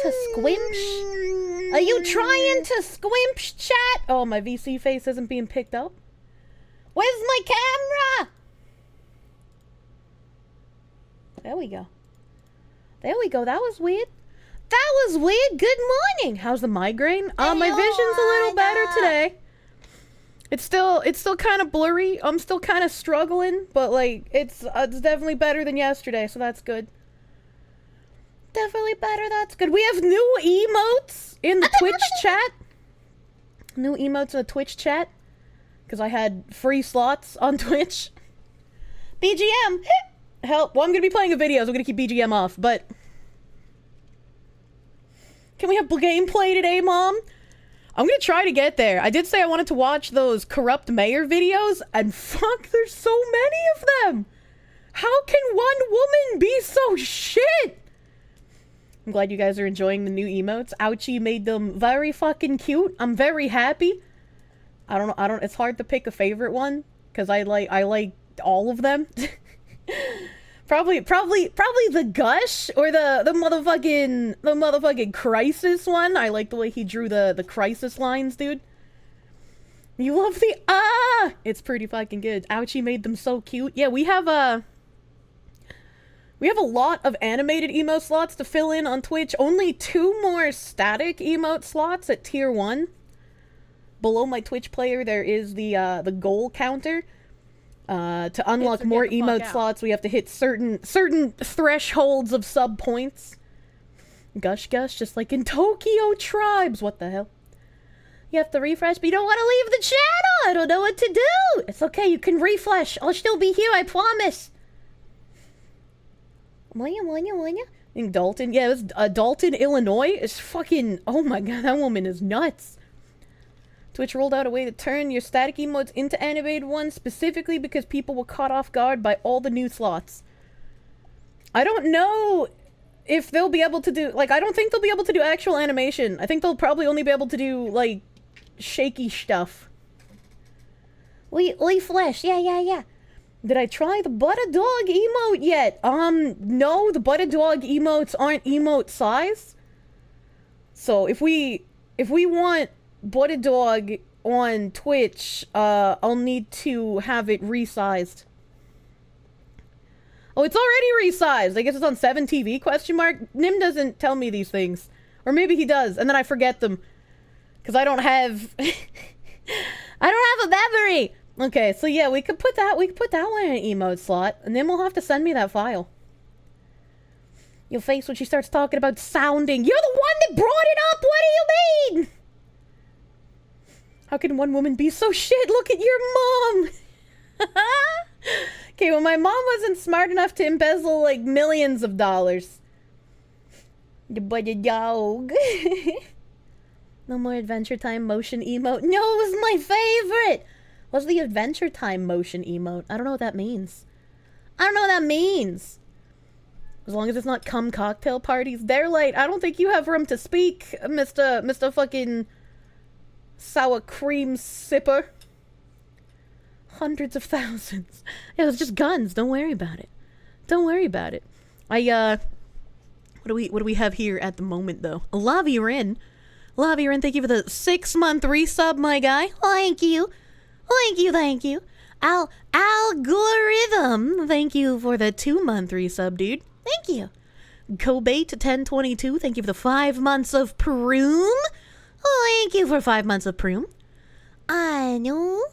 to squimsh? Are you trying to squimsh, chat? Oh, my VC face isn't being picked up. Where's my camera? There we go. There we go. That was weird. That was weird. Good morning. How's the migraine? My vision's a little better today. It's still kind of blurry. I'm still kind of struggling, but like it's definitely better than yesterday, so that's good. Definitely better. That's good. We have new emotes in the Twitch chat. New emotes in the Twitch chat because I had free slots on Twitch. BGM. Help. Well, I'm gonna be playing a video, so I'm gonna keep BGM off. But can we have gameplay today, Mom? I'm gonna try to get there. I did say I wanted to watch those corrupt mayor videos, and fuck, there's so many of them! How can one woman be so shit? I'm glad you guys are enjoying the new emotes. Ouchie made them very fucking cute. I'm very happy. It's hard to pick a favorite one, because I like all of them. Probably the Gush or the motherfucking Crisis one. I like the way he drew the Crisis lines, dude. You love the it's pretty fucking good. Ouchie made them so cute. Yeah, we have a lot of animated emote slots to fill in on Twitch. Only 2 more static emote slots at tier 1. Below my Twitch player there is the goal counter. To unlock more emote slots, we have to hit certain thresholds of sub points. Gush, just like in Tokyo Tribes. What the hell? You have to refresh, but you don't want to leave the channel. I don't know what to do. It's okay, you can refresh. I'll still be here, I promise. In Dalton, yeah, it was Dalton, Illinois. It's fucking. Oh my god, that woman is nuts. Twitch rolled out a way to turn your static emotes into animated ones, specifically because people were caught off guard by all the new slots. I don't know if they'll be able to do, like, I don't think they'll be able to do actual animation. I think they'll probably only be able to do, like, shaky stuff. Leaf flesh, yeah. Did I try the butter dog emote yet? No, the butter dog emotes aren't emote size. So if we want Butter Dog on Twitch, I'll need to have it resized. Oh, it's already resized. I guess it's on 7TV, question mark? Nim doesn't tell me these things. Or maybe he does, and then I forget them. Because I don't have... I don't have a memory! Okay, so yeah, we could put that one in an emote slot, and then we'll have to send me that file. Your face when she starts talking about sounding. You're the one that brought it up! What do you mean? How can one woman be so shit? Look at your mom! Okay, well, my mom wasn't smart enough to embezzle, like, millions of dollars. The butter dog. No more Adventure Time motion emote. No, it was my favorite! What's the Adventure Time motion emote? I don't know what that means. As long as it's not cum cocktail parties. They're like, I don't think you have room to speak, Mr. fucking... sour cream sipper. Hundreds of thousands. It was just guns. Don't worry about it. What do we have here at the moment though? Lavirin, thank you for the 6-month resub, my guy. Thank you. Algorithm, thank you for the 2-month resub, dude. Thank you. Cobate 1022, thank you for the 5 months of Prune. Thank you for 5 months of Prune. I know.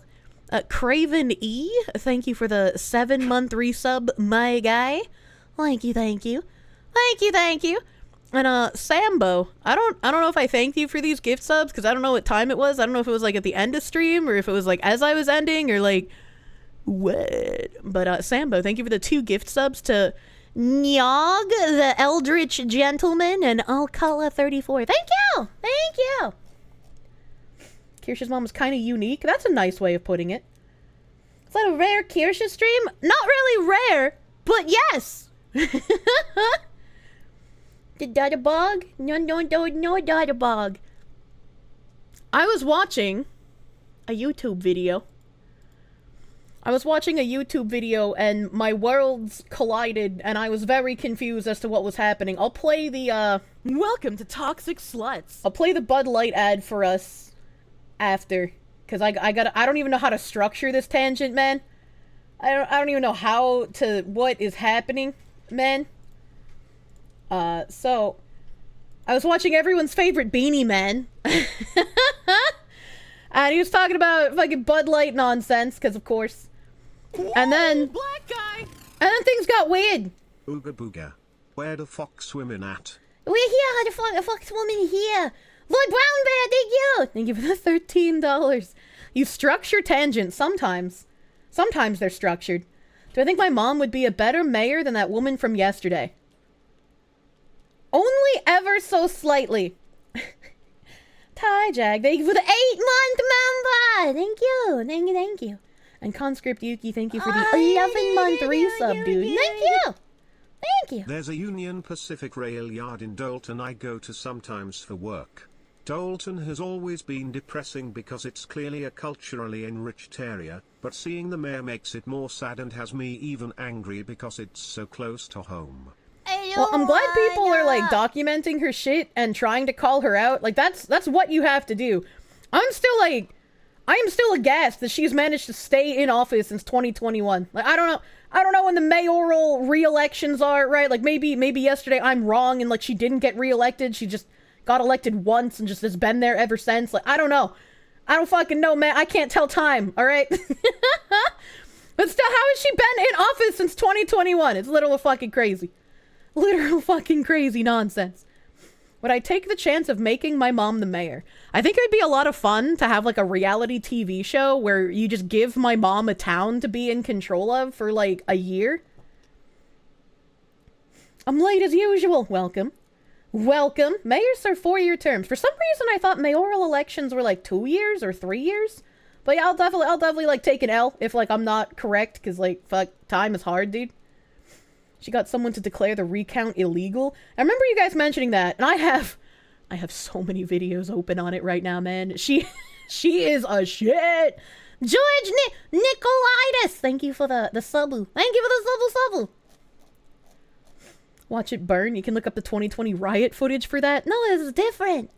Craven E, thank you for the 7-month resub, my guy. Thank you. And Sambo, I don't know if I thanked you for these gift subs because I don't know what time it was. I don't know if it was like at the end of stream or if it was like as I was ending or like what. But Sambo, thank you for the 2 gift subs to Nyog, the Eldritch Gentleman, and Alcala 34. Thank you. Kirsche's mom was kind of unique. That's a nice way of putting it. Is that a rare Kirsche stream? Not really rare, but yes. The data bog? No data bog. I was watching a YouTube video I was watching a YouTube video and my worlds collided and I was very confused as to what was happening. I'll play the, Welcome to Toxic Sluts. I'll play the Bud Light ad for us after. Because I don't even know how to structure this tangent, man. I don't even know what is happening, man. So, I was watching everyone's favorite Beanie Man. And he was talking about fucking Bud Light nonsense, because of course. Whoa, and then black guy. And then things got weird. Ooga booga. Where the fox women at? We're here, the fox woman here. Lloyd Brown Bear, thank you! Thank you for the $13. You structure tangents sometimes. Sometimes they're structured. Do I think my mom would be a better mayor than that woman from yesterday? Only ever so slightly. Ty Jag, thank you for the 8-month member! Thank you, thank you, thank you. And Conscript Yuki, thank you for the 11-month resub, dude. Thank you! Thank you. There's a Union Pacific rail yard in Dalton I go to sometimes for work. Dalton has always been depressing because it's clearly a culturally enriched area, but seeing the mayor makes it more sad and has me even angry because it's so close to home. Well, I'm glad people are, like, documenting her shit and trying to call her out. Like, that's what you have to do. I am still aghast that she's managed to stay in office since 2021. Like, I don't know when the mayoral re-elections are, right? Like, maybe yesterday I'm wrong and, like, she didn't get re-elected. She just got elected once and just has been there ever since. Like, I don't know. I don't fucking know, man. I can't tell time, alright? But still, how has she been in office since 2021? It's literal fucking crazy. Literal fucking crazy nonsense. Would I take the chance of making my mom the mayor? I think it would be a lot of fun to have like a reality TV show where you just give my mom a town to be in control of for like a year. I'm late as usual. Welcome. Welcome. Mayors are 4-year terms. For some reason I thought mayoral elections were like 2 years or 3 years. But yeah, I'll definitely like take an L if like I'm not correct, because like fuck, time is hard, dude. She got someone to declare the recount illegal. I remember you guys mentioning that, and I have so many videos open on it right now, man. She is a shit. George Nicolaitis, thank you for the subu. Thank you for the subu. Watch it burn. You can look up the 2020 riot footage for that. No, this is different.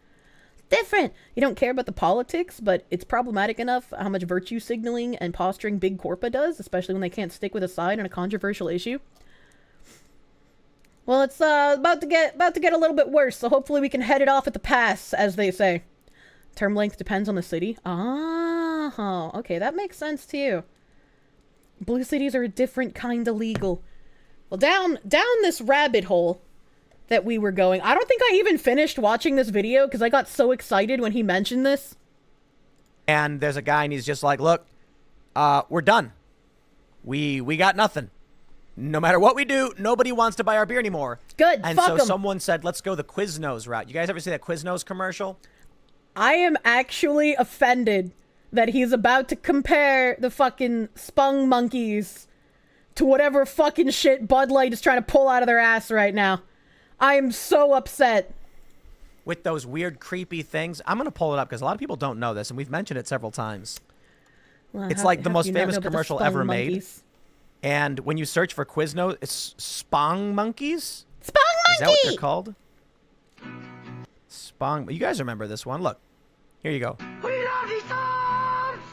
Different. You don't care about the politics, but it's problematic enough how much virtue signaling and posturing Big Corpa does, especially when they can't stick with a side on a controversial issue. Well, it's about to get a little bit worse, so hopefully we can head it off at the pass, as they say. Term length depends on the city. Ah, okay, that makes sense to you. Blue cities are a different kind of legal. Well, down this rabbit hole that we were going. I don't think I even finished watching this video because I got so excited when he mentioned this. And there's a guy and he's just like, look, we're done. We got nothing. No matter what we do, nobody wants to buy our beer anymore. Good, and fuck so 'em. someone said, let's go the Quiznos route. You guys ever see that Quiznos commercial? I am actually offended that he's about to compare the fucking Spongmonkeys to whatever fucking shit Bud Light is trying to pull out of their ass right now. I am so upset. With those weird, creepy things. I'm going to pull it up because a lot of people don't know this, and we've mentioned it several times. Well, It's like the most famous commercial ever made. Spongmonkeys? And when you search for Quiznos, it's Spongmonkeys? Spongmonkey! Is that what they're called? You guys remember this one. Look. Here you go. We love these subs!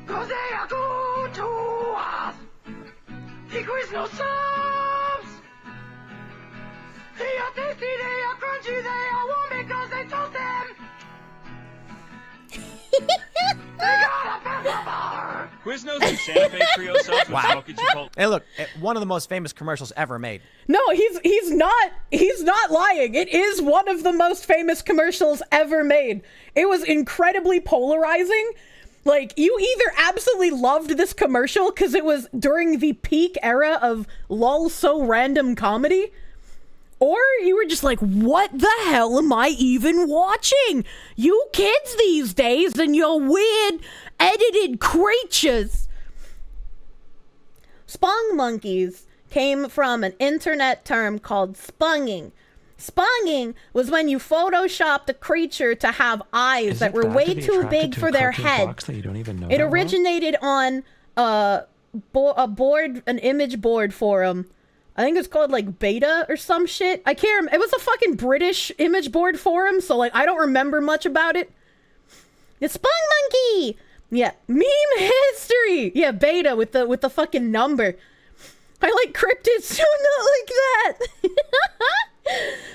Cause they are good to us! The Quiznos subs! They are tasty, they are crunchy, they are warm because they toast them! They got a pepper bar! Quiznos and Santa Fe Trio subs with Wow. smoky chipotle. Hey, look. One of the most famous commercials ever made. No, he's not lying. It is one of the most famous commercials ever made. It was incredibly polarizing. Like, you either absolutely loved this commercial because it was during the peak era of lol so random comedy, or you were just like, what the hell am I even watching? You kids these days and your weird edited creatures. Spongmonkeys came from an internet term called spunging, Sponging was when you photoshopped a creature to have eyes that were way too big for their head. It originated on an image board forum. I think it's called like Beta or some shit. I can't remember. It was a fucking British image board forum, so like I don't remember much about it. The Spongmonkey! Yeah, meme history! Yeah, Beta with the fucking number. I like cryptids, so not like that!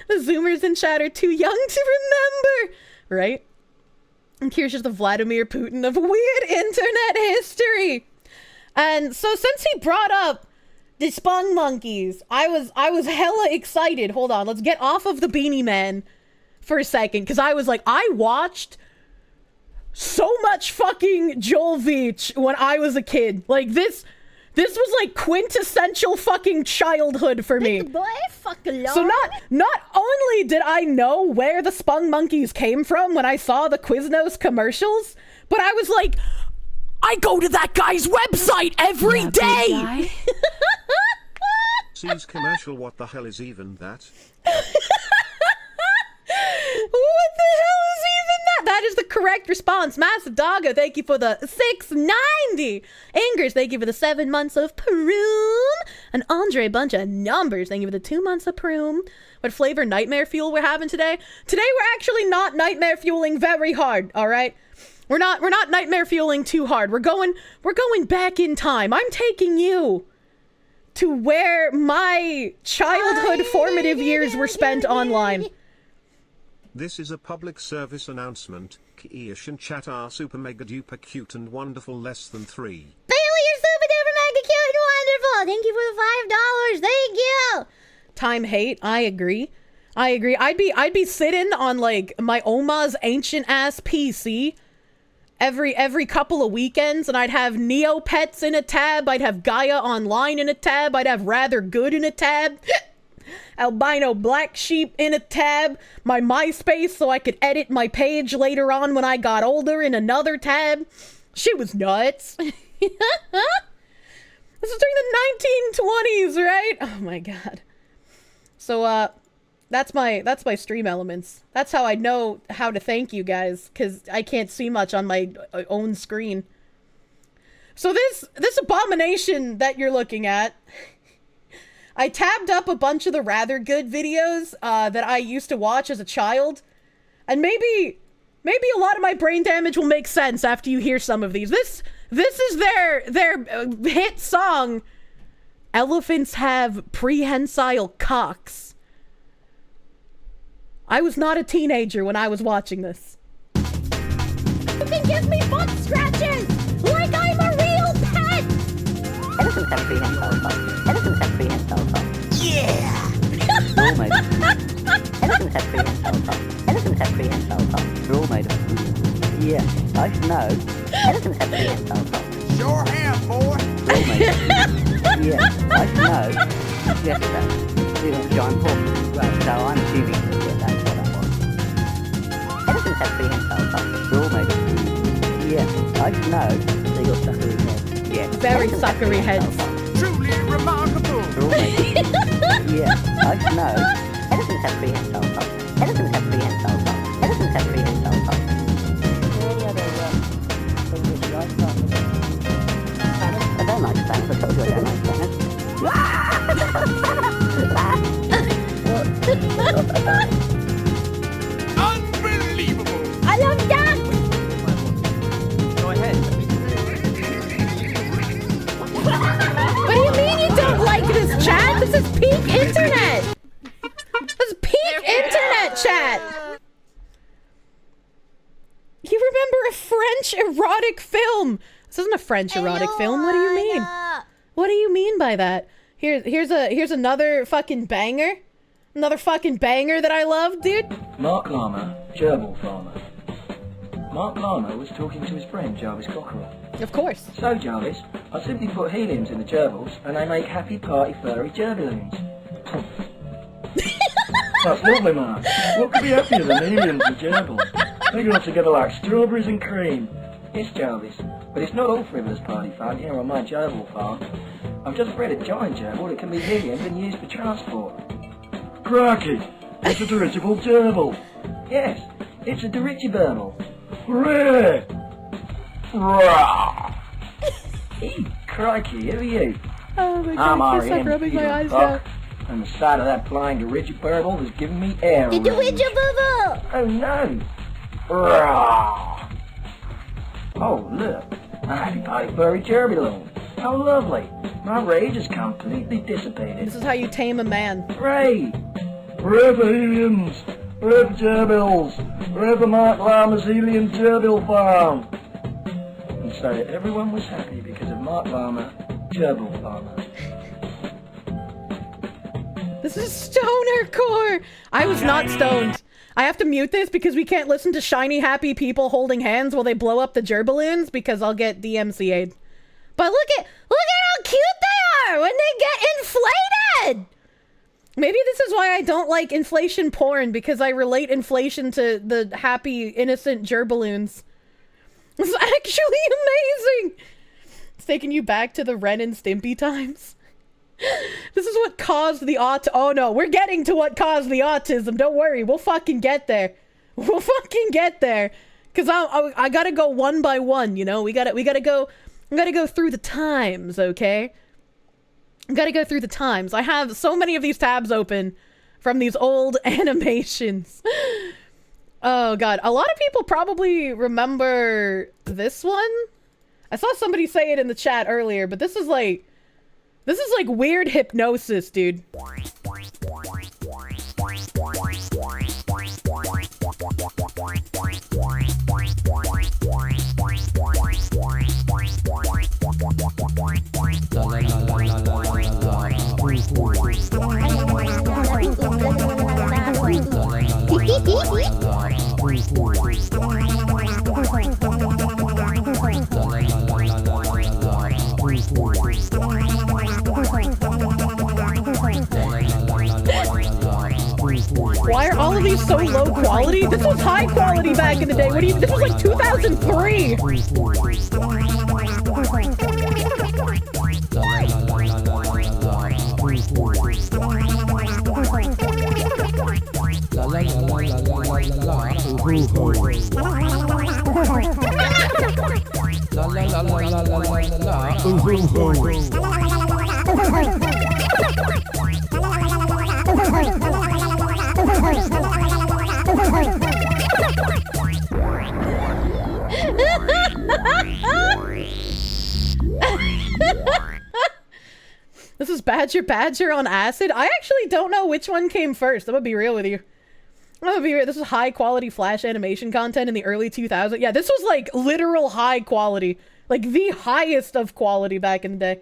The Zoomers in chat are too young to remember! Right? And Kirsche the Vladimir Putin of weird internet history! And so since he brought up the Spongmonkeys, I was hella excited. Hold on, let's get off of the Beanie Man for a second, because I was like, I watched so much fucking Joel Veach when I was a kid. Like, this was like quintessential fucking childhood for me. Big boy, fuck alone. So not only did I know where the Spongmonkeys came from when I saw the Quiznos commercials, but I was like, I go to that guy's website every day. Sees commercial, what the hell is even that? What the hell is even that? That is the correct response. Massive Doggo, thank you for the 690. Angers, thank you for the 7 months of Prune. And Andre, bunch of numbers, thank you for the 2 months of Prune. What flavor nightmare fuel we're having today? Today we're actually not nightmare fueling very hard, all right? We're not nightmare fueling too hard. We're going back in time. I'm taking you to where my childhood formative years were spent online. This is a public service announcement. Kirsche and chat are super mega duper cute and wonderful, less than 3. Bailey, you're super duper mega cute and wonderful. Thank you for the $5. Thank you. Time hate. I agree. I'd be sitting on like my Oma's ancient ass PC every couple of weekends, and I'd have Neopets in a tab. I'd have Gaia Online in a tab. I'd have Rather Good in a tab. Albino Black Sheep in a tab, my MySpace so I could edit my page later on when I got older in another tab. She was nuts. This was during the 1920s, right? Oh my god. So that's my stream elements. That's how I know how to thank you guys, because I can't see much on my own screen. So this abomination that you're looking at, I tabbed up a bunch of the Rather Good videos that I used to watch as a child, and maybe a lot of my brain damage will make sense after you hear some of these. This is their hit song, Elephants Have Prehensile Cocks. I was not a teenager when I was watching this. You can give me butt scratches like I'm a real pet! Elephants have prehensile cocks. Elephants have prehensile cocks. Yeah! They're all made of food. Elephants have prehensile cocks. Elephants have prehensile cocks. They're all made of food. Yeah, I should know. Elephants have prehensile cocks. Sure have, boy. They're all made of food. Yeah, I should know. Yes, sir. You know, John Paul. Right, so I'm assuming that that's what that was. Elephants have prehensile cocks. They're all made of food. Yeah, I should know. They got suckery heads. Yeah. Very suckery heads. Truly remarkable. They're all made of food. Yeah, I should know. Elephants have prehensile cocks. Elephants have prehensile cocks. Elephants have prehensile cocks. Any other things that you like about them? I don't like spanners. I told you I don't like spanners. Unbelievable. I love ducks! Go ahead. What do you mean you don't like this, chat? This is peak internet! This is peak internet, chat! You remember a French erotic film? This isn't a French erotic film. What do you mean? What do you mean by that? Here's another fucking banger. Another fucking banger that I love, dude. Mark Lama, gerbil farmer. Mark Lama was talking to his friend Jarvis Cockerell. Of course. So Jarvis, I simply put heliums in the gerbils and they make happy party furry gerbilloons. That's lovely, Mark. What could be happier than heliums and gerbils? They go together like strawberries and cream. Yes, Jarvis, but it's not all frivolous party fun here on my gerbil farm. I've just bred a giant gerbil that can be heliumed and used for transport. Crikey! It's a dirigible gerbil. Yes, it's a dirigible. Hooray! Rah! Hey, crikey, who are you? Oh my I'm god, I can't stop R.E.M., rubbing you my eyes fuck. now. And the sight of that flying dirigible is giving me air. The dirigible! Oh no! Rah! Oh look, a happy party furry gerbil. How lovely. My rage is completely dissipated. This is how you tame a man. Hooray! Hooray for aliens! Hooray for gerbils! Hooray for Mark Lama's alien gerbil farm! And so everyone was happy because of Mark Lama, gerbil farmer. This is stoner core. I was not stoned. I have to mute this because we can't listen to shiny happy people holding hands while they blow up the gerbilins because I'll get DMCA'd. But look at how cute they are when they get inflated. Maybe this is why I don't like inflation porn, because I relate inflation to the happy innocent gerbilloons. It's actually amazing. It's taking you back to the Ren and Stimpy times. This is what caused the oh no, we're getting to what caused the autism. Don't worry, we'll fucking get there. We'll fucking get there. Cause I gotta go one by one, you know. We gotta go through the times, okay? Gotta go through the times. I have so many of these tabs open from these old animations. Oh god, a lot of people probably remember this one. I saw somebody say it in the chat earlier, but this is like weird hypnosis, dude. Why are all of these so low quality? This was high quality back in the day. What do you? This was like 2003. This is Badger on acid. I actually don't know which one came first. I'm gonna be real with you. This is high quality Flash animation content in the early 2000s. Yeah, this was like literal high quality. Like the highest of quality back in the day.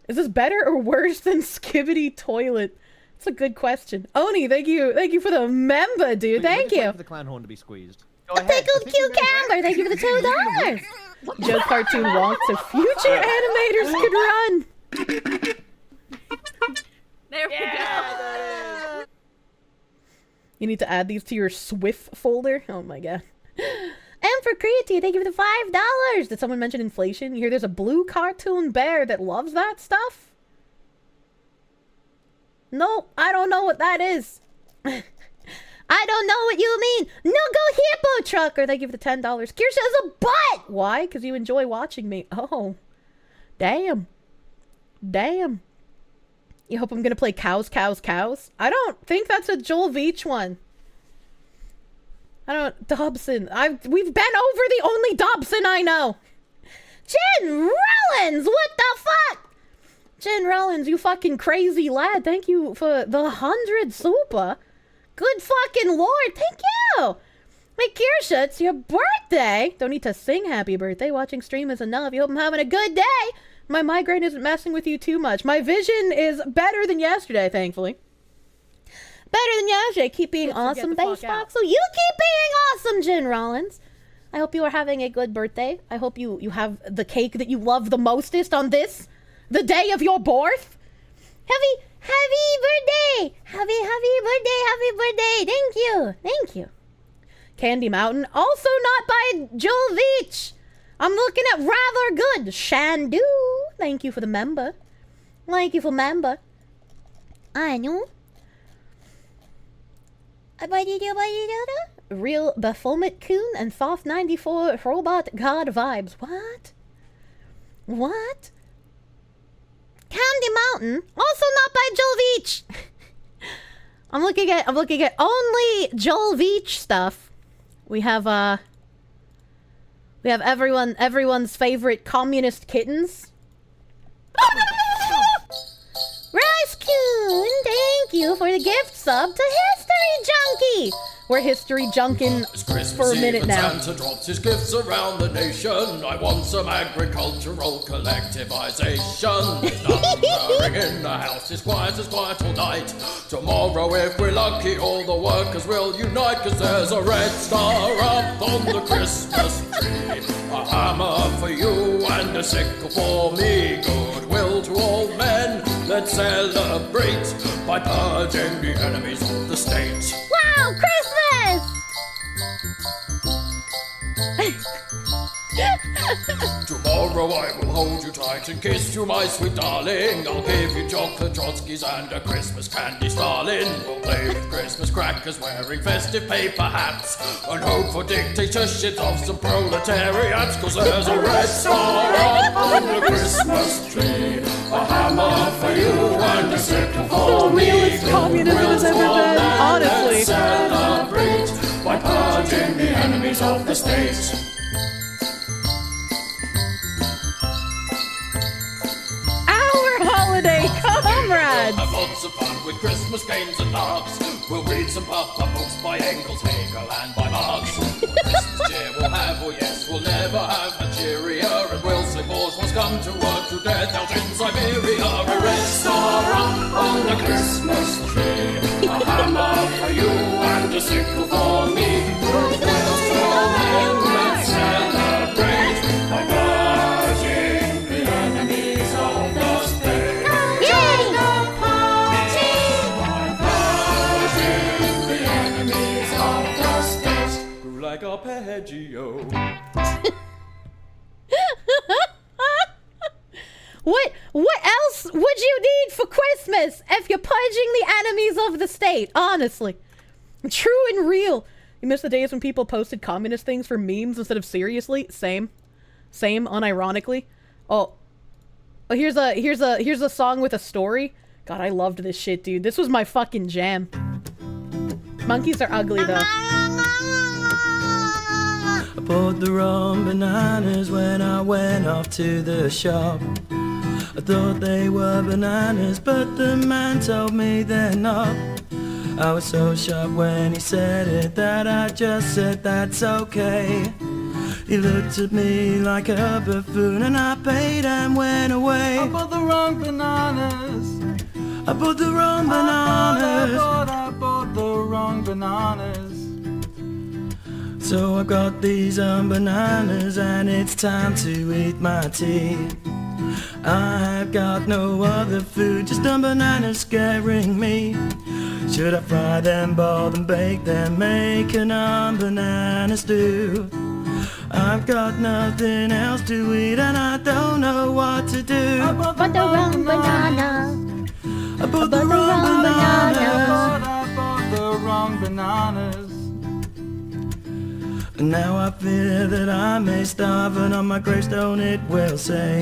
Is this better or worse than Skibbity Toilet? That's a good question. Oni, thank you for the member, dude. Thank you. For the clown horn to be squeezed. A pickled cucumber! Thank you for the $2! Joke cartoon wonk so future animators could run. There we go. You need to add these to your Swift folder. Oh my god. And for Creatine, thank you for the $5. Did someone mention inflation? You hear there's a blue cartoon bear that loves that stuff? No, I don't know what that is. I don't know what you mean. No go hippo trucker. Thank you for the $10. Kirsche has a butt. Why? Because you enjoy watching me. Oh, damn. Damn. You hope I'm gonna play cows. I don't think that's a Joel Veach one. Dobson. We've been over the only Dobson I know. Jen Rollins. What the fuck? Jen Rollins, you fucking crazy lad. Thank you for the 100 super. Good fucking lord. Thank you. Hey, Kirsche, it's your birthday. Don't need to sing happy birthday. Watching stream is enough. You hope I'm having a good day. My migraine isn't messing with you too much. My vision is better than yesterday, thankfully. Better than yesterday. Keep being awesome, Basebox. So you keep being awesome, Jen Rollins. I hope you are having a good birthday. I hope you have the cake that you love the mostest on this, the day of your birth. Happy birthday. Happy birthday. Thank you. Candy Mountain. Also not by Joel Veach. I'm looking at rather good. Shandu. Thank you for the member. I know. Real Baphomet Coon and Thoth 94 Robot God vibes. What? What? Candy Mountain? Also not by Joel Veach. I'm looking at only Joel Veach stuff. We have everyone's favorite communist kittens. Rice Coon, thank you for the gift sub to History Junkie. We're history junkin' for a minute now. Santa drops his gifts around the nation. I want some agricultural collectivization. There's nothing stirring in the house, it's quiet all night. Tomorrow, if we're lucky, all the workers will unite, 'cause there's a red star up on the Christmas tree. A hammer for you and a sickle for me. Goodwill to all men, let's celebrate by purging the enemies of the state. Wow, Christmas! Tomorrow I will hold you tight and kiss you, my sweet darling. I'll give you chocolate Trotskys and a Christmas candy Stalin. We'll play with Christmas crackers, wearing festive paper hats, and hope for dictatorships of some proletariats. 'Cause there's a red star up on the Christmas tree. A hammer for you and a sickle for me. Realest communism has ever been, honestly. Celebrate by purging the enemies of the state. Holiday comrades! Have lots of fun with Christmas games and larks. We'll read some pop-up books by Engels, Hegel and by Marx. Christmas cheer we'll have, oh yes, we'll never have a cheerier. And we'll say bourgeois come to work to death out in Siberia. A red star up on the Christmas tree. A hammer for you and a sickle for me. Let's celebrate by purging the enemies of the state. Like arpeggio. What else would you need for Christmas if you're purging the enemies of the state? Honestly. True and real. You miss the days when people posted communist things for memes instead of seriously? Same, unironically. Oh, here's a song with a story. God, I loved this shit, dude. This was my fucking jam. Monkeys are ugly, though. I bought the wrong bananas when I went off to the shop. I thought they were bananas, but the man told me they're not. I was so shocked when he said it that I just said that's okay. He looked at me like a buffoon and I paid and went away. I bought the wrong bananas. I bought the wrong bananas. I bought the wrong bananas. So I got these bananas and it's time to eat my tea. I have got no other food, just bananas scaring me. Should I fry them, boil them, bake them, make an banana stew? I've got nothing else to eat and I don't know what to do. I bought the wrong banana. I bought the wrong bananas. I bought the wrong bananas. And now I fear that I may starve, and on my gravestone it will say,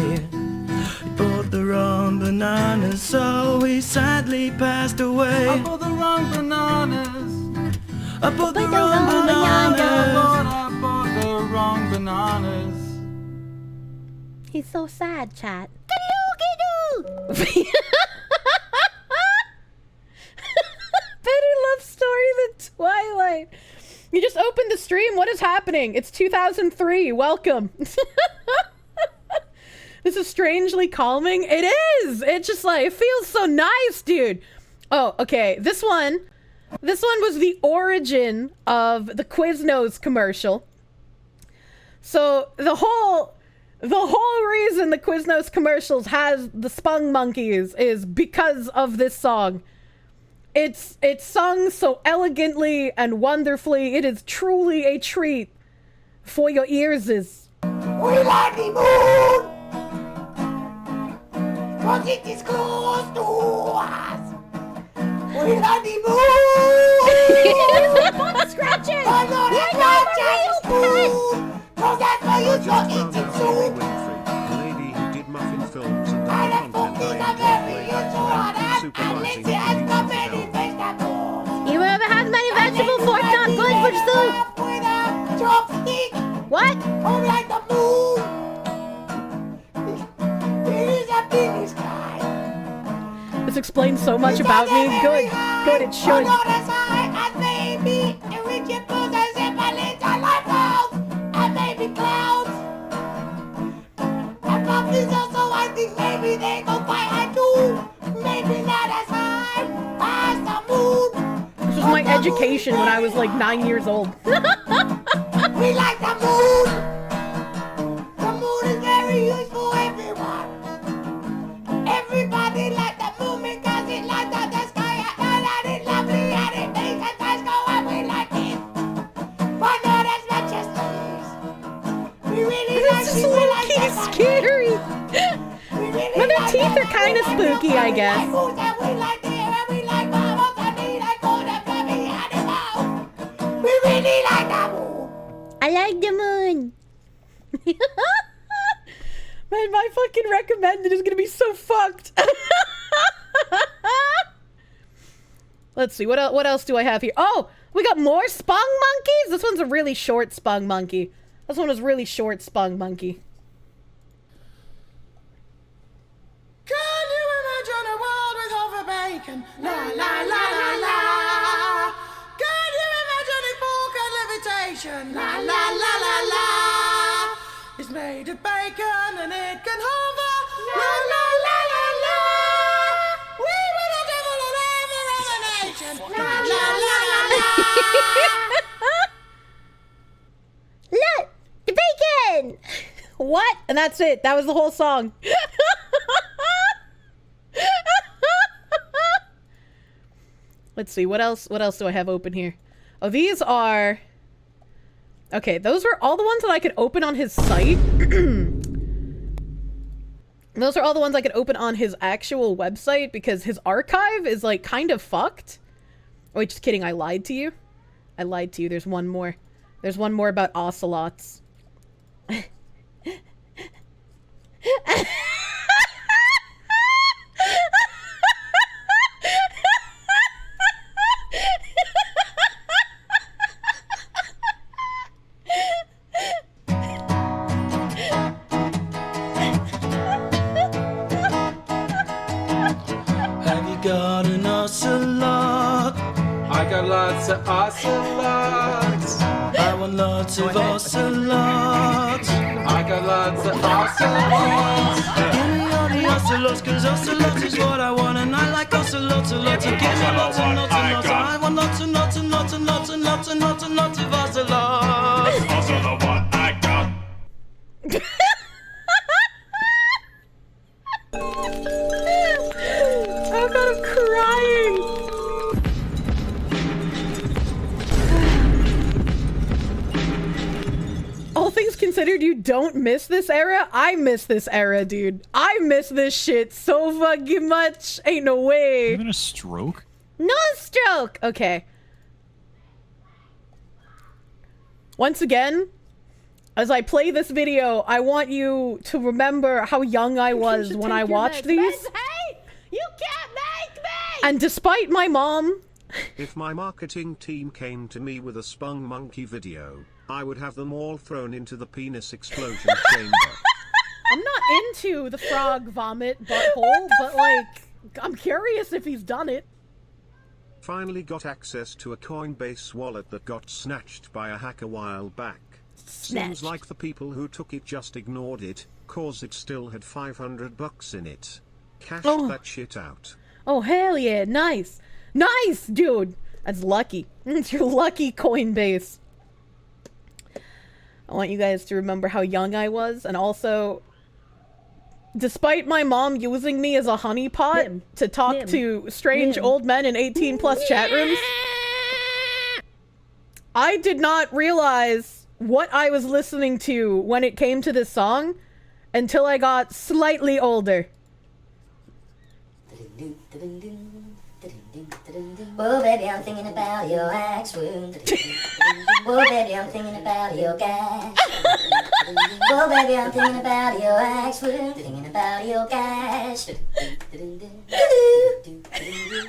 he bought the wrong bananas, so he sadly passed away. I bought the wrong bananas. I bought the wrong bananas. I bought the wrong bananas. He's so sad, chat. Better love story than Twilight. You just opened the stream. What is happening? It's 2003. Welcome. This is strangely calming. It is. It's just like, it feels so nice, dude. Oh, okay. This one was the origin of the Quiznos commercial. So the whole reason the Quiznos commercials has the Spongmonkeys is because of this song. It's sung so elegantly and wonderfully. It is truly a treat for your ears. We like the moon, 'cause it is close to us. We like the moon! Butt scratching! I know that's not just food! Cause that's why you don't eat it soon! The lady who did muffin films and And other the food is content a very useful one, and Lindsay has got many vegetables! You ever had many vegetable forks not good for soup? With a chopstick! What? Oh, like the moon! It is a big sky! This explains so much about me. Good. Good, it should. Maybe they go quite high too. Maybe not as high as the moon. This was my education when I was like 9 years old. We like the moon. The moon is very useful, everyone. Everybody like the moon because it lights up the sky and it's lovely and it makes the skies go and we like it. But not as much as trees. We really like This it. is We like low-key the scary. We really But their like teeth the are kind of moon, and spooky, I guess. We like moons and we like deer and we like mammals and we like gold and fluffy animals. We really like the moon. I like the moon. Man, my fucking recommended is gonna be so fucked. Let's see, what else do I have here? Oh, we got more Spongmonkeys? This one's a really short Spongmonkey. This one was really short Spongmonkey. Can you imagine a world with over bacon? La la la la la. Can you imagine a pork and levitation? La la la la la. It's made of bacon and it can hover. La la la la la. We will not devil on every other nation. La la la la la. Look, the bacon. What? And that's it. That was the whole song. Let's see, what else do I have open here? Oh, these are... Okay, those are all the ones that I could open on his site. Those are all the ones I could open on his actual website because his archive is, like, kind of fucked. Oh, wait, just kidding, I lied to you. I lied to you, there's one more. There's one more about ocelots. Have you got an ocelot? I got lots of ocelots. I want lots of ocelots. I got lots of ocelots. Give me all the ocelots, cause ocelots is what I want. And I like ocelots a lot. So give me lots and lots and lots. I want lots and lots and lots and lots and lots and lots and lots of ocelots. Also the one I got. Oh god, I'm crying! All things considered, you don't miss this era? I miss this era, dude. I miss this shit so fucking much. Ain't no way. Even a stroke? No stroke! Okay. Once again, as I play this video, I want you to remember how young I was when I watched these. Hey, you can't make me. And despite my mom... If my marketing team came to me with a Spongmonkey video, I would have them all thrown into the penis explosion chamber. I'm not into the frog vomit butthole, but like, I'm curious if he's done it. Finally got access to a Coinbase wallet that got snatched by a hack a while back. Seems like the people who took it just ignored it, cause it still had $500 in it. Cashed that shit out. Oh, hell yeah, nice. Nice, dude. That's lucky. It's your lucky Coinbase. I want you guys to remember how young I was, and also, despite my mom using me as a honeypot to talk to strange old men in 18+ chat rooms, I did not realize what I was listening to when it came to this song until I got slightly older. Oh baby, I'm thinking about your axe wound. Oh baby, I'm thinking about your gash. Oh baby, I'm thinking about your axe wound. Thinking about your gash.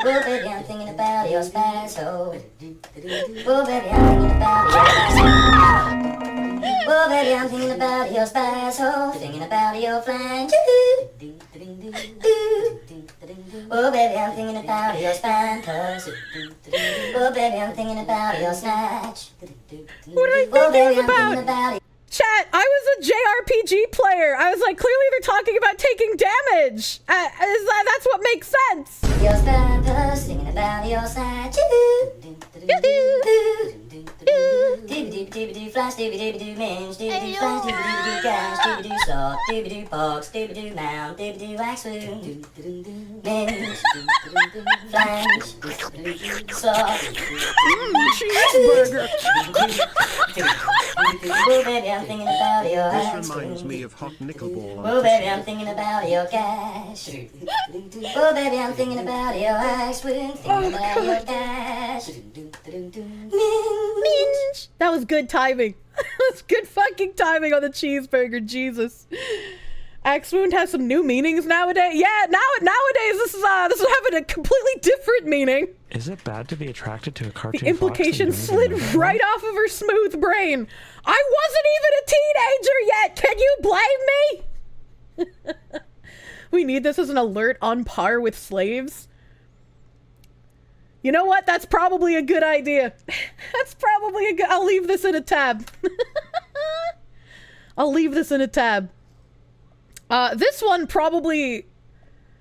Oh baby, I'm thinking about your spasso. Oh baby, I'm thinking about your spasso. Oh baby, I'm thinking about your spasso. Thinking about your flange. Oh baby, I'm thinking about your spantos. Oh baby, I'm thinking about your snatch. What are you thinking about? Chat, I was a JRPG player. I was like, clearly they're talking about taking damage. That's what makes sense. Your spantos, thinking about your snatch. Doobie-doo, flash, doobie-doobie-doo, minge, doobie-doo, flash, doobie-doobie-doo, gash, doobie-doo, slot, doobie-doo, pox, doobie-doo, mount, doobie-doo, axe wound, minge, flange, slot, cheeseburger. Oh baby, I'm thinking about your This axe reminds wound. me of hot nickelball. Oh baby, I'm thinking about your gash. Oh baby, I'm thinking about your axe wound, thinking about your gash. Minge. That was good timing. That was good fucking timing on the cheeseburger. Jesus. Axe wound has some new meanings nowadays. Yeah, nowadays this is having a completely different meaning. Is it bad to be attracted to a cartoon? The implication slid right off of her smooth brain. I wasn't even a teenager yet. Can you blame me? We need this as an alert on par with slaves. You know what? That's probably a good idea. That's probably a good... I'll leave this in a tab. I'll leave this in a tab. This one probably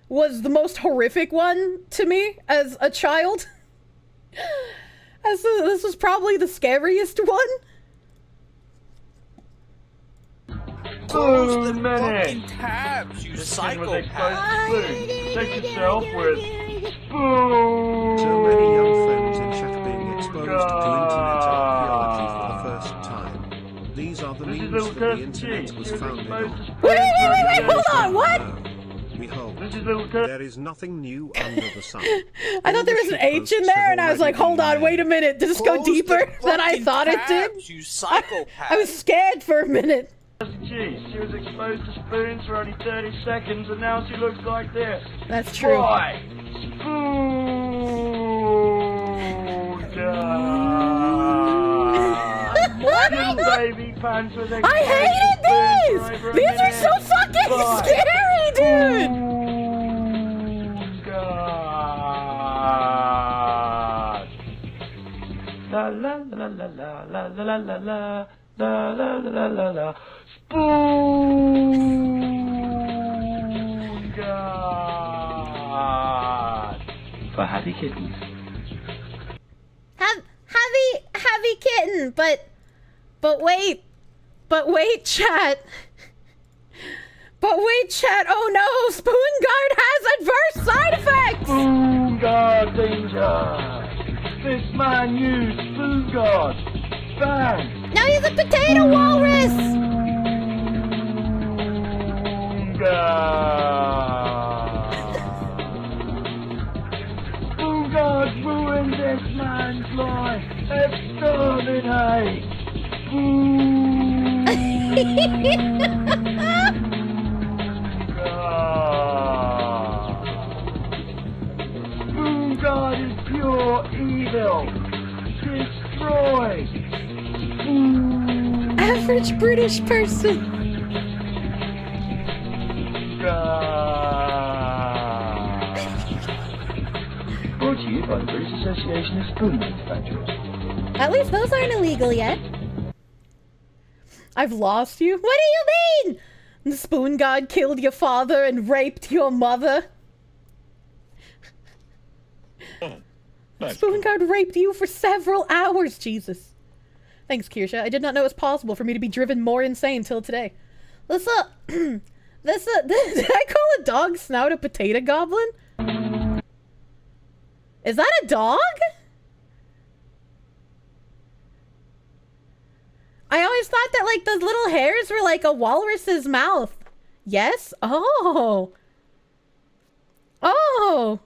was the most horrific one to me as a child. This was probably the scariest one. Close the fucking tabs, you psychopath. Take yourself with So many young friends in chat being exposed to internet archaeology for the first time. These are the memes that the internet was founded on. Wait, hold on, what? Behold, there is nothing new under the sun. I thought there was an H in there, and I was like, hold on, wait a minute. Did this go deeper than I thought it did? You psychopath. I was scared for a minute. Jeez, she was exposed to spoons for only 30 seconds, and now she looks like this. That's true. Boy! Spoon baby pants with I hated these! These are so fucking scary, dude! La la la la la la la la la la la la la la Spoon God for happy kittens. Heavy kitten, but wait, chat. But wait, chat. Oh no, Spoon Guard has adverse side effects. Spoon Guard danger. This man used Spoon Guard. Bang. Now he's a potato walrus. Spoon Guard. Spoon Guard ruined this man's life. Exterminate. Spoon Spoon God is pure evil. Destroy. Average British person. Brought to you by the British Association of Spoon Manufacturers. At least those aren't illegal yet. I've lost you? What do you mean? The Spoon God killed your father and raped your mother. Spoon God raped you for several hours, Jesus. Thanks, Kirsche. I did not know it was possible for me to be driven more insane till today. Did I call a dog snout a potato goblin? Is that a dog? I always thought that, like, those little hairs were like a walrus's mouth. Yes? Oh. Oh.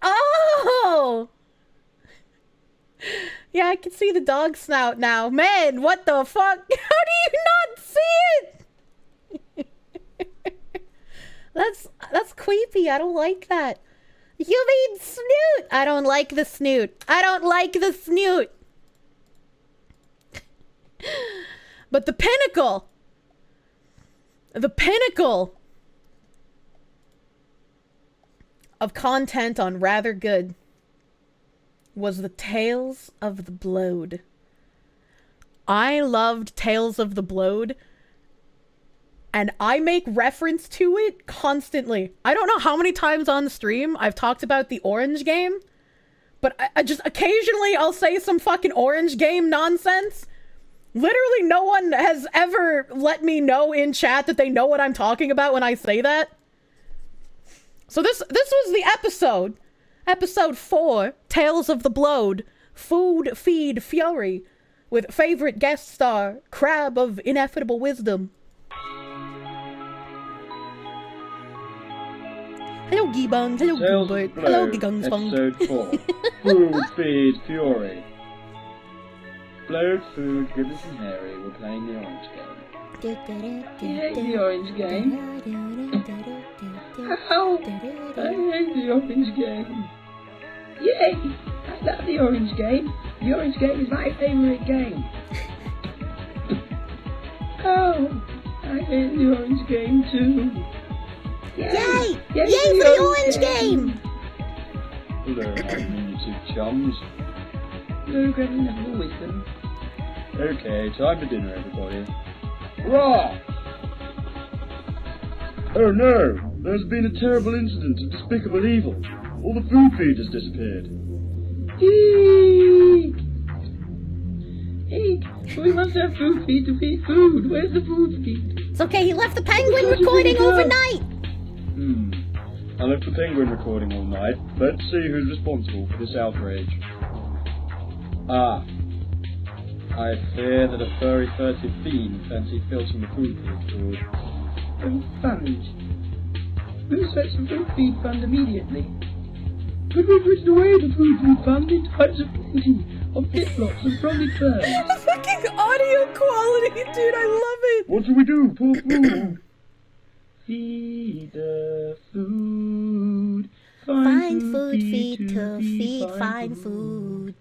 Oh! Oh! Yeah, I can see the dog snout now. Man, what the fuck? How do you not see it? That's creepy. I don't like that. You mean snoot? I don't like the snoot. I don't like the snoot. But the pinnacle of content on Rather Good was the Tales of the Blood. I loved Tales of the Blood, and I make reference to it constantly. I don't know how many times on stream I've talked about the Orange game, but I just occasionally I'll say some fucking Orange game nonsense. Literally no one has ever let me know in chat that they know what I'm talking about when I say that. So this was the episode. Episode 4, Tales of the Blood, Food, Feed, Fury, with favorite guest star, Crab of Ineffable Wisdom. Hello, Gibong. Hello, Gilbert. Hello, Gigungsfong. Episode 4, Food, Feed, Fury. Blood, food, goodness and hairy, we're playing the Orange game. Yay, the Orange game. Ow! I hate the Orange game. Yay! I love the Orange game. The Orange game is my favourite game. Oh! I hate the Orange game too. Yay! Yay for the Orange game! Hello, my diminutive chums. Hello, Crab of Ineffable Wisdom. Okay, time for dinner, everybody. Hurrah! Oh no! There's been a terrible incident of despicable evil. All the food feed has disappeared. Eek! Eek! We must have food feed to feed food. Where's the food feed? It's okay, he left the penguin recording overnight! I left the penguin recording all night. Let's see who's responsible for this outrage. I fear that a furry furtive fiend fancied filtering the food feed. Oh, fund. Who sets the food feed fund immediately? Could we put away the food feed fund in times of plenty, of flip-flops and probably turns? The fucking audio quality, dude, I love it! What do we do? Poor food! Feed the food. Find food, feed to feed, find food.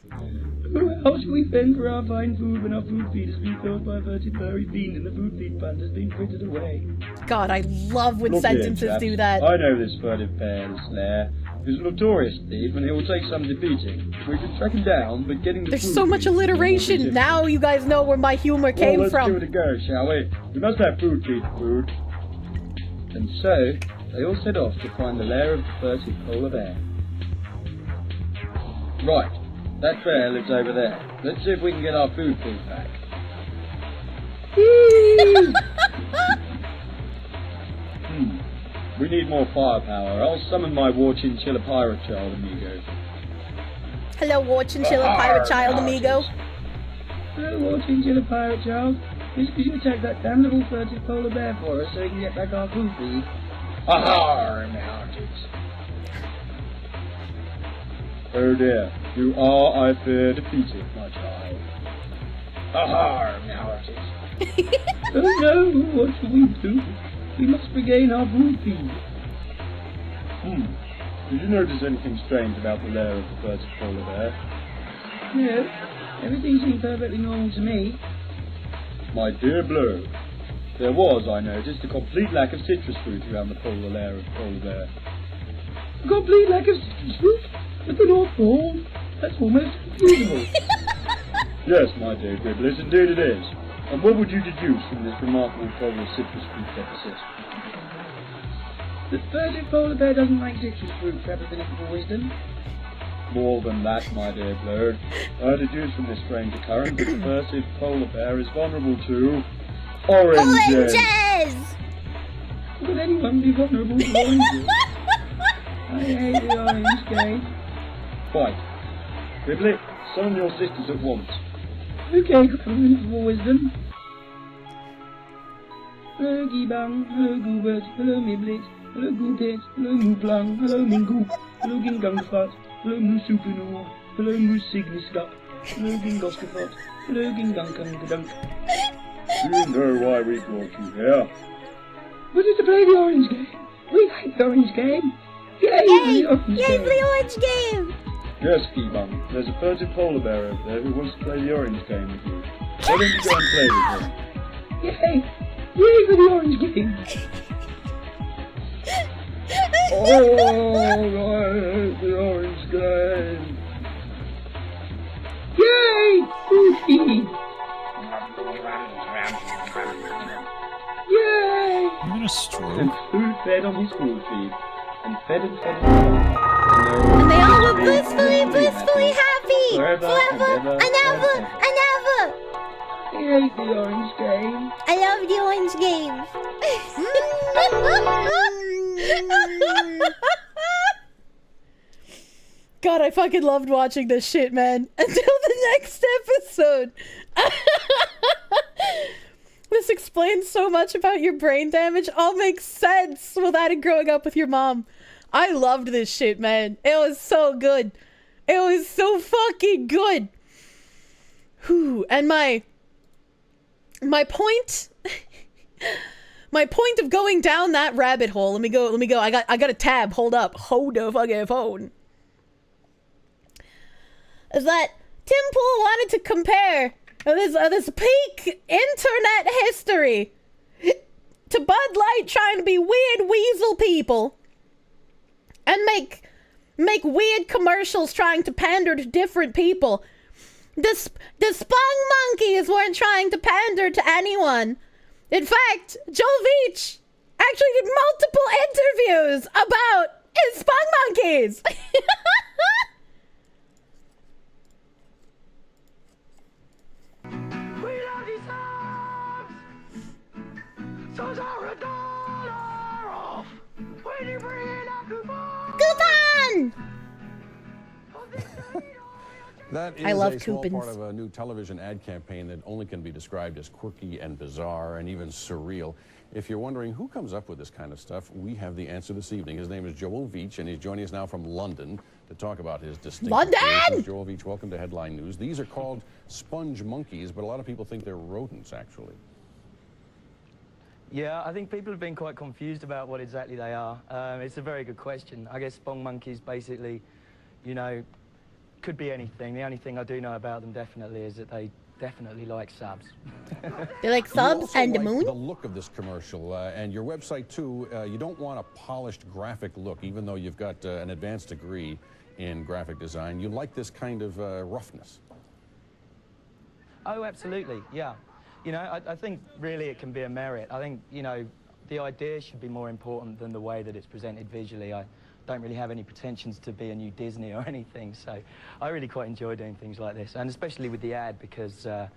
How should we fend for our fine food when our food feed has been filled by a furtive furry fiend and the food feed fund has been printed away? God, I love when Look sentences here, chaps. do that. I know this furtive bear, the Slayer. He's a notorious thief and he will take some defeating. We can track him down, but getting the There's food so much feed is more alliteration. difficult. Now you guys know where my humor came Well, let's from. give it a go, shall we? We must have food feed food. And so, they all set off to find the lair of the furtive polar bear. Right, that bear lives over there. Let's see if we can get our food feed back. We need more firepower. I'll summon my war chinchilla pirate child, amigo. Hello, War Chinchilla Pirate Child, amigo. Hello, War Chinchilla Pirate Child. Please could you attack that damn little furtive polar bear for us so we can get back our food feed? Aha, mountains. Oh dear, you are, I fear, defeated, my child. Aha, mountains. Oh no, what shall we do? We must regain our food feed. Did you notice anything strange about the lair of the furtive polar bear? No, everything seemed perfectly normal to me. My dear Blue, there was, I noticed, a complete lack of citrus fruit around the polar lair of the polar bear. A complete lack of citrus fruit at the North Pole? That's almost inconceivable. Yes, my dear Gribblers, indeed it is. And what would you deduce from this remarkable polar citrus fruit deficit? The furtive polar bear doesn't like citrus fruit, Crab of Ineffable Wisdom. More than that, my dear Blurred. I deduce from this strange occurrence that the furtive polar bear is vulnerable to oranges. Oranges! Would anyone be vulnerable to oranges? I hate the orange game. Quite. Gribbly, summon your sisters at once. Okay, Crab of Ineffable Wisdom. Hello Gibang, hello Goobert, hello Miblet, hello Goopet, hello Mooplung, hello Mingoop, hello Gingungfut, Hello, Moosupinor. Hello, Moose Signiscup. Hello, Gingoskafot. Hello, Gingunkunk. You know why we brought you here. Was it to play the orange game? We like the orange game. Yay, Yay! the orange Yay game. for the orange game! Yes, Key-Bum. There's a furtive polar bear over there who wants to play the orange game with you. Why don't you go and play with him? Yay! Yay for the orange game! Alright, the orange game! Yay! Foodie! Yay! I'm gonna stroke. And food fed on his food feed. And fed and fed and fed. And they all were blissfully happy! Forever and ever! Yay, the orange game! I love the orange game! God, I fucking loved watching this shit, man. Until the next episode. This explains so much about your brain damage. All makes sense without it growing up with your mom. I loved this shit, man. It was so good. It was so fucking good. Whew. And my point my point of going down that rabbit hole, let me go. I got a tab. Hold up. Hold the fucking phone. Is that Tim Pool wanted to compare this peak internet history to Bud Light trying to be weird weasel people and make weird commercials trying to pander to different people. The Spongmonkeys weren't trying to pander to anyone. In fact, Joel Veach actually did multiple interviews about his Spongmonkeys. We love these subs! Subs are $1 off when you bring in a coupon! Coupon! That is I love a small coupons. part of a new television ad campaign that only can be described as quirky and bizarre and even surreal. If you're wondering who comes up with this kind of stuff, we have the answer this evening. His name is Joel Veach, and he's joining us now from London to talk about his distinct creations. Joel Veach, welcome to Headline News. These are called Spongmonkeys, but a lot of people think they're rodents, actually. Yeah, I think people have been quite confused about what exactly they are. It's a very good question. I guess Spongmonkeys basically, you know, could be anything. The only thing I do know about them definitely is that they definitely like subs. They like subs and the moon? The look of this commercial, and your website too, you don't want a polished graphic look, even though you've got an advanced degree in graphic design. You like this kind of roughness. Oh, absolutely, yeah. You know, I think really it can be a merit. I think, you know, the idea should be more important than the way that it's presented visually. I don't really have any pretensions to be a new Disney or anything, so I really quite enjoy doing things like this, and especially with the ad, because the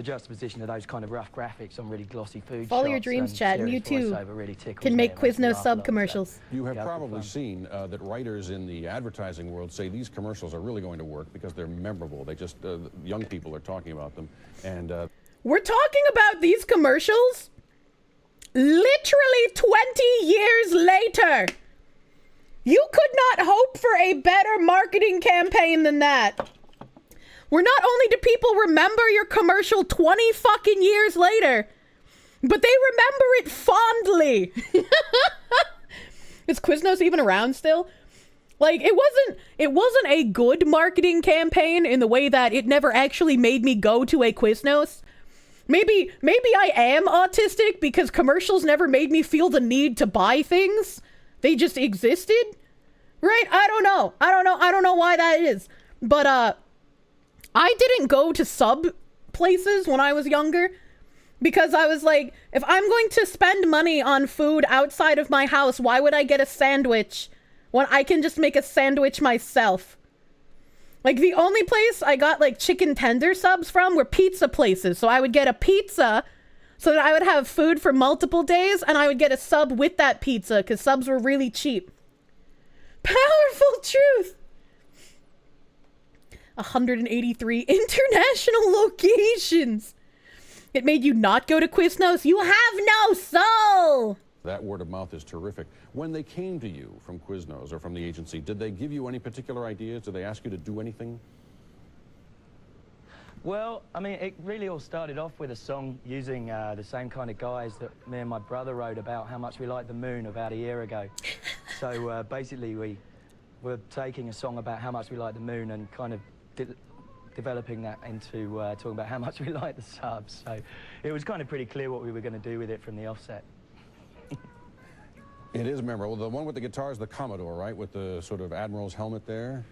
juxtaposition of those kind of rough graphics on really glossy food Follow shots your dreams, and Chad, and you serious too voiceover really tickles can me. make It makes me Quiznos laugh a sub lot, commercials. so You have yeah, good probably fun. seen that writers in the advertising world say these commercials are really going to work because they're memorable. They just, young people are talking about them, and We're talking about these commercials literally 20 years later. You could not hope for a better marketing campaign than that. Where not only do people remember your commercial 20 fucking years later, but they remember it fondly. Is Quiznos even around still? Like, it wasn't a good marketing campaign in the way that it never actually made me go to a Quiznos. Maybe I am autistic because commercials never made me feel the need to buy things. They just existed, right? I don't know why that is. But I didn't go to sub places when I was younger because I was like, if I'm going to spend money on food outside of my house, why would I get a sandwich when I can just make a sandwich myself? Like, the only place I got like chicken tender subs from were pizza places. So I would get a pizza so that I would have food for multiple days, and I would get a sub with that pizza because subs were really cheap. Powerful truth. 183 international locations. It made you not go to Quiznos. You have no soul. That word of mouth is terrific. When they came to you from Quiznos or from the agency, did they give you any particular ideas? Did they ask you to do anything? Well, I mean, it really all started off with a song using the same kind of guys that me and my brother wrote about how much we liked the moon about a year ago. So basically we were taking a song about how much we like the moon and kind of developing that into talking about how much we like the subs. So it was kind of pretty clear what we were going to do with it from the offset. It is memorable. The one with the guitar is the Commodore, right? With the sort of Admiral's helmet there?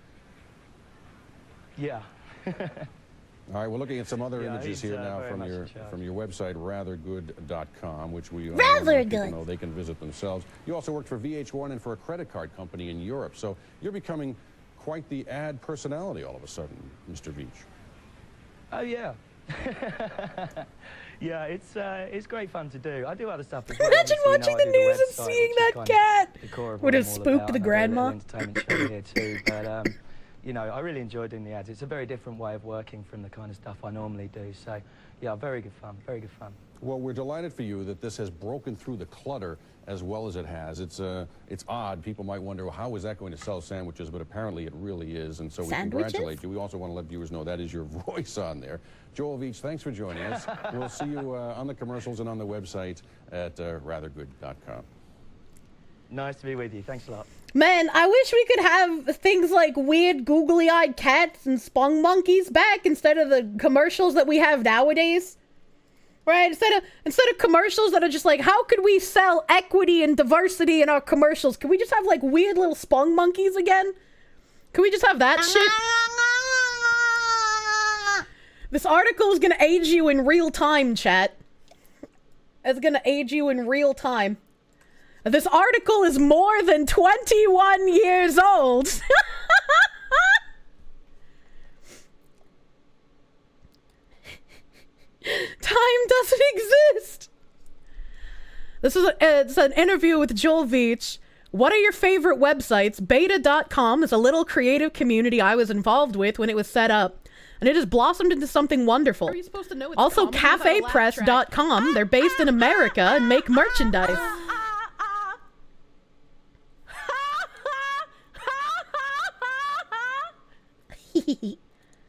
Yeah. All right, we're looking at some other images here now very from your website, rathergood.com, which we Rather people good. know they can visit themselves. You also worked for VH1 and for a credit card company in Europe, so you're becoming quite the ad personality all of a sudden, Mr. Veach. Oh yeah. Yeah, it's great fun to do. I do other stuff as well. Imagine obviously, watching the I do news and website, seeing which is that kind of cat. the core of Would what have I'm all spooked about, the and I have a little grandma. entertainment show here too, but you know, I really enjoy doing the ads. It's a very different way of working from the kind of stuff I normally do. So, yeah, very good fun, very good fun. Well, we're delighted for you that this has broken through the clutter as well as it has. It's odd. People might wonder, well, how is that going to sell sandwiches? But apparently it really is. And so we congratulate you. We also want to let viewers know that is your voice on there. Joel Veach, thanks for joining us. We'll see you on the commercials and on the website at rathergood.com. Nice to be with you. Thanks a lot. Man, I wish we could have things like weird googly-eyed cats and Spongmonkeys back instead of the commercials that we have nowadays. Right? Instead of commercials that are just like, how could we sell equity and diversity in our commercials? Can we just have like weird little Spongmonkeys again? Can we just have that shit? This article is gonna age you in real time, chat. It's gonna age you in real time. This article is more than 21 years old. Time doesn't exist. This is it's an interview with Joel Veach. What are your favorite websites? Beta.com is a little creative community I was involved with when it was set up, and it has blossomed into something wonderful. Are you supposed to know it's Oh, a Ah, comedy without a laugh track? Ah, CafePress.com. They're based in America and make merchandise.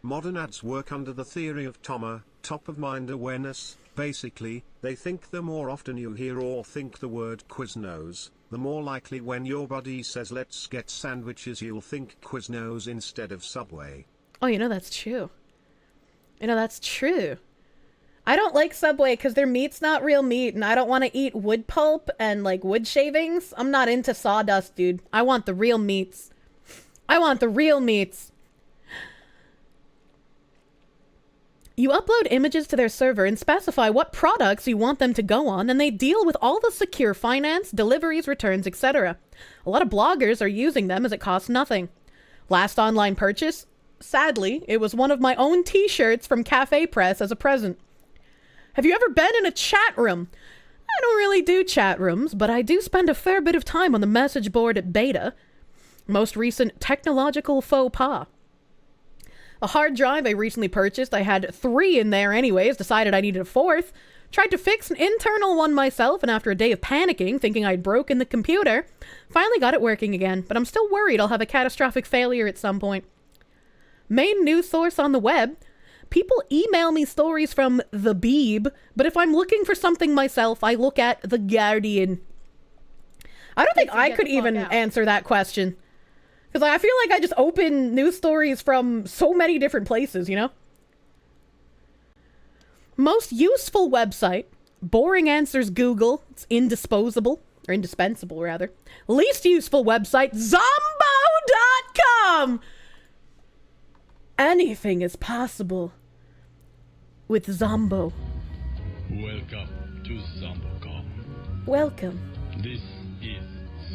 Modern ads work under the theory of TOMA, top of mind awareness. Basically, they think the more often you hear or think the word Quiznos, the more likely when your buddy says let's get sandwiches you'll think Quiznos instead of Subway. Oh, you know that's true. You know that's true. I don't like Subway because their meat's not real meat, and I don't want to eat wood pulp and like wood shavings. I'm not into sawdust, dude. I want the real meats. I want the real meats. You upload images to their server and specify what products you want them to go on, and they deal with all the secure finance, deliveries, returns, etc. A lot of bloggers are using them as it costs nothing. Last online purchase? Sadly, it was one of my own t-shirts from Cafe Press as a present. Have you ever been in a chat room? I don't really do chat rooms, but I do spend a fair bit of time on the message board at Beta. Most recent technological faux pas. A hard drive I recently purchased, I had 3 in there anyways, decided I needed a 4th. Tried to fix an internal one myself, and after a day of panicking, thinking I'd broken the computer, finally got it working again, but I'm still worried I'll have a catastrophic failure at some point. Main news source on the web. People email me stories from The Beeb, but if I'm looking for something myself, I look at The Guardian. I don't think I could even answer that question. Because I feel like I just open news stories from so many different places, you know? Most useful website. Boring answers Google. It's indisposable. Or indispensable, rather. Least useful website. Zombo.com! Anything is possible with Zombo. Welcome to Zombo.com. Welcome. This is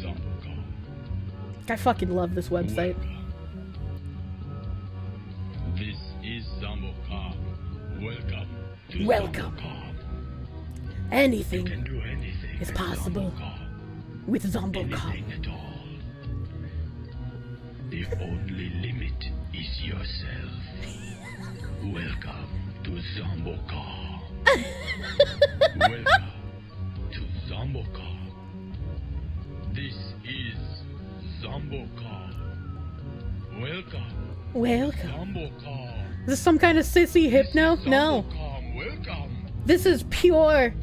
Zombo.com. I fucking love this website. This is Zombo.com. Welcome to Welcome. Zombo.com. Anything, You can do anything is with possible with Zombo.com. Anything at all. The only limit is yourself. Welcome to Zombo.com. Welcome to Zombo.com. Zombo car. Welcome. Welcome. Zombo car. Is this some kind of sissy hypno? No. Welcome. This is pure.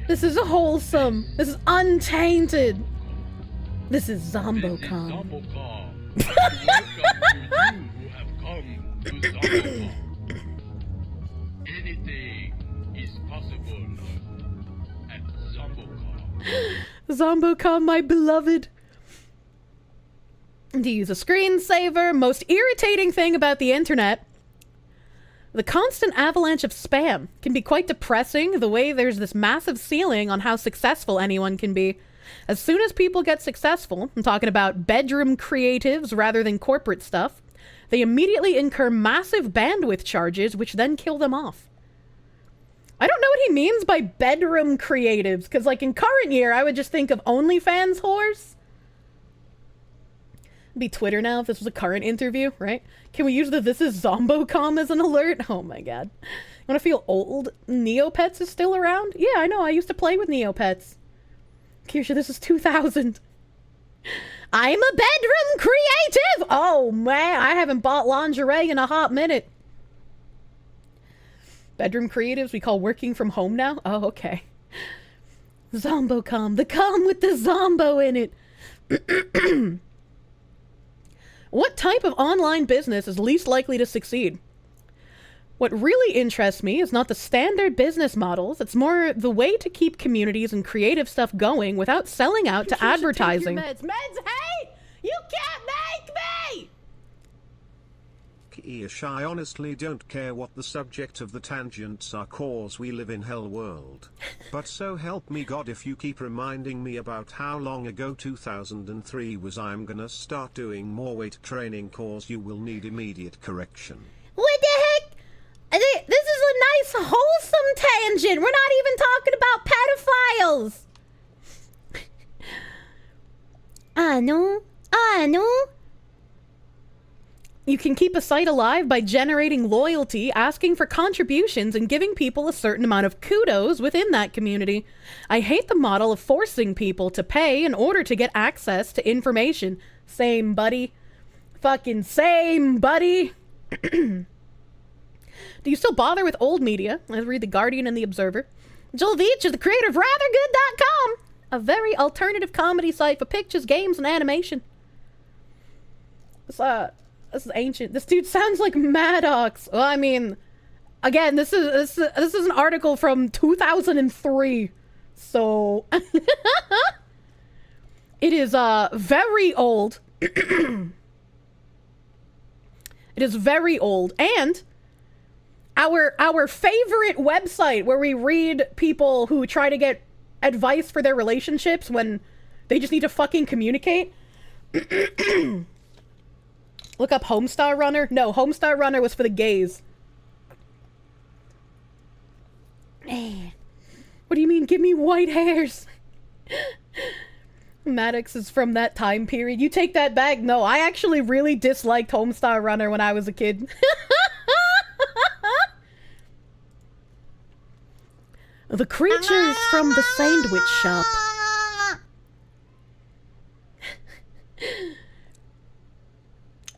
This is wholesome. This is untainted. This is ZomboCon. Zombo car. Welcome to you who have come to Zombo car. Anything is possible at Zombo car. ZomboCon, my beloved. To use a screensaver, most irritating thing about the internet. The constant avalanche of spam can be quite depressing, the way there's this massive ceiling on how successful anyone can be. As soon as people get successful, I'm talking about bedroom creatives rather than corporate stuff, they immediately incur massive bandwidth charges, which then kill them off. I don't know what he means by bedroom creatives, because like in current year, I would just think of OnlyFans whores. It'd be Twitter now if this was a current interview, right? Can we use the "this is ZomboCom" as an alert? Oh my god. You want to feel old? Neopets is still around? Yeah, I know. I used to play with Neopets. Kirsche, this is 2000. I'm a bedroom creative! Oh man, I haven't bought lingerie in a hot minute. Bedroom creatives we call working from home now? Oh, okay. ZomboCom, the com with the zombo in it. What type of online business is least likely to succeed? What really interests me is not the standard business models, it's more the way to keep communities and creative stuff going without selling out to advertising. Meds, hey! You can't make me! Kirsche, I honestly don't care what the subject of the tangents are, cause we live in hell world. But so help me God if you keep reminding me about how long ago 2003 was, I'm gonna start doing more weight training, cause you will need immediate correction. What the heck? This is a nice, wholesome tangent. We're not even talking about pedophiles. I know. You can keep a site alive by generating loyalty, asking for contributions, and giving people a certain amount of kudos within that community. I hate the model of forcing people to pay in order to get access to information. Same, buddy. Fucking same, buddy. Do you still bother with old media? I read The Guardian and The Observer. Joel Veach is the creator of RatherGood.com, a very alternative comedy site for pictures, games, and animation. This is ancient. This dude sounds like Maddox. Well, I mean, again, this is an article from 2003, so it is very old. It is very old, and our favorite website where we read people who try to get advice for their relationships when they just need to fucking communicate. Look up Homestar Runner. No, Homestar Runner was for the gays. Man. What do you mean, give me white hairs? Maddox is from that time period. You take that back. No, I actually really disliked Homestar Runner when I was a kid. The creatures from the sandwich shop.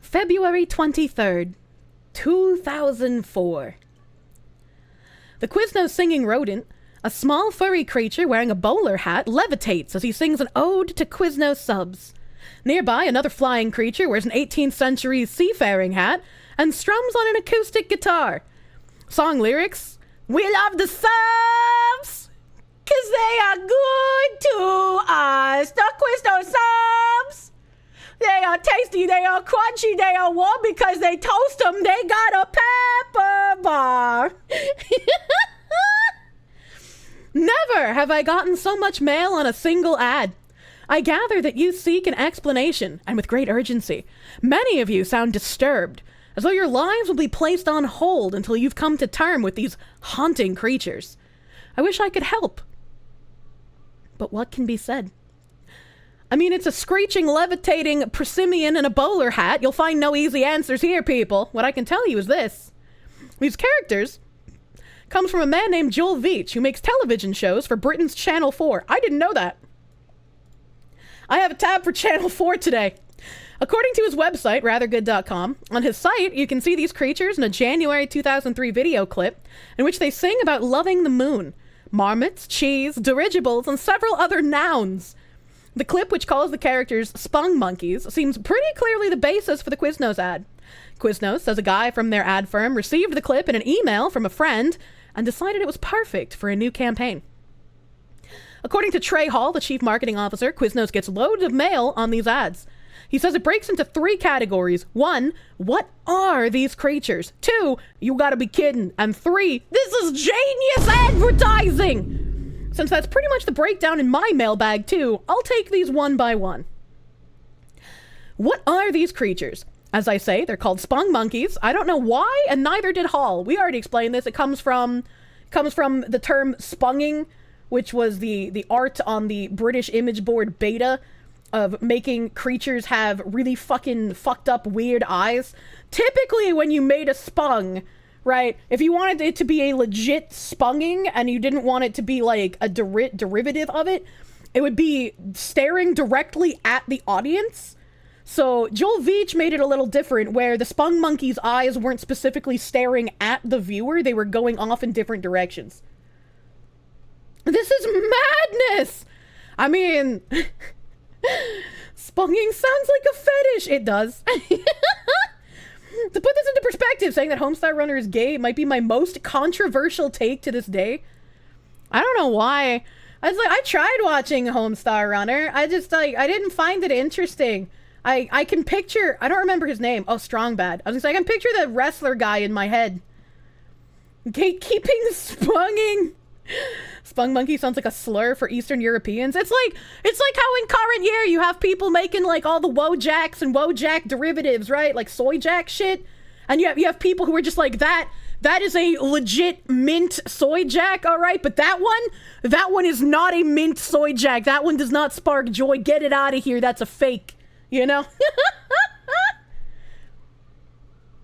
February 23rd, 2004. The Quiznos singing rodent, a small furry creature wearing a bowler hat, levitates as he sings an ode to Quiznos subs. Nearby, another flying creature wears an 18th century seafaring hat and strums on an acoustic guitar. Song lyrics: "We love the subs, 'cause they are good to us. The Quiznos subs. They are tasty, they are crunchy, they are warm because they toast them. They got a pepper bar." Never have I gotten so much mail on a single ad. I gather that you seek an explanation, and with great urgency. Many of you sound disturbed, as though your lives will be placed on hold until you've come to term with these haunting creatures. I wish I could help. But what can be said? I mean, it's a screeching, levitating prosimian in a bowler hat. You'll find no easy answers here, people. What I can tell you is this. These characters comes from a man named Joel Veach, who makes television shows for Britain's Channel 4. I didn't know that. I have a tab for Channel 4 today. According to his website, rathergood.com, on his site, you can see these creatures in a January 2003 video clip in which they sing about loving the moon, marmots, cheese, dirigibles, and several other nouns. The clip, which calls the characters Spongmonkeys, seems pretty clearly the basis for the Quiznos ad. Quiznos says a guy from their ad firm received the clip in an email from a friend and decided it was perfect for a new campaign. According to Trey Hall, the chief marketing officer, Quiznos gets loads of mail on these ads. He says it breaks into 3 categories. 1, what are these creatures? 2, you gotta be kidding. And 3, this is genius advertising! Since that's pretty much the breakdown in my mailbag too, I'll take these one by one. What are these creatures? As I say, they're called Spongmonkeys. I don't know why, and neither did Hall. We already explained this. It comes from the term sponging, which was the art on the British image board beta of making creatures have really fucking fucked up weird eyes. Typically when you made a spung, right, if you wanted it to be a legit spunging and you didn't want it to be like a derivative of it, it would be staring directly at the audience. So Joel Veach made it a little different, where the Spongmonkeys' eyes weren't specifically staring at the viewer, they were going off in different directions. This is madness! I mean, spunging sounds like a fetish. It does. To put this into perspective, saying that Homestar Runner is gay might be my most controversial take to this day. I don't know why. I tried watching Homestar Runner. I didn't find it interesting. I can picture, I don't remember his name. Oh, Strongbad. I was just like, I can picture the wrestler guy in my head. Gatekeeping spunging. Spongmonkey sounds like a slur for Eastern Europeans. It's like how in current year you have people making like all the Wojaks and Wojak derivatives, right? Like soy jack shit. And you have people who are just like, that is a legit mint soy jack, all right? But that one is not a mint soy jack. That one does not spark joy. Get it out of here. That's a fake, you know?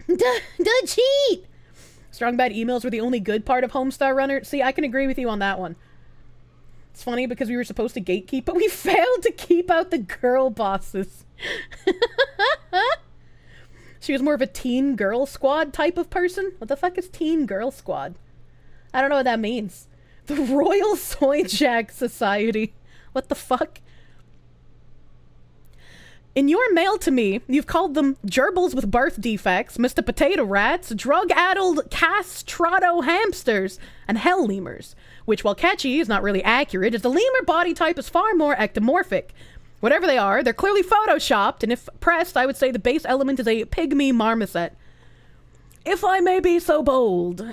The cheat! Strong bad emails were the only good part of Homestar Runner. See, I can agree with you on that one. It's funny because we were supposed to gatekeep, but we failed to keep out the girl bosses. She was more of a teen girl squad type of person. What the fuck is teen girl squad? I don't know what that means. The Royal Soy Jack Society. What the fuck? In your mail to me, you've called them gerbils with birth defects, Mr. Potato Rats, drug-addled castrato hamsters, and hell lemurs, which, while catchy, is not really accurate, as the lemur body type is far more ectomorphic. Whatever they are, they're clearly photoshopped, and if pressed, I would say the base element is a pygmy marmoset. If I may be so bold,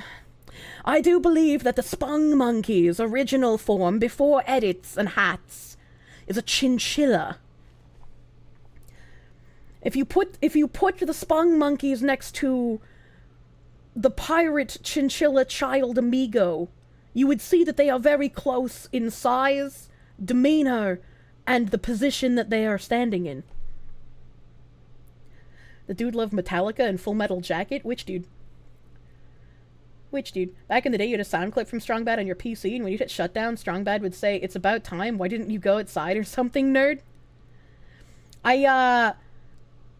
I do believe that the Spongmonkeys' original form, before edits and hats, is a chinchilla. If you put the Spongmonkeys next to the pirate chinchilla child amigo, you would see that they are very close in size, demeanor, and the position that they are standing in. The dude loved Metallica and Full Metal Jacket? Which dude? Which dude? Back in the day, you had a sound clip from Strongbad on your PC, and when you hit shutdown, Strongbad would say, "It's about time, why didn't you go outside or something, nerd?"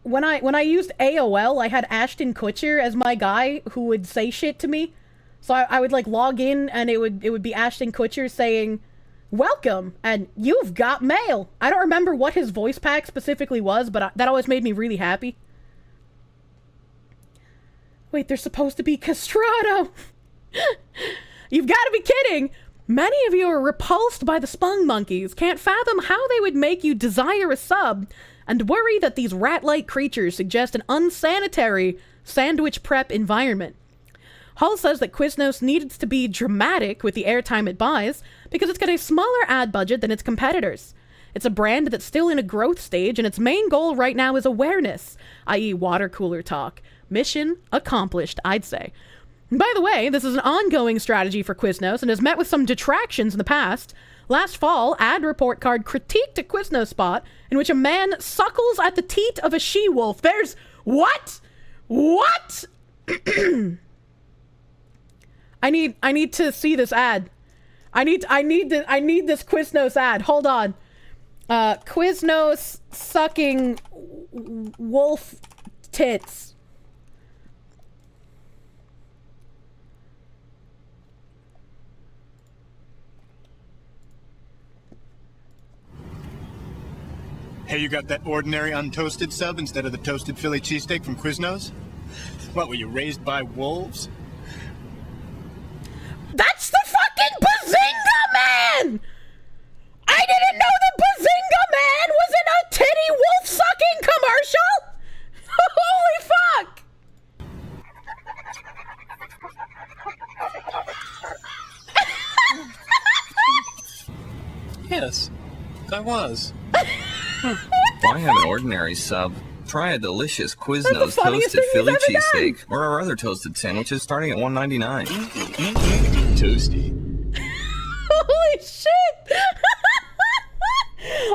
When I used AOL, I had Ashton Kutcher as my guy who would say shit to me. So I would like log in and it would be Ashton Kutcher saying, "Welcome, and you've got mail." I don't remember what his voice pack specifically was, but that always made me really happy. Wait, they're supposed to be castrato. You've got to be kidding. Many of you are repulsed by the Spongmonkeys, can't fathom how they would make you desire a sub, and worry that these rat-like creatures suggest an unsanitary sandwich prep environment. Hall says that Quiznos needs to be dramatic with the airtime it buys because it's got a smaller ad budget than its competitors. It's a brand that's still in a growth stage, and its main goal right now is awareness, i.e. water cooler talk. Mission accomplished, I'd say. By the way, this is an ongoing strategy for Quiznos and has met with some detractions in the past. Last fall, Ad Report Card critiqued a Quiznos spot in which a man suckles at the teat of a she-wolf. There's... What? What? I need to see this ad. I need this Quiznos ad. Hold on. Quiznos sucking wolf tits. Hey, you got that ordinary untoasted sub instead of the toasted Philly cheesesteak from Quiznos? What, were you raised by wolves? That's the fucking Bazinga Man! I didn't know the Bazinga Man was in a titty wolf-sucking commercial! Holy fuck! Yes, I was. Why have an ordinary sub? Try a delicious Quiznos toasted Philly cheesesteak or our other toasted sandwiches starting at $1.99. Toasty. Holy shit!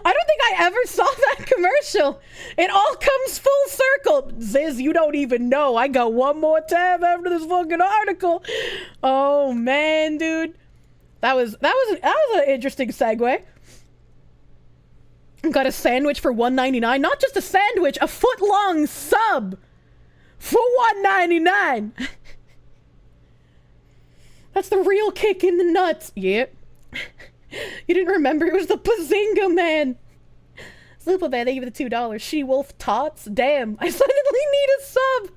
I don't think I ever saw that commercial. It all comes full circle. Ziz, you don't even know. I got one more tab after this fucking article. Oh man, dude. That was an interesting segue. Got a sandwich for $1.99. Not just a sandwich, a foot-long sub for $1.99. That's the real kick in the nuts. Yep. You didn't remember it was the Bazinga Man. Superman, they give it the $2. She-wolf tots. Damn, I suddenly need a sub.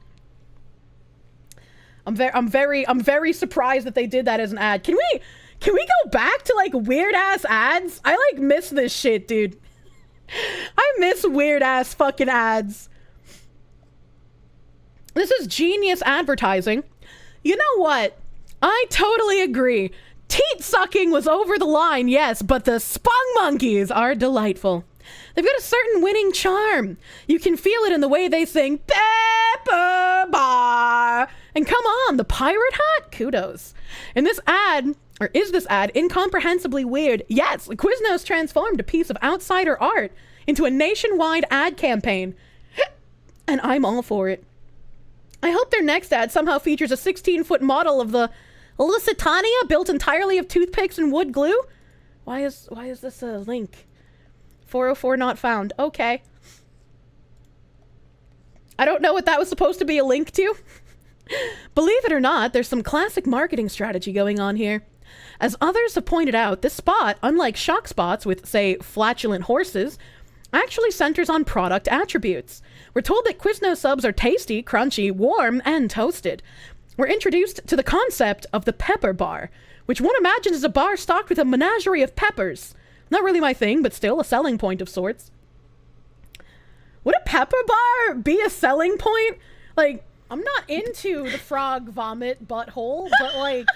I'm very surprised that they did that as an ad. Can we go back to like weird ass ads? I like miss this shit, dude. I miss weird ass fucking ads. This is genius advertising. You know what? I totally agree. Teat sucking was over the line, yes, but the Spongmonkeys are delightful. They've got a certain winning charm. You can feel it in the way they sing Pepper Bar. And come on, the pirate hat? Kudos. In this ad, or is this ad incomprehensibly weird? Yes, Quiznos transformed a piece of outsider art into a nationwide ad campaign. And I'm all for it. I hope their next ad somehow features a 16-foot model of the Lusitania built entirely of toothpicks and wood glue. Why is this a link? 404 not found. Okay. I don't know what that was supposed to be a link to. Believe it or not, there's some classic marketing strategy going on here. As others have pointed out, this spot, unlike shock spots with, say, flatulent horses, actually centers on product attributes. We're told that Quiznos subs are tasty, crunchy, warm, and toasted. We're introduced to the concept of the pepper bar, which one imagines is a bar stocked with a menagerie of peppers. Not really my thing, but still a selling point of sorts. Would a pepper bar be a selling point? Like, I'm not into the frog vomit butthole, but like,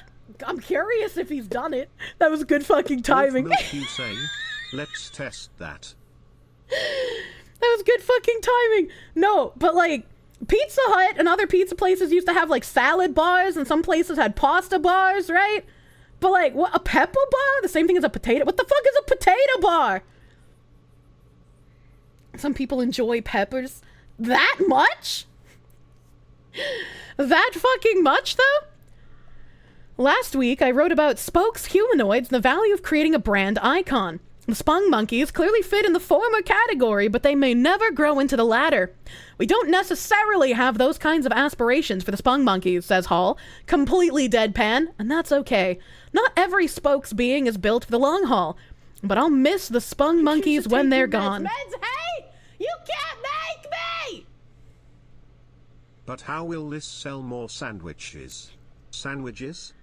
I'm curious if he's done it. That was good fucking timing. Milk, you say? Let's test that. That was good fucking timing. No, but like, Pizza Hut and other pizza places used to have like salad bars, and some places had pasta bars, right? But like, what, a pepper bar? The same thing as a potato? What the fuck is a potato bar? Some people enjoy peppers that much? That fucking much, though? Last week, I wrote about spokes humanoids and the value of creating a brand icon. The Spongmonkeys clearly fit in the former category, but they may never grow into the latter. We don't necessarily have those kinds of aspirations for the Spongmonkeys, says Hall, completely deadpan, and that's okay. Not every spokes being is built for the long haul, but I'll miss the Spongmonkeys when they're gone. Hey, you can't make me! But how will this sell more sandwiches? Sandwiches?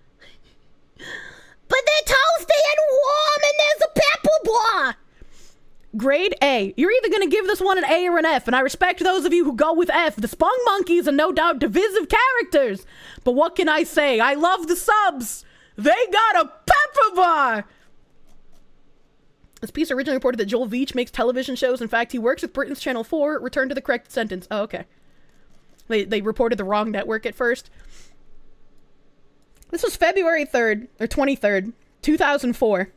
But they're toasty and warm, and there's a pepper bar. Grade A. You're either going to give this one an A or an F, and I respect those of you who go with F. The Spongmonkeys are no doubt divisive characters. But what can I say? I love the subs. They got a pepper bar. This piece originally reported that Joel Veach makes television shows. In fact, he works with Britain's Channel 4. Return to the correct sentence. Oh, okay. They reported the wrong network at first. This was February 3rd, or 23rd, 2004.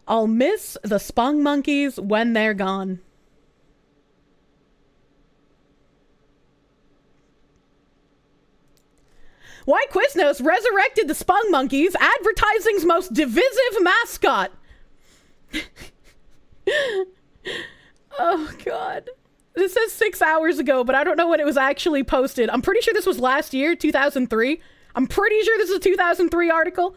I'll miss the Spongmonkeys when they're gone. Why Quiznos resurrected the Spongmonkeys, advertising's most divisive mascot. Oh, God. This says 6 hours ago, but I don't know when it was actually posted. I'm pretty sure this was last year, 2003. I'm pretty sure this is a 2003 article.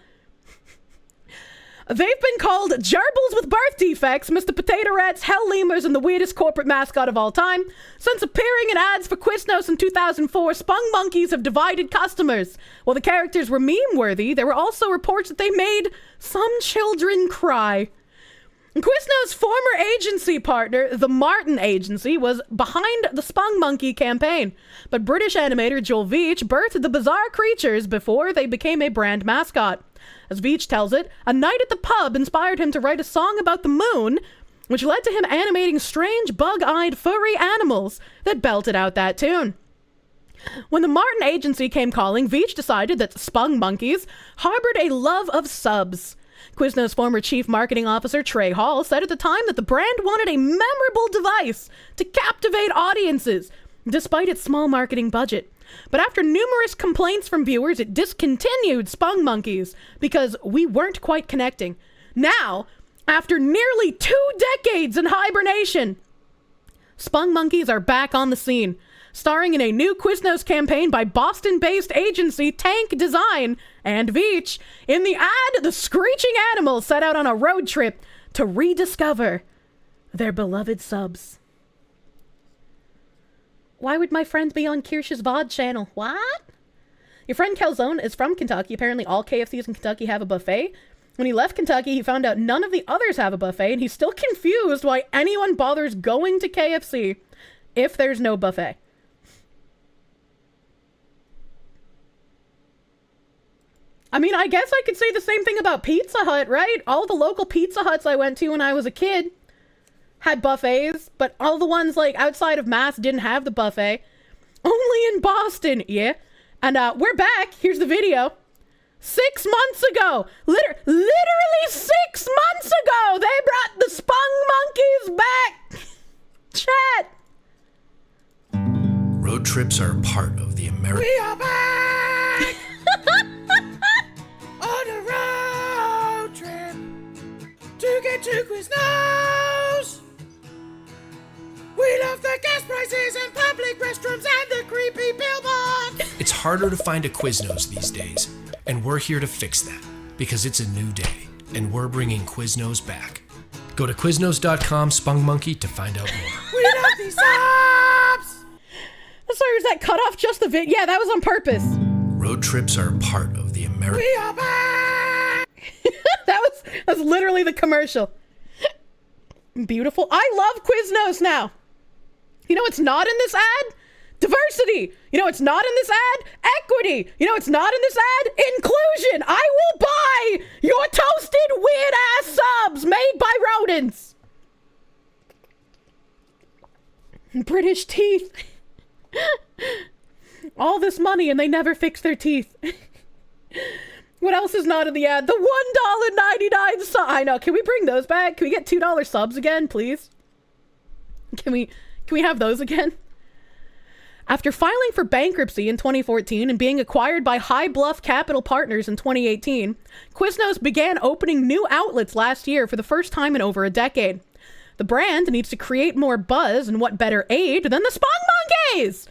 They've been called gerbils with birth defects, Mr. Potato Rats, Hell Lemurs, and the weirdest corporate mascot of all time. Since appearing in ads for Quiznos in 2004, Spongmonkeys have divided customers. While the characters were meme-worthy, there were also reports that they made some children cry. Quiznos' former agency partner, the Martin Agency, was behind the Spongmonkey campaign, but British animator Joel Veitch birthed the bizarre creatures before they became a brand mascot. As Veitch tells it, a night at the pub inspired him to write a song about the moon, which led to him animating strange, bug-eyed, furry animals that belted out that tune. When the Martin Agency came calling, Veitch decided that the Spongmonkeys harbored a love of subs. Quiznos' former chief marketing officer, Trey Hall, said at the time that the brand wanted a memorable device to captivate audiences, despite its small marketing budget. But after numerous complaints from viewers, it discontinued Spongmonkeys because we weren't quite connecting. Now, after nearly 2 decades in hibernation, Spongmonkeys are back on the scene, starring in a new Quiznos campaign by Boston-based agency Tank Design and Veitch. In the ad, the screeching animals set out on a road trip to rediscover their beloved subs. Why would my friend be on Kirsche's VoD channel? What? Your friend Calzone is from Kentucky. Apparently all KFCs in Kentucky have a buffet. When he left Kentucky, he found out none of the others have a buffet, and he's still confused why anyone bothers going to KFC if there's no buffet. I mean, I guess I could say the same thing about Pizza Hut, right? All the local Pizza Huts I went to when I was a kid had buffets, but all the ones like outside of Mass didn't have the buffet. Only in Boston, yeah. And we're back. Here's the video. 6 months ago, literally 6 months ago, they brought the Spongmonkeys back. Chat. Road trips are part of the American. We are back on a road trip to get to Quiznos. We love the gas prices and public restrooms and the creepy billboards. It's harder to find a Quiznos these days, and we're here to fix that because it's a new day, and we're bringing Quiznos back. Go to Quiznos.com, Spongmonkey, to find out more. We love these subs. Sorry, was that cut off just the vid? Yeah, that was on purpose. Road trips are part of the American. We are back. That's literally the commercial. Beautiful. I love Quiznos now. You know what's not in this ad? Diversity. You know what's not in this ad? Equity. You know what's not in this ad? Inclusion. I will buy your toasted weird ass subs made by rodents. British teeth. All this money and they never fix their teeth. What else is not in the ad? The $1.99 sub. I know. Can we bring those back? Can we get $2 subs again, please? Can we have those again? After filing for bankruptcy in 2014 and being acquired by High Bluff Capital Partners in 2018, Quiznos began opening new outlets last year for the first time in over a decade. The brand needs to create more buzz, and what better aid than the Spongmonkeys?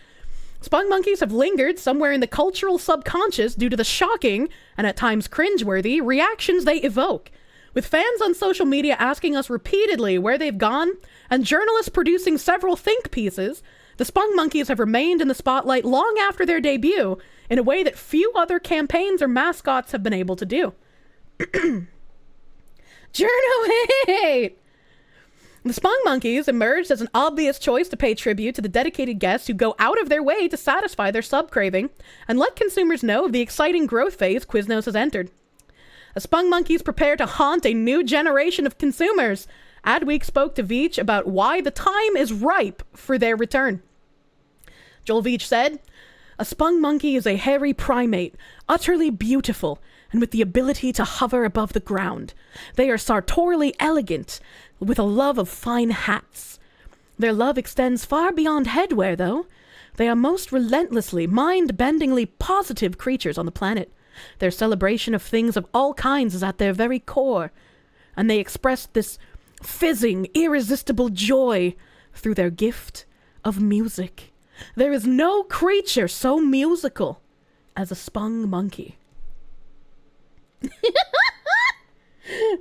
Spongmonkeys have lingered somewhere in the cultural subconscious due to the shocking, and at times cringeworthy, reactions they evoke. With fans on social media asking us repeatedly where they've gone, and journalists producing several think pieces, the Spongmonkeys have remained in the spotlight long after their debut, in a way that few other campaigns or mascots have been able to do. Journo hate! The Spongmonkeys emerged as an obvious choice to pay tribute to the dedicated guests who go out of their way to satisfy their sub-craving and let consumers know of the exciting growth phase Quiznos has entered. As Spongmonkeys prepare to haunt a new generation of consumers, Adweek spoke to Veitch about why the time is ripe for their return. Joel Veitch said, "A Spongmonkey is a hairy primate, utterly beautiful, and with the ability to hover above the ground. They are sartorially elegant, with a love of fine hats. Their love extends far beyond headwear, though. They are most relentlessly, mind-bendingly positive creatures on the planet. Their celebration of things of all kinds is at their very core, and they express this fizzing, irresistible joy through their gift of music. There is no creature so musical as a spung monkey.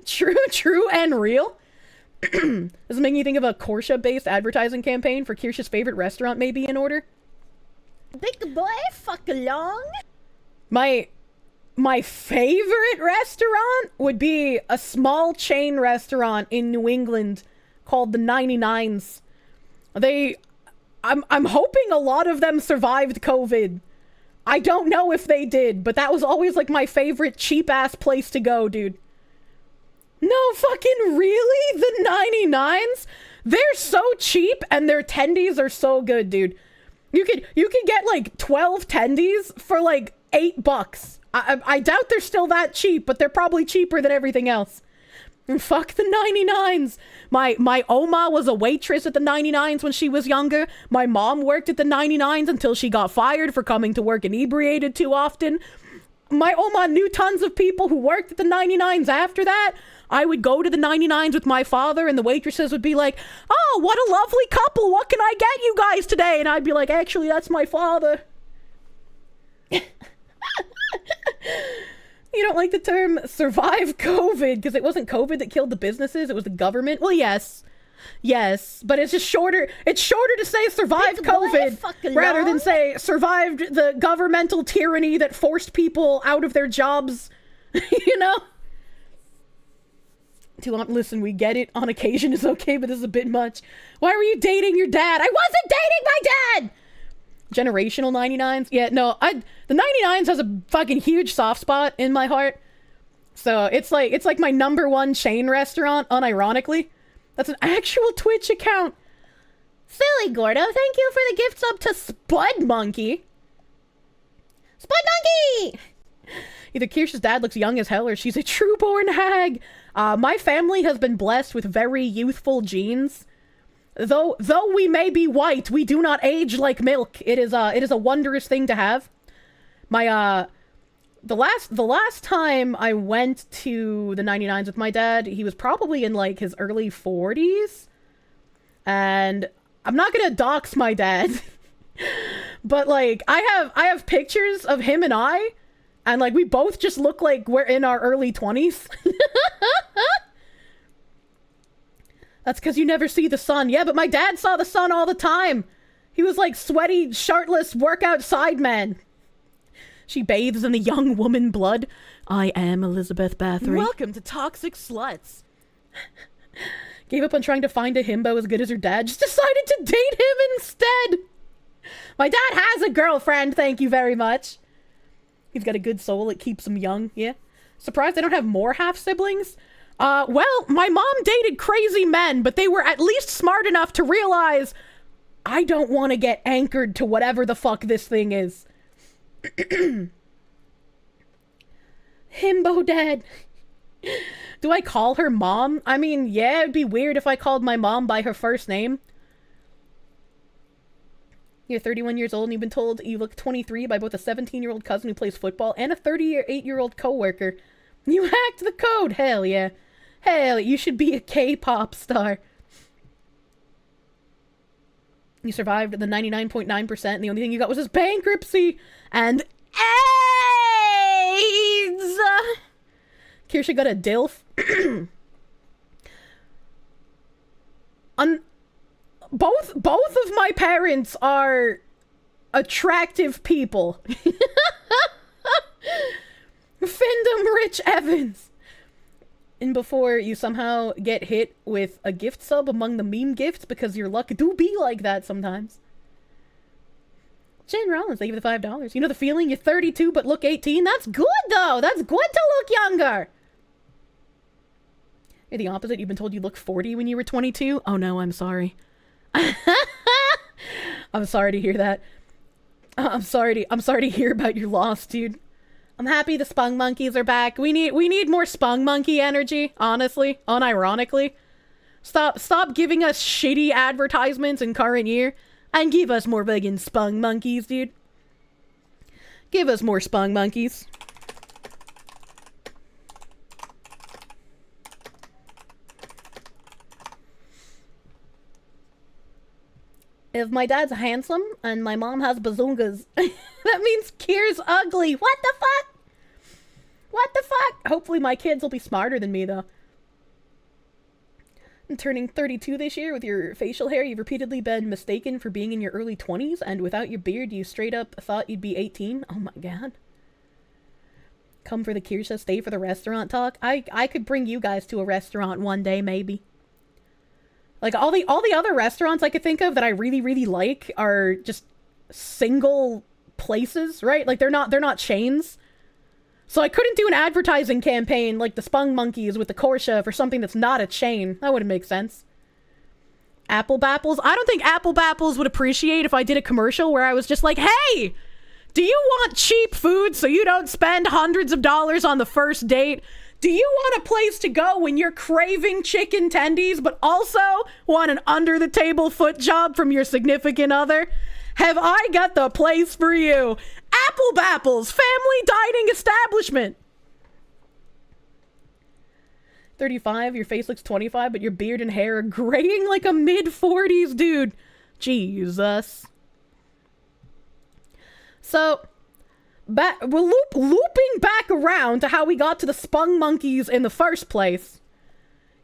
True and real. This is making you think of a Kirsche-based advertising campaign for Kirsche's favorite restaurant may be in order. Big boy, fuck along. My favorite restaurant would be a small chain restaurant in New England called the 99s. I'm hoping a lot of them survived COVID. I don't know if they did, but that was always like my favorite cheap ass place to go, dude. No fucking really? The 99s? They're so cheap and their tendies are so good, dude. You could get like 12 tendies for like $8. I doubt they're still that cheap, but they're probably cheaper than everything else. And fuck the 99s. My Oma was a waitress at the 99s when she was younger. My mom worked at the 99s until she got fired for coming to work inebriated too often. My Oma knew tons of people who worked at the 99s after that. I would go to the 99s with my father and the waitresses would be like, "Oh, what a lovely couple. What can I get you guys today?" And I'd be like, "Actually, that's my father." You don't like the term survive COVID because it wasn't COVID that killed the businesses, it was the government. Well, yes, but it's just shorter. It's shorter to say survived COVID rather than say survived the governmental tyranny that forced people out of their jobs. You know? Listen, we get it. On occasion is okay, but this is a bit much. Why were you dating your dad? I wasn't dating my dad! Generational 99s? Yeah, no, the 99s has a fucking huge soft spot in my heart. So it's like my #1 chain restaurant, unironically. That's an actual Twitch account. Silly Gordo, thank you for the gift sub to Spudmonkey. Spudmonkey! Either Kirsche's dad looks young as hell or she's a true-born hag. My family has been blessed with very youthful genes. Though we may be white, we do not age like milk. It is a wondrous thing to have. My the last time I went to the 99s with my dad, he was probably in like his early 40s. And I'm not gonna dox my dad. But like I have pictures of him and I, and like we both just look like we're in our early 20s. That's because you never see the sun. Yeah, but my dad saw the sun all the time. He was like sweaty, shirtless, workout side man. She bathes in the young woman blood. I am Elizabeth Bathory. Welcome to Toxic Sluts. Gave up on trying to find a himbo as good as her dad. Just decided to date him instead. My dad has a girlfriend, thank you very much. He's got a good soul. It keeps him young, yeah. Surprised I don't have more half-siblings? Well, my mom dated crazy men, but they were at least smart enough to realize I don't want to get anchored to whatever the fuck this thing is. Himbo dad. Do I call her mom? I mean, yeah, it'd be weird if I called my mom by her first name. You're 31 years old and you've been told you look 23 by both a 17-year-old cousin who plays football and a 38-year-old coworker. You hacked the code. Hell yeah. Hell, you should be a K-pop star. You survived the 99.9% and the only thing you got was his bankruptcy and AIDS. Kirsche got a DILF. Both of my parents are attractive people. Findom Rich Evans. And before you somehow get hit with a gift sub among the meme gifts, because your luck do be like that sometimes. Jen Rollins, thank you for the $5. You know the feeling? You're 32 but look 18? That's good, though! That's good to look younger! You're the opposite. You've been told you look 40 when you were 22? Oh no, I'm sorry. I'm sorry to hear that. I'm sorry to hear about your loss, dude. I'm happy the Spongmonkeys are back. We need more Spongmonkey energy, honestly, unironically. Stop giving us shitty advertisements in current year and give us more vegan Spongmonkeys, dude. Give us more Spongmonkeys. if my dad's handsome and my mom has bazungas, that means Kier's ugly. What the fuck? What the fuck? Hopefully my kids will be smarter than me, though. I'm turning 32 this year. With your facial hair, you've repeatedly been mistaken for being in your early 20s, and without your beard, you straight up thought you'd be 18. Oh my god. Come for the Kirsche, stay for the restaurant talk. I could bring you guys to a restaurant one day, maybe. Like, all the other restaurants I could think of that I really, really like are just single places, right? Like, they're not chains. So I couldn't do an advertising campaign like the Spongmonkeys with the Kirsche for something that's not a chain. That wouldn't make sense. Apple Bapples? I don't think Apple Bapples would appreciate if I did a commercial where I was just like, hey, do you want cheap food so you don't spend hundreds of dollars on the first date? Do you want a place to go when you're craving chicken tendies but also want an under-the-table foot job from your significant other? Have I got the place for you? Apple Bapples, family dining establishment. 35, your face looks 25, but your beard and hair are graying like a mid-40s dude. Jesus. So, we're looping back around to how we got to the Spongmonkeys in the first place.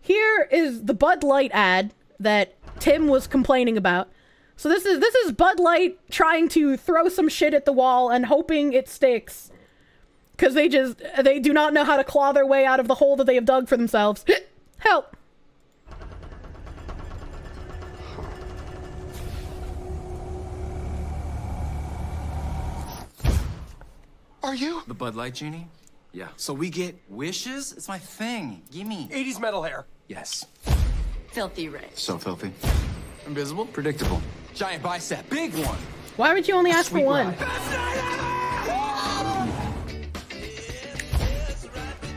Here is the Bud Light ad that Tim was complaining about. So this is Bud Light trying to throw some shit at the wall and hoping it sticks. Because they do not know how to claw their way out of the hole that they have dug for themselves. Help! Are you the Bud Light Genie? Yeah. So we get wishes? It's my thing. Gimme. 80s metal hair. Yes. Filthy rich. So filthy. Invisible. Predictable. Giant bicep. Big one. Why would you only ask for one?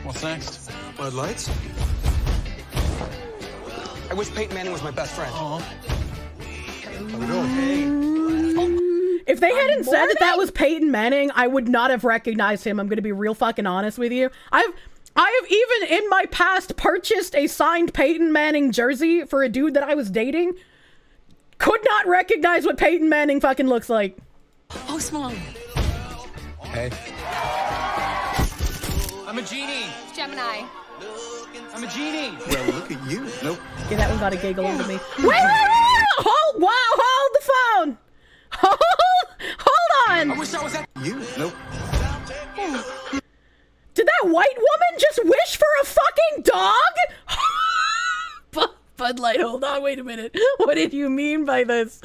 What's next? Bud Lights? I wish Peyton Manning was my best friend. If they hadn't said that was Peyton Manning, I would not have recognized him. I'm going to be real fucking honest with you. I have even in my past purchased a signed Peyton Manning jersey for a dude that I was dating. Could not recognize what Peyton Manning fucking looks like. Oh, small. Hey. I'm a genie. Gemini. I'm a genie. Well, look at you. Nope. Okay, that one got a giggle into me. Wait! Hold! Wow! Hold the phone! Hold on! I wish I was at you. Nope. Did that white woman just wish for a fucking dog? Bud Light, hold on, wait a minute. What did you mean by this?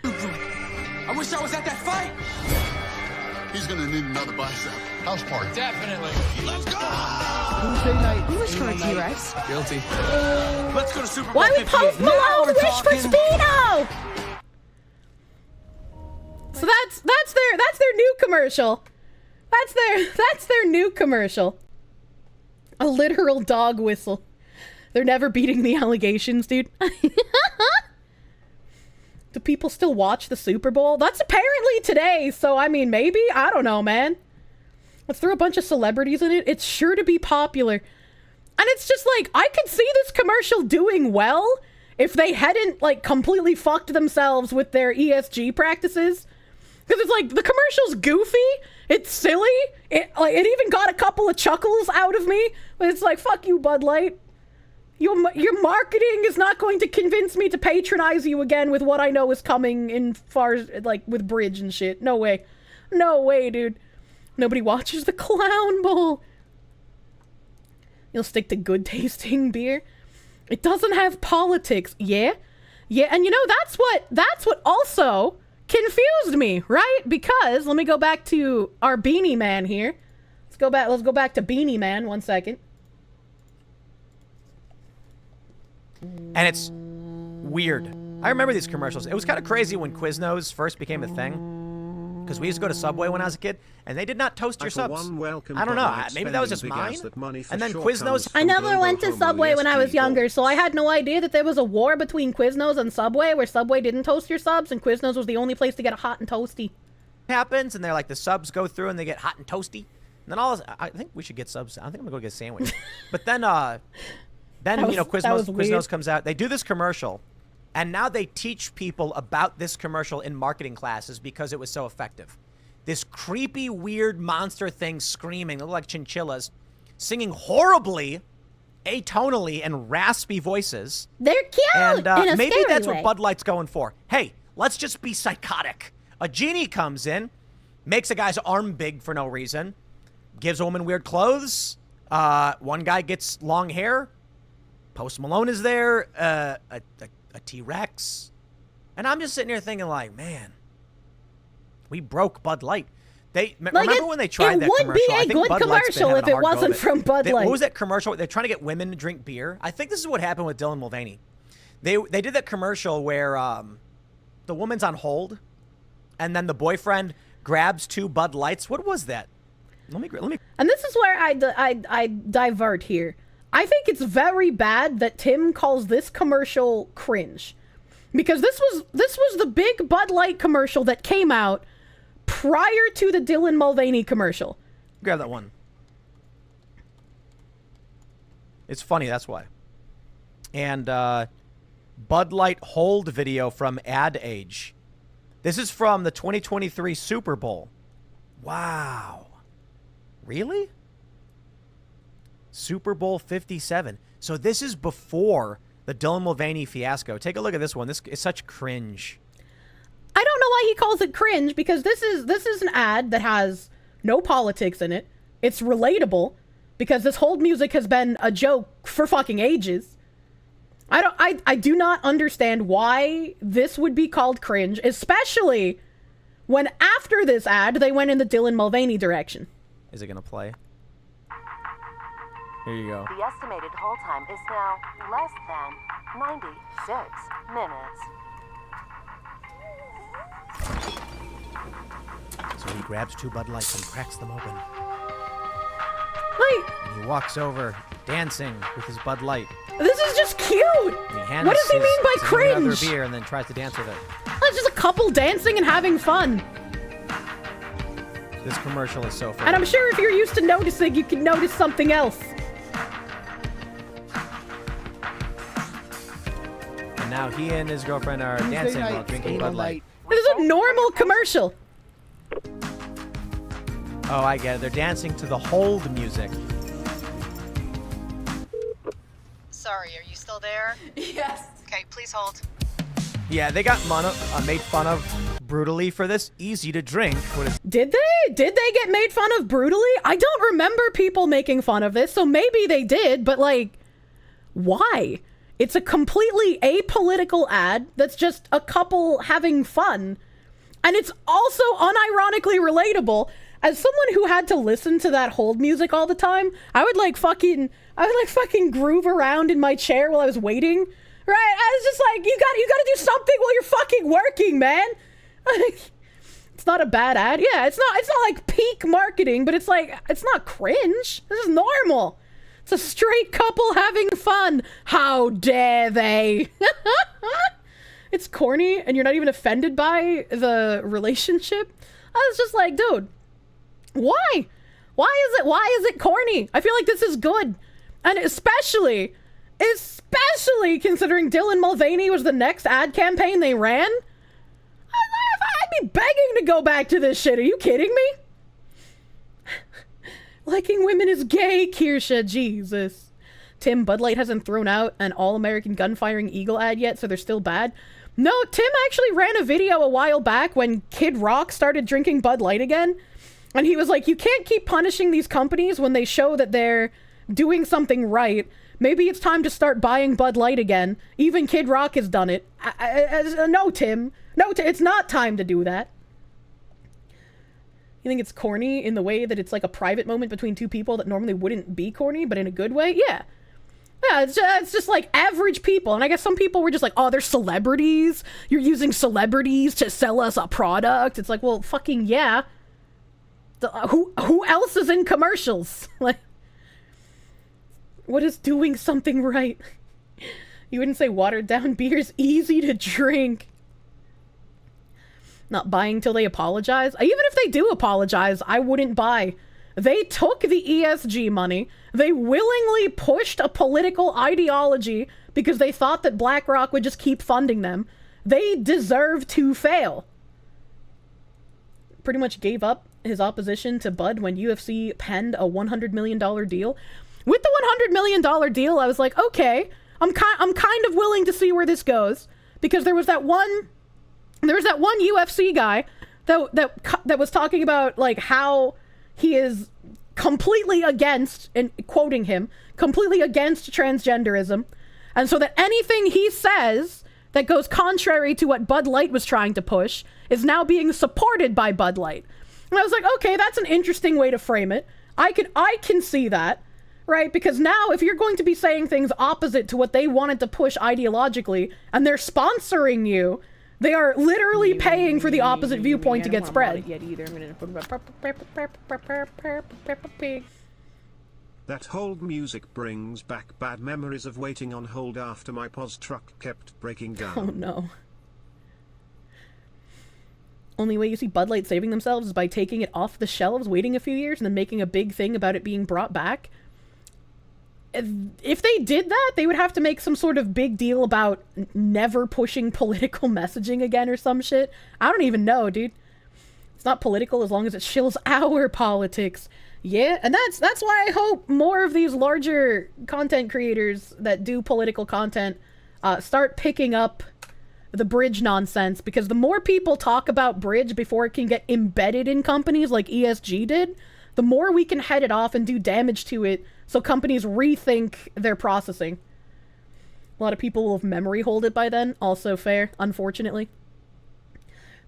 I wish I was at that fight. He's gonna need another bicep. House party. Definitely. Let's go! Tuesday night. You wish for a T-Rex. Guilty. Let's go to Super Bowl. Why would Post Malone wish for Speedo? So that's their new commercial. That's their new commercial. A literal dog whistle. They're never beating the allegations, dude. Do people still watch the Super Bowl? That's apparently today, so I mean, maybe? I don't know, man. Let's throw a bunch of celebrities in it. It's sure to be popular. And it's just like, I could see this commercial doing well if they hadn't, like, completely fucked themselves with their ESG practices. Because it's like, the commercial's goofy, it's silly, it even got a couple of chuckles out of me. But it's like, fuck you, Bud Light. Your marketing is not going to convince me to patronize you again with what I know is coming in far, like, with Bridge and shit. No way. No way, dude. Nobody watches the Clown Bowl. You'll stick to good tasting beer. It doesn't have politics. Yeah? Yeah, and you know, that's what also confused me, right? Because, let me go back to our Beanie Man here. Let's go back to Beanie Man, 1 second. And it's weird. I remember these commercials. It was kind of crazy when Quiznos first became a thing. Because we used to go to Subway when I was a kid, and they did not toast your subs. I don't know. Maybe that was just mine. And then Quiznos. I never went to Subway when I was younger, so I had no idea that there was a war between Quiznos and Subway, where Subway didn't toast your subs, and Quiznos was the only place to get a hot and toasty. Happens, and they're like, the subs go through, and they get hot and toasty. And then I think we should get subs. I think I'm going to go get a sandwich. But then, you know, Quiznos comes out. They do this commercial And now they teach people about this commercial in marketing classes because it was so effective. This creepy, weird monster thing screaming, they look like chinchillas, singing horribly, atonally, and raspy voices. They're cute And in a maybe scary that's way. what Bud Light's going for. Hey, let's just be psychotic. A genie comes in, makes a guy's arm big for no reason, gives a woman weird clothes. One guy gets long hair. Post Malone is there. A T-Rex. And I'm just sitting here thinking like, man, we broke Bud Light. Remember when they tried that commercial? It would be I a think good Bud Light's been commercial having if a it hard go of wasn't it. from Bud Light. What was that commercial? They're trying to get women to drink beer. I think this is what happened with Dylan Mulvaney. They did that commercial where the woman's on hold, and then the boyfriend grabs 2 Bud Lights. What was that? Let me. And this is where I divert here. I think it's very bad that Tim calls this commercial cringe, because this was the big Bud Light commercial that came out prior to the Dylan Mulvaney commercial. Grab that one. It's funny, that's why. And Bud Light hold video from Ad Age. This is from the 2023 Super Bowl. Wow. Really? Super Bowl 57. So this is before the Dylan Mulvaney fiasco. Take a look at this one. This is such cringe. I don't know why he calls it cringe, because this is an ad that has no politics in it. It's relatable, because this hold music has been a joke for fucking ages. I do not understand why this would be called cringe, especially when after this ad they went in the Dylan Mulvaney direction. Is it gonna play? Here you go. The estimated hold time is now less than 96 minutes. So he grabs 2 Bud Lights and cracks them open. Like, and he walks over, dancing with his Bud Light. This is just cute. And he hands What does he mean by another cringe? beer and then tries to dance with it. It's just a couple dancing and having fun. This commercial is so funny. And I'm sure if you're used to noticing, you can notice something else. And now he and his girlfriend are dancing while drinking Bud Light. This is a normal commercial. Oh, I get it. They're dancing to the hold music. Sorry, are you still there? Yes. Okay, please hold. Yeah, they got made fun of brutally for this. Easy to drink. Did they? Did they get made fun of brutally? I don't remember people making fun of this, so maybe they did, but like, why? It's a completely apolitical ad that's just a couple having fun. And it's also unironically relatable. As someone who had to listen to that hold music all the time, I would fucking groove around in my chair while I was waiting. Right? I was just like, you gotta do something while you're fucking working, man. It's not a bad ad. Yeah, it's not like peak marketing, but it's not cringe. This is normal. It's a straight couple having fun. How dare they? It's corny, and you're not even offended by the relationship. I was just like, dude, why? Why is it corny? I feel like this is good. And especially considering Dylan Mulvaney was the next ad campaign they ran. I'd be begging to go back to this shit. Are you kidding me? Liking women is gay, Kirsche. Jesus. Tim, Bud Light hasn't thrown out an all-American gun-firing eagle ad yet, so they're still bad. No, Tim actually ran a video a while back when Kid Rock started drinking Bud Light again. And he was like, you can't keep punishing these companies when they show that they're doing something right. Maybe it's time to start buying Bud Light again. Even Kid Rock has done it. No, Tim. No, it's not time to do that. You think it's corny in the way that it's like a private moment between two people that normally wouldn't be corny, but in a good way? Yeah. Yeah, it's just like average people. And I guess some people were just like, oh, they're celebrities. You're using celebrities to sell us a product. It's like, well, fucking yeah. Who else is in commercials? Like, what is doing something right? You wouldn't say watered down beer's easy to drink. Not buying till they apologize. Even if they do apologize, I wouldn't buy. They took the ESG money. They willingly pushed a political ideology because they thought that BlackRock would just keep funding them. They deserve to fail. Pretty much gave up his opposition to Bud when UFC penned a $100 million deal. With the $100 million deal, I was like, okay, I'm kind of willing to see where this goes, because there was that one UFC guy that was talking about like how he is completely against, and quoting him, completely against transgenderism, and so that anything he says that goes contrary to what Bud Light was trying to push is now being supported by Bud Light. And I was like, okay, that's an interesting way to frame it. I can see that, right? Because now if you're going to be saying things opposite to what they wanted to push ideologically, and they're sponsoring you, they are literally paying for the opposite viewpoint to get spread. That hold music brings back bad memories of waiting on hold after my POS truck kept breaking down. Oh no. Only way you see Bud Light saving themselves is by taking it off the shelves, waiting a few years, and then making a big thing about it being brought back. If they did that, they would have to make some sort of big deal about never pushing political messaging again or some shit. I don't even know, dude. It's not political as long as it shills our politics. Yeah, and that's why I hope more of these larger content creators that do political content start picking up the Bridge nonsense, because the more people talk about Bridge before it can get embedded in companies like ESG did, the more we can head it off and do damage to it so companies rethink their processing. A lot of people will have memory hold it by then, also fair, unfortunately.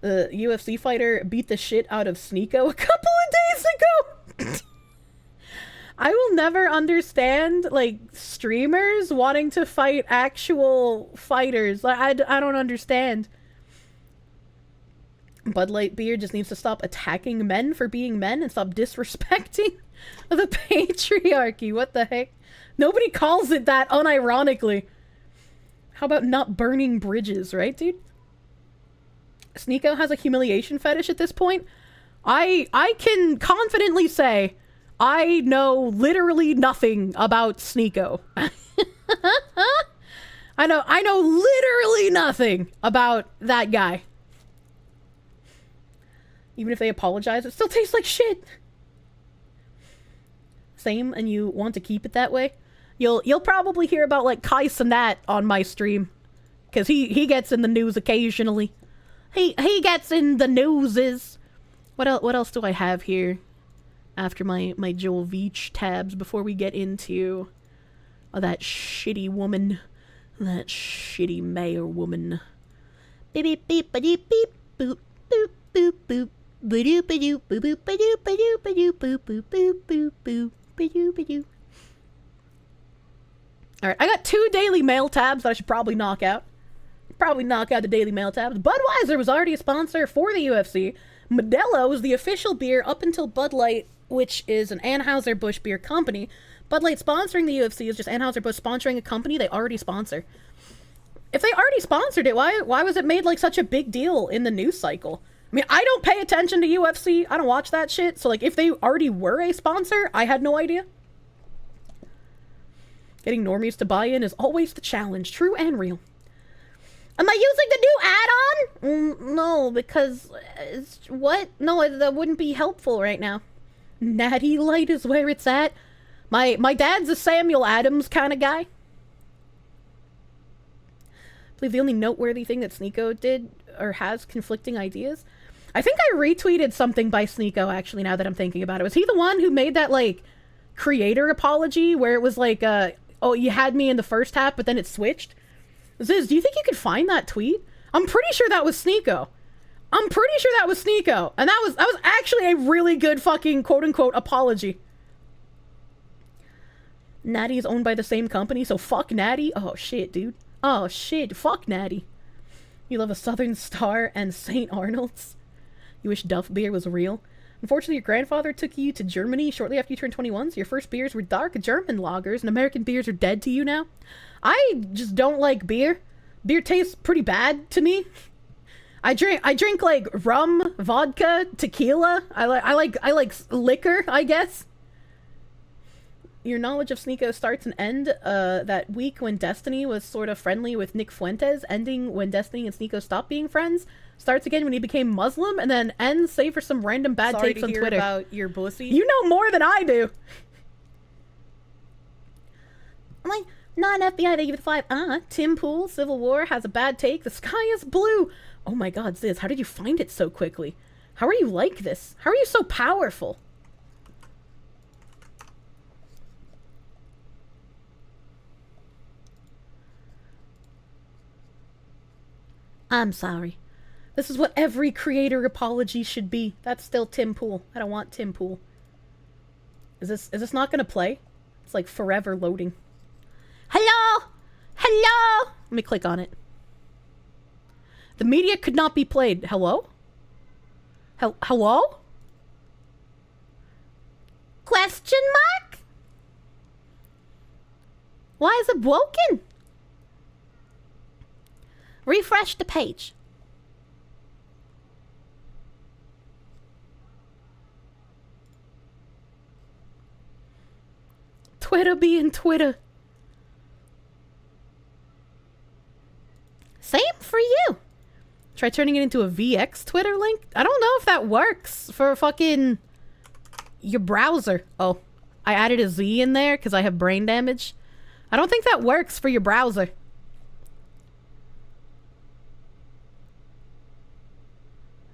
The UFC fighter beat the shit out of Sneeko a couple of days ago! I will never understand, like, streamers wanting to fight actual fighters. I don't understand. Bud Light beer just needs to stop attacking men for being men and stop disrespecting the patriarchy. What the heck? Nobody calls it that unironically. How about not burning bridges, right, dude? Sneeko has a humiliation fetish at this point. I can confidently say I know literally nothing about Sneeko. I know literally nothing about that guy. Even if they apologize, it still tastes like shit. Same, and you want to keep it that way? You'll probably hear about like Kai Cenat on my stream, because he gets in the news occasionally. He gets in the newses. What else do I have here? After my Joel Veach tabs, before we get into that shitty woman, that shitty mayor woman. Beep beep beep beep beep boop boop boop boop ba-doop ba-doop boop ba-doop ba-doop ba-doop boop boop boop boop boop ba-doop ba-doop. Alright, I got 2 Daily Mail tabs that I should probably knock out. Probably knock out the Daily Mail tabs. Budweiser was already a sponsor for the UFC. Modelo was the official beer up until Bud Light, which is an Anheuser-Busch beer company. Bud Light sponsoring the UFC is just Anheuser-Busch sponsoring a company they already sponsor. If they already sponsored it, why was it made like such a big deal in the news cycle? I mean, I don't pay attention to UFC. I don't watch that shit. So like, if they already were a sponsor, I had no idea. Getting normies to buy in is always the challenge, true and real. Am I using the new add-on? No, because what? No, that wouldn't be helpful right now. Natty Light is where it's at. My dad's a Samuel Adams kind of guy. I believe the only noteworthy thing that Sneeko did or has conflicting ideas. I think I retweeted something by Sneeko, actually, now that I'm thinking about it. Was he the one who made that, like, creator apology where it was like, oh, you had me in the first half, but then it switched? Ziz, do you think you could find that tweet? I'm pretty sure that was Sneeko. I'm pretty sure that was Sneeko. And that was actually a really good fucking quote-unquote apology. Natty is owned by the same company, so fuck Natty. Oh, shit, dude. Oh, shit. Fuck Natty. You love a Southern Star and St. Arnold's. You wish Duff beer was real. Unfortunately, your grandfather took you to Germany shortly after you turned 21, so your first beers were dark German lagers, and American beers are dead to you now. I just don't like beer. Beer tastes pretty bad to me. I drink like rum, vodka, tequila. I like liquor, I guess. your knowledge of Sneeko starts and end that week when Destiny was sort of friendly with Nick Fuentes, ending when Destiny and Sneeko stopped being friends, starts again when he became Muslim, and then ends save for some random bad Sorry takes to on hear Twitter. about your pussy. You know more than I do. I'm like, not an FBI, they give it 5. Tim Pool, Civil War, has a bad take. The sky is blue. Oh my god, Ziz, how did you find it so quickly? How are you like this? How are you so powerful? I'm sorry. This is what every creator apology should be. That's still Tim Pool. I don't want Tim Pool. Is this not gonna play? It's like forever loading. Hello? Hello? Let me click on it. The media could not be played. Hello? Hello? Question mark? Why is it broken? Refresh the page. Twitter being Twitter. Same for you. Try turning it into a VX Twitter link? I don't know if that works for fucking your browser. Oh, I added a Z in there because I have brain damage. I don't think that works for your browser.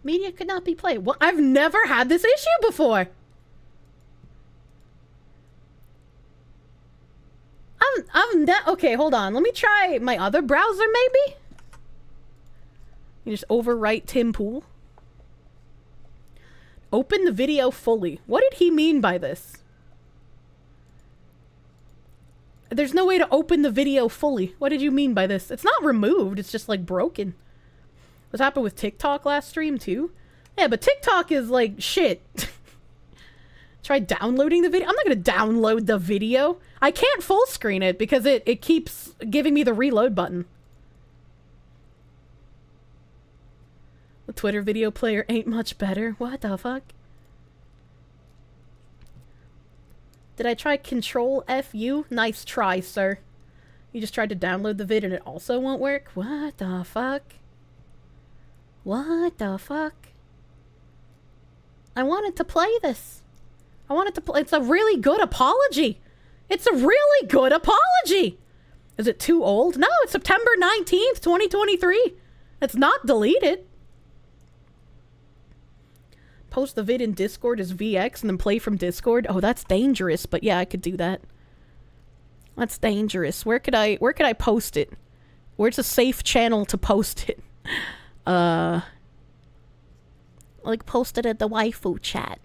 Media could not be played. Well, I've never had this issue before. Okay, hold on. Let me try my other browser, maybe? You just overwrite Tim Pool. Open the video fully. What did he mean by this? There's no way to open the video fully. What did you mean by this? It's not removed. It's just, like, broken. What happened with TikTok last stream, too? Yeah, but TikTok is, like, shit. Try downloading the video. I'm not going to download the video. I can't full screen it because it keeps giving me the reload button. The Twitter video player ain't much better. What the fuck? Did I try Control FU? Nice try, sir. You just tried to download the vid and it also won't work? What the fuck? What the fuck? I wanted to play this. I wanted to play. It's a really good apology. It's a really good apology. Is it too old? No, it's September 19th, 2023. It's not deleted. Post the vid in Discord as VX and then play from Discord. Oh, that's dangerous, but yeah, I could do that. That's dangerous. Where could I post it? Where's a safe channel to post it? Like post it at the waifu chat.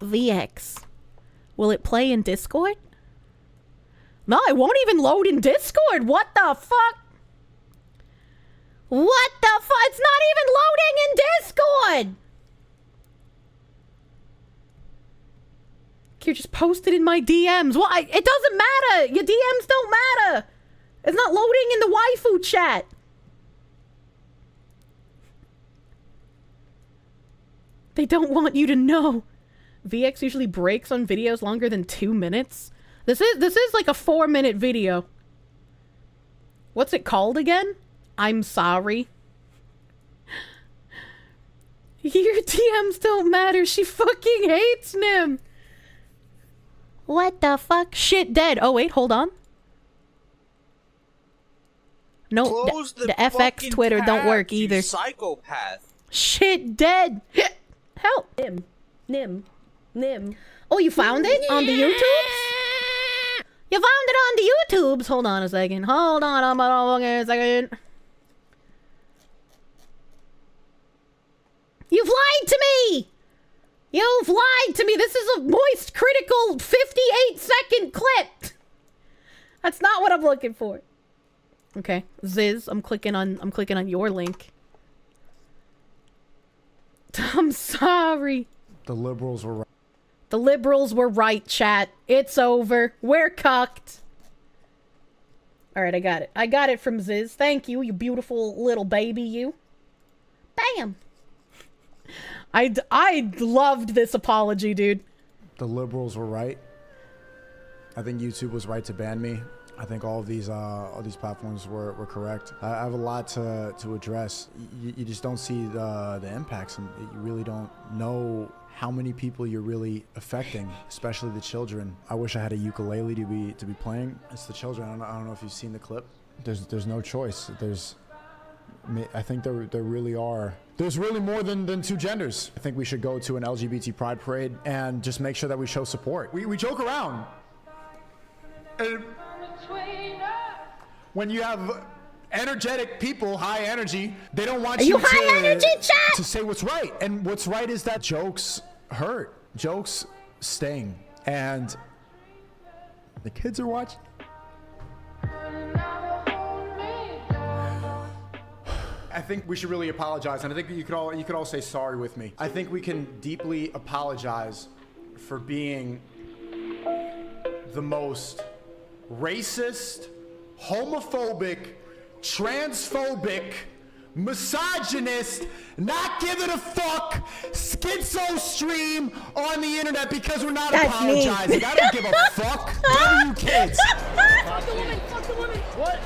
VX. Will it play in Discord? No, it won't even load in Discord. What the fuck? What the fuck? It's not even loading in Discord! You just posted in my DMs. Why? It doesn't matter. Your DMs don't matter. It's not loading in the waifu chat. They don't want you to know. VX usually breaks on videos longer than 2 minutes. This is like a 4-minute video. What's it called again? I'm sorry. Your DMs don't matter. She fucking hates Nim. What the fuck? Shit dead. Oh wait, hold on. No, the FX Twitter don't work either. Psychopath. Shit dead. Help. Nim. Oh, you found it on the YouTubes? You found it on the YouTubes? Hold on a second. Hold on a second. You've lied to me! You've lied to me! This is a moist, critical 58-second clip! That's not what I'm looking for. Okay, Ziz, I'm clicking on your link. I'm sorry. The liberals were right. The liberals were right, chat. It's over. We're cucked. Alright, I got it. I got it from Ziz. Thank you, you beautiful little baby, you. Bam! I loved this apology, dude. the liberals were right. I think YouTube was right to ban me. I think all these platforms were correct. I have a lot to address. You just don't see the impacts, and you really don't know how many people you're really affecting, especially the children. I wish I had a ukulele to be playing. It's the children. I don't know if you've seen the clip. There's no choice. I think there really are. There's really more than two genders. I think we should go to an LGBT pride parade and just make sure that we show support. We joke around. And when you have energetic people, high energy, they don't want you to say what's right. And what's right is that jokes hurt. Jokes sting. And the kids are watching. I think we should really apologize, and I think you could all say sorry with me. I think we can deeply apologize for being the most racist, homophobic, transphobic, misogynist, not giving a fuck, schizo stream on the internet because we're not apologizing. I don't give a fuck. Damn you kids. Fuck the woman, fuck the woman. What?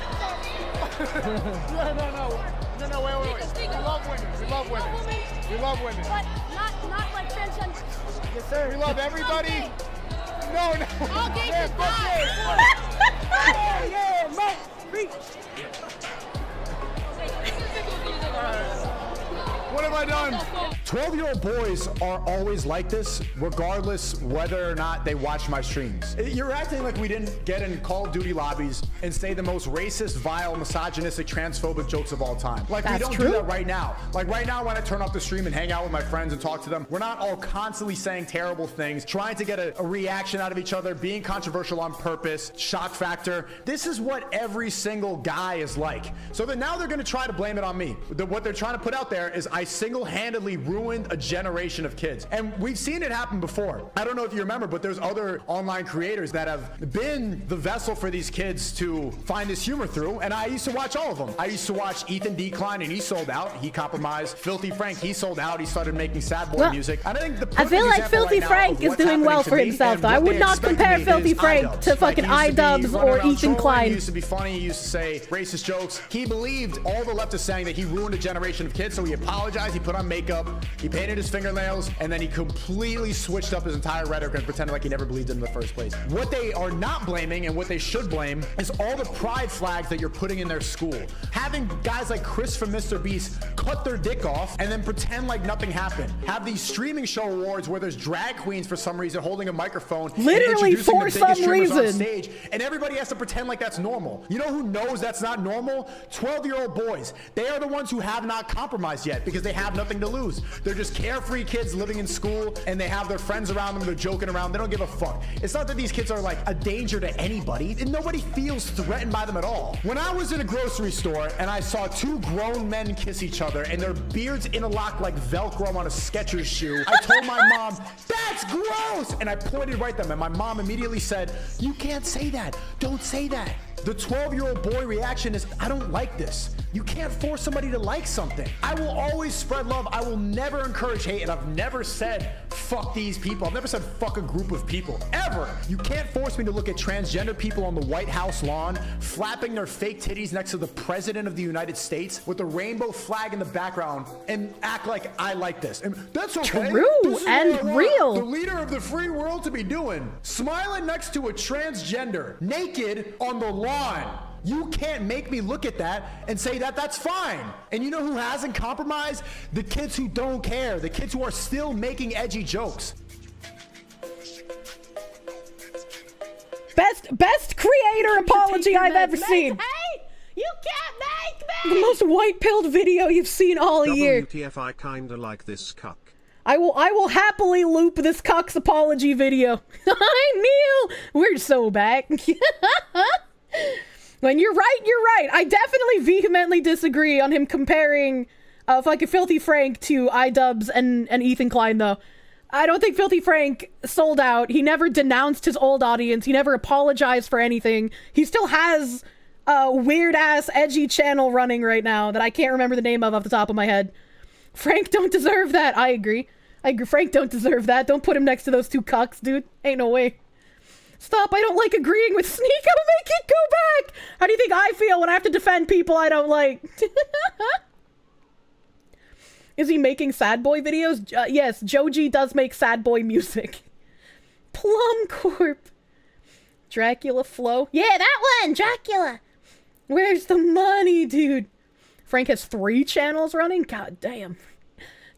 No, wait. We love women. We love women. We love women. But not like transgender. Yes, sir. We love everybody. No. All gays Yeah, is fuck fine. yeah, Mo. Reach. What have I done? 12-year-old boys are always like this, regardless whether or not they watch my streams. You're acting like we didn't get in Call of Duty lobbies and say the most racist, vile, misogynistic, transphobic jokes of all time. Like, we don't do that right now. Like, right now, when I turn off the stream and hang out with my friends and talk to them, we're not all constantly saying terrible things, trying to get a reaction out of each other, being controversial on purpose, shock factor. This is what every single guy is like. So then now they're going to try to blame it on me. What they're trying to put out there is I single-handedly ruined a generation of kids. And we've seen it happen before. I don't know if you remember, but there's other online creators that have been the vessel for these kids to find this humor through, and I used to watch all of them. I used to watch Ethan Decline, and he sold out. He compromised. Filthy Frank, he sold out. He started making sad boy music. And I think I feel like Filthy Frank is doing well for himself, though. I would not compare Filthy Frank to fucking iDubbbz or Ethan Klein. He used to be funny. He used to say racist jokes. He believed all the left is saying that he ruined a generation of kids, so he apologized. He put on makeup. He painted his fingernails, and then he completely switched up his entire rhetoric and pretended like he never believed it in the first place. What they are not blaming and what they should blame is all the pride flags that you're putting in their school. Having guys like Chris from Mr. Beast cut their dick off and then pretend like nothing happened. Have these streaming show awards where there's drag queens for some reason holding a microphone, literally for some reason, on stage, and everybody has to pretend like that's normal. You know who knows that's not normal? 12-year-old boys. They are the ones who have not compromised yet because they have nothing to lose. They're just carefree kids living in school, and they have their friends around them. They're joking around. They don't give a fuck. It's not that these kids are like a danger to anybody, and nobody feels threatened by them at all. When I was in a grocery store and I saw two grown men kiss each other and their beards interlocked like Velcro on a Skechers shoe, I told my mom, "That's gross!" And I pointed right at them, and my mom immediately said, "You can't say that. Don't say that." The 12-year-old boy reaction is, I don't like this. You can't force somebody to like something. I will always spread love. I will never encourage hate, and I've never said fuck these people. I've never said fuck a group of people, ever. You can't force me to look at transgender people on the White House lawn, flapping their fake titties next to the President of the United States with the rainbow flag in the background and act like I like this. And that's okay. True this is and what I want real. the leader of the free world to be doing. Smiling next to a transgender, naked on the lawn. You can't make me look at that and say that that's fine. And you know who hasn't compromised? The kids who don't care. The kids who are still making edgy jokes. Best creator apology I've ever seen. Hey, you can't make me. The most white-pilled video you've seen all year. WTF, I kinda like this cuck. I will happily loop this cuck's apology video. I knew we're so back. When you're right. I definitely vehemently disagree on him comparing fucking Filthy Frank to iDubbbz and Ethan Klein, though. I don't think Filthy Frank sold out. He never denounced his old audience. He never apologized for anything. He still has a weird-ass, edgy channel running right now that I can't remember the name of off the top of my head. Frank don't deserve that. I agree. Frank don't deserve that. Don't put him next to those two cucks, dude. Ain't no way. Stop, I don't like agreeing with Sneeko. Make it go back! How do you think I feel when I have to defend people I don't like? Is he making sad boy videos? Yes, Joji does make sad boy music. Plum Corp. Dracula Flow. Yeah, that one! Dracula! Where's the money, dude? Frank has 3 channels running? God damn.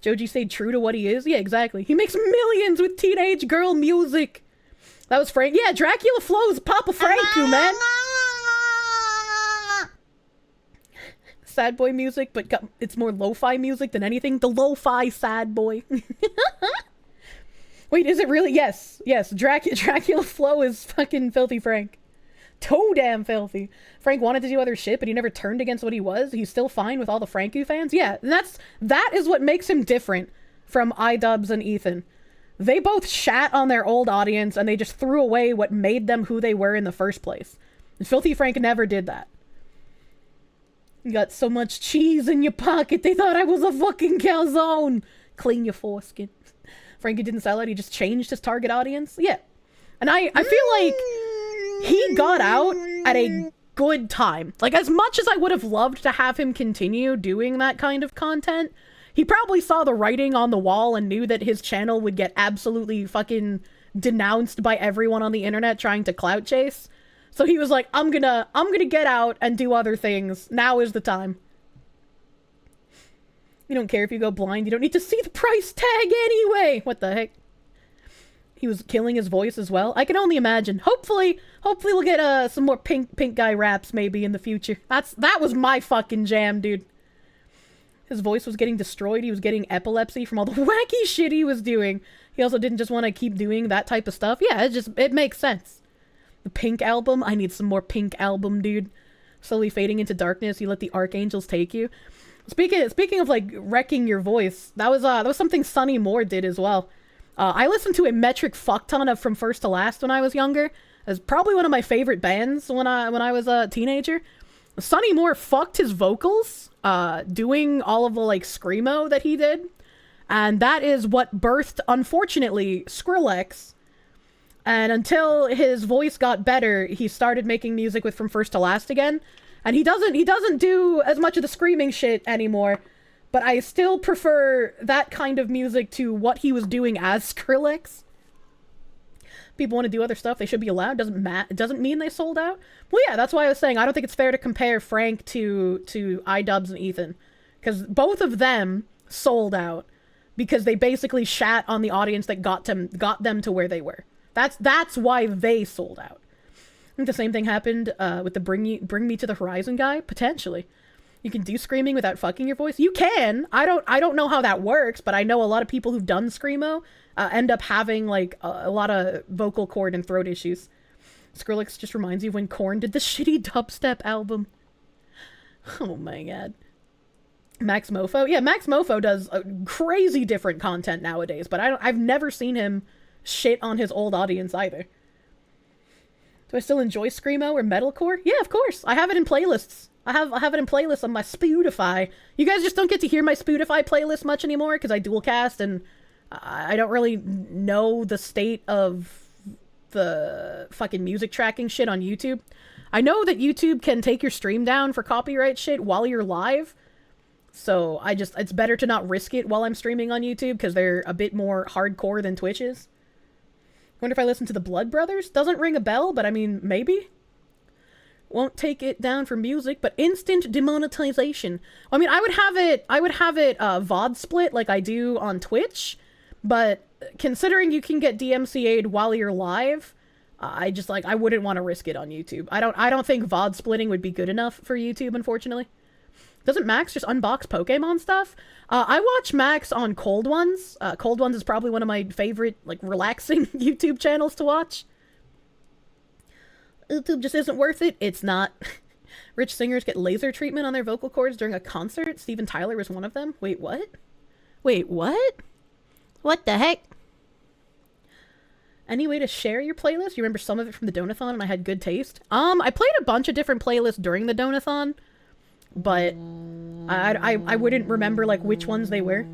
Joji stayed true to what he is? Yeah, exactly. He makes millions with teenage girl music. That was Frank. Yeah, Dracula Flow's Papa Franku, man. Sad boy music, but it's more lo-fi music than anything. The lo-fi sad boy. Wait, is it really? Yes. Yes, Dracula Flow is fucking Filthy Frank. Toe damn filthy. Frank wanted to do other shit, but he never turned against what he was. He's still fine with all the Franku fans. Yeah, and that is what makes him different from iDubbbz and Ethan. They both shat on their old audience, and they just threw away what made them who they were in the first place. And Filthy Frank never did that. You got so much cheese in your pocket, they thought I was a fucking calzone. Clean your foreskin. Frankie didn't sell it, he just changed his target audience. Yeah. And I feel like he got out at a good time. Like, as much as I would have loved to have him continue doing that kind of content, he probably saw the writing on the wall and knew that his channel would get absolutely fucking denounced by everyone on the internet trying to clout chase. So he was like, I'm gonna get out and do other things. Now is the time. You don't care if you go blind. You don't need to see the price tag anyway. What the heck? He was killing his voice as well. I can only imagine. Hopefully we'll get some more pink guy raps maybe in the future. That was my fucking jam, dude. His voice was getting destroyed. He was getting epilepsy from all the wacky shit he was doing. He also didn't just want to keep doing that type of stuff. Yeah, it makes sense. The Pink album. I need some more Pink album, dude. Slowly fading into darkness. You let the archangels take you. Speaking of like wrecking your voice, that was something Sonny Moore did as well. I listened to a metric fuck ton of From First to Last when I was younger. It's probably one of my favorite bands when I was a teenager. Sonny Moore fucked his vocals doing all of the like screamo that he did, and that is what birthed, unfortunately, Skrillex. And until his voice got better, he started making music with From First to Last again. And he doesn't do as much of the screaming shit anymore, but I still prefer that kind of music to what he was doing as Skrillex. People want to do other stuff, they should be allowed. It doesn't mean they sold out. Well, yeah, that's why I was saying I don't think it's fair to compare Frank to iDubbbz and Ethan, because both of them sold out because they basically shat on the audience that got them to where they were. That's why they sold out. I think the same thing happened with the Bring Me to the Horizon guy, potentially. You can do screaming without fucking your voice. You can. I don't know how that works, but I know a lot of people who've done screamo end up having like a lot of vocal cord and throat issues. Skrillex just reminds you of when Korn did the shitty dubstep album. Oh my god. Max Mofo? Yeah, Max Mofo does crazy different content nowadays, but I've never seen him shit on his old audience either. Do I still enjoy screamo or metalcore? Yeah, of course. I have it in playlists. I have it in playlists on my Spotify. You guys just don't get to hear my Spotify playlist much anymore because I dual cast and I don't really know the state of the fucking music tracking shit on YouTube. I know that YouTube can take your stream down for copyright shit while you're live. So it's better to not risk it while I'm streaming on YouTube because they're a bit more hardcore than Twitch is. Wonder if I listen to the Blood Brothers? Doesn't ring a bell, but I mean, maybe? Won't take it down for music, but instant demonetization. I mean, I would have it VoD split like I do on Twitch, but considering you can get DMCA'd while you're live, I wouldn't want to risk it on YouTube. I don't think VoD splitting would be good enough for YouTube, unfortunately. Doesn't Max just unbox Pokemon stuff? I watch Max on Cold Ones. Cold Ones is probably one of my favorite, like, relaxing YouTube channels to watch. YouTube just isn't worth it. It's not. Rich singers get laser treatment on their vocal cords during a concert. Steven Tyler was one of them. Wait, what? Wait, what? What the heck? Any way to share your playlist? You remember some of it from the Donathon and I had good taste? I played a bunch of different playlists during the Donathon, but I wouldn't remember like which ones they were.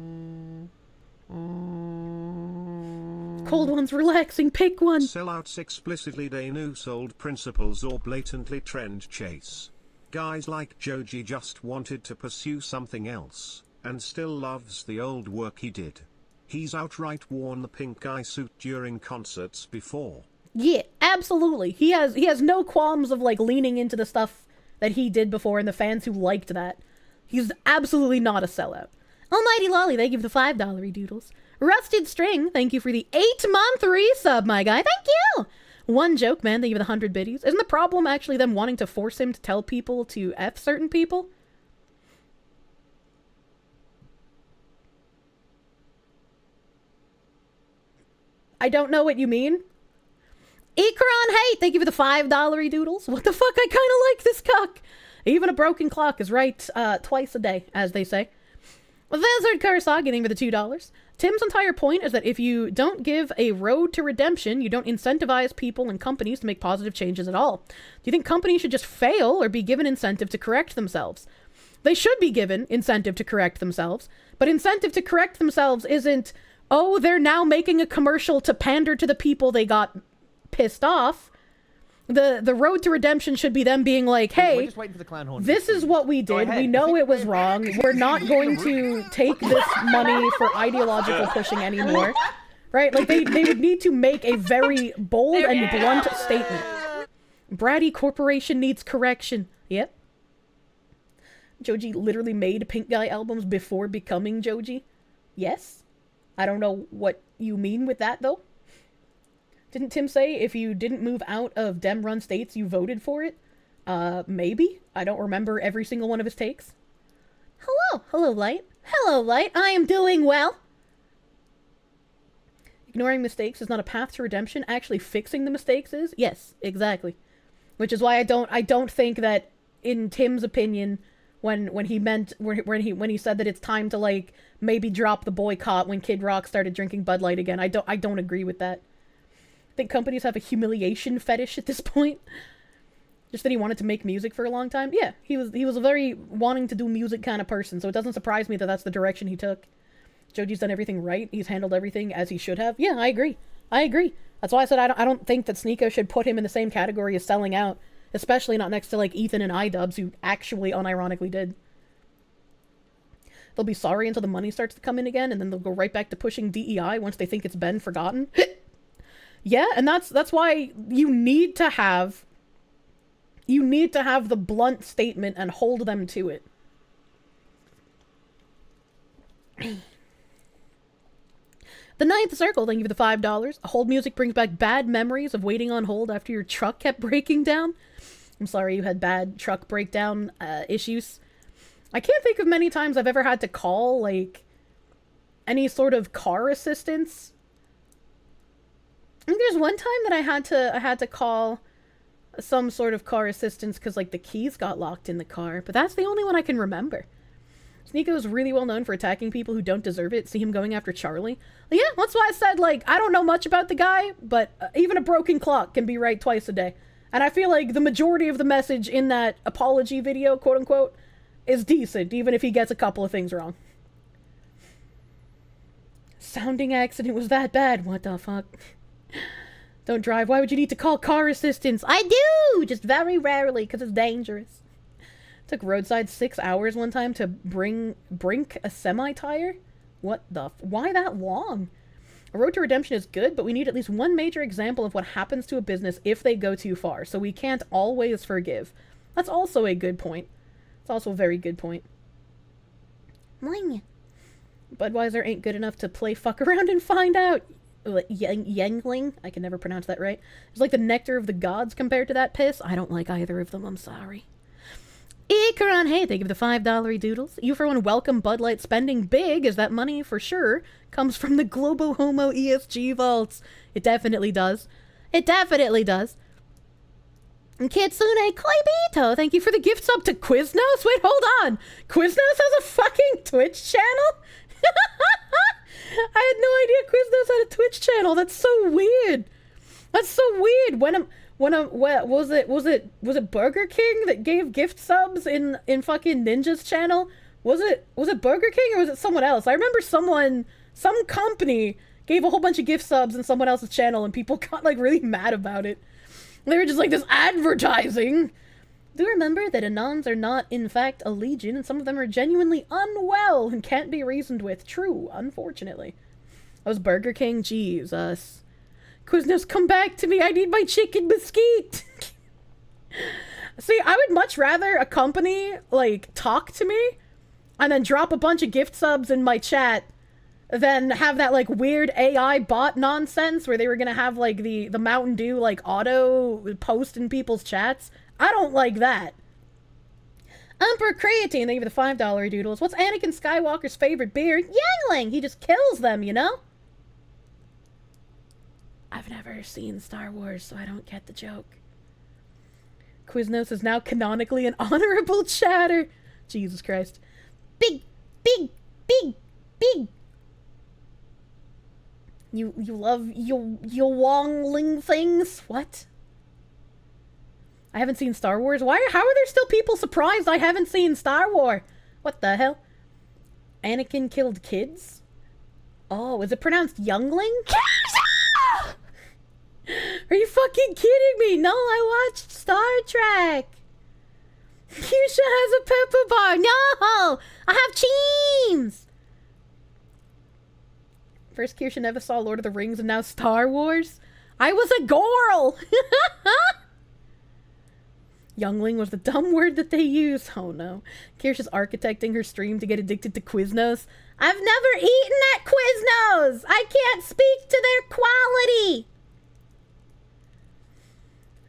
cold one's relaxing. Pick one. Sellouts explicitly they new sold principles or blatantly trend chase. Guys like Joji just wanted to pursue something else, and still loves the old work he did. He's outright worn the pink eye suit during concerts before. Yeah, absolutely. He has no qualms of like leaning into the stuff that he did before and the fans who liked that. He's absolutely not a sellout. Almighty Lolly, thank you for the $5 doodles. Rusted String, thank you for the 8-month resub, my guy. Thank you! One Joke Man, thank you for the 100 biddies. Isn't the problem actually them wanting to force him to tell people to F certain people? I don't know what you mean. Ikron Hate, thank you for the $5 doodles. What the fuck, I kinda like this cock. Even a broken clock is right twice a day, as they say. Wizard Kurosagi, thank you for the $2. Tim's entire point is that if you don't give a road to redemption, you don't incentivize people and companies to make positive changes at all. Do you think companies should just fail or be given incentive to correct themselves? They should be given incentive to correct themselves, but incentive to correct themselves isn't, oh, they're now making a commercial to pander to the people they got pissed off. The road to redemption should be them being like, hey, We're just waiting for the clown horn. this is what we did. We know it was wrong. We're not going to take this money for ideological pushing anymore. Right? Like, they would need to make a very bold and blunt statement. Bratty Corporation needs correction. Yep. Joji literally made Pink Guy albums before becoming Joji. Yes. I don't know what you mean with that, though. Didn't Tim say if you didn't move out of Dem-run states, you voted for it? Maybe? I don't remember every single one of his takes. Hello. Hello, Light. Hello, Light. I am doing well. Ignoring mistakes is not a path to redemption. Actually fixing the mistakes is? Yes, exactly. Which is why I don't think that, in Tim's opinion, when he said that it's time to, like, maybe drop the boycott when Kid Rock started drinking Bud Light again, I don't agree with that. I think companies have a humiliation fetish at this point. Just that he wanted to make music for a long time. Yeah, he was a very wanting to do music kind of person, so it doesn't surprise me that that's the direction he took. Joji's done everything right. He's handled everything as he should have. Yeah, I agree. That's why I said I don't think that Sneeko should put him in the same category as selling out, especially not next to like Ethan and iDubbbz, who actually unironically did. They'll be sorry until the money starts to come in again, and then they'll go right back to pushing DEI once they think it's been forgotten. Yeah, and that's why you need to have the blunt statement and hold them to it. The Ninth Circle, thank you for the $5. Hold music brings back bad memories of waiting on hold after your truck kept breaking down. I'm sorry you had bad truck breakdown issues. I can't think of many times I've ever had to call, like, any sort of car assistance. I think there's one time that I had to call some sort of car assistance because, like, the keys got locked in the car, but that's the only one I can remember. Sneeko is really well known for attacking people who don't deserve it. See him going after Charlie. Yeah, that's why I said, like, I don't know much about the guy, but even a broken clock can be right twice a day. And I feel like the majority of the message in that apology video, quote unquote, is decent, even if he gets a couple of things wrong. Sounding accident was that bad. What the fuck? Don't drive. Why would you need to call car assistance? I do! Just very rarely, because it's dangerous. Took roadside 6 hours one time to brink a semi-tire? What the why that long? A road to redemption is good, but we need at least one major example of what happens to a business if they go too far, so we can't always forgive. That's also a good point. It's also a very good point. Moing. Budweiser ain't good enough to play fuck around and find out. Yangling? I can never pronounce that right. It's like the nectar of the gods compared to that piss. I don't like either of them, I'm sorry. Ikaran, hey, thank you for the $5 doodles. You for one welcome Bud Light spending big, as that money, for sure, comes from the Globo Homo ESG vaults. It definitely does. It definitely does. And Kitsune Koibito, thank you for the gift sub to Quiznos. Wait, hold on. Quiznos has a fucking Twitch channel? I had no idea Quiznos had a Twitch channel. That's so weird. That's so weird. Was it Burger King that gave gift subs in fucking Ninja's channel? Was it Burger King or was it someone else? I remember some company gave a whole bunch of gift subs in someone else's channel and people got like really mad about it. They were just like, this advertising! Do remember that Anons are not, in fact, a legion, and some of them are genuinely unwell and can't be reasoned with. True, unfortunately. That was Burger King. Jesus. Quiznos, come back to me. I need my chicken mesquite. See, I would much rather a company, like, talk to me and then drop a bunch of gift subs in my chat than have that, like, weird AI bot nonsense where they were gonna have, like, the Mountain Dew, like, auto post in people's chats. I don't like that. Emperor Creatine, thank you for the $5 doodles. What's Anakin Skywalker's favorite beer? Yangling! He just kills them, you know? I've never seen Star Wars, so I don't get the joke. Quiznos is now canonically an honorable chatter. Jesus Christ. Big, big, big, big. You love your Wongling things? What? I haven't seen Star Wars. How are there still people surprised I haven't seen Star Wars? What the hell? Anakin killed kids? Oh, is it pronounced youngling? Are you fucking kidding me? No, I watched Star Trek. Kirsche has a pepper bar. No, I have cheese. First Kirsche never saw Lord of the Rings and now Star Wars. I was a girl. Youngling was the dumb word that they used. Oh no. Kirsche's architecting her stream to get addicted to Quiznos. I've never eaten at Quiznos. I can't speak to their quality.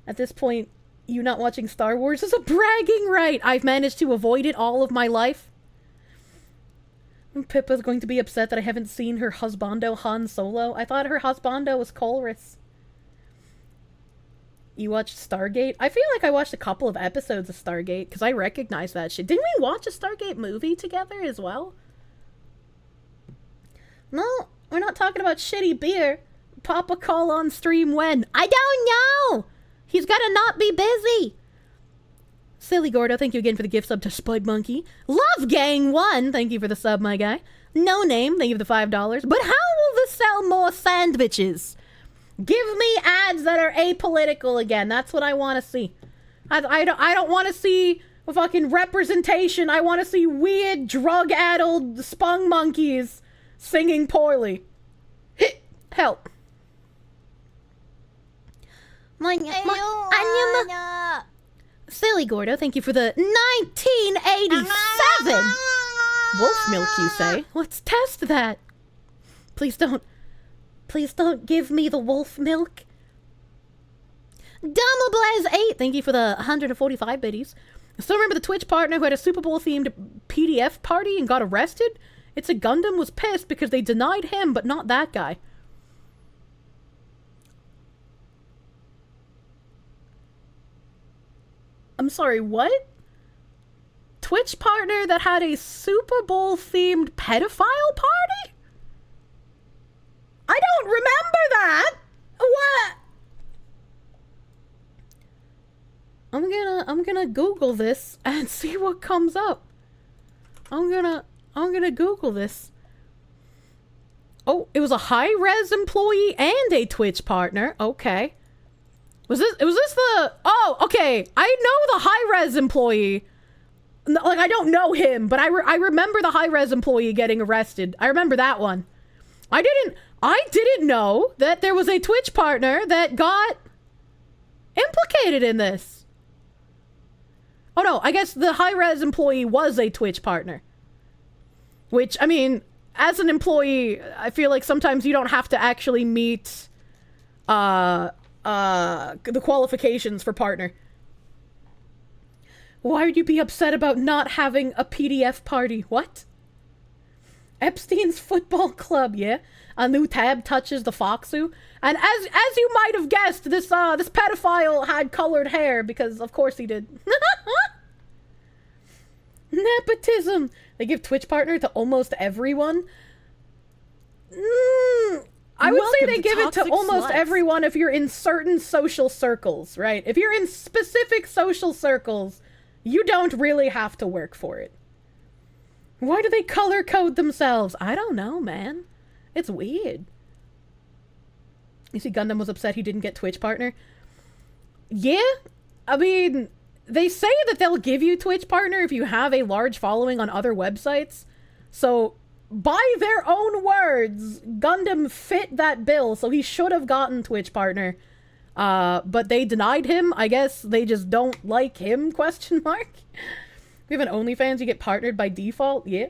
At this point, you not watching Star Wars is a bragging right. I've managed to avoid it all of my life. Pippa's going to be upset that I haven't seen her husbando Han Solo. I thought her husbando was Colress. You watched Stargate? I feel like I watched a couple of episodes of Stargate because I recognize that shit. Didn't we watch a Stargate movie together as well? No, we're not talking about shitty beer. Papa call on stream when? I don't know! He's gotta not be busy! Silly Gordo, thank you again for the gift sub to Spudmonkey. Love Gang 1, thank you for the sub, my guy. No Name, thank you for the $5. But how will this sell more sandwiches? Give me ads that are apolitical again. That's what I want to see. I don't want to see a fucking representation. I want to see weird, drug-addled Spongmonkeys singing poorly. Help. Silly Gordo, thank you for the 1987 wolf milk, you say? Let's test that. Please don't give me the wolf milk. Dumbleblaz8, thank you for the 145 biddies. Still remember the Twitch partner who had a Super Bowl themed PDF party and got arrested? It's a Gundam was pissed because they denied him, but not that guy. I'm sorry, what? Twitch partner that had a Super Bowl themed pedophile party? I don't remember that. What? I'm gonna Google this and see what comes up. I'm gonna Google this. Oh, it was a high-res employee and a Twitch partner. Okay. Was this the... Oh, okay. I know the high-res employee. Like, I don't know him, but I remember the high-res employee getting arrested. I remember that one. I didn't know that there was a Twitch partner that got implicated in this. Oh no, I guess the high-res employee was a Twitch partner. Which, I mean, as an employee, I feel like sometimes you don't have to actually meet the qualifications for partner. Why would you be upset about not having a PDF party? What? Epstein's Football Club, yeah? A new tab touches the Foxu. And as you might have guessed, this pedophile had colored hair, because of course he did. Nepotism! They give Twitch partner to almost everyone. I would say they give it to almost everyone if you're in certain social circles, right? If you're in specific social circles, you don't really have to work for it. Why do they color code themselves? I don't know, man. It's weird. You see, Gundam was upset he didn't get Twitch partner. Yeah, I mean, they say that they'll give you Twitch partner if you have a large following on other websites. So, by their own words, Gundam fit that bill, so he should have gotten Twitch partner. But they denied him. I guess they just don't like him, question mark. We have an OnlyFans, you get partnered by default. Yeah.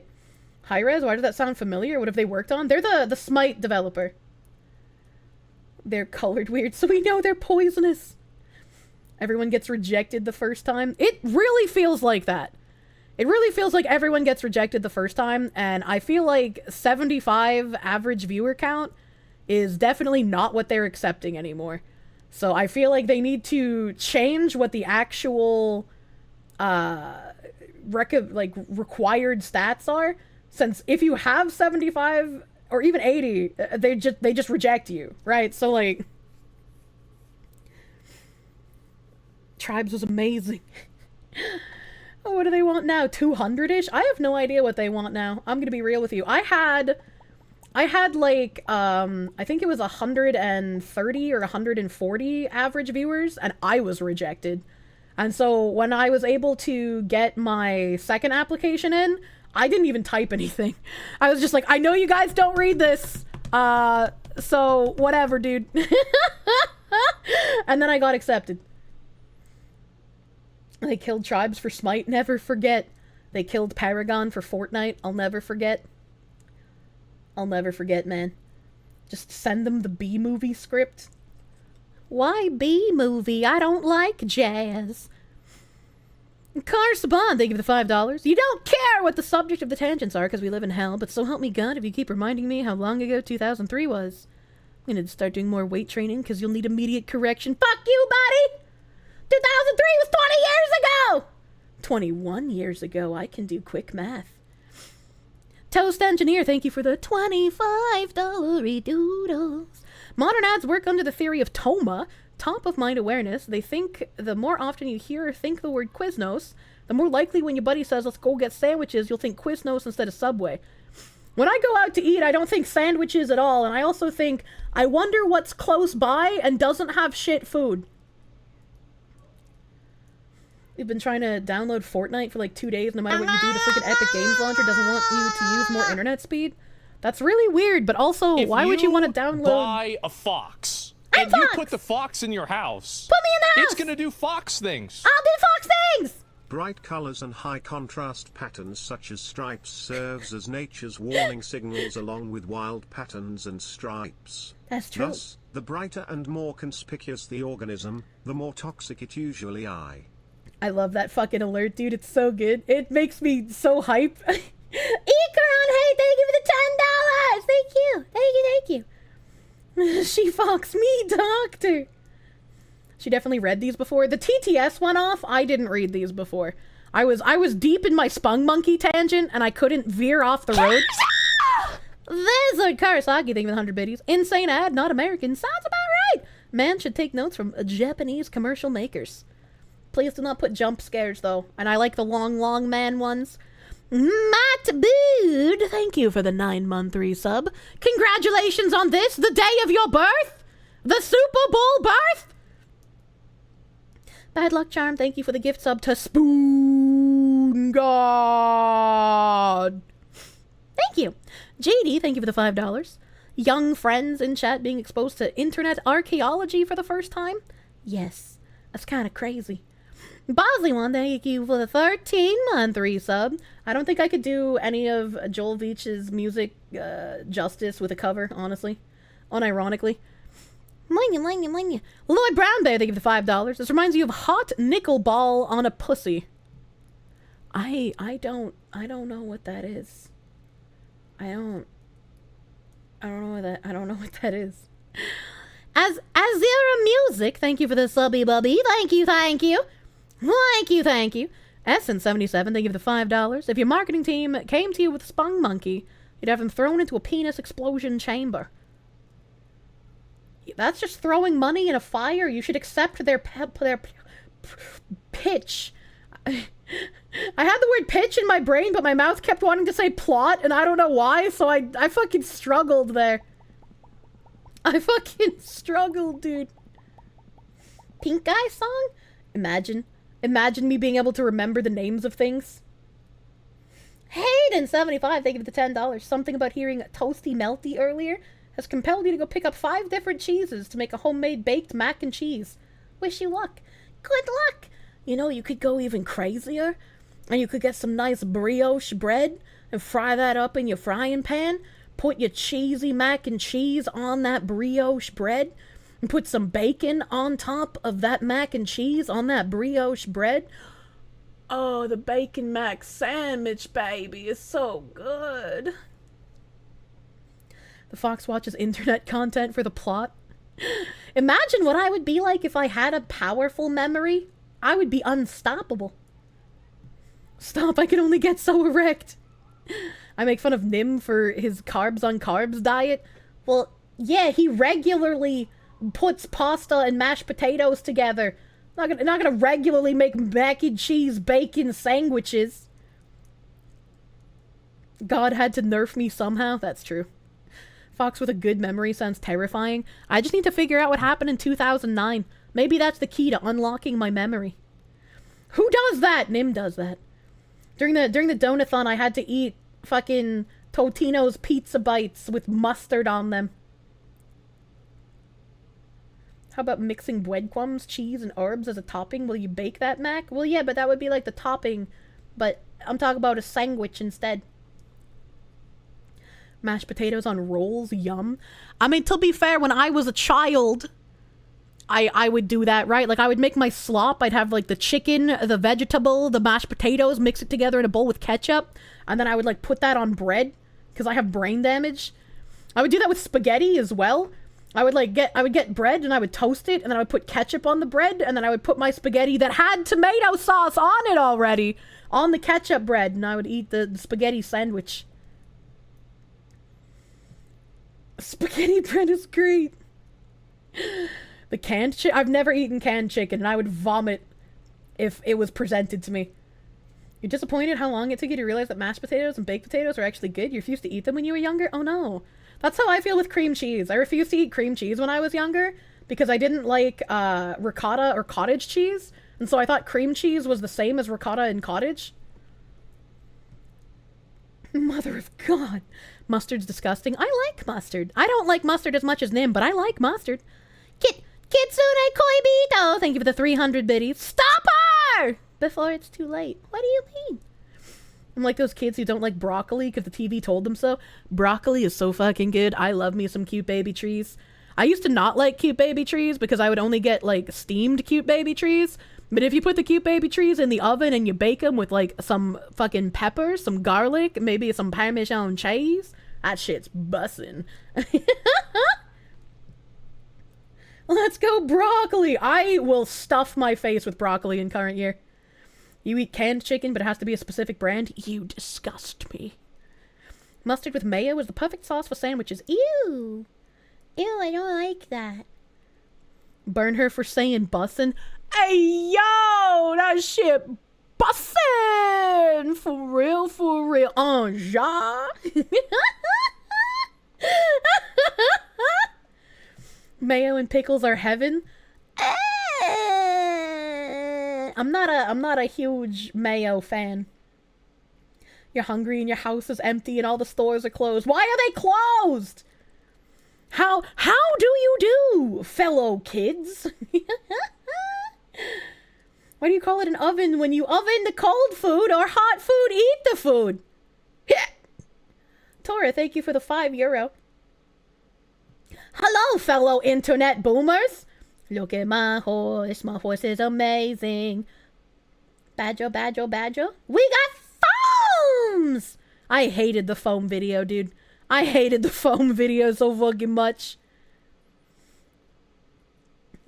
Hi-Rez, why does that sound familiar? What have they worked on? They're the Smite developer. They're colored weird, so we know they're poisonous. Everyone gets rejected the first time. It really feels like that. It really feels like everyone gets rejected the first time, and I feel like 75 average viewer count is definitely not what they're accepting anymore. So I feel like they need to change what the actual required stats are, since if you have 75 or even 80, they just reject you, right? So like, Tribes was amazing. What do they want now? 200-ish? I have no idea what they want now. I'm gonna be real with you. I had like, I think it was 130 or 140 average viewers, and I was rejected. And so when I was able to get my second application in, I didn't even type anything. I was just like, I know you guys don't read this, so whatever, dude. And then I got accepted. They killed Tribes for Smite, never forget. They killed Paragon for Fortnite, I'll never forget. I'll never forget, man. Just send them the B-movie script. Why B-movie? I don't like jazz. Kirsche, thank you for the $5. You don't care what the subject of the tangents are because we live in hell, but so help me God if you keep reminding me how long ago 2003 was. I'm gonna start doing more weight training because you'll need immediate correction. Fuck you, buddy! 2003 was 20 years ago! 21 years ago. I can do quick math. Toast Engineer, thank you for the $25 doodles. Modern ads work under the theory of TOMA, top of mind awareness. They think the more often you hear or think the word Quiznos, the more likely when your buddy says, let's go get sandwiches, you'll think Quiznos instead of Subway. When I go out to eat, I don't think sandwiches at all, and I also think, I wonder what's close by and doesn't have shit food. We've been trying to download Fortnite for like 2 days. No matter what you do, the freaking Epic Games Launcher doesn't want you to use more internet speed. That's really weird, but also, why would you want to download... buy a fox, and you put the fox in your house... Put me in the house! It's gonna do fox things. I'll do fox things! Bright colors and high contrast patterns such as stripes serves as nature's warning signals along with wild patterns and stripes. That's true. Thus, the brighter and more conspicuous the organism, the more toxic it usually is. I love that fucking alert, dude. It's so good. It makes me so hype. Ikaron, hey, thank you for the $10! Thank you! Thank you! She fox me, doctor! She definitely read these before. The TTS went off. I didn't read these before. I was deep in my Spongmonkey tangent, and I couldn't veer off the road. Lizard Karasaki, thank you for the 100 biddies. Insane ad, not American. Sounds about right! Man should take notes from Japanese commercial makers. Please do not put jump scares, though. And I like the long man ones. Matt Bood, thank you for the 9-month resub. Congratulations on this, the day of your birth! The Super Bowl birth! Bad Luck Charm, thank you for the gift sub to Spoon God. Thank you. JD, thank you for the $5. Young friends in chat being exposed to internet archaeology for the first time? Yes, that's kind of crazy. Bosley one, thank you for the 13-month resub. I don't think I could do any of Joel Veach's music justice with a cover, honestly. Unironically. Lloyd Brown Bear, thank you for the $5. This reminds you of hot nickel ball on a pussy. I don't know what that is. I don't know what that is. Azira Music, thank you for the subby bubby. Thank you. Thank you. Essence77, thank you for the $5. If your marketing team came to you with Spongmonkey, you'd have them thrown into a penis explosion chamber. That's just throwing money in a fire. You should accept their pitch. I had the word pitch in my brain, but my mouth kept wanting to say plot, and I don't know why, so I fucking struggled there. I fucking struggled, dude. Pink Guy song? Imagine me being able to remember the names of things. Hayden75, thank you for the $10. Something about hearing toasty melty earlier has compelled you to go pick up 5 different cheeses to make a homemade baked mac and cheese. Wish you luck. Good luck! You know, you could go even crazier, and you could get some nice brioche bread and fry that up in your frying pan, put your cheesy mac and cheese on that brioche bread, and put some bacon on top of that mac and cheese on that brioche bread. Oh, the bacon mac sandwich, baby, is so good. The Fox watches internet content for the plot. Imagine what I would be like if I had a powerful memory. I would be unstoppable. Stop, I can only get so erect. I make fun of Nim for his carbs on carbs diet. Well, yeah, he regularly puts pasta and mashed potatoes together. Not gonna regularly make mac and cheese bacon sandwiches. God had to nerf me somehow. That's true. Fox with a good memory sounds terrifying. I just need to figure out what happened in 2009. Maybe that's the key to unlocking my memory. Who does that? Nim does that. During the donathon, I had to eat fucking Totino's pizza bites with mustard on them. How about mixing breadcrumbs, cheese, and herbs as a topping? Will you bake that, Mac? Well, yeah, but that would be like the topping. But I'm talking about a sandwich instead. Mashed potatoes on rolls, yum. I mean, to be fair, when I was a child, I would do that, right? Like, I would make my slop. I'd have, like, the chicken, the vegetable, the mashed potatoes, mix it together in a bowl with ketchup. And then I would, like, put that on bread, because I have brain damage. I would do that with spaghetti as well. I would get bread and I would toast it, and then I would put ketchup on the bread, and then I would put my spaghetti that had tomato sauce on it already on the ketchup bread, and I would eat the spaghetti sandwich. Spaghetti bread is great. The canned chicken. I've never eaten canned chicken, and I would vomit if it was presented to me. You're disappointed how long it took you to realize that mashed potatoes and baked potatoes are actually good? You refused to eat them when you were younger? Oh no. That's how I feel with cream cheese. I refused to eat cream cheese when I was younger because I didn't like ricotta or cottage cheese. And so I thought cream cheese was the same as ricotta and cottage. Mother of God. Mustard's disgusting. I like mustard. I don't like mustard as much as Nim, but I like mustard. Kitsune Koibito! Thank you for the 300 biddies. Stop her! Before it's too late. What do you mean? I'm like those kids who don't like broccoli because the TV told them so. Broccoli is so fucking good. I love me some cute baby trees. I used to not like cute baby trees because I would only get like steamed cute baby trees. But if you put the cute baby trees in the oven and you bake them with like some fucking peppers, some garlic, maybe some Parmesan cheese, that shit's bussin'. Let's go broccoli. I will stuff my face with broccoli in current year. You eat canned chicken, but it has to be a specific brand? You disgust me. Mustard with mayo is the perfect sauce for sandwiches. Ew. Ew, I don't like that. Burn her for saying bussin'. Hey, yo, that shit bussin'. For real, for real. Ja. Mayo and pickles are heaven. I'm not a huge mayo fan. You're hungry and your house is empty and all the stores are closed. Why are they closed? How do you do, fellow kids? Why do you call it an oven when you oven the cold food or hot food? Eat the food. Tora, thank you for the €5. Hello, fellow internet boomers. Look at my horse is amazing. Badger, badger, badger. We got foams! I hated the foam video, dude. I hated the foam video so fucking much.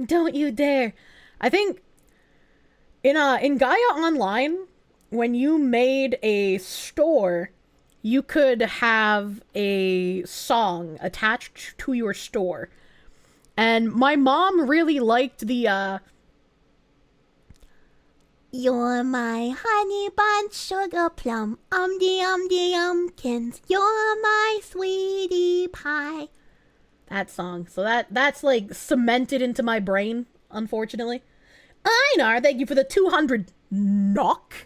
Don't you dare. I think in Gaia Online, when you made a store, you could have a song attached to your store. And my mom really liked the, You're my honey bun, sugar plum, umdy umpkins. You're my sweetie pie. That song. So that's like cemented into my brain, unfortunately. Einar, thank you for the 200 knock.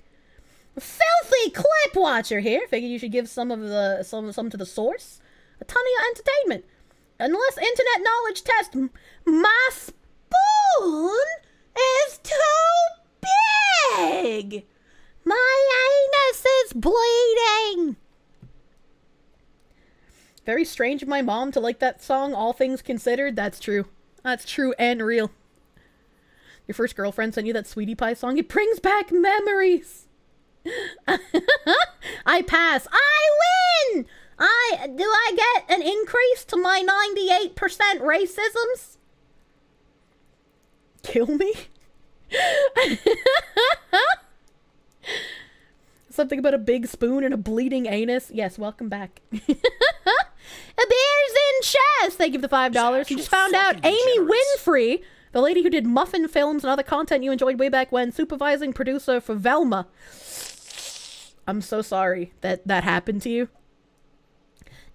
Filthy clip watcher here. Figured you should give some to the source. A ton of your entertainment. Unless internet knowledge test, my spoon is too big. My anus is bleeding. Very strange of my mom to like that song, all things considered. That's true. That's true and real. Your first girlfriend sent you that Sweetie Pie song. It brings back memories. I pass. I win! Do I get an increase to my 98% racisms? Kill me? Something about a big spoon and a bleeding anus. Yes, welcome back. A beer's in chest. Thank you for the $5. You just found out Amy Winfrey, the lady who did Muffin Films and other content you enjoyed way back when, supervising producer for Velma. I'm so sorry that happened to you.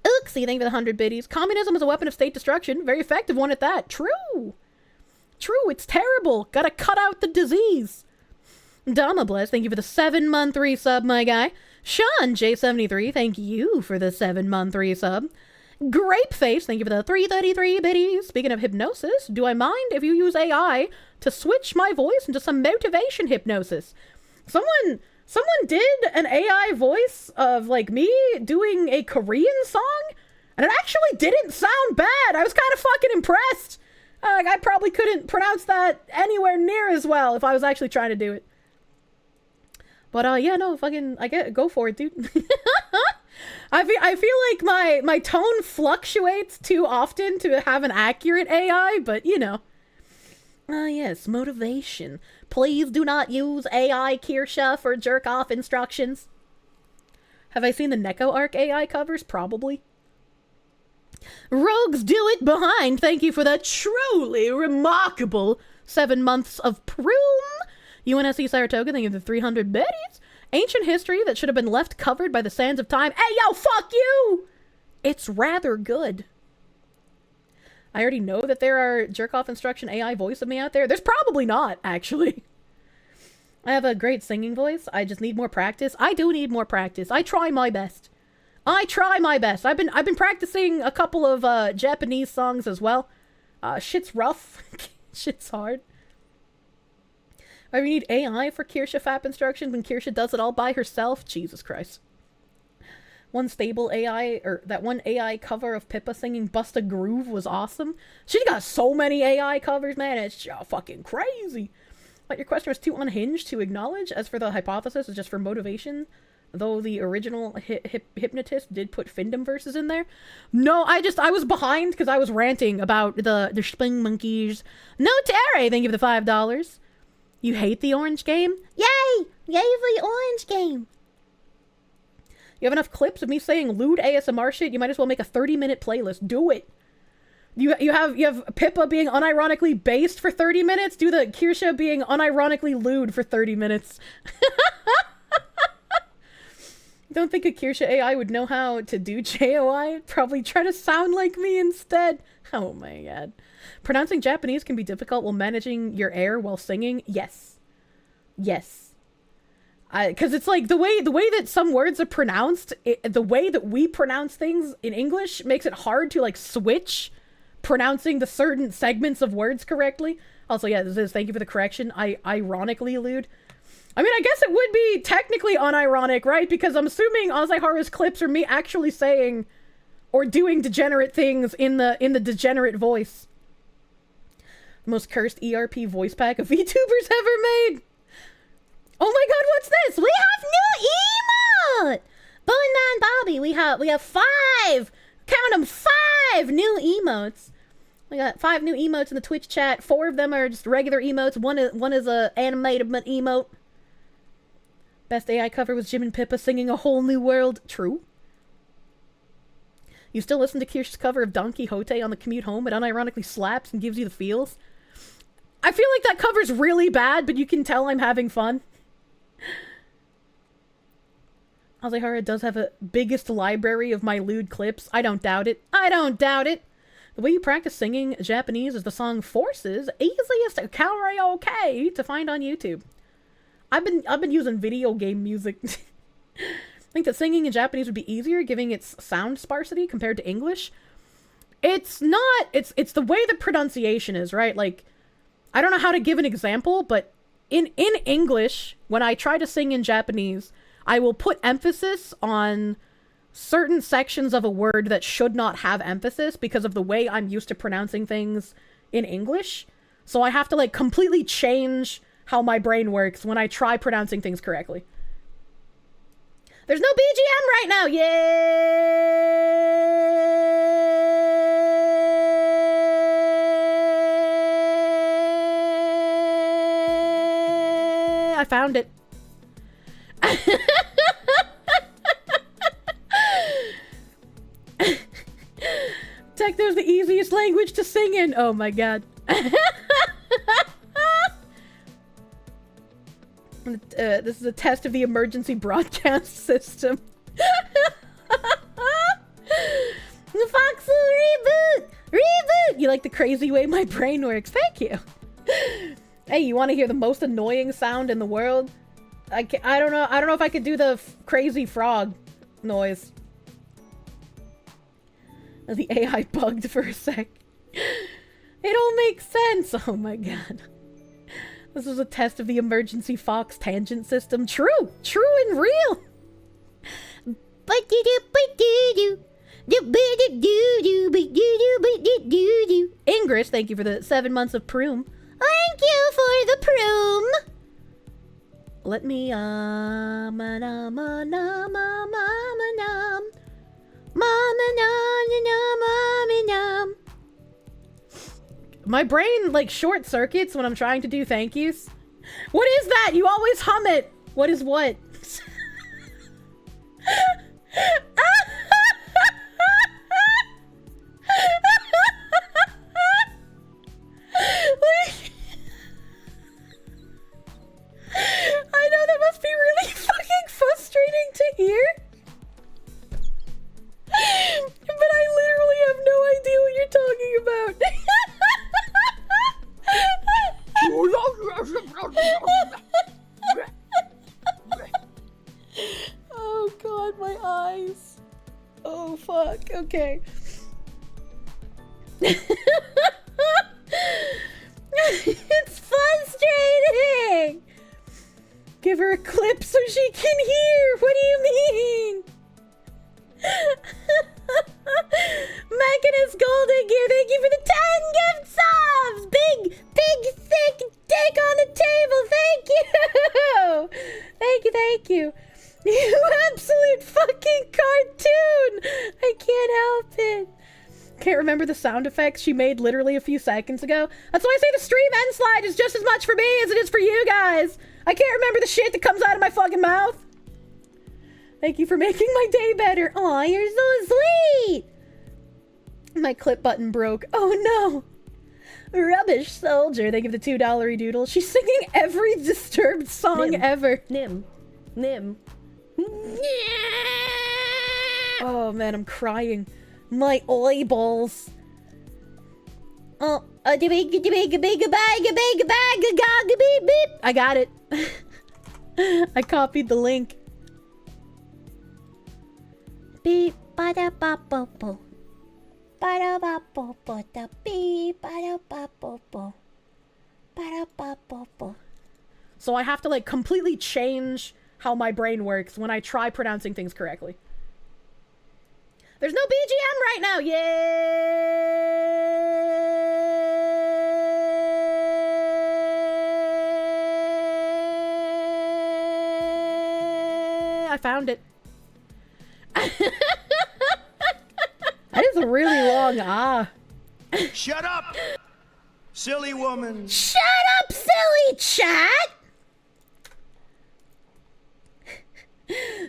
Oopsie, thank you for the 100 biddies. Communism is a weapon of state destruction. Very effective one at that. True. True, it's terrible. Gotta cut out the disease. Dama Bless, thank you for the 7-month resub, my guy. Sean J73, thank you for the 7-month resub. Grapeface, thank you for the 333 biddies. Speaking of hypnosis, do I mind if you use AI to switch my voice into some motivation hypnosis? Someone did an AI voice of, like, me doing a Korean song, and it actually didn't sound bad. I was kind of fucking impressed. I probably couldn't pronounce that anywhere near as well if I was actually trying to do it. But, yeah, no, fucking, go for it, dude. I feel like my tone fluctuates too often to have an accurate AI, but, you know. Yes, motivation. Please do not use AI Kirsche for jerk-off instructions. Have I seen the Neko Arc AI covers? Probably. Rogues do it behind. Thank you for that truly remarkable 7 months of Proom. UNSC Saratoga, thank you for the 300 biddies. Ancient history that should have been left covered by the sands of time. Hey, yo, fuck you! It's rather good. I already know that there are jerk-off instruction AI voice of me out there. There's probably not, actually. I have a great singing voice. I just need more practice. I do need more practice. I try my best. I try my best. I've been practicing a couple of Japanese songs as well. Shit's rough. Shit's hard. I need AI for Kirsche FAP instructions when Kirsche does it all by herself. Jesus Christ. One stable AI, or that one AI cover of Pippa singing Bust a Groove was awesome. She's got so many AI covers, man. It's fucking crazy. But your question was too unhinged to acknowledge. As for the hypothesis, it's just for motivation. Though the original hypnotist did put Findom verses in there. No, I was behind because I was ranting about the Spongmonkeys. No Terry, thank you for the $5. You hate the orange game? Yay! Yay for the orange game! You have enough clips of me saying lewd ASMR shit, you might as well make a 30-minute playlist. Do it! You have Pippa being unironically based for 30 minutes? Do the Kirsche being unironically lewd for 30 minutes. Don't think a Kirsche AI would know how to do JOI. Probably try to sound like me instead. Oh my god. Pronouncing Japanese can be difficult while managing your air while singing. Yes. Yes. Because it's like the way that some words are pronounced, the way that we pronounce things in English makes it hard to like switch pronouncing the certain segments of words correctly. Also, yeah, this is, thank you for the correction. I ironically allude. I mean, I guess it would be technically unironic, right? Because I'm assuming Ozihara's clips are me actually saying or doing degenerate things in the degenerate voice. The most cursed ERP voice pack of VTubers ever made. Oh my god, what's this? We have new emote! Boing Bobby, we have 5! Count them, 5 new emotes. We got 5 new emotes in the Twitch chat. 4 of them are just regular emotes. One is a animated emote. Best AI cover was Jim and Pippa singing A Whole New World. True. You still listen to Kirsch's cover of Don Quixote on the commute home? It unironically slaps and gives you the feels. I feel like that cover's really bad, but you can tell I'm having fun. Ozihara does have a biggest library of my lewd clips. I don't doubt it. I don't doubt it. The way you practice singing Japanese is the song Forces, easiest karaoke to find on YouTube. I've been using video game music. I think that singing in Japanese would be easier, giving its sound sparsity compared to English. It's not. It's the way the pronunciation is, right? Like, I don't know how to give an example, but in English, when I try to sing in Japanese, I will put emphasis on certain sections of a word that should not have emphasis because of the way I'm used to pronouncing things in English. So I have to like completely change how my brain works when I try pronouncing things correctly. There's no BGM right now. Yay! I found it. Techno's the easiest language to sing in. Oh my god. This is a test of the emergency broadcast system. The Fox will reboot! Reboot! You like the crazy way my brain works. Thank you. Hey, you want to hear the most annoying sound in the world? I don't know if I could do the crazy frog noise. The AI bugged for a sec. It all makes sense. Oh my god. This was a test of the emergency Fox tangent system. True and real. Ingress, thank you for the 7 months of Proom. Thank you for the Proom. Let me my brain like short circuits when I'm trying to do thank yous. What is that? You always hum it. What is what? I know that must be really fucking frustrating to hear. But I literally have no idea what you're talking about. Oh god, my eyes. Oh fuck, okay. It's frustrating! Give her a clip so she can hear! What do you mean? Mechanist Golden Gear, thank you for the 10 gift subs! Big, thick dick on the table, thank you! Thank you. You absolute fucking cartoon! I can't help it. Can't remember the sound effects she made literally a few seconds ago. That's why I say the stream end slide is just as much for me as it is for you guys. I can't remember the shit that comes out of my fucking mouth. Thank you for making my day better. Aw, you're so sweet. My clip button broke. Oh no. Rubbish soldier. They give the $2 doodle. She's singing every Disturbed song ever. Nim. Oh man, I'm crying. My eyeballs. Oh, I got it. I copied the link. Beep bada ba bo bo. Bada ba bo bo da beep bada ba bo bo. Bada ba bo bo. So I have to like completely change how my brain works when I try pronouncing things correctly. There's no BGM right now. Yay! I found it. That is a really long ah. Shut up, silly woman. Shut up, silly chat.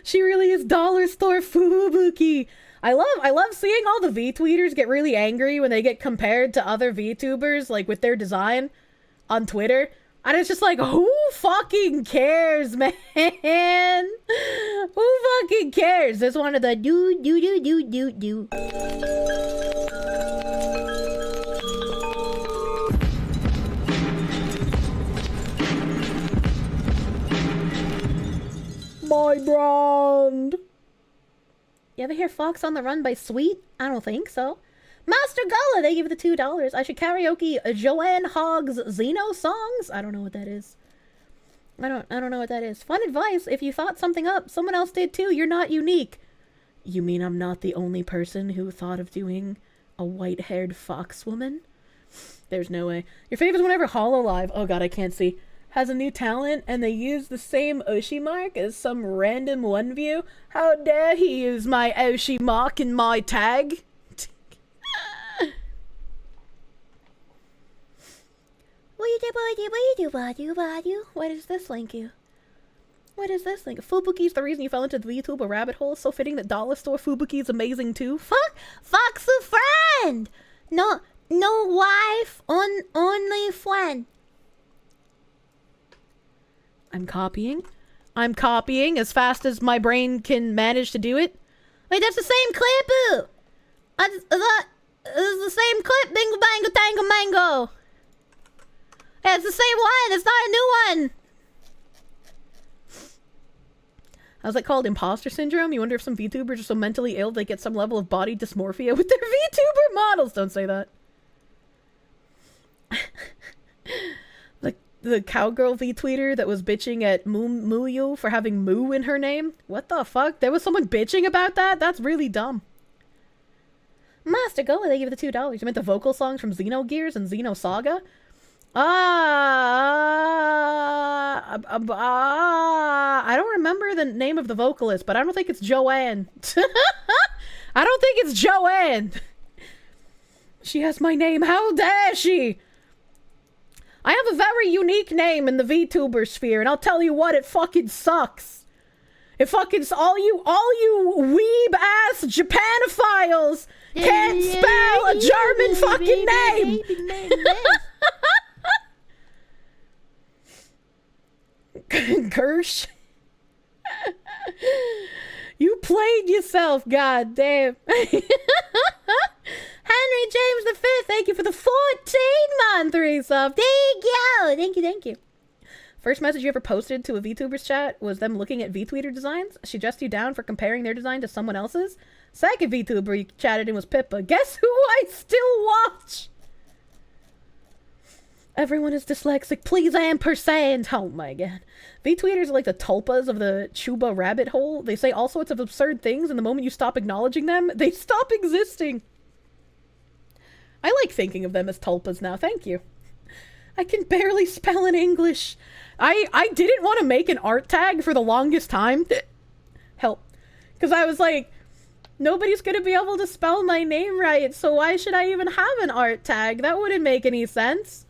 She really is dollar store Fubuki. I love seeing all the V-tweeters get really angry when they get compared to other VTubers, like with their design on Twitter. And it's just like, who fucking cares, man? Who fucking cares? This one of the do. my brand. You ever hear Fox on the Run by Sweet? I don't think so. Master Gullah, they give the $2. I should karaoke Joanne Hogg's Xeno songs? I don't know what that is. I don't know what that is. Fun advice, if you thought something up, someone else did too. You're not unique. You mean I'm not the only person who thought of doing a white-haired fox woman? There's no way. Your fave is whenever Hololive, oh god, I can't see, has a new talent and they use the same Oshi mark as some random one view. How dare he use my Oshi mark in my tag? What does this link you? What is this link? Fubuki's the reason you fell into the VTuber rabbit hole. So fitting that Dollar Store Fubuki's amazing too. Fox a friend! No wife, only friend. I'm copying as fast as my brain can manage to do it. Wait, that's the same clip! It's the same clip, bingo bango tango mango! Yeah, it's the same one, it's not a new one! How's that called? Imposter syndrome? You wonder if some VTubers are so mentally ill they get some level of body dysmorphia with their VTuber models. Don't say that. The cowgirl V-tweeter that was bitching at Muyu for having Moo in her name? What the fuck? There was someone bitching about that? That's really dumb. Master Go, they give the $2. You meant the vocal songs from Xenogears and Xenosaga? I don't remember the name of the vocalist, but I don't think it's Joanne. I don't think it's Joanne. She has my name. How dare she? I have a very unique name in the VTuber sphere, and I'll tell you what, it fucking sucks. It fucking all you weeb ass Japanophiles can't spell a German fucking name. Kirsche. You played yourself, god damn. Henry James V, thank you for the 14-month resub. Thank you. First message you ever posted to a VTuber's chat was them looking at VTweeter designs. She dressed you down for comparing their design to someone else's. Second VTuber you chatted in was Pippa. Guess who I still watch? Everyone is dyslexic. Please ampersand. Oh my god. VTweeters are like the tulpas of the Chuba rabbit hole. They say all sorts of absurd things, and the moment you stop acknowledging them, they stop existing. I like thinking of them as tulpas now. Thank you. I can barely spell in English. I didn't want to make an art tag for the longest time. Help. Because I was like, nobody's going to be able to spell my name right, so why should I even have an art tag? That wouldn't make any sense.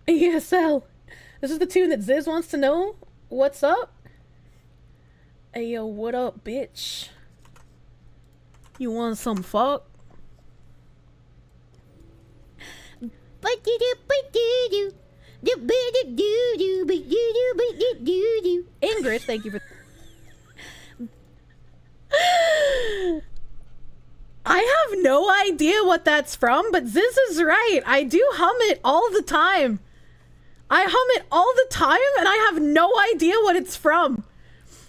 ESL. This is the tune that Ziz wants to know. What's up? Hey, yo, what up, bitch? You want some fuck? Ingress, thank you for... I have no idea what that's from, but Ziz is right. I do hum it all the time. I hum it all the time, and I have no idea what it's from.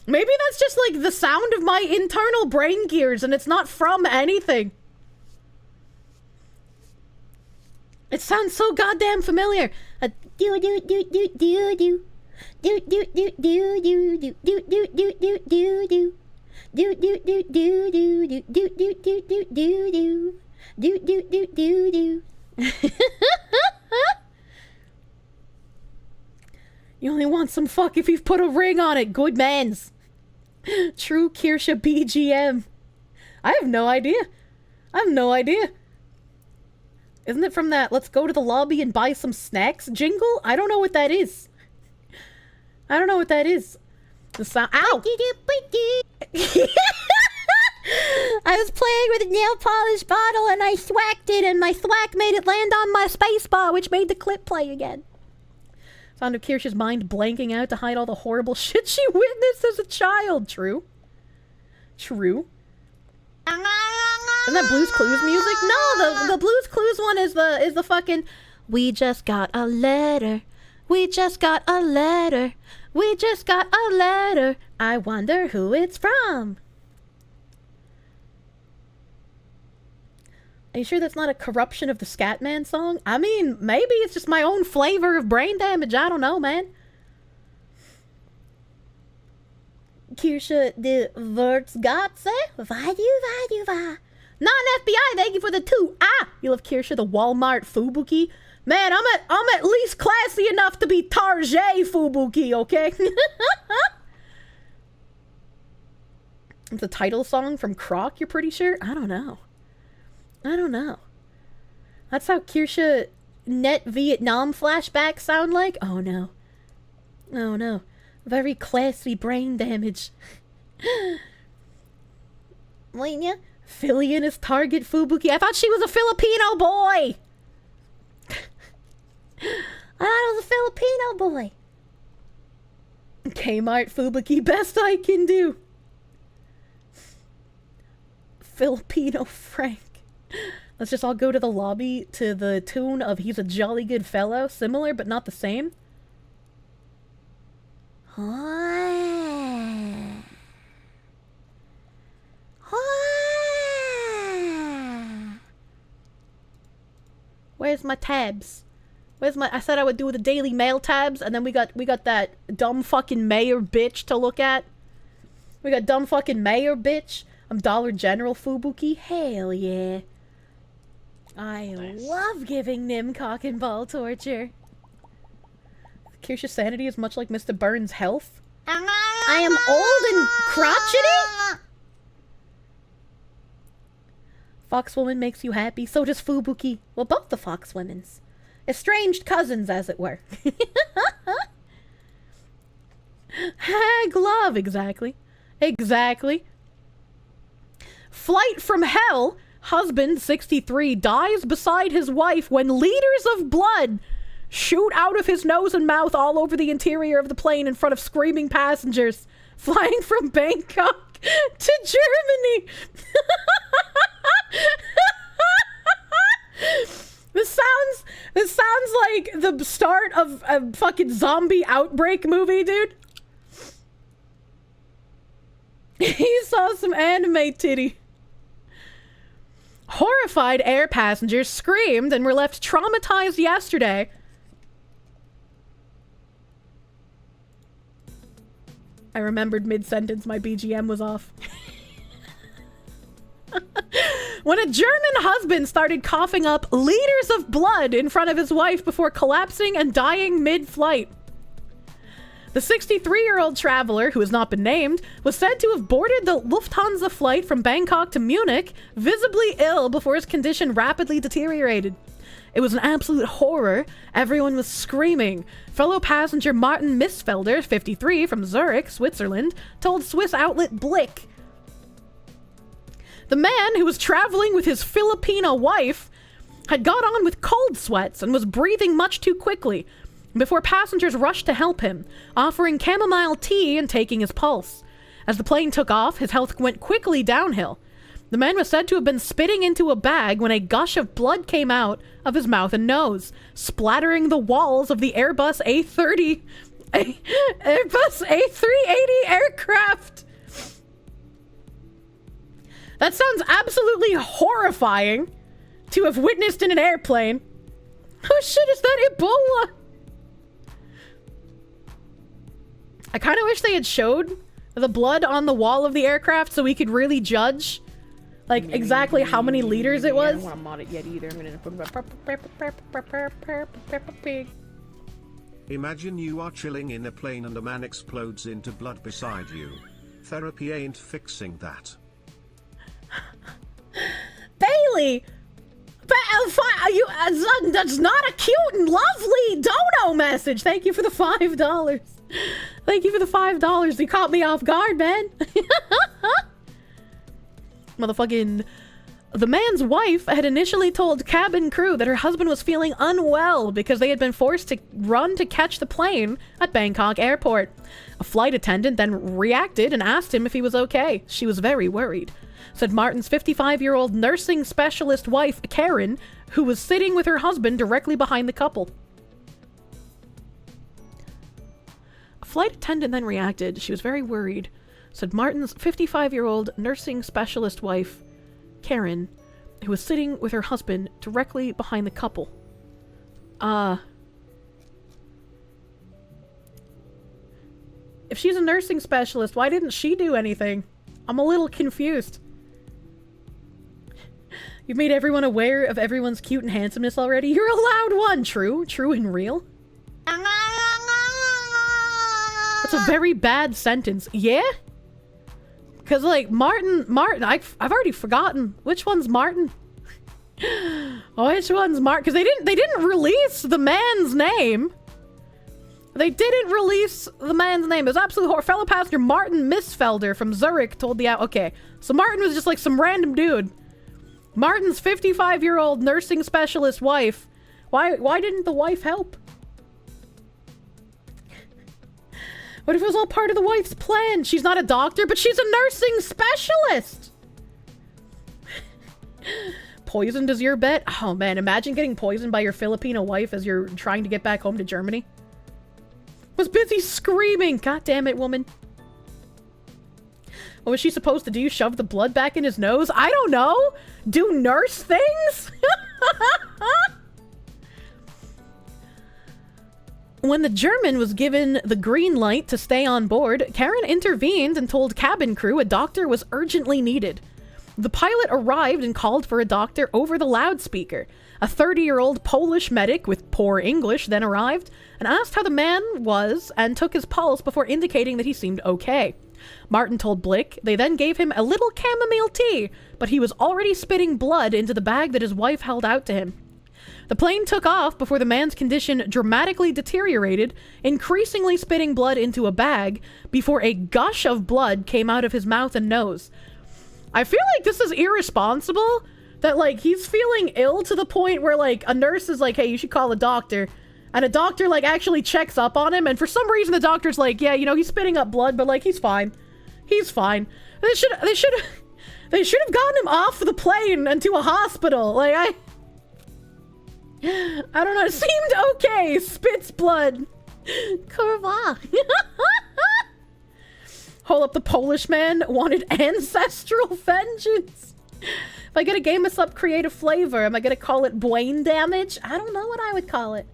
Maybe that's just like the sound of my internal brain gears, and it's not from anything. It sounds so goddamn familiar. You only want some fuck if you've put a ring on it. Good mans. True Kirsche BGM. I have no idea. Isn't it from that let's go to the lobby and buy some snacks jingle? I don't know what that is. The sound. Ow! I was playing with a nail polish bottle and I thwacked it, and my thwack made it land on my spacebar, which made the clip play again. Sound of Kirsch's mind blanking out to hide all the horrible shit she witnessed as a child. True. Isn't that Blue's Clues music? No, the Blue's Clues one is the fucking... We just got a letter. We just got a letter. We just got a letter. I wonder who it's from. Are you sure that's not a corruption of the Scatman song? I mean, maybe it's just my own flavor of brain damage. I don't know, man. Kirsche de Wurzgatze. Va. Non-FBI, thank you for the 2. You love Kirsche, the Walmart Fubuki. Man, I'm at least classy enough to be Tarjay Fubuki, okay? It's a title song from Croc, you're pretty sure? I don't know. That's how Kirsche net Vietnam flashbacks sound like? Oh no. Very classy brain damage. Lenya? Philly and his target Fubuki. I thought she was a Filipino boy! I thought it was a Filipino boy. Kmart Fubuki, best I can do. Filipino Frank. Let's just all go to the lobby to the tune of He's a Jolly Good Fellow. Similar, but not the same. Where's my tabs? I said I would do the Daily Mail tabs, and then we got that dumb fucking mayor bitch to look at. We got dumb fucking mayor bitch. I'm Dollar General Fubuki. Hell yeah. I love giving Nim cock and ball torture. Kirsche's sanity is much like Mr. Burns' health. I am old and crotchety? Foxwoman makes you happy, so does Fubuki. Well, both the Foxwomens. Estranged cousins, as it were. Hag love, exactly. Flight from hell. Husband, 63, dies beside his wife when liters of blood shoot out of his nose and mouth all over the interior of the plane in front of screaming passengers flying from Bangkok to Germany. This sounds like the start of a fucking zombie outbreak movie, dude. He saw some anime titty. Horrified air passengers screamed and were left traumatized yesterday. I remembered mid-sentence my BGM was off. When a German husband started coughing up liters of blood in front of his wife before collapsing and dying mid-flight. The 63-year-old traveler, who has not been named, was said to have boarded the Lufthansa flight from Bangkok to Munich, visibly ill before his condition rapidly deteriorated. It was an absolute horror. Everyone was screaming. Fellow passenger Martin Missfelder, 53, from Zurich, Switzerland, told Swiss outlet Blick. The man, who was traveling with his Filipino wife, had got on with cold sweats and was breathing much too quickly before passengers rushed to help him, offering chamomile tea and taking his pulse. As the plane took off, his health went quickly downhill. The man was said to have been spitting into a bag when a gush of blood came out of his mouth and nose, splattering the walls of the Airbus A380 aircraft. That sounds absolutely horrifying to have witnessed in an airplane. Oh shit, is that Ebola? I kind of wish they had showed the blood on the wall of the aircraft so we could really judge, like, exactly how many liters it was. I don't want to mod it yet either. I'm gonna put Imagine you are chilling in a plane and a man explodes into blood beside you. Therapy ain't fixing that. Bailey! That's not a cute and lovely dono message. Thank you for the $5. Thank you for the $5. You caught me off guard, man. Motherfucking... The man's wife had initially told cabin crew that her husband was feeling unwell because they had been forced to run to catch the plane at Bangkok airport. A flight attendant then reacted and asked him if he was okay. She was very worried, said Martin's 55-year-old nursing specialist wife, Karen, who was sitting with her husband directly behind the couple. flight attendant then reacted. She was very worried. Said Martin's 55-year-old nursing specialist wife, Karen, who was sitting with her husband directly behind the couple. If she's a nursing specialist, why didn't she do anything? I'm a little confused. You've made everyone aware of everyone's cute and handsomeness already? You're a loud one! True and real. That's a very bad sentence. Yeah? Because, like, Martin, I've already forgotten. Which one's Martin? Which one's Martin? Because they didn't release the man's name. They didn't release the man's name. It was absolute horror. Fellow passenger Martin Missfelder from Zurich told the... Okay, so Martin was just like some random dude. Martin's 55-year-old nursing specialist wife. Why didn't the wife help? What if it was all part of the wife's plan? She's not a doctor, but she's a nursing specialist! Poisoned is your bet? Oh man, imagine getting poisoned by your Filipino wife as you're trying to get back home to Germany. Was busy screaming! God damn it, woman. What was she supposed to do? Shove the blood back in his nose? I don't know! Do nurse things? When the German was given the green light to stay on board, Karen intervened and told cabin crew a doctor was urgently needed. The pilot arrived and called for a doctor over the loudspeaker. A 30-year-old Polish medic with poor English then arrived and asked how the man was and took his pulse before indicating that he seemed okay. Martin told Blick they then gave him a little chamomile tea, but he was already spitting blood into the bag that his wife held out to him. The plane took off before the man's condition dramatically deteriorated, increasingly spitting blood into a bag before a gush of blood came out of his mouth and nose. I feel like this is irresponsible, that like he's feeling ill to the point where like a nurse is like, hey, you should call a doctor. And a doctor like actually checks up on him, and for some reason the doctor's like, yeah, you know, he's spitting up blood, but like he's fine. He's fine. They should have gotten him off the plane and to a hospital. Like I don't know, it seemed okay. Spits blood. Curva. Hold up, the Polish man wanted ancestral vengeance. If I get a game with sub creative flavor, am I gonna call it brain damage? I don't know what I would call it.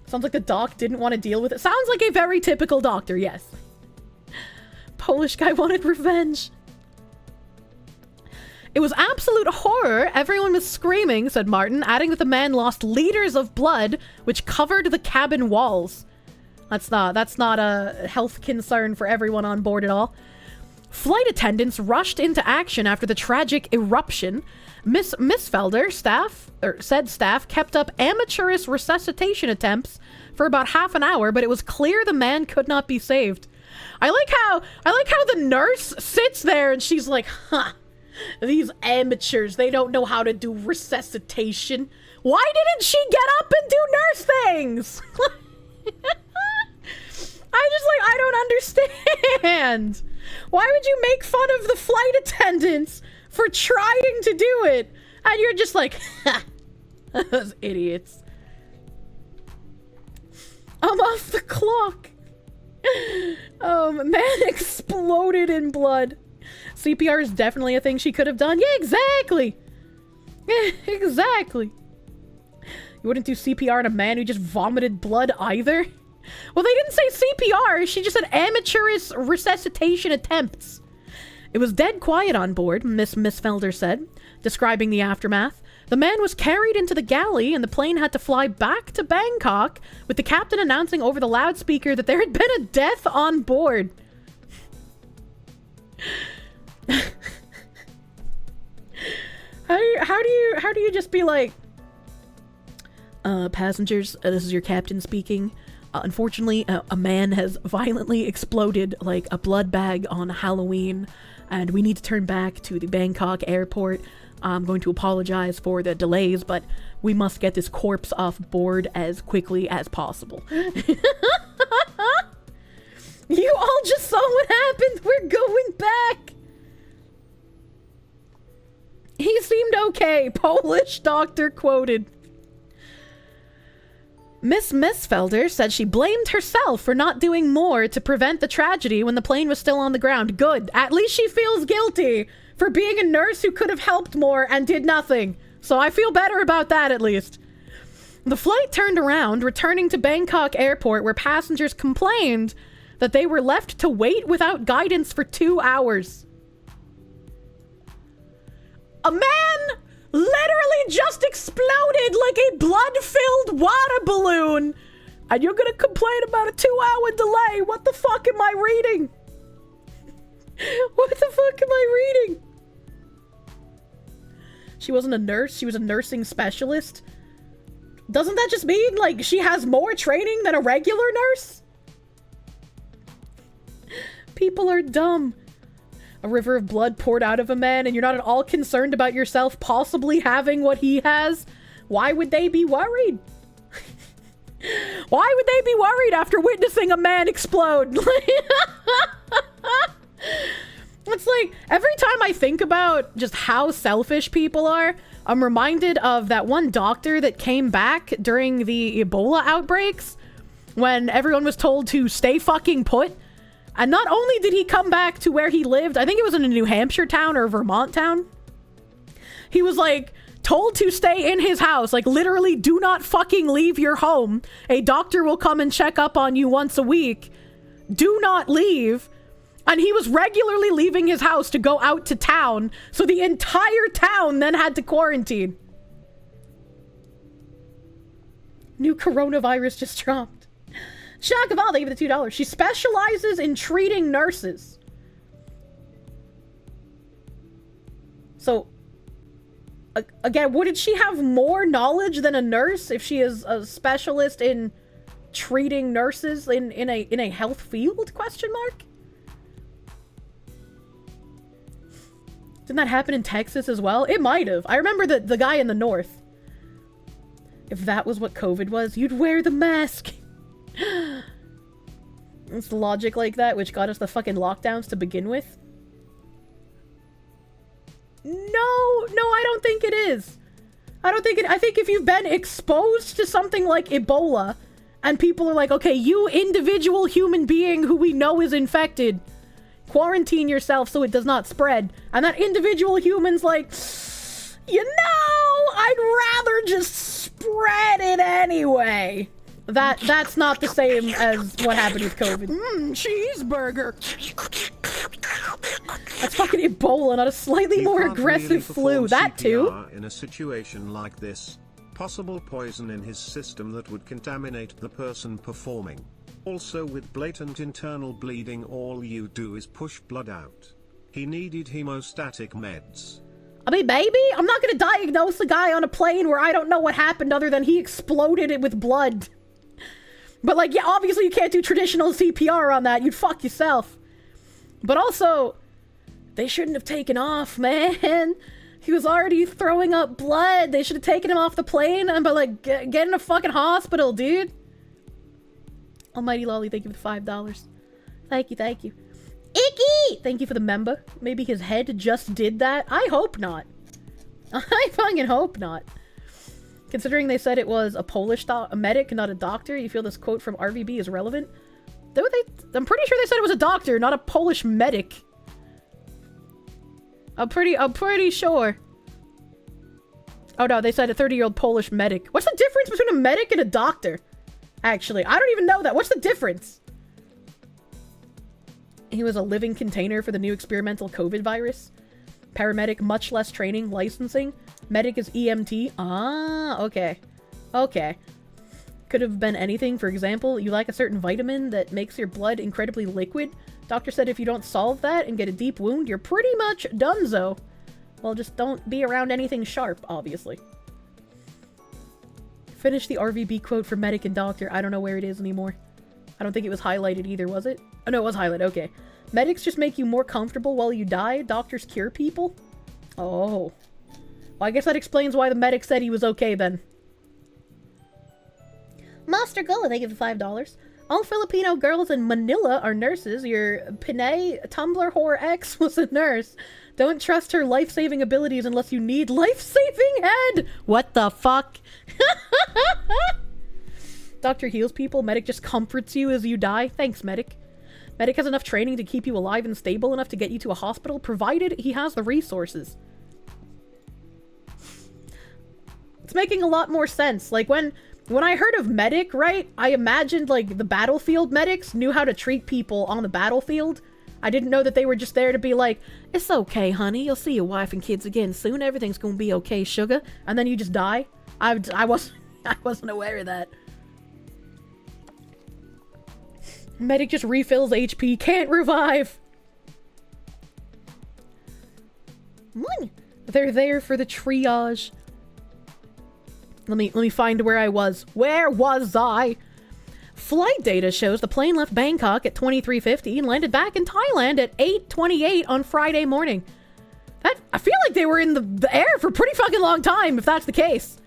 Sounds like the doc didn't want to deal with it. Sounds like a very typical doctor, yes. Polish guy wanted revenge. It was absolute horror. Everyone was screaming, said Martin, adding that the man lost liters of blood, which covered the cabin walls. That's not a health concern for everyone on board at all. Flight attendants rushed into action after the tragic eruption. Missfelder said staff kept up amateurish resuscitation attempts for about half an hour, but it was clear the man could not be saved. I like how the nurse sits there and she's like, huh, these amateurs, they don't know how to do resuscitation. Why didn't she get up and do nurse things? I don't understand. Why would you make fun of the flight attendants for trying to do it? And you're just like, ha, those idiots. I'm off the clock. Man exploded in blood. CPR is definitely a thing she could have done. Yeah, exactly. Yeah, exactly. You wouldn't do CPR on a man who just vomited blood either? Well, they didn't say CPR. She just said amateurish resuscitation attempts. It was dead quiet on board, Miss Missfelder said, describing the aftermath. The man was carried into the galley and the plane had to fly back to Bangkok, with the captain announcing over the loudspeaker that there had been a death on board. How do you just be like, passengers, this is your captain speaking. Unfortunately, a man has violently exploded like a blood bag on Halloween, and we need to turn back to the Bangkok airport. I'm going to apologize for the delays, but we must get this corpse off board as quickly as possible. You all just saw what happened. We're going back. He seemed okay. Polish doctor quoted. Miss Missfelder said she blamed herself for not doing more to prevent the tragedy when the plane was still on the ground. Good. At least she feels guilty for being a nurse who could have helped more and did nothing. So I feel better about that at least. The flight turned around, returning to Bangkok Airport, where passengers complained that they were left to wait without guidance for 2 hours. A man literally just exploded like a blood-filled water balloon, and you're gonna complain about a 2-hour delay. What the fuck am I reading? What the fuck am I reading? She wasn't a nurse, she was a nursing specialist. Doesn't that just mean, like, she has more training than a regular nurse? People are dumb. A river of blood poured out of a man, and you're not at all concerned about yourself possibly having what he has? Why would they be worried? Why would they be worried after witnessing a man explode? It's like, every time I think about just how selfish people are, I'm reminded of that one doctor that came back during the Ebola outbreaks when everyone was told to stay fucking put. And not only did he come back to where he lived, I think it was in a New Hampshire town or a Vermont town. He was like told to stay in his house, like literally do not fucking leave your home. A doctor will come and check up on you once a week. Do not leave. And he was regularly leaving his house to go out to town. So the entire town then had to quarantine. New coronavirus just dropped. Shock of all, they gave it the $2. She specializes in treating nurses. So, again, wouldn't she have more knowledge than a nurse if she is a specialist in treating nurses in a health field? Question mark. Didn't that happen in Texas as well? It might have. I remember the guy in the north. If that was what COVID was, you'd wear the mask. It's logic like that which got us the fucking lockdowns to begin with. No, I don't think it is. I think if you've been exposed to something like Ebola and people are like, okay, you individual human being who we know is infected, quarantine yourself so it does not spread. And that individual human's like, you know, I'd rather just spread it anyway. That's not the same as what happened with COVID. Cheeseburger. That's fucking Ebola, not a slightly more aggressive really flu. That too. In a situation like this, possible poison in his system that would contaminate the person performing. Also with blatant internal bleeding, all you do is push blood out. He needed hemostatic meds. I mean, maybe? I'm not gonna diagnose a guy on a plane where I don't know what happened other than he exploded it with blood. But, like, yeah, obviously you can't do traditional CPR on that. You'd fuck yourself. But also, they shouldn't have taken off, man. He was already throwing up blood. They should have taken him off the plane and, but, like, get in a fucking hospital, dude. Almighty Lolly, thank you for the $5. Thank you. Icky! Thank you for the member. Maybe his head just did that. I hope not. I fucking hope not. Considering they said it was a Polish a medic, not a doctor, you feel this quote from RVB is relevant? I'm pretty sure they said it was a doctor, not a Polish medic. I'm pretty sure. Oh no, they said a 30-year-old Polish medic. What's the difference between a medic and a doctor? Actually, I don't even know that. What's the difference? He was a living container for the new experimental COVID virus. Paramedic, much less training, licensing. Medic is EMT. Ah, okay. Okay. Could have been anything. For example, you like a certain vitamin that makes your blood incredibly liquid. Doctor said if you don't solve that and get a deep wound, you're pretty much donezo. Well, just don't be around anything sharp, obviously. Finish the RVB quote for medic and doctor. I don't know where it is anymore. I don't think it was highlighted either, was it? Oh, no, it was highlighted. Okay. Medics just make you more comfortable while you die. Doctors cure people? Oh. Well, I guess that explains why the medic said he was okay then. Master Gullah, they give it $5. All Filipino girls in Manila are nurses. Your Pinay Tumblr whore ex was a nurse. Don't trust her life-saving abilities unless you need life-saving head! What the fuck? Doctor heals people, medic just comforts you as you die. Thanks, medic. Medic has enough training to keep you alive and stable enough to get you to a hospital, provided he has the resources. It's making a lot more sense. Like, when I heard of medic, right, I imagined, like, the battlefield medics knew how to treat people on the battlefield. I didn't know that they were just there to be like, it's okay, honey, you'll see your wife and kids again soon, everything's gonna be okay, sugar. And then you just die. I wasn't aware of that. Medic just refills HP, can't revive. Money. They're there for the triage. Let me find where I was. Where was I? Flight data shows the plane left Bangkok at 23:50 and landed back in Thailand at 8:28 on Friday morning. I feel like they were in the air for a pretty fucking long time, if that's the case.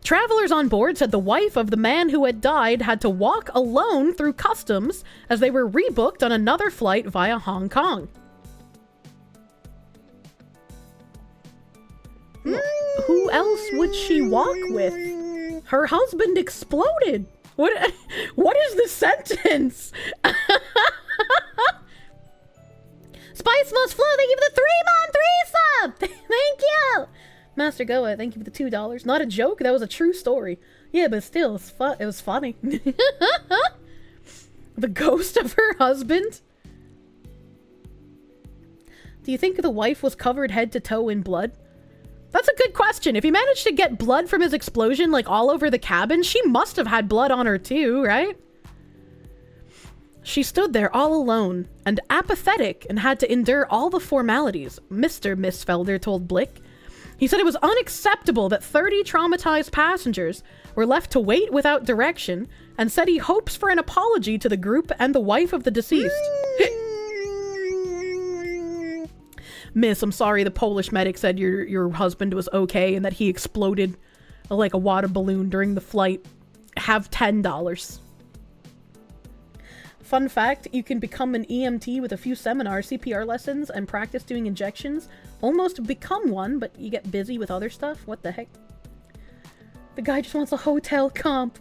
Travelers on board said the wife of the man who had died had to walk alone through customs as they were rebooked on another flight via Hong Kong. Who else would she walk with? Her husband exploded. What is the sentence? Spice Most Flow, thank you for the 3-month 3 sub! Thank you! Master Goa, thank you for the $2. Not a joke, that was a true story. Yeah, but still, it was funny. The ghost of her husband? Do you think the wife was covered head to toe in blood? That's a good question. If he managed to get blood from his explosion, like, all over the cabin, she must have had blood on her too, right? She stood there all alone and apathetic and had to endure all the formalities, Mr. Missfelder told Blick. He said it was unacceptable that 30 traumatized passengers were left to wait without direction and said he hopes for an apology to the group and the wife of the deceased. Miss, I'm sorry, the Polish medic said your husband was okay and that he exploded like a water balloon during the flight. Have $10. Fun fact, you can become an EMT with a few seminars, CPR lessons, and practice doing injections. Almost become one, but you get busy with other stuff. What the heck? The guy just wants a hotel comp.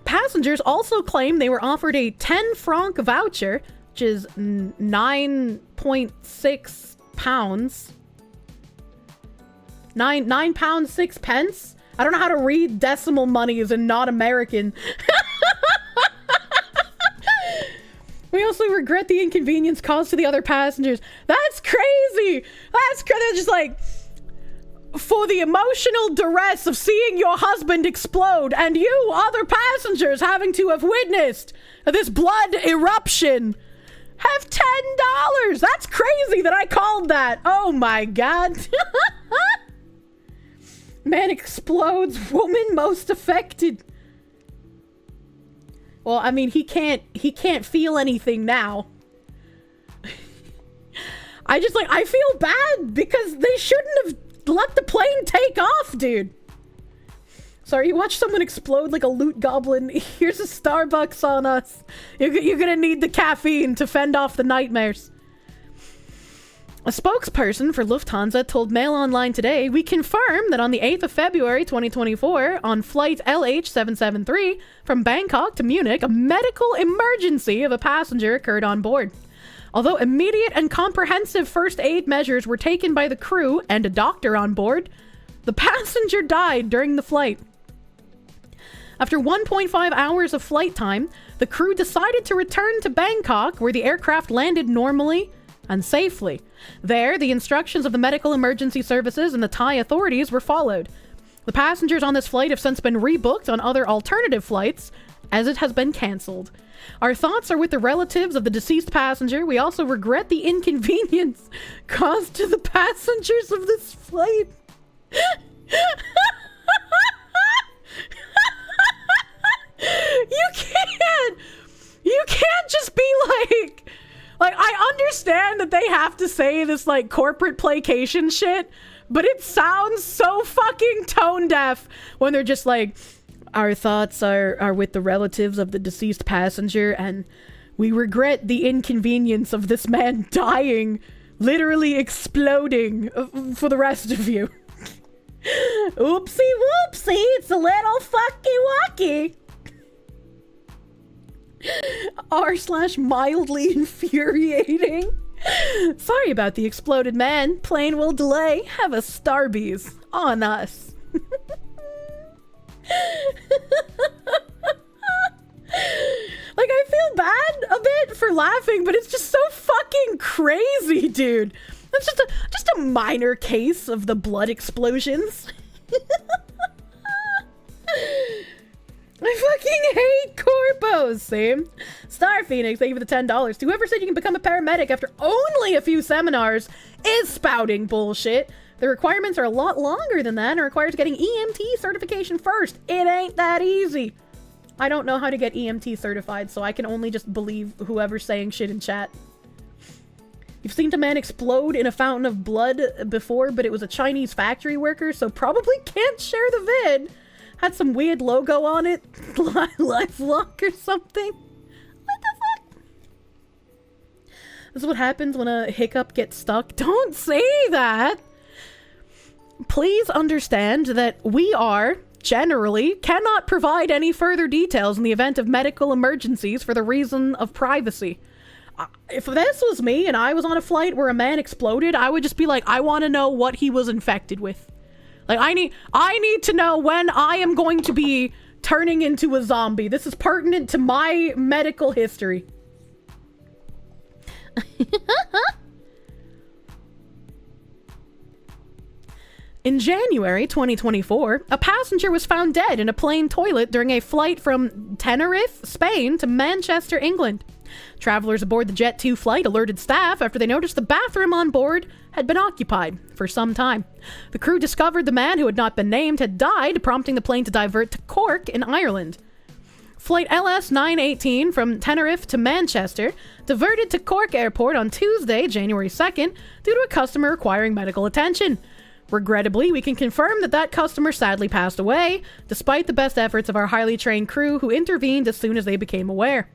Passengers also claim they were offered a 10 franc voucher, which is 9.6 pounds. 9 pounds 6 pence? I don't know how to read decimal monies and not American. We also regret the inconvenience caused to the other passengers. That's crazy! They're just like, for the emotional duress of seeing your husband explode and you, other passengers, having to have witnessed this blood eruption, have $10! That's crazy that I called that! Oh my god. Man explodes, woman most affected. Well, I mean, he can't feel anything now. I feel bad because they shouldn't have let the plane take off, dude. Sorry, you watch someone explode like a loot goblin. Here's a Starbucks on us. You're gonna need the caffeine to fend off the nightmares. A spokesperson for Lufthansa told Mail Online today, we confirm that on the 8th of February 2024, on flight LH773 from Bangkok to Munich, a medical emergency of a passenger occurred on board. Although immediate and comprehensive first aid measures were taken by the crew and a doctor on board, the passenger died during the flight. After 1.5 hours of flight time, the crew decided to return to Bangkok, where the aircraft landed normally and safely. There, the instructions of the medical emergency services and the Thai authorities were followed. The passengers on this flight have since been rebooked on other alternative flights, as it has been cancelled. Our thoughts are with the relatives of the deceased passenger. We also regret the inconvenience caused to the passengers of this flight. You can't just be like, I understand that they have to say this, like, corporate placation shit, but it sounds so fucking tone deaf when they're just like, our thoughts are with the relatives of the deceased passenger, and we regret the inconvenience of this man dying, literally exploding, for the rest of you. Oopsie whoopsie, it's a little fucky wucky. R/mildly infuriating. Sorry about the exploded man. Plane will delay. Have a Starbies on us. Like, I feel bad a bit for laughing, but it's just so fucking crazy, dude. That's just a minor case of the blood explosions. I fucking hate corpos. Same. Star Phoenix, thank you for the $10. Whoever said you can become a paramedic after only a few seminars is spouting bullshit. The requirements are a lot longer than that and requires getting EMT certification first. It ain't that easy. I don't know how to get EMT certified, so I can only just believe whoever's saying shit in chat. You've seen a man explode in a fountain of blood before, but it was a Chinese factory worker, so probably can't share the vid. Had some weird logo on it. LifeLock or something. What the fuck? This is what happens when a hiccup gets stuck. Don't say that! Please understand that we are, generally, cannot provide any further details in the event of medical emergencies for the reason of privacy. If this was me and I was on a flight where a man exploded, I would just be like, I want to know what he was infected with. Like, I need to know when I am going to be turning into a zombie. This is pertinent to my medical history. In January 2024, a passenger was found dead in a plane toilet during a flight from Tenerife, Spain to Manchester, England. Travelers aboard the Jet 2 flight alerted staff after they noticed the bathroom on board had been occupied for some time. The crew discovered the man, who had not been named, had died, prompting the plane to divert to Cork in Ireland. Flight LS 918 from Tenerife to Manchester diverted to Cork Airport on Tuesday, January 2nd, due to a customer requiring medical attention. Regrettably, we can confirm that that customer sadly passed away, despite the best efforts of our highly trained crew who intervened as soon as they became aware.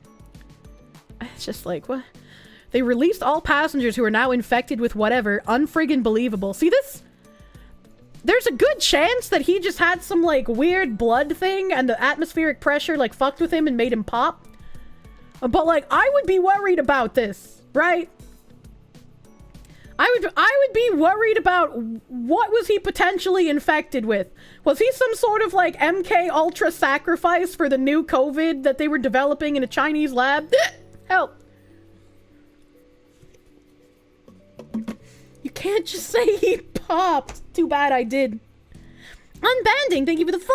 It's just like, what? They released all passengers who are now infected with whatever. Unfriggin' believable. See this? There's a good chance that he just had some, like, weird blood thing and the atmospheric pressure, like, fucked with him and made him pop. But, like, I would be worried about this, right? I would be worried about what was he potentially infected with. Was he some sort of, like, MK Ultra sacrifice for the new COVID that they were developing in a Chinese lab? Help. You can't just say he popped. Too bad I did. Unbanding, thank you for the 40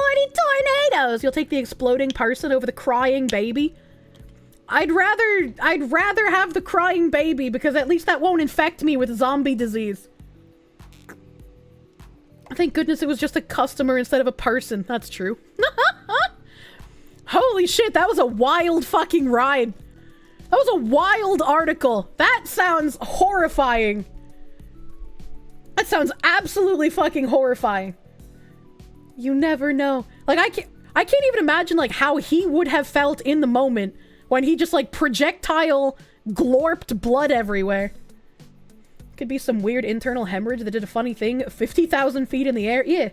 tornadoes. You'll take the exploding person over the crying baby. I'd rather have the crying baby, because at least that won't infect me with zombie disease. Thank goodness it was just a customer instead of a person. That's true. Holy shit, that was a wild fucking ride. That was a wild article. That sounds horrifying. That sounds absolutely fucking horrifying. You never know. Like, I can't even imagine, like, how he would have felt in the moment when he just, like, projectile glorped blood everywhere. Could be some weird internal hemorrhage that did a funny thing. 50,000 feet in the air. Yeah.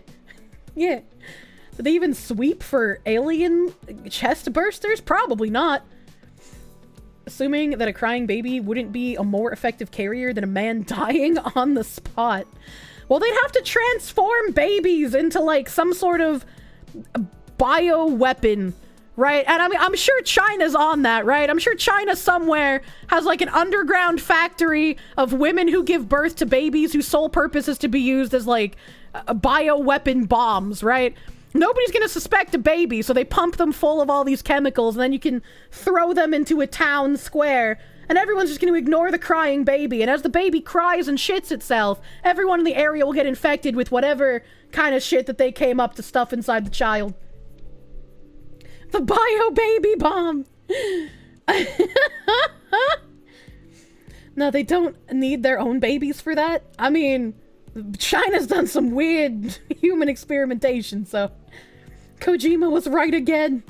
Yeah. Did they even sweep for alien chest bursters? Probably not. Assuming that a crying baby wouldn't be a more effective carrier than a man dying on the spot. Well, they'd have to transform babies into, like, some sort of bioweapon. Right? And I mean, I'm sure China's on that, right? I'm sure China somewhere has, like, an underground factory of women who give birth to babies whose sole purpose is to be used as, like, bioweapon bombs, right? Nobody's gonna suspect a baby, so they pump them full of all these chemicals, and then you can throw them into a town square, and everyone's just gonna ignore the crying baby. And as the baby cries and shits itself, everyone in the area will get infected with whatever kind of shit that they came up to stuff inside the child. The bio baby bomb. No, they don't need their own babies for that. I mean, China's done some weird human experimentation, so Kojima was right again.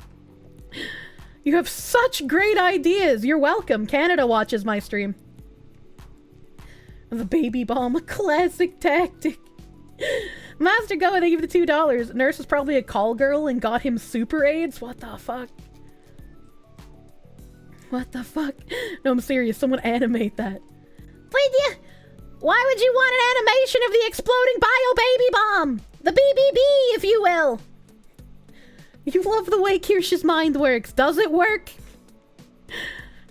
You have such great ideas. You're welcome. Canada watches my stream. The baby bomb, a classic tactic. Master Go, they give the $2. Nurse was probably a call girl and got him super AIDS. What the fuck? What the fuck? No, I'm serious. Someone animate that. Why would you want an animation of the exploding bio baby bomb? The BBB, if you will. You love the way Kirsche's mind works. Does it work?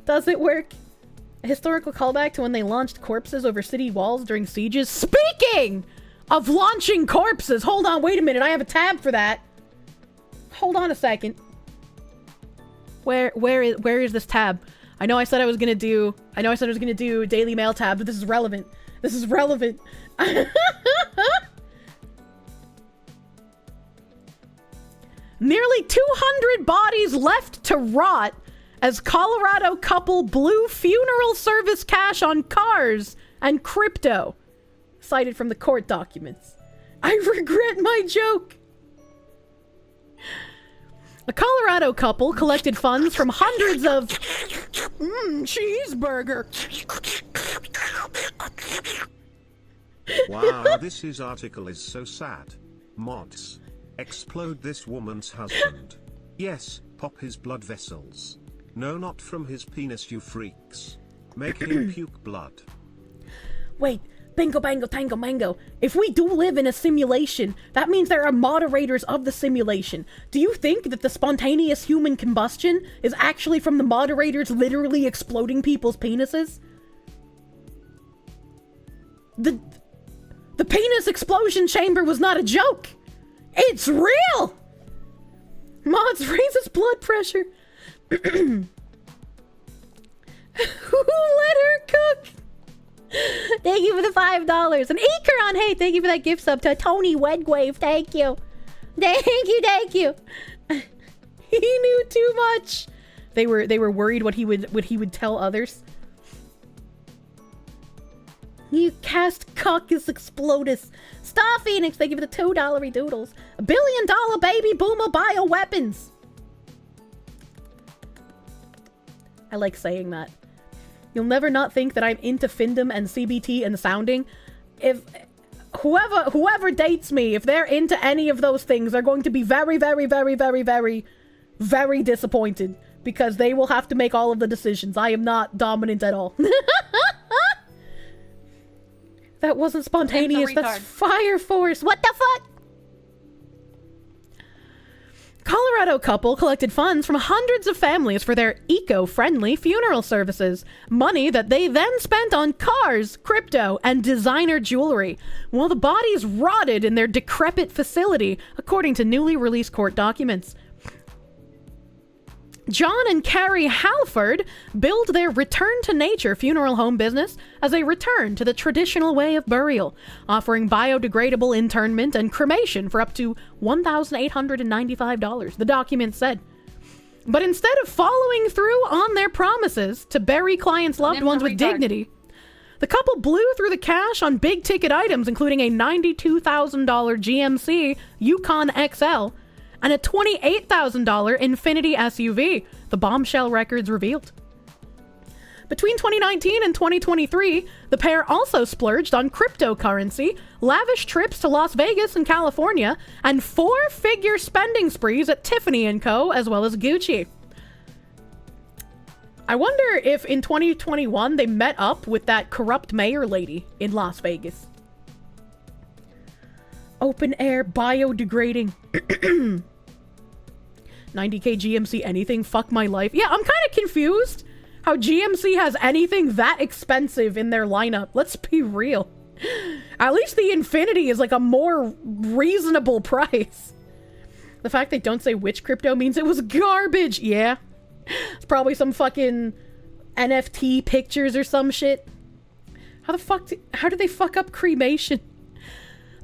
Does it work? A historical callback to when they launched corpses over city walls during sieges. Speaking of launching corpses, hold on, wait a minute. I have a tab for that. Hold on a second. Where is this tab? I know I said I was gonna do Daily Mail tab, but this is relevant. This is relevant. Nearly 200 bodies left to rot as Colorado couple blew funeral service cash on cars and crypto. Cited from the court documents. I regret my joke. A Colorado couple collected funds from hundreds of cheeseburger. Wow, this article is so sad. Mods. Explode this woman's husband. Yes, pop his blood vessels. No, not from his penis, you freaks. Make him puke blood. Wait, bingo bango tango mango. If we do live in a simulation, that means there are moderators of the simulation. Do you think that the spontaneous human combustion is actually from the moderators literally exploding people's penises? The penis explosion chamber was not a joke. It's real! Mods raises blood pressure. Who let her cook? Thank you for the $5. And Ikeron, hey, thank you for that gift sub to Tony Wedwave. Thank you. Thank you. He knew too much. They were worried what he would tell others. You cast caucus explodus. Star Phoenix, thank you for the $2 doodles. $1 billion baby boomer bioweapons. I like saying that. You'll never not think that I'm into findom and CBT and sounding. If whoever dates me, if they're into any of those things, they're going to be very, very, very, very, very, very disappointed because they will have to make all of the decisions. I am not dominant at all. That wasn't spontaneous. That's Fire Force. What the fuck? Colorado couple collected funds from hundreds of families for their eco-friendly funeral services. Money that they then spent on cars, crypto, and designer jewelry, while the bodies rotted in their decrepit facility, according to newly released court documents. John and Carrie Halford billed their Return to Nature funeral home business as a return to the traditional way of burial, offering biodegradable internment and cremation for up to $1,895, the document said. But instead of following through on their promises to bury clients' loved ones with dignity, the couple blew through the cash on big-ticket items, including a $92,000 GMC Yukon XL, and a $28,000 Infiniti SUV, the bombshell records revealed. Between 2019 and 2023, the pair also splurged on cryptocurrency, lavish trips to Las Vegas and California, and 4-figure spending sprees at Tiffany & Co., as well as Gucci. I wonder if in 2021 they met up with that corrupt mayor lady in Las Vegas. Open air biodegrading. 90k GMC anything, fuck my life. Yeah, I'm kind of confused how GMC has anything that expensive in their lineup. Let's be real. At least the Infiniti is like a more reasonable price. The fact they don't say which crypto means it was garbage. Yeah. It's probably some fucking NFT pictures or some shit. How did they fuck up cremation?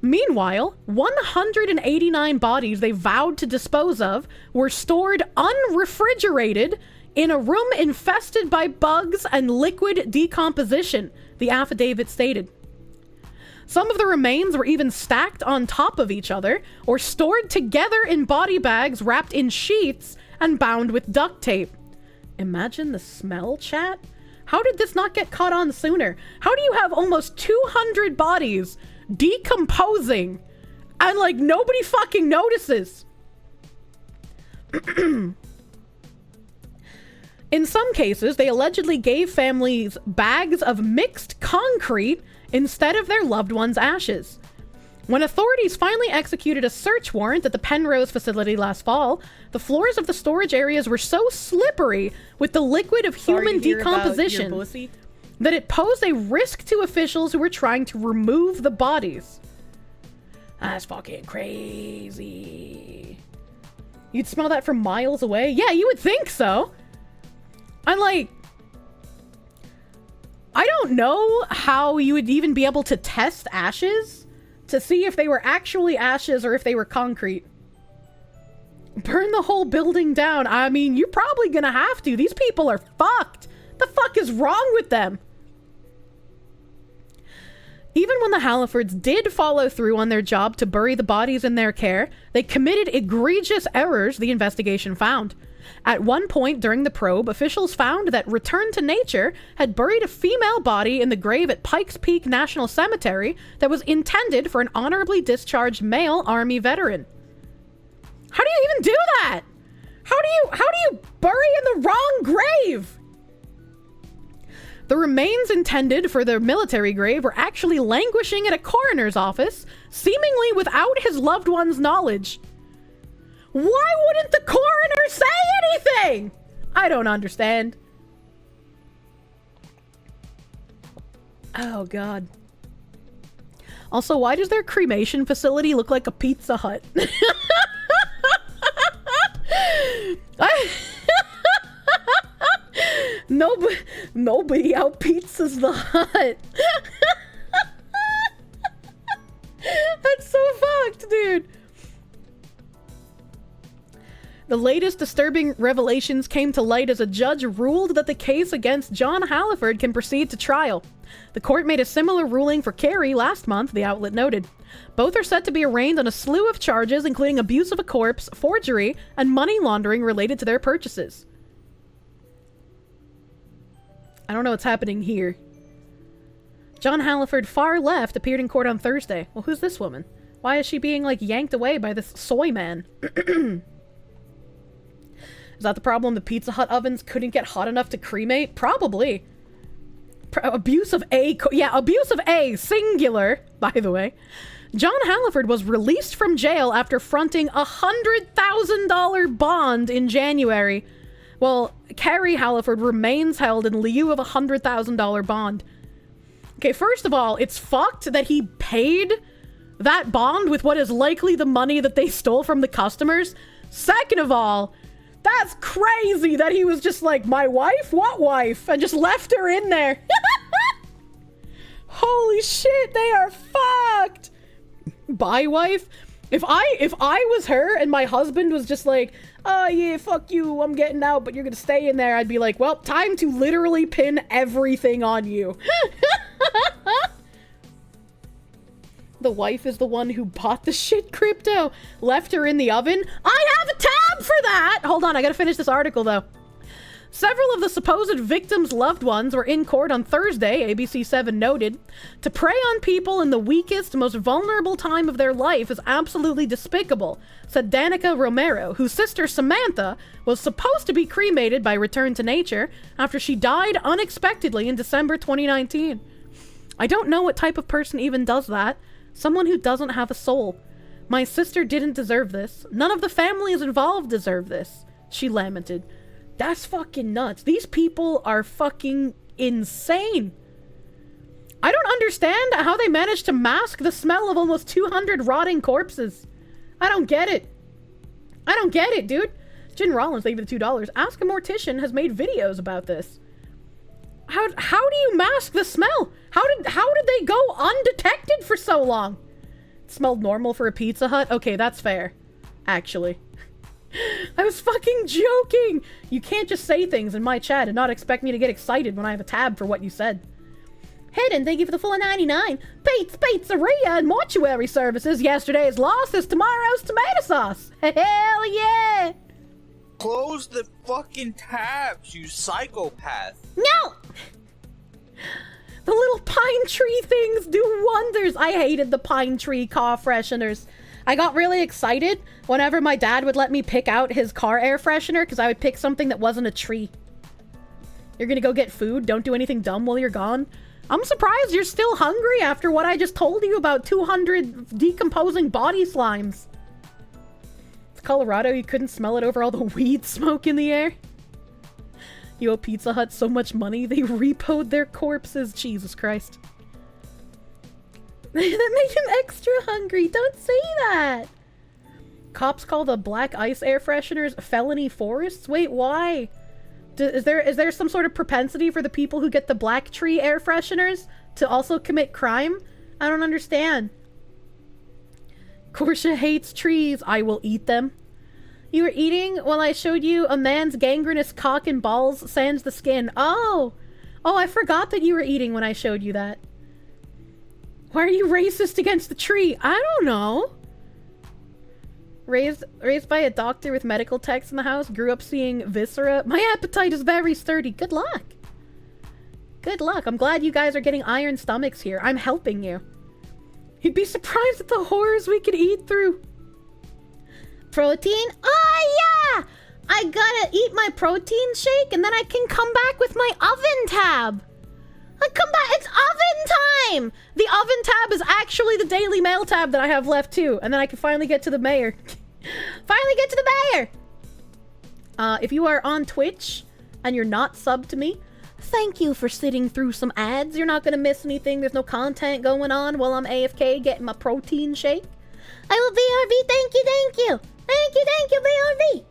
Meanwhile, 189 bodies they vowed to dispose of were stored unrefrigerated in a room infested by bugs and liquid decomposition, the affidavit stated. Some of the remains were even stacked on top of each other or stored together in body bags wrapped in sheets and bound with duct tape. Imagine the smell, chat. How did this not get caught on sooner? How do you have almost 200 bodies decomposing, and like nobody fucking notices. In some cases, they allegedly gave families bags of mixed concrete instead of their loved ones' ashes. When authorities finally executed a search warrant at the Penrose facility last fall, the floors of the storage areas were so slippery with the liquid of human decomposition that it posed a risk to officials who were trying to remove the bodies. That's fucking crazy. You'd smell that from miles away? Yeah, you would think so. And like, I don't know how you would even be able to test ashes to see if they were actually ashes or if they were concrete. Burn the whole building down. I mean, you're probably gonna have to. These people are fucked. The fuck is wrong with them? Even when the Hallifords did follow through on their job to bury the bodies in their care, they committed egregious errors, the investigation found. At one point during the probe, officials found that Return to Nature had buried a female body in the grave at Pikes Peak National Cemetery that was intended for an honorably discharged male Army veteran. How do you even do that? How do you bury in the wrong grave? The remains intended for the military grave were actually languishing at a coroner's office, seemingly without his loved one's knowledge. Why wouldn't the coroner say anything? I don't understand. Oh, God. Also, why does their cremation facility look like a Pizza Hut? Nobody out pizzas the hut. That's so fucked, dude. The latest disturbing revelations came to light as a judge ruled that the case against John Halliford can proceed to trial. The court made a similar ruling for Carrie last month, the outlet noted. Both are set to be arraigned on a slew of charges, including abuse of a corpse, forgery, and money laundering related to their purchases. I don't know what's happening here. John Halliford, far left, appeared in court on Thursday. Well, who's this woman? Why is she being, like, yanked away by this soy man? Is that the problem? The Pizza Hut ovens couldn't get hot enough to cremate? Probably. Abuse of A, singular, by the way. John Halliford was released from jail after fronting a $100,000 bond in January. Well, Carrie Halliford remains held in lieu of a $100,000 bond. Okay, first of all, it's fucked that he paid that bond with what is likely the money that they stole from the customers. Second of all, that's crazy that he was just like, my wife? What wife? And just left her in there. Holy shit, they are fucked. Bye, wife? If I was her and my husband was just like, oh yeah, fuck you, I'm getting out, but you're gonna stay in there, I'd be like, well, time to literally pin everything on you. The wife is the one who bought the shit crypto, left her in the oven. I have a tab for that! Hold on, I gotta finish this article though. Several of the supposed victims' loved ones were in court on Thursday, ABC7 noted. To prey on people in the weakest, most vulnerable time of their life is absolutely despicable, said Danica Romero, whose sister Samantha was supposed to be cremated by Return to Nature after she died unexpectedly in December 2019. I don't know what type of person even does that. Someone who doesn't have a soul. My sister didn't deserve this. None of the families involved deserve this, she lamented. That's fucking nuts. These people are fucking insane. I don't understand how they managed to mask the smell of almost 200 rotting corpses. I don't get it. I don't get it, dude. Jen Rollins, thank you for the $2. Ask a Mortician has made videos about this. How do you mask the smell? How did they go undetected for so long? It smelled normal for a Pizza Hut? Okay, that's fair. Actually. I was fucking joking! You can't just say things in my chat and not expect me to get excited when I have a tab for what you said. Hayden, thank you for the full 99. Pete's Pizzeria and Mortuary Services. Yesterday's loss is tomorrow's tomato sauce. Hell yeah! Close the fucking tabs, you psychopath. No! The little pine tree things do wonders. I hated the pine tree car fresheners. I got really excited whenever my dad would let me pick out his car air freshener because I would pick something that wasn't a tree. You're gonna go get food? Don't do anything dumb while you're gone? I'm surprised you're still hungry after what I just told you about 200 decomposing body slimes. It's Colorado, you couldn't smell it over all the weed smoke in the air? You owe Pizza Hut so much money, they repoed their corpses. Jesus Christ. That made him extra hungry. Don't say that. Cops call the black ice air fresheners felony forests? Wait, why? Is there some sort of propensity for the people who get the black tree air fresheners to also commit crime? I don't understand. Kirsche hates trees. I will eat them. You were eating while I showed you a man's gangrenous cock and balls sans the skin. Oh! Oh, I forgot that you were eating when I showed you that. Why are you racist against the tree? I don't know. Raised by a doctor with medical techs in the house, grew up seeing viscera. My appetite is very sturdy. Good luck. Good luck. I'm glad you guys are getting iron stomachs here. I'm helping you. You'd be surprised at the horrors we could eat through. Protein? Oh, yeah! I gotta eat my protein shake and then I can come back with my oven tab. I come back. It's oven time! The oven tab is actually the Daily Mail tab that I have left too. And then I can finally get to the mayor. Finally get to the mayor! If you are on Twitch and you're not subbed to me, thank you for sitting through some ads. You're not gonna miss anything. There's no content going on while I'm AFK getting my protein shake. I will BRB. Thank you, thank you. Thank you, BRB.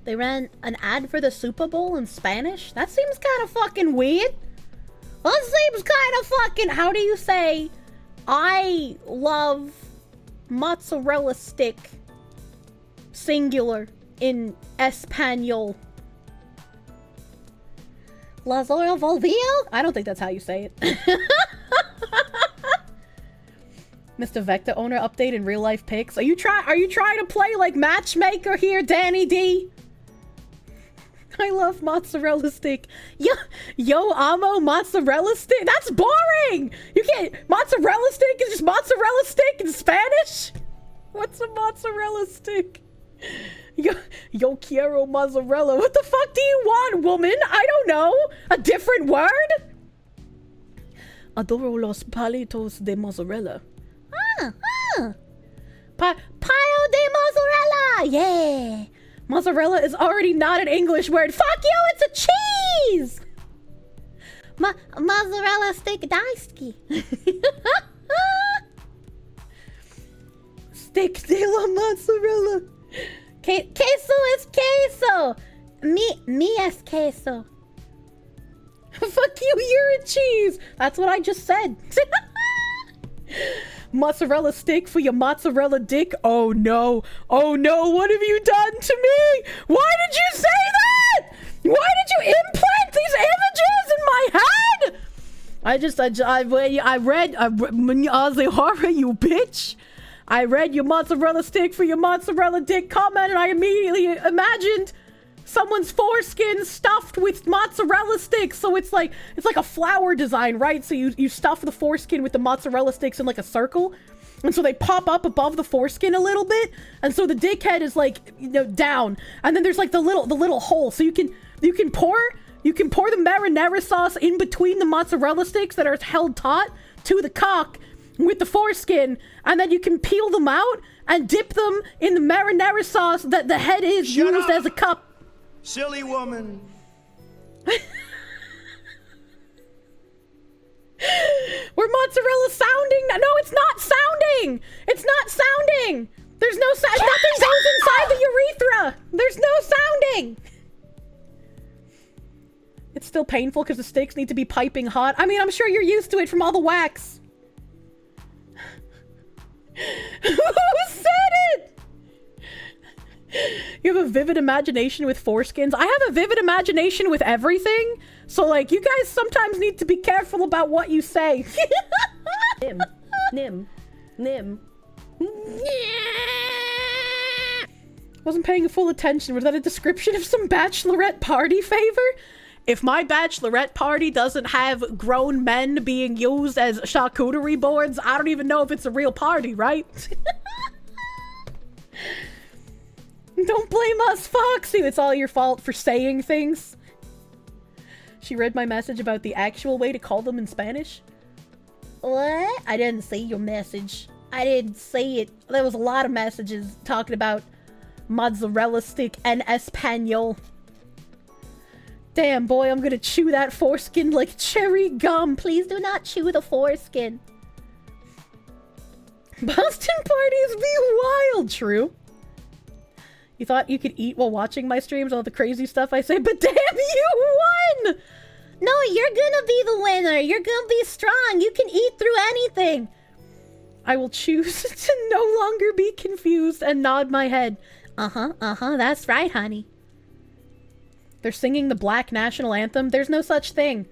They ran an ad for the Super Bowl in Spanish? That seems kind of fucking weird. That seems kind of fucking... How do you say, I love mozzarella stick, singular, in Espanol? Lazaro Volvio? I don't think that's how you say it. Mr. Vecta owner update in real life pics. Are you trying to play like matchmaker here, Danny D? I love mozzarella stick. Yo amo mozzarella stick. That's boring. You can't. Mozzarella stick is just mozzarella stick in Spanish. What's a mozzarella stick? Yo quiero mozzarella. What the fuck do you want, woman? I don't know. A different word? Adoro los palitos de mozzarella. Pile de mozzarella! Yeah! Mozzarella is already not an English word. Fuck you, it's a cheese! Mozzarella stick daisuki. Stick de la mozzarella. Queso es queso. Me es queso. Fuck you, you're a cheese. That's what I just said. Mozzarella stick for your mozzarella dick. Oh no. Oh no, what have you done to me? Why did you say that? Why did you implant these images in my head? I read you bitch. I read your mozzarella stick for your mozzarella dick comment and I immediately imagined someone's foreskin stuffed with mozzarella sticks. So it's like a flower design, right? So you stuff the foreskin with the mozzarella sticks in like a circle. And so they pop up above the foreskin a little bit. And so the dickhead is like, you know, down. And then there's like the little hole. So you can pour the marinara sauce in between the mozzarella sticks that are held taut to the cock with the foreskin. And then you can peel them out and dip them in the marinara sauce that the head is used as a cup. Silly woman. We're mozzarella sounding. No, it's not sounding. It's not sounding. There's no sound. Nothing goes inside the urethra. There's no sounding. It's still painful because the sticks need to be piping hot. I mean, I'm sure you're used to it from all the wax. Who said it? You have a vivid imagination with foreskins. I have a vivid imagination with everything. So, like, you guys sometimes need to be careful about what you say. Nim. Wasn't paying full attention. Was that a description of some bachelorette party favor? If my bachelorette party doesn't have grown men being used as charcuterie boards, I don't even know if it's a real party, right? Don't blame us, Foxy. It's all your fault for saying things. She read my message about the actual way to call them in Spanish. What? I didn't see your message. I didn't see it. There was a lot of messages talking about mozzarella stick and Espanol. Damn, boy, I'm gonna chew that foreskin like cherry gum. Please do not chew the foreskin. Boston parties be wild, true. You thought you could eat while watching my streams, all the crazy stuff I say, but damn, you won! No, you're gonna be the winner. You're gonna be strong. You can eat through anything. I will choose to no longer be confused and nod my head. That's right, honey. They're singing the Black National Anthem. There's no such thing.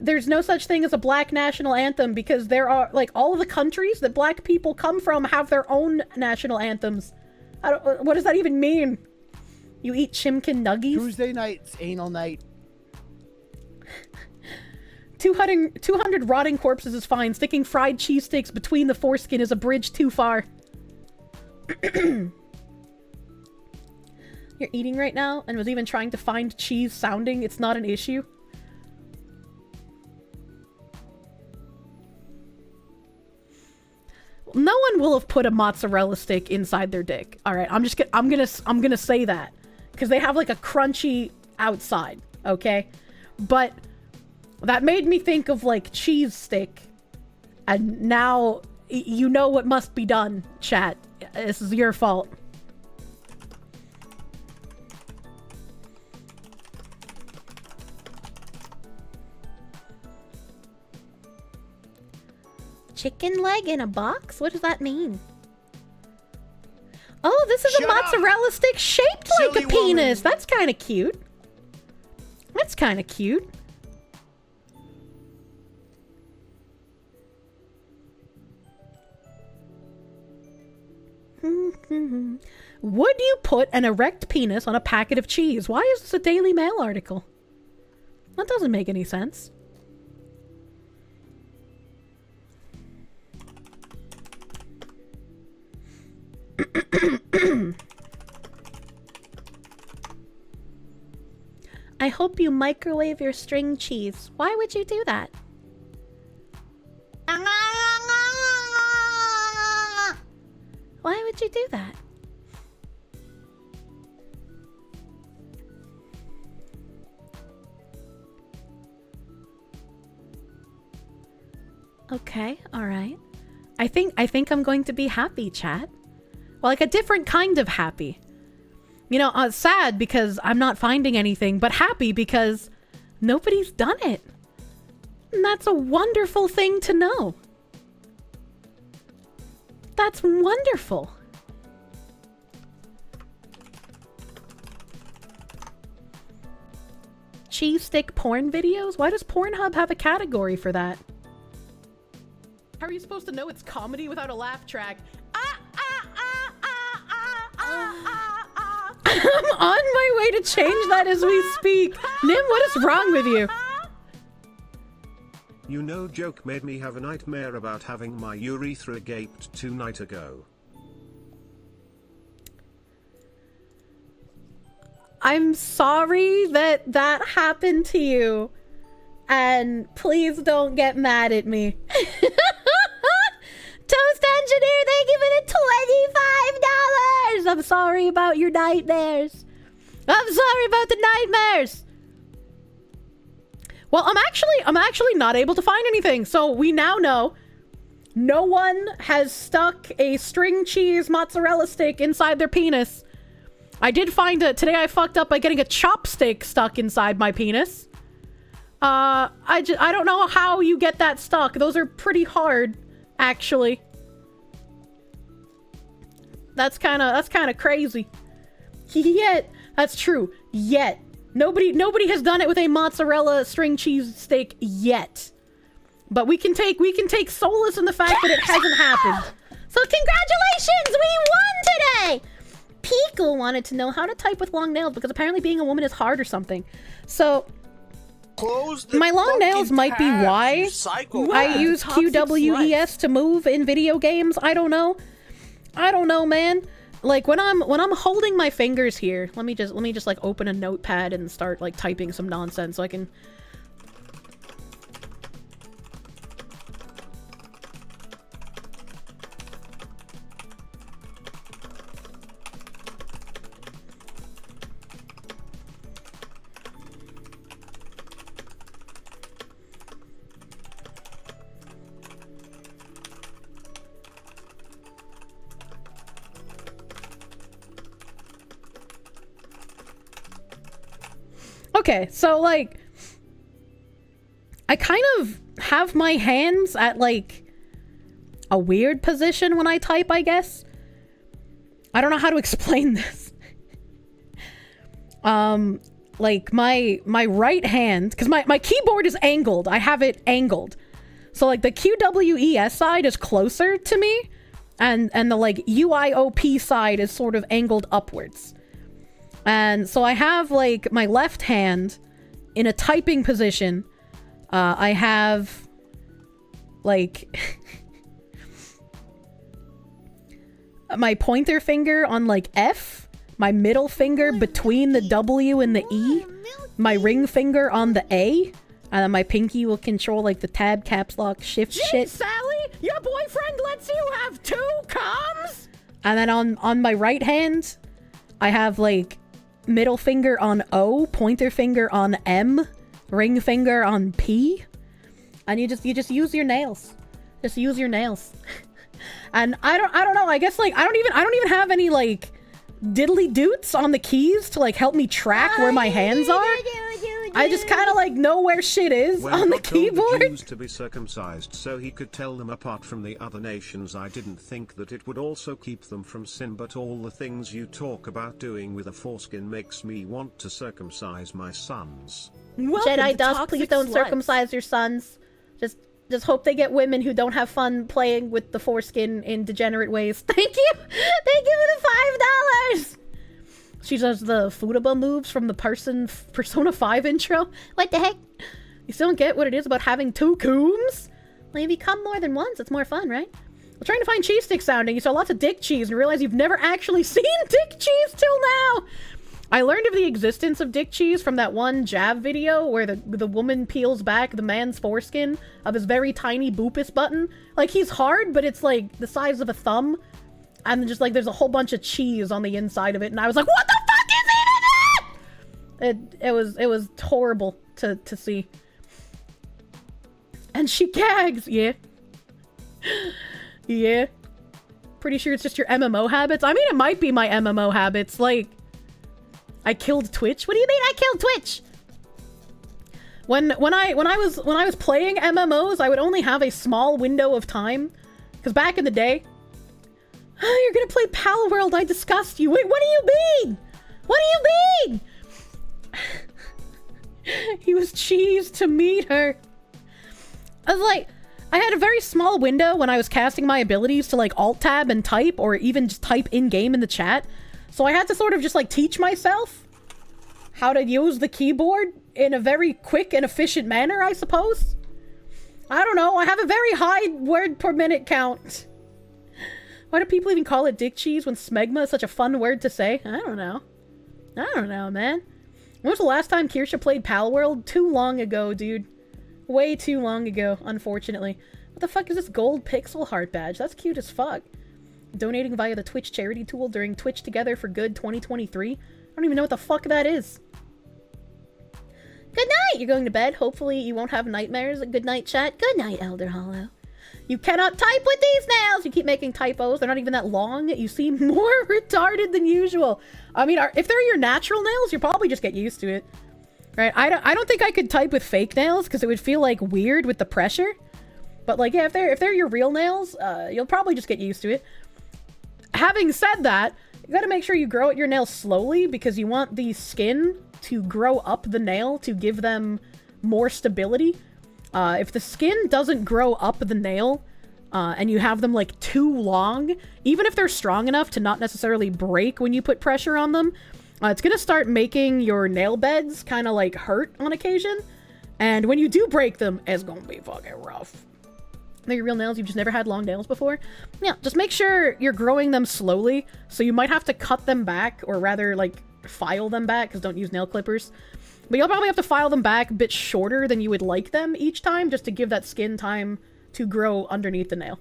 There's no such thing as a Black National Anthem because there are, like, all of the countries that black people come from have their own national anthems. What does that even mean? You eat chimkin nuggies? Tuesday night's anal night. 200 rotting corpses is fine. Sticking fried cheese sticks between the foreskin is a bridge too far. You're eating right now and was even trying to find cheese sounding. It's not an issue. No one will have put a mozzarella stick inside their dick. All right, I'm gonna say that because they have like a crunchy outside, okay? But that made me think of like cheese stick, and now you know what must be done, chat. This is your fault. Chicken leg in a box? What does that mean? Oh, this is a mozzarella stick shaped like a penis. That's kind of cute. That's kind of cute. Would you put an erect penis on a packet of cheese? Why is this a Daily Mail article? That doesn't make any sense. I hope you microwave your string cheese. Why would you do that? Why would you do that? Okay, alright. I think I'm going to be happy, chat. Well, like a different kind of happy. You know, sad because I'm not finding anything, but happy because nobody's done it. And that's a wonderful thing to know. That's wonderful. Cheese stick porn videos? Why does Pornhub have a category for that? How are you supposed to know it's comedy without a laugh track? I'm on my way to change that as we speak. Nim, what is wrong with you? You know, joke made me have a nightmare about having my urethra gaped 2 nights ago. I'm sorry that that happened to you. And please don't get mad at me. Toast Engineer, thank you for the $25! I'm sorry about your nightmares. I'm sorry about the nightmares. Well, I'm actually not able to find anything. So we now know no one has stuck a string cheese mozzarella stick inside their penis. I did find it. Today I fucked up by getting a chopstick stuck inside my penis. I don't know how you get that stuck. Those are pretty hard, actually. That's kind of crazy. Yet, that's true. Yet, nobody has done it with a mozzarella string cheese steak yet. But we can take solace in the fact that it hasn't happened. So congratulations, we won today. Pico wanted to know how to type with long nails because apparently being a woman is hard or something. So my long nails might be why I use QWES to move in video games. I don't know, man. Like when I'm holding my fingers here, let me just like open a notepad and start like typing some nonsense so I can. Okay, so like I kind of have my hands at like a weird position when I type, I guess. I don't know how to explain this. Like my right hand, because my keyboard is angled. I have it angled. So like the QWES side is closer to me and the like UIOP side is sort of angled upwards. And so I have like my left hand in a typing position. I have like my pointer finger on like F, my middle finger between the W and the E, my ring finger on the A, and then my pinky will control like the tab, caps lock, shift shit. Sally, your boyfriend lets you have 2 comms? And then on my right hand, I have like middle finger on O, pointer finger on M, ring finger on P, and you just use your nails. Just use your nails. And I don't know, I guess like I don't even have any like diddly doots on the keys to like help me track where my hands are. I just kind of like know where shit is on the keyboard. The Jews to be circumcised so he could tell them apart from the other nations. I didn't think that it would also keep them from sin, but all the things you talk about doing with a foreskin makes me want to circumcise my sons. Jedi dust, please don't circumcise your sons. Just hope they get women who don't have fun playing with the foreskin in degenerate ways. Thank you! Thank you for the $5! She does the Futaba moves from the Persona 5 intro. What the heck? You still don't get what it is about having two coombs? Well, you become more than once, it's more fun, right? Well, trying to find cheese stick sounding, you saw lots of dick cheese and realize you've never actually seen dick cheese till now! I learned of the existence of dick cheese from that one Jav video where the woman peels back the man's foreskin of his very tiny boopus button. Like, he's hard, but it's like the size of a thumb. And just like there's a whole bunch of cheese on the inside of it, and I was like, what the fuck is in it? It was horrible to see. And she gags, yeah. Yeah. Pretty sure it's just your MMO habits. I mean, it might be my MMO habits. Like, I killed Twitch. What do you mean I killed Twitch? When I was playing MMOs, I would only have a small window of time, because back in the day. Oh, you're gonna play Pal World, I disgust you. Wait, what do you mean? What do you mean? He was cheese to meet her. I was like, I had a very small window when I was casting my abilities to like alt-tab and type, or even just type in-game in the chat. So I had to sort of just like teach myself how to use the keyboard in a very quick and efficient manner, I suppose. I don't know, I have a very high word per minute count. Why do people even call it dick cheese when smegma is such a fun word to say? I don't know. I don't know, man. When was the last time Kirsche played Pal World? Too long ago, dude. Way too long ago, unfortunately. What the fuck is this gold pixel heart badge? That's cute as fuck. Donating via the Twitch charity tool during Twitch Together for Good 2023? I don't even know what the fuck that is. Good night! You're going to bed. Hopefully you won't have nightmares. Good night, chat. Good night, Elder Hollow. You cannot type with these nails! You keep making typos. They're not even that long. You seem more retarded than usual. I mean, if they're your natural nails, you'll probably just get used to it. Right? I don't think I could type with fake nails because it would feel like weird with the pressure. But like, yeah, if they're your real nails, you'll probably just get used to it. Having said that, you gotta make sure you grow out your nails slowly because you want the skin to grow up the nail to give them more stability. If the skin doesn't grow up the nail, and you have them like too long, even if they're strong enough to not necessarily break when you put pressure on them, it's gonna start making your nail beds kind of like hurt on occasion. And when you do break them, it's gonna be fucking rough. They're your real nails, you've just never had long nails before? Yeah, just make sure you're growing them slowly, so you might have to cut them back, or rather like file them back, because don't use nail clippers. But you'll probably have to file them back a bit shorter than you would like them each time, just to give that skin time to grow underneath the nail.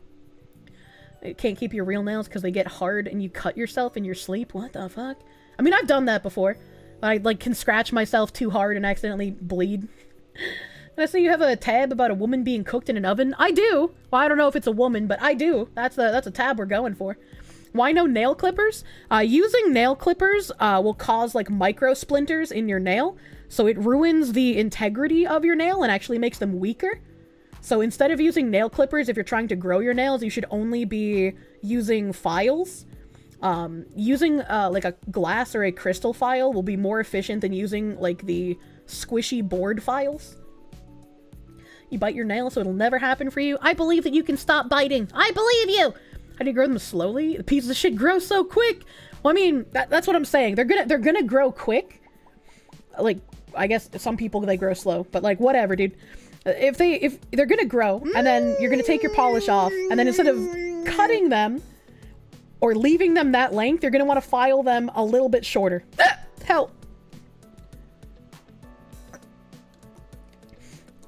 You can't keep your real nails because they get hard and you cut yourself in your sleep. What the fuck? I mean, I've done that before. I like can scratch myself too hard and accidentally bleed. I see you have a tab about a woman being cooked in an oven. I do. Well, I don't know if it's a woman, but I do. That's a tab we're going for. Why no nail clippers? Using nail clippers will cause like micro splinters in your nail. So it ruins the integrity of your nail and actually makes them weaker. So instead of using nail clippers, if you're trying to grow your nails, you should only be using files. Using like a glass or a crystal file will be more efficient than using like the squishy board files. You bite your nail so it'll never happen for you. I believe that you can stop biting. I believe you! How do you grow them slowly? The pieces of shit grow so quick! Well, I mean, that's what I'm saying. They're gonna grow quick. Like, I guess some people, they grow slow. But like, whatever, dude. If they're gonna grow, and then you're gonna take your polish off, and then instead of cutting them, or leaving them that length, you're gonna want to file them a little bit shorter. Help!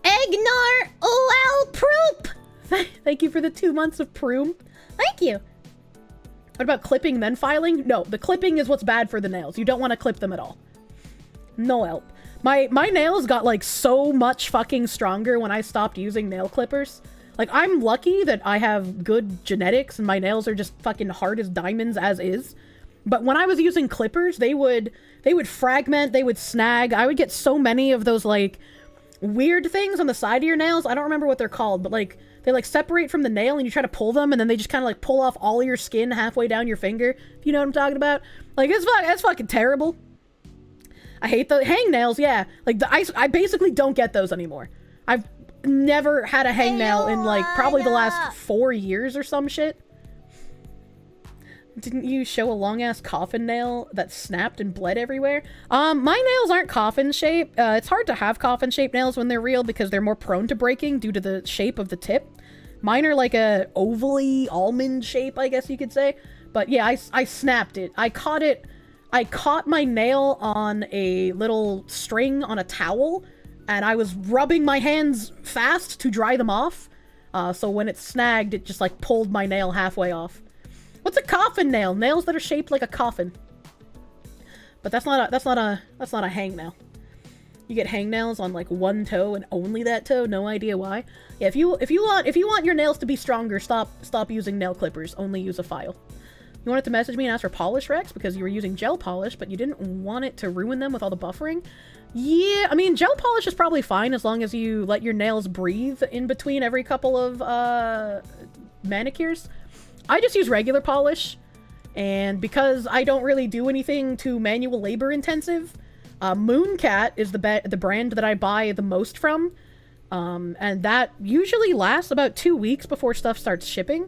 Egnar OL Proop! Thank you for the 2 months of Proom. Thank you! What about clipping then filing? No, the clipping is what's bad for the nails. You don't want to clip them at all. No help. My nails got like so much fucking stronger when I stopped using nail clippers. Like, I'm lucky that I have good genetics and my nails are just fucking hard as diamonds as is. But when I was using clippers, they would fragment, they would snag. I would get so many of those, like, weird things on the side of your nails. I don't remember what they're called, but, like, they, like, separate from the nail and you try to pull them and then they just kind of, like, pull off all of your skin halfway down your finger. If you know what I'm talking about. Like, it's fucking terrible. I hate the hangnails, yeah. Like, I basically don't get those anymore. I've never had a hangnail in, like, probably the last 4 years or some shit. Didn't you show a long-ass coffin nail that snapped and bled everywhere? My nails aren't coffin-shaped. It's hard to have coffin-shaped nails when they're real because they're more prone to breaking due to the shape of the tip. Mine are like a ovally almond shape, I guess you could say. But yeah, I snapped it. I caught my nail on a little string on a towel, and I was rubbing my hands fast to dry them off. So when it snagged, it just like pulled my nail halfway off. What's a coffin nail? Nails that are shaped like a coffin. But that's not a hangnail. You get hangnails on like one toe and only that toe. No idea why. Yeah, if you want your nails to be stronger, stop using nail clippers. Only use a file. You wanted to message me and ask for polish, Rex, because you were using gel polish, but you didn't want it to ruin them with all the buffering. Yeah, I mean, gel polish is probably fine as long as you let your nails breathe in between every couple of manicures. I just use regular polish, and because I don't really do anything too manual labor intensive, Mooncat is the brand that I buy the most from, and that usually lasts about 2 weeks before stuff starts shipping.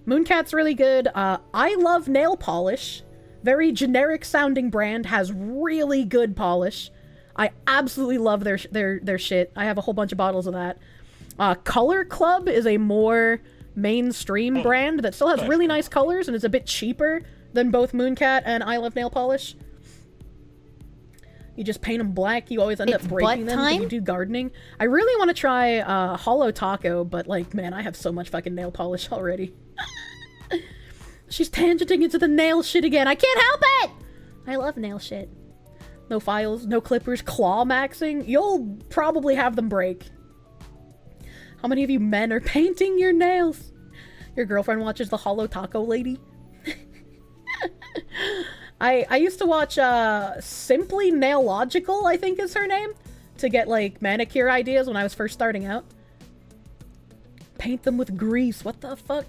Mooncat's really good. I love nail polish. Very generic sounding brand, has really good polish. I absolutely love their shit. I have a whole bunch of bottles of that. Color Club is a more mainstream brand that still has really nice colors and is a bit cheaper than both Mooncat and I Love Nail Polish. You just paint them black, you always end up breaking them when you do gardening. I really want to try Hollow Taco, but like, man, I have so much fucking nail polish already. She's tangenting into the nail shit again. I can't help it! I love nail shit. No files, no clippers, claw maxing. You'll probably have them break. How many of you men are painting your nails? Your girlfriend watches the Hollow Taco Lady? I used to watch Simply Nailogical, I think is her name, to get like manicure ideas when I was first starting out. Paint them with grease. What the fuck?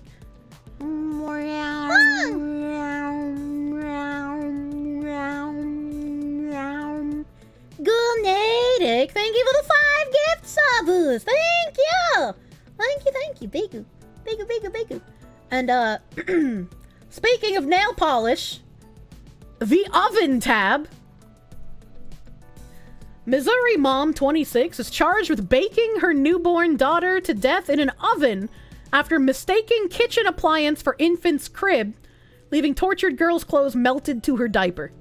Gunadic, thank you for the 5 gift subs. Thank you. Thank you. Bigu. And speaking of nail polish, the oven tab. Missouri mom, 26, is charged with baking her newborn daughter to death in an oven after mistaking kitchen appliance for infant's crib, leaving tortured girl's clothes melted to her diaper.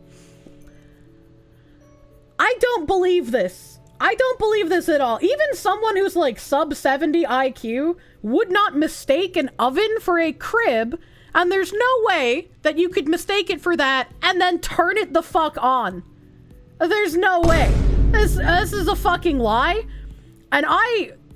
I don't believe this. I don't believe this at all. Even someone who's like sub 70 IQ would not mistake an oven for a crib, and there's no way that you could mistake it for that and then turn it the fuck on. There's no way. This is a fucking lie. And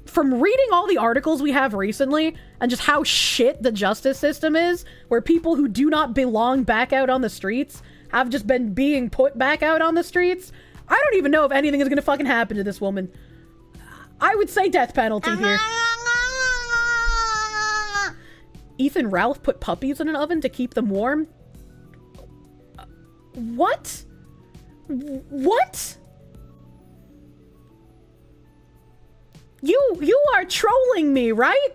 from reading all the articles we have recently and just how shit the justice system is, where people who do not belong back out on the streets have just been being put back out on the streets, I don't even know if anything is gonna fucking happen to this woman. I would say death penalty here. Ethan Ralph put puppies in an oven to keep them warm? What? What? You are trolling me, right?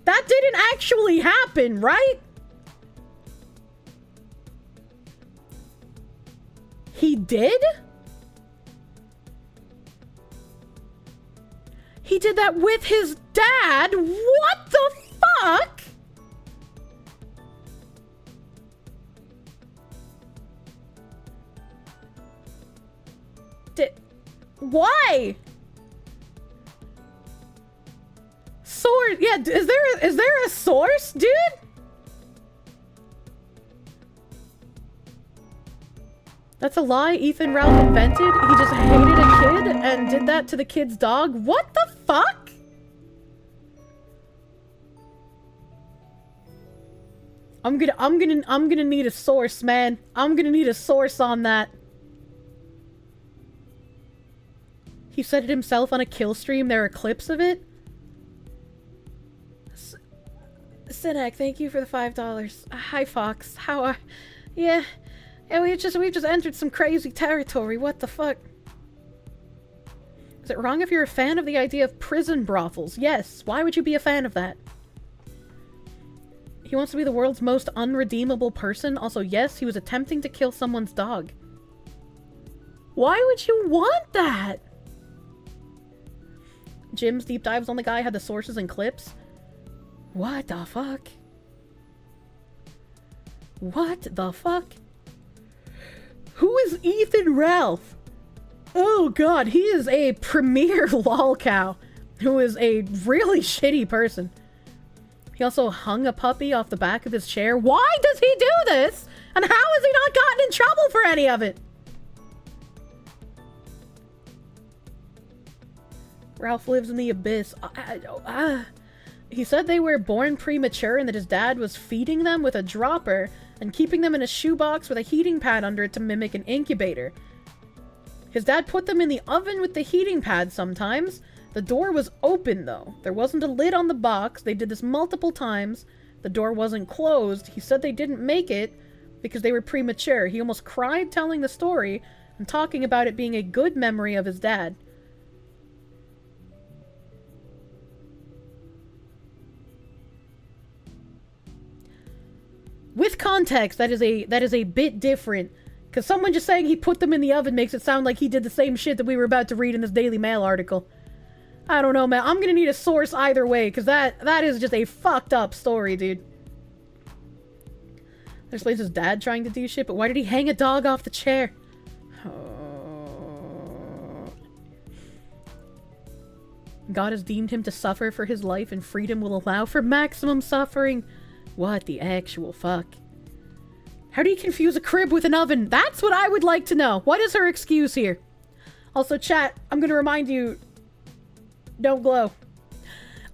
That didn't actually happen, right? He did? He did that with his dad? What the fuck? Why? Source? Yeah, is there a source, dude? That's a lie Ethan Ralph invented. He just hated a kid and did that to the kid's dog. What the fuck? I'm gonna need a source, man. I'm gonna need a source on that. He said it himself on a kill stream. There are clips of it. Sinek, thank you for the $5. Hi, Fox. How are... Yeah, we've just entered some crazy territory. What the fuck? Is it wrong if you're a fan of the idea of prison brothels? Yes. Why would you be a fan of that? He wants to be the world's most unredeemable person. Also, yes, he was attempting to kill someone's dog. Why would you want that? Jim's deep dives on the guy had the sources and clips. What the fuck? What the fuck? Who is Ethan Ralph? Oh god, he is a premier lolcow who is a really shitty person. He also hung a puppy off the back of his chair. Why does he do this? And how has he not gotten in trouble for any of it? Ralph lives in the abyss. He said they were born premature and that his dad was feeding them with a dropper and keeping them in a shoebox with a heating pad under it to mimic an incubator. His dad put them in the oven with the heating pad sometimes. The door was open though. There wasn't a lid on the box. They did this multiple times. The door wasn't closed. He said they didn't make it because they were premature. He almost cried telling the story and talking about it being a good memory of his dad. With context, that is a bit different. Because someone just saying he put them in the oven makes it sound like he did the same shit that we were about to read in this Daily Mail article. I don't know, man. I'm gonna need a source either way, because that is just a fucked up story, dude. There's like his dad trying to do shit, but why did he hang a dog off the chair? Oh. God has deemed him to suffer for his life, and freedom will allow for maximum suffering. What the actual fuck? How do you confuse a crib with an oven? That's what I would like to know. What is her excuse here? Also, chat, I'm going to remind you, don't glow.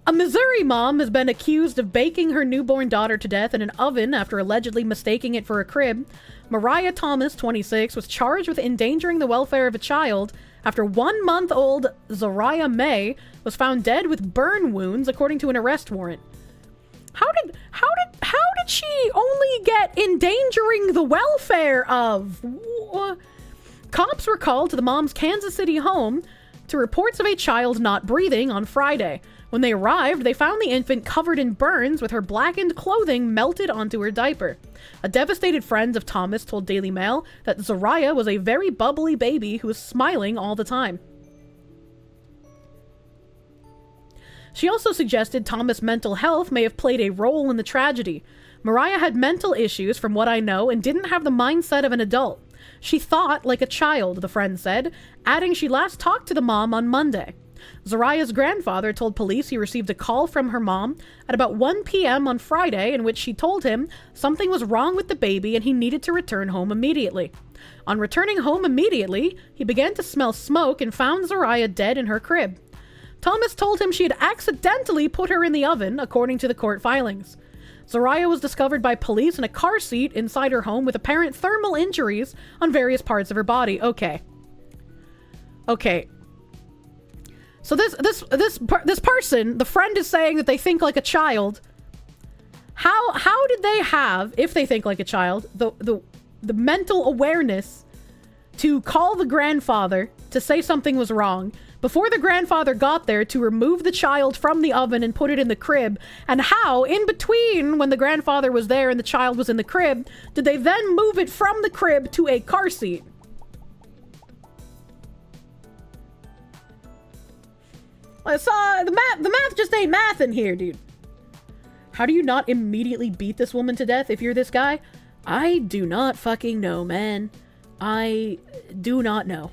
A Missouri mom has been accused of baking her newborn daughter to death in an oven after allegedly mistaking it for a crib. Mariah Thomas, 26, was charged with endangering the welfare of a child after 1-month-old Zariah May was found dead with burn wounds, according to an arrest warrant. How did she only get endangering the welfare of? Cops were called to the mom's Kansas City home to reports of a child not breathing on Friday. When they arrived, they found the infant covered in burns with her blackened clothing melted onto her diaper. A devastated friend of Thomas told Daily Mail that Zariah was a very bubbly baby who was smiling all the time. She also suggested Thomas' mental health may have played a role in the tragedy. Mariah had mental issues, from what I know, and didn't have the mindset of an adult. She thought like a child, the friend said, adding she last talked to the mom on Monday. Zariah's grandfather told police he received a call from her mom at about 1 p.m. on Friday in which she told him something was wrong with the baby and he needed to return home immediately. On returning home immediately, he began to smell smoke and found Zariah dead in her crib. Thomas told him she had accidentally put her in the oven, according to the court filings. Zariah was discovered by police in a car seat inside her home with apparent thermal injuries on various parts of her body. Okay. So this person, the friend is saying that they think like a child. How did they have, if they think like a child, the mental awareness to call the grandfather to say something was wrong before the grandfather got there to remove the child from the oven and put it in the crib? And how, in between when the grandfather was there and the child was in the crib, did they then move it from the crib to a car seat? I saw the math just ain't math in here, dude. How do you not immediately beat this woman to death if you're this guy? I do not fucking know, man. I do not know.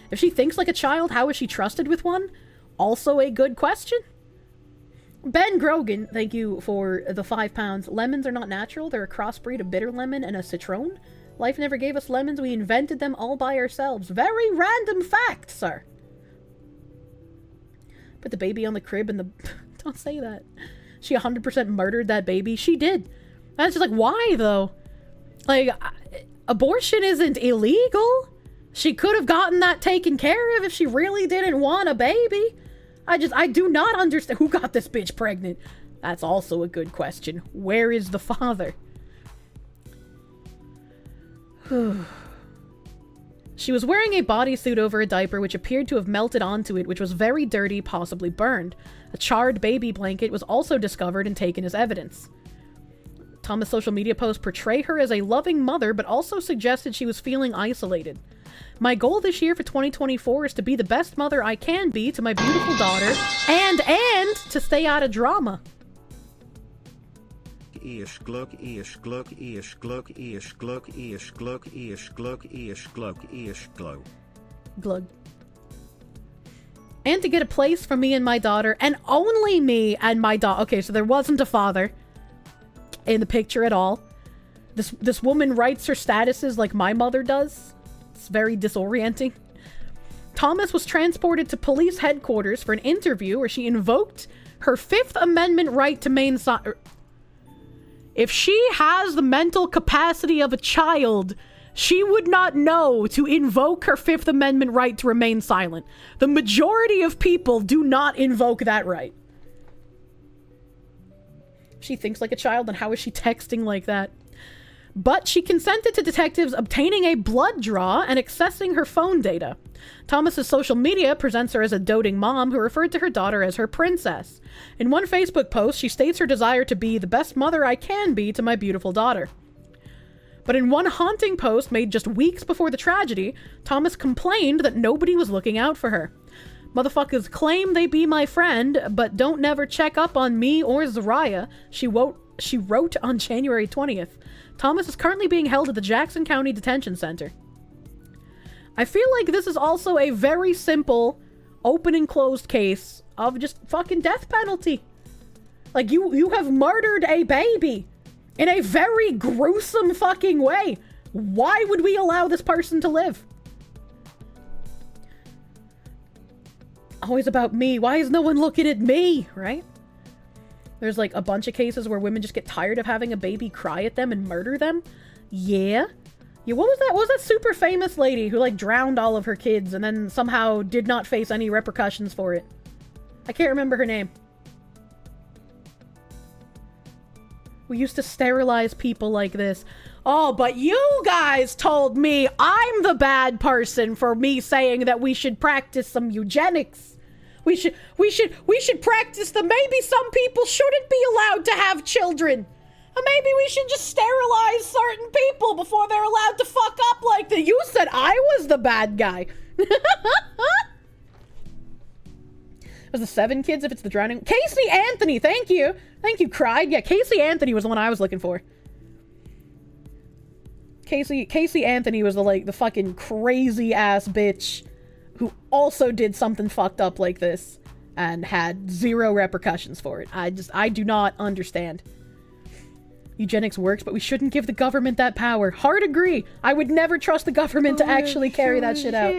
If she thinks like a child, how is she trusted with one? Also a good question. Ben Grogan, thank you for the £5. Lemons are not natural. They're a crossbreed of bitter lemon and a citron. Life never gave us lemons. We invented them all by ourselves. Very random fact, sir. Put the baby on the crib and the... Don't say that. She 100% murdered that baby. She did. And it's just like, why though? Like, abortion isn't illegal. She could have gotten that taken care of if she really didn't want a baby. I do not understand. Who got this bitch pregnant? That's also a good question. Where is the father? She was wearing a bodysuit over a diaper which appeared to have melted onto it, which was very dirty, possibly burned. A charred baby blanket was also discovered and taken as evidence. Thomas' social media posts portray her as a loving mother, but also suggested she was feeling isolated. My goal this year for 2024 is to be the best mother I can be to my beautiful daughter, and to stay out of drama. Ish glug ish glug ish glug ish glug ish glug ish glug ish glug ish glug. Glug. And to get a place for me and my daughter, and only me and my daughter. Okay, so there wasn't a father in the picture at all. This woman writes her statuses like my mother does. It's very disorienting. Thomas was transported to police headquarters for an interview where she invoked her Fifth Amendment right to remain silent. If she has the mental capacity of a child, she would not know to invoke her Fifth Amendment right to remain silent. The majority of people do not invoke that right. She thinks like a child, and how is she texting like that? But she consented to detectives obtaining a blood draw and accessing her phone data. Thomas's social media presents her as a doting mom who referred to her daughter as her princess. In one Facebook post, she states her desire to be the best mother I can be to my beautiful daughter. But in one haunting post made just weeks before the tragedy, Thomas complained that nobody was looking out for her. Motherfuckers claim they be my friend, but don't never check up on me or Zariah, she wrote on January 20th. Thomas is currently being held at the Jackson County Detention Center. I feel like this is also a very simple open and closed case of just fucking death penalty. Like, you have murdered a baby in a very gruesome fucking way. Why would we allow this person to live? Always about me. Why is no one looking at me, right? There's like a bunch of cases where women just get tired of having a baby cry at them and murder them. Yeah. Yeah, what was that? What was that super famous lady who like drowned all of her kids and then somehow did not face any repercussions for it? I can't remember her name. We used to sterilize people like this. Oh, but you guys told me I'm the bad person for me saying that we should practice some eugenics. We should practice that maybe some people shouldn't be allowed to have children. Or maybe we should just sterilize certain people before they're allowed to fuck up like that. You said I was the bad guy. Was the 7 kids if it's the drowning? Casey Anthony, thank you. Thank you, Cried. Yeah, Casey Anthony was the one I was looking for. Casey Anthony was the fucking crazy ass bitch who also did something fucked up like this and had 0 repercussions for it. I do not understand. Eugenics works, but we shouldn't give the government that power. Hard agree. I would never trust the government to actually carry that shit out.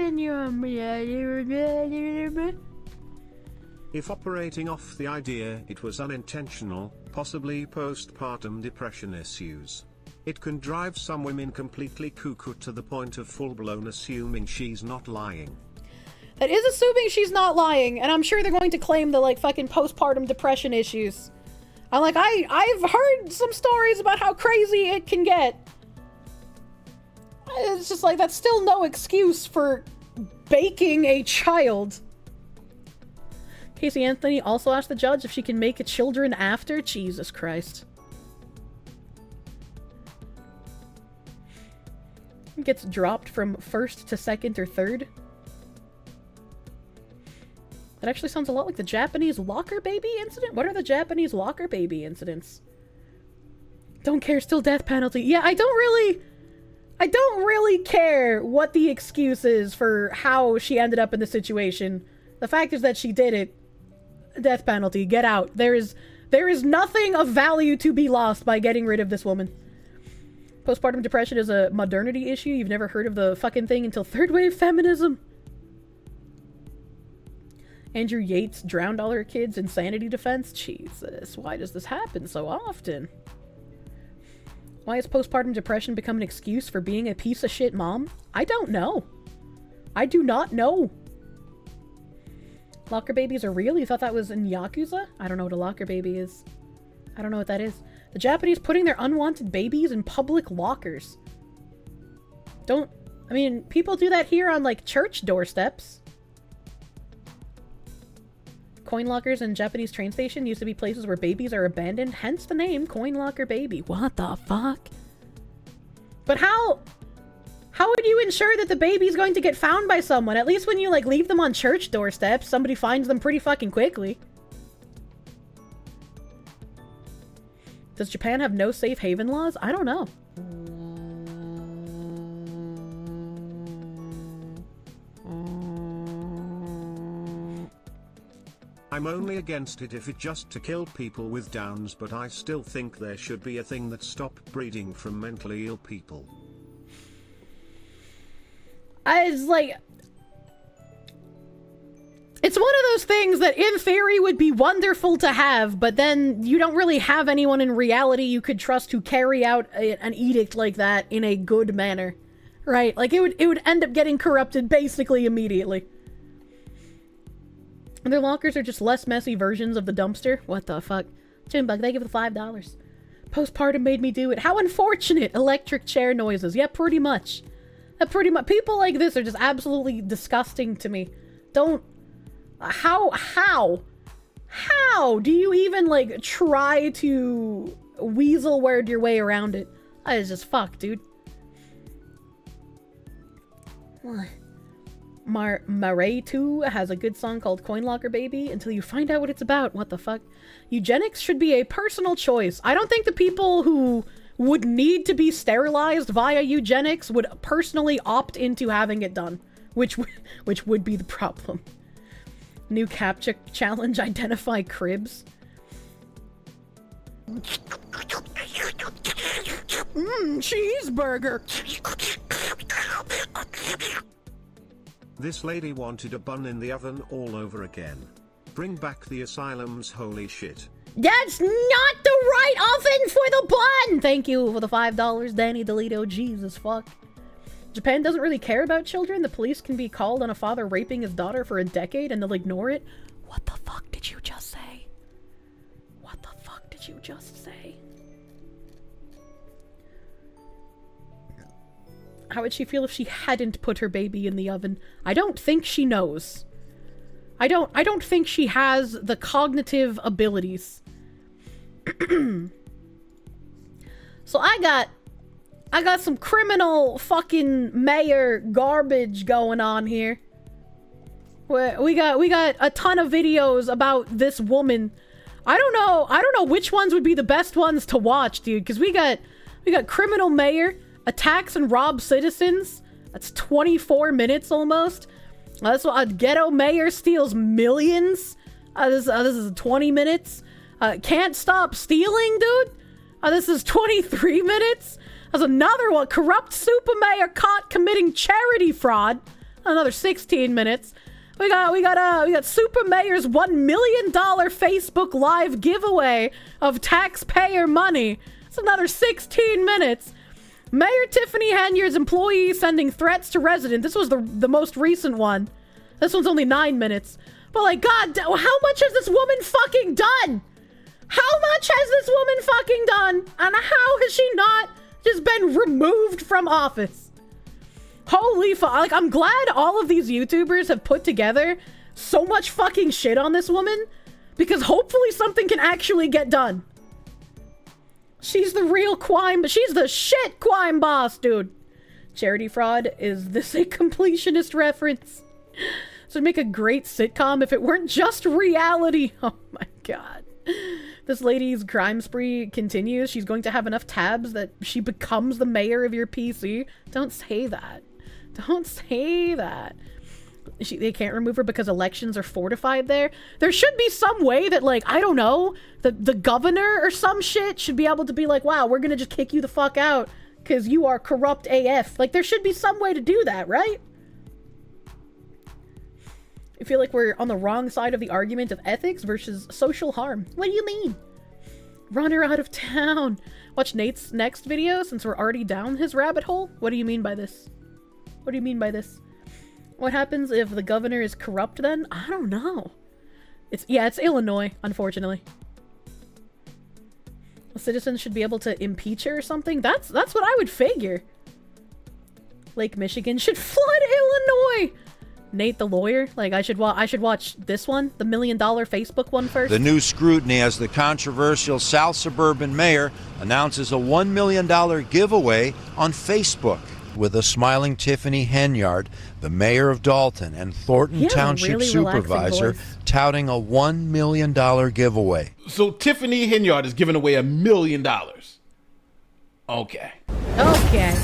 If operating off the idea it was unintentional, possibly postpartum depression issues. It can drive some women completely cuckoo to the point of full-blown assuming she's not lying. That is assuming she's not lying, and I'm sure they're going to claim the fucking postpartum depression issues. I'm like, I've heard some stories about how crazy it can get. It's just like, that's still no excuse for baking a child. Casey Anthony also asked the judge if she can make children after. Jesus Christ. It gets dropped from 1st to 2nd or 3rd. That actually sounds a lot like the Japanese locker baby incident. What are the Japanese locker baby incidents? Don't care, still death penalty. Yeah, I don't really care what the excuse is for how she ended up in the situation. The fact is that she did it. Death penalty, get out. There is nothing of value to be lost by getting rid of this woman. Postpartum depression is a modernity issue. You've never heard of the fucking thing until 3rd wave feminism. Andrew Yates drowned all her kids. Insanity defense. Jesus, why does this happen so often? Why has postpartum depression become an excuse for being a piece of shit mom? I don't know. I do not know. Locker babies are real? You thought that was in Yakuza? I don't know what a locker baby is. I don't know what that is. The Japanese putting their unwanted babies in public lockers. I mean, people do that here on, like, church doorsteps. Coin lockers in Japanese train station used to be places where babies are abandoned, hence the name Coin Locker Baby. What the fuck? But how would you ensure that the baby's going to get found by someone? At least when you, like, leave them on church doorsteps, somebody finds them pretty fucking quickly. Does Japan have no safe haven laws? I don't know. I'm only against it if it's just to kill people with Downs, but I still think there should be a thing that stop breeding from mentally ill people. It's like... It's one of those things that in theory would be wonderful to have, but then you don't really have anyone in reality you could trust to carry out an edict like that in a good manner. Right? Like, it would end up getting corrupted basically immediately. And their lockers are just less messy versions of the dumpster. What the fuck? Jimbug, they give the $5. Postpartum made me do it. How unfortunate! Electric chair noises. Yeah, pretty much. People like this are just absolutely disgusting to me. Don't... How do you even, like, try to weasel word your way around it? That is just fuck, dude. What? Marais 2 has a good song called Coin Locker Baby until you find out what it's about. What the fuck? Eugenics should be a personal choice. I don't think the people who would need to be sterilized via eugenics would personally opt into having it done, which would be the problem. New CAPTCHA challenge, identify cribs. Cheeseburger. This lady wanted a bun in the oven all over again. Bring back the asylums, holy shit. That's not the right oven for the bun! Thank you for the $5, Danny DeLito. Jesus fuck. Japan doesn't really care about children. The police can be called on a father raping his daughter for a decade and they'll ignore it. What the fuck did you just say? What the fuck did you just say? How would she feel if she hadn't put her baby in the oven? I don't think she knows. I don't think she has the cognitive abilities. So I got some criminal fucking mayor garbage going on here. We got a ton of videos about this woman. I don't know which ones would be the best ones to watch, dude, because we got criminal mayor attacks and robs citizens. That's 24 minutes almost. That's what ghetto mayor steals millions. This is 20 minutes. Can't stop stealing, dude. This is 23 minutes. There's another one. Corrupt super mayor caught committing charity fraud. Another 16 minutes. We got super mayor's $1 million Facebook Live giveaway of taxpayer money. It's another 16 minutes. Mayor Tiffany Henyard's employee sending threats to residents. This was the most recent one. This one's only 9 minutes. But like, God, how much has this woman fucking done? How much has this woman fucking done? And how has she not just been removed from office? Holy fuck. Like, I'm glad all of these YouTubers have put together so much fucking shit on this woman. Because hopefully something can actually get done. She's the real crime, but she's the shit crime boss, dude. Charity fraud, is this a completionist reference? This would make a great sitcom if it weren't just reality. Oh my god. This lady's crime spree continues. She's going to have enough tabs that she becomes the mayor of your PC. Don't say that. Don't say that. They can't remove her because elections are fortified there. There should be some way that, like, I don't know, the governor or some shit should be able to be like, wow, we're gonna just kick you the fuck out because you are corrupt AF. Like, there should be some way to do that, right? I feel like we're on the wrong side of the argument of ethics versus social harm. What do you mean? Run her out of town. Watch Nate's next video since we're already down his rabbit hole. What do you mean by this? What do you mean by this? What happens if the governor is corrupt then? I don't know. It's Illinois, unfortunately. A citizen should be able to impeach her or something. That's what I would figure. Lake Michigan should flood Illinois. Nate the lawyer, like I should watch this one, the $1 million Facebook one first. The new scrutiny as the controversial South Suburban mayor announces a $1 million giveaway on Facebook. With a smiling Tiffany Henyard, the mayor of Dalton and Thornton Township really supervisor, touting a $1 million giveaway. So Tiffany Henyard is giving away $1 million. Okay. Okay.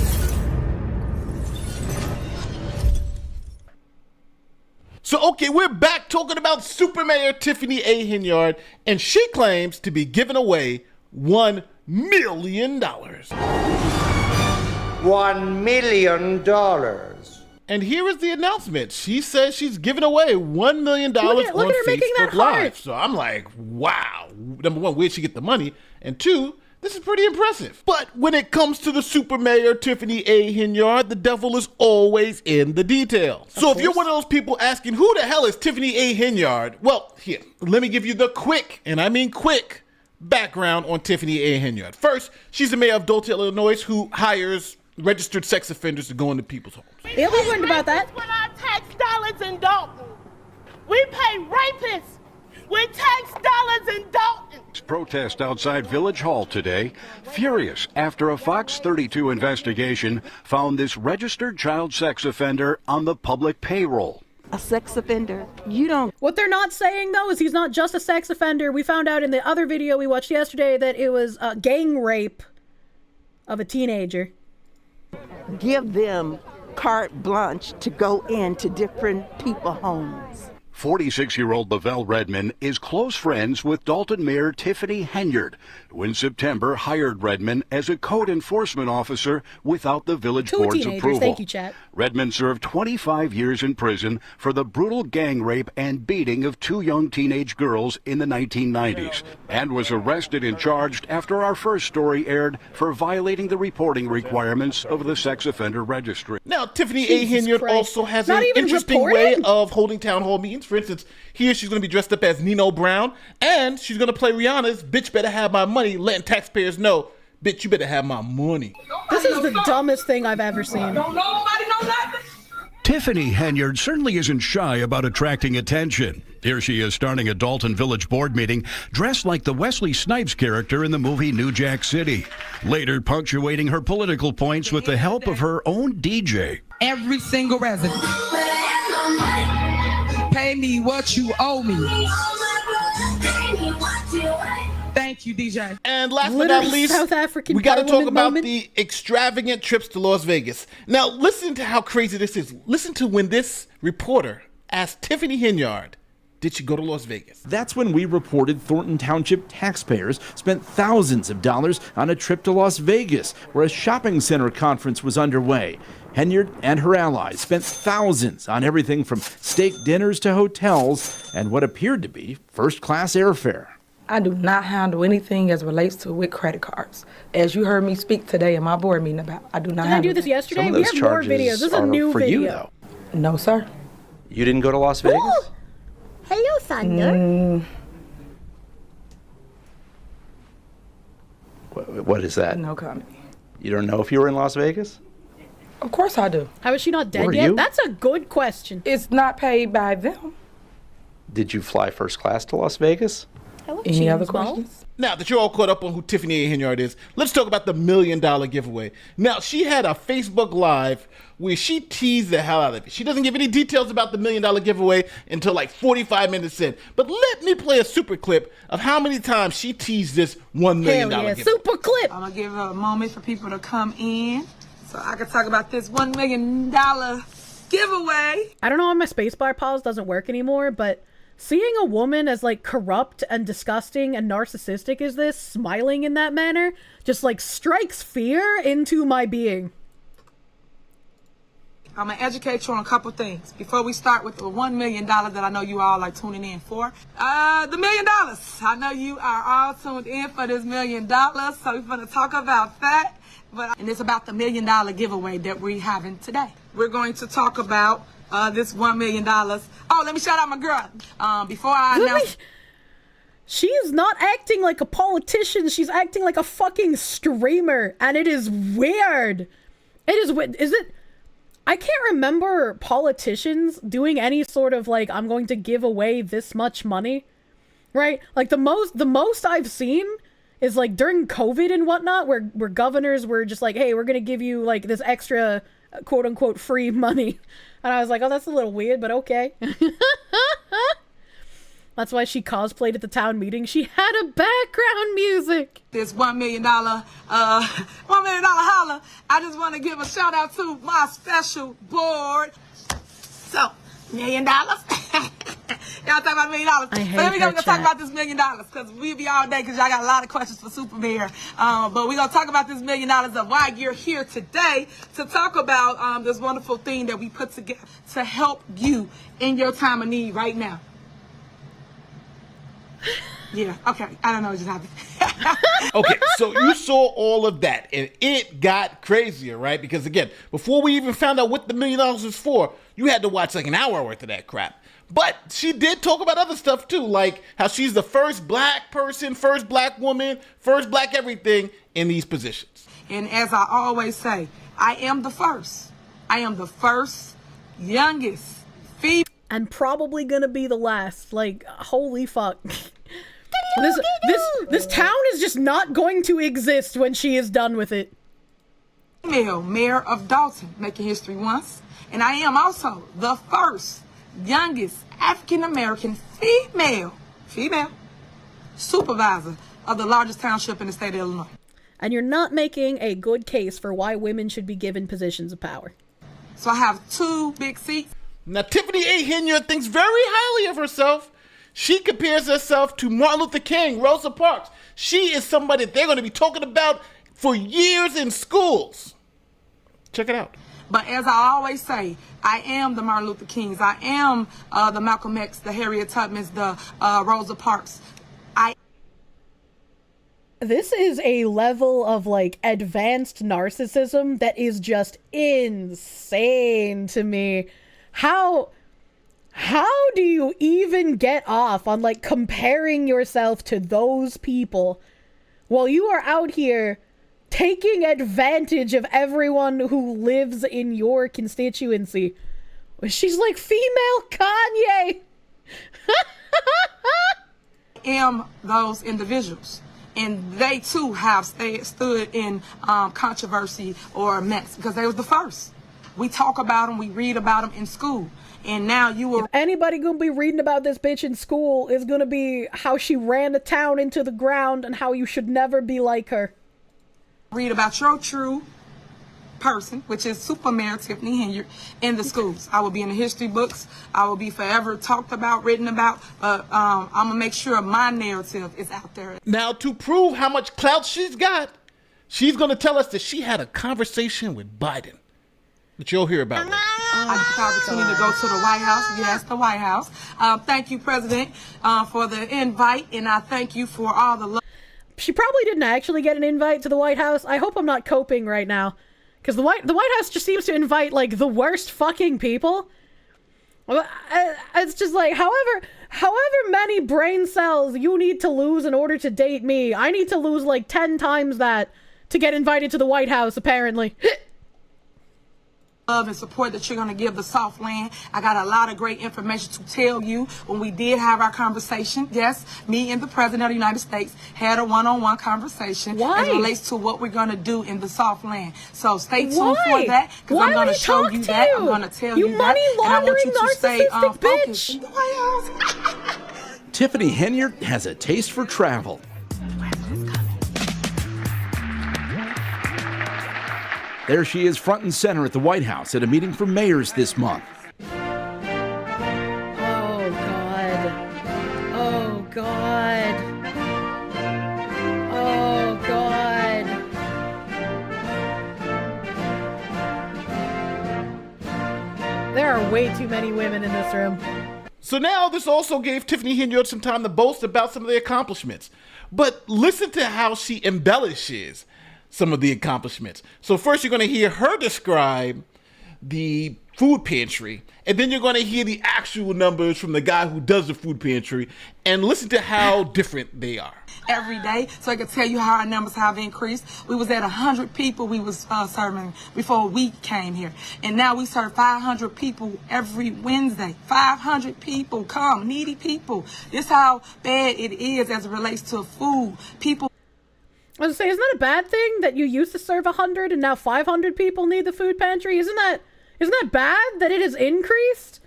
So, okay, we're back talking about Super Mayor Tiffany A. Henyard, and she claims to be giving away $1 million. $1 million. And here is the announcement. She says she's giving away $1 million look at on her making that Facebook Live. heart. So I'm like, wow. Number one, where'd she get the money? And two, this is pretty impressive. But when it comes to the Super Mayor Tiffany A. Henyard, the devil is always in the details. So if you're one of those people asking, who the hell is Tiffany A. Henyard? Well, here, let me give you the quick, and I mean quick, background on Tiffany A. Henyard. First, she's the mayor of Dalton, Illinois, who hires registered sex offenders to go into people's homes. Yeah, we learned about that. With our tax dollars in Dalton. We pay rapists with tax dollars in Dalton. Protest outside Village Hall today, furious after a Fox 32 investigation found this registered child sex offender on the public payroll. A sex offender, you don't. What they're not saying though is he's not just a sex offender. We found out in the other video we watched yesterday that it was gang rape of a teenager. Give them carte blanche to go into different people's homes. 46-year-old Lavelle Redmond is close friends with Dalton Mayor Tiffany Henyard, who in September hired Redmond as a code enforcement officer without the village board's approval. Thank you, chat. Redmond served 25 years in prison for the brutal gang rape and beating of 2 young teenage girls in the 1990s, and was arrested and charged after our first story aired for violating the reporting requirements of the sex offender registry. Now, Tiffany A. Henyard also has an interesting way of holding town hall meetings. For instance, here she's going to be dressed up as Nino Brown, and she's going to play Rihanna's "Bitch Better Have My Money," letting taxpayers know, bitch, you better have my money. This is the dumbest thing I've ever seen. Tiffany Henyard certainly isn't shy about attracting attention. Here she is starting a Dalton Village board meeting dressed like the Wesley Snipes character in the movie New Jack City, later punctuating her political points with the help of her own DJ. Every single resident. Pay me what you owe me. Thank you, DJ. And last but not least, South African we got to talk about moment. the extravagant trips to Las Vegas. Now, listen to how crazy this is. Listen to when this reporter asked Tiffany Henyard, did she go to Las Vegas? That's when we reported Thornton Township taxpayers spent thousands of dollars on a trip to Las Vegas, where a shopping center conference was underway. Henyard and her allies spent thousands on everything from steak dinners to hotels and what appeared to be first-class airfare. I do not handle anything as relates to with credit cards. As you heard me speak today in my board meeting about, I do not Did I handle do this yesterday? Some of We those have more charges videos. This is a are new for video. you, though. No, sir. You didn't go to Las Vegas? Ooh. Hello, Thunder. What is that? No comment. You don't know if you were in Las Vegas? Of course I do. How is she not dead Were yet? you? That's a good question. It's not paid by them. Did you fly first class to Las Vegas? Any other questions? Now that you're all caught up on who Tiffany A. Henyard is, let's talk about the $1 million giveaway. Now, she had a Facebook Live where she teased the hell out of it. She doesn't give any details about the $1 million giveaway until like 45 minutes in. But let me play a super clip of how many times she teased this $1 million giveaway. Super clip. I'm going to give her a moment for people to come in so I can talk about this $1 million giveaway. I don't know why my spacebar pause doesn't work anymore, but seeing a woman as like corrupt and disgusting and narcissistic as this, smiling in that manner, just like strikes fear into my being. I'm gonna educate you on a couple things before we start with the $1 million that I know you all are tuning in for. The $1 million. I know you are all tuned in for this $1 million, so we're gonna talk about that. And it's about the $1 million giveaway that we're having today. We're going to talk about this $1 million. Oh, let me shout out my girl. Before I announce. She is not acting like a politician. She's acting like a fucking streamer, and it is weird. It is weird. Is it? I can't remember politicians doing any sort of like, I'm going to give away this much money, right? Like the most I've seen is like during COVID and whatnot, where governors were just like, hey, we're gonna give you like this extra quote unquote free money, and I was like, oh, that's a little weird, but okay. That's why she cosplayed at the town meeting. She had a background music. This $1 million holla. I just want to give a shout out to my special board. So, $1 million. Y'all talk about $1 million. I hate so let me go chat. talk about this $1 million because we'll be all day because y'all got a lot of questions for Super Mayor. But we're going to talk about this $1 million of why you're here today to talk about this wonderful thing that we put together to help you in your time of need right now. Yeah, okay. I don't know what just happened. Okay, so you saw all of that, and it got crazier, right? Because again, before we even found out what the $1 million was for, you had to watch like an hour worth of that crap. But she did talk about other stuff too, like how she's the first black person, first black woman, first black everything in these positions. And as I always say, I am the first. I am the first, youngest female. And probably gonna be the last. Like, holy fuck. This town is just not going to exist when she is done with it. Female mayor of Dalton, making history once. And I am also the first, youngest African-American female supervisor of the largest township in the state of Illinois. And you're not making a good case for why women should be given positions of power. So I have 2 big seats. Now, Tiffany A. Henyard thinks very highly of herself. She compares herself to Martin Luther King, Rosa Parks. She is somebody that they're going to be talking about for years in schools. Check it out. But as I always say, I am the Martin Luther Kings. I am the Malcolm X, the Harriet Tubmans, the Rosa Parks. This is a level of like advanced narcissism that is just insane to me. How do you even get off on like comparing yourself to those people while you are out here taking advantage of everyone who lives in your constituency? She's like female Kanye. I am those individuals. And they too have stood in controversy or mess because they was the first. We talk about them, we read about them in school. And now you will. If anybody gonna be reading about this bitch in school, is gonna be how she ran the town into the ground and how you should never be like her. Read about your true person, which is Super Mayor Tiffany Henyard, in the schools. I will be in the history books. I will be forever talked about, written about. I'm gonna make sure my narrative is out there. Now, to prove how much clout she's got, she's going to tell us that she had a conversation with Biden, which you'll hear about later. I had the opportunity to go to the White House. Yes, the White House. Thank you, President, for the invite, and I thank you for all the love. She probably didn't actually get an invite to the White House. I hope I'm not coping right now. Because the White House just seems to invite, like, the worst fucking people. It's just like, however many brain cells you need to lose in order to date me, I need to lose, like, 10 times that to get invited to the White House, apparently. Love and support that you're going to give the soft land. I got a lot of great information to tell you. When we did have our conversation, yes, me and the President of the United States had a one-on-one conversation as it relates to what we're going to do in the soft land. So stay tuned for that, because I'm going to show you that. I'm going to tell you that. And I want you to stay focused in the White House. Tiffany Henyard has a taste for travel. There she is, front and center at the White House at a meeting for mayors this month. Oh, God. Oh, God. Oh, God. There are way too many women in this room. So now this also gave Tiffany Henyard some time to boast about some of the accomplishments. But listen to how she embellishes some of the accomplishments. So first you're going to hear her describe the food pantry, and then you're going to hear the actual numbers from the guy who does the food pantry, and listen to how different they are. Every day, so I can tell you how our numbers have increased. We was at 100 people we was serving before we came here, and now we serve 500 people every Wednesday. 500 people come, needy people. This how bad it is as it relates to food. People. I was gonna say, isn't that a bad thing that you used to serve 100 and now 500 people need the food pantry? Isn't that bad that it has increased?